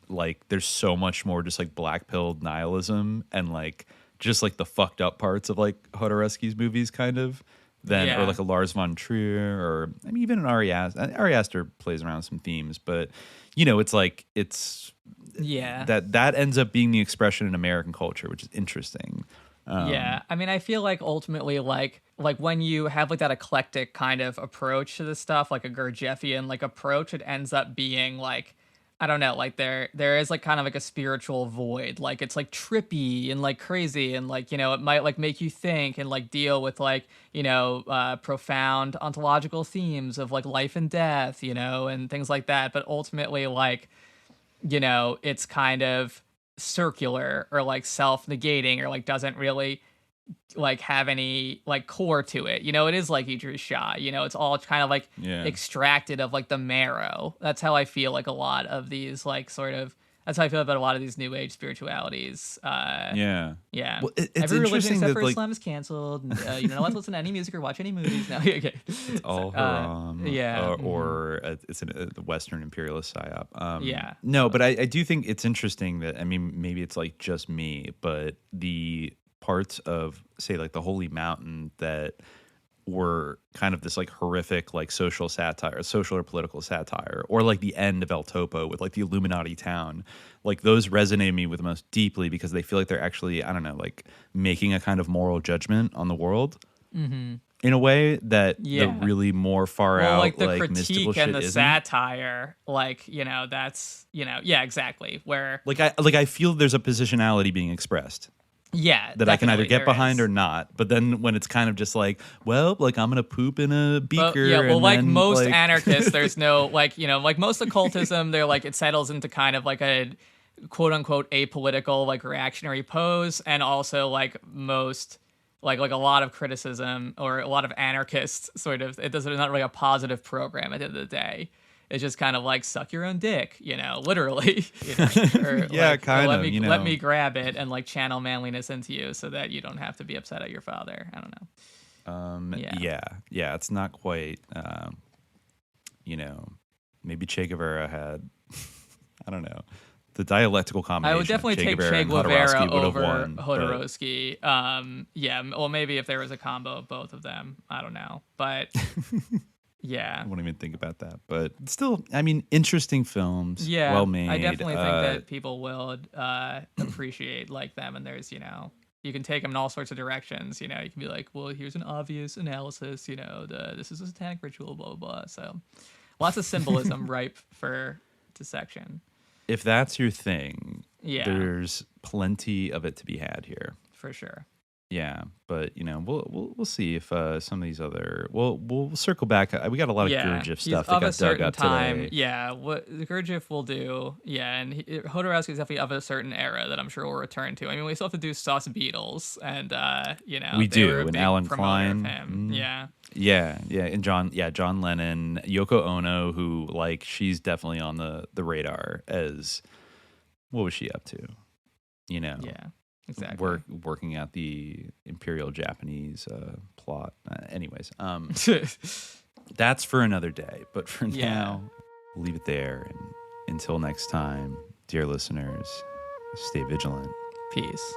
[SPEAKER 8] like there's so much more just like black-pilled nihilism and like just like the fucked up parts of like Jodorowsky's movies kind of. Or like a Lars von Trier, or I mean even an Ari Aster. Ari Aster plays around with some themes, but it's like that ends up being the expression in American culture, which is interesting.
[SPEAKER 9] I mean, I feel like ultimately, like when you have like that eclectic kind of approach to this stuff, like a Gurdjieffian like approach, it ends up being like, I don't know, like there is like kind of like a spiritual void, like it's like trippy and like crazy and like, it might like make you think and like deal with like, profound ontological themes of like life and death, and things like that. But ultimately, like, it's kind of circular or like self-negating or like doesn't really like have any like core to it. It is like Idris Shah, it's all kind of like extracted of like the marrow. That's how I feel like a lot of these like sort of, that's how I feel about a lot of these new age spiritualities.
[SPEAKER 8] Yeah.
[SPEAKER 9] Well,
[SPEAKER 8] it's
[SPEAKER 9] every religion
[SPEAKER 8] interesting
[SPEAKER 9] except
[SPEAKER 8] that
[SPEAKER 9] for
[SPEAKER 8] like
[SPEAKER 9] Islam is canceled. You don't have to listen to any music or watch any movies now. Okay.
[SPEAKER 8] It's all haram. Or it's a Western imperialist psyop. No, but I do think it's interesting that, I mean, maybe it's like just me, but the parts of, say, like the Holy Mountain that were kind of this like horrific like social satire, social or political satire, or like the end of El Topo with like the Illuminati town, like those resonate me with most deeply because they feel like they're actually, I don't know, like making a kind of moral judgment on the world in a way that the really more far out
[SPEAKER 9] like the
[SPEAKER 8] like mystical
[SPEAKER 9] critique and
[SPEAKER 8] shit
[SPEAKER 9] the
[SPEAKER 8] isn't.
[SPEAKER 9] Satire, like that's exactly where
[SPEAKER 8] I feel there's a positionality being expressed.
[SPEAKER 9] Yeah,
[SPEAKER 8] that I can either get behind or not. But then when it's kind of just like, well, like I'm gonna poop in a beaker.
[SPEAKER 9] Well,
[SPEAKER 8] and
[SPEAKER 9] like
[SPEAKER 8] then,
[SPEAKER 9] most
[SPEAKER 8] like...
[SPEAKER 9] anarchists, there's no like like most occultism, they're like it settles into kind of like a quote unquote apolitical like reactionary pose, and also like most like a lot of criticism or a lot of anarchists sort of it's not really a positive program at the end of the day. It's just kind of like suck your own dick, literally. Or
[SPEAKER 8] kind of.
[SPEAKER 9] Let me grab it and like channel manliness into you so that you don't have to be upset at your father. I don't know.
[SPEAKER 8] Yeah. It's not quite. Maybe Che Guevara had. I don't know. The dialectical combination.
[SPEAKER 9] I would definitely take Che Guevara over Jodorowsky. Well, maybe if there was a combo of both of them, I don't know, but. Yeah.
[SPEAKER 8] I won't even think about that. But still, I mean, interesting films.
[SPEAKER 9] Yeah.
[SPEAKER 8] Well made.
[SPEAKER 9] I definitely think that people will appreciate like them. And there's, you can take them in all sorts of directions. You can be like, well, here's an obvious analysis. This is a satanic ritual, blah, blah, blah. So lots of symbolism ripe for dissection.
[SPEAKER 8] If that's your thing,
[SPEAKER 9] Yeah.
[SPEAKER 8] there's plenty of it to be had here.
[SPEAKER 9] For sure.
[SPEAKER 8] Yeah, but we'll see if some of these other we'll circle back. We got a lot of Gurdjieff stuff that got dug up today.
[SPEAKER 9] Yeah, what Gurdjieff will do. Yeah, and Jodorowsky is definitely of a certain era that I'm sure we'll return to. I mean, we still have to do Sauce Beatles, and
[SPEAKER 8] we
[SPEAKER 9] they were
[SPEAKER 8] do.
[SPEAKER 9] a
[SPEAKER 8] And
[SPEAKER 9] big
[SPEAKER 8] Allen
[SPEAKER 9] promoter
[SPEAKER 8] Klein,
[SPEAKER 9] of him. Yeah,
[SPEAKER 8] and John Lennon, Yoko Ono, who she's definitely on the radar as what was she up to?
[SPEAKER 9] Yeah. Exactly.
[SPEAKER 8] Working out the Imperial Japanese plot. Anyways, that's for another day. But for now, we'll leave it there. And until next time, dear listeners, stay vigilant.
[SPEAKER 9] Peace.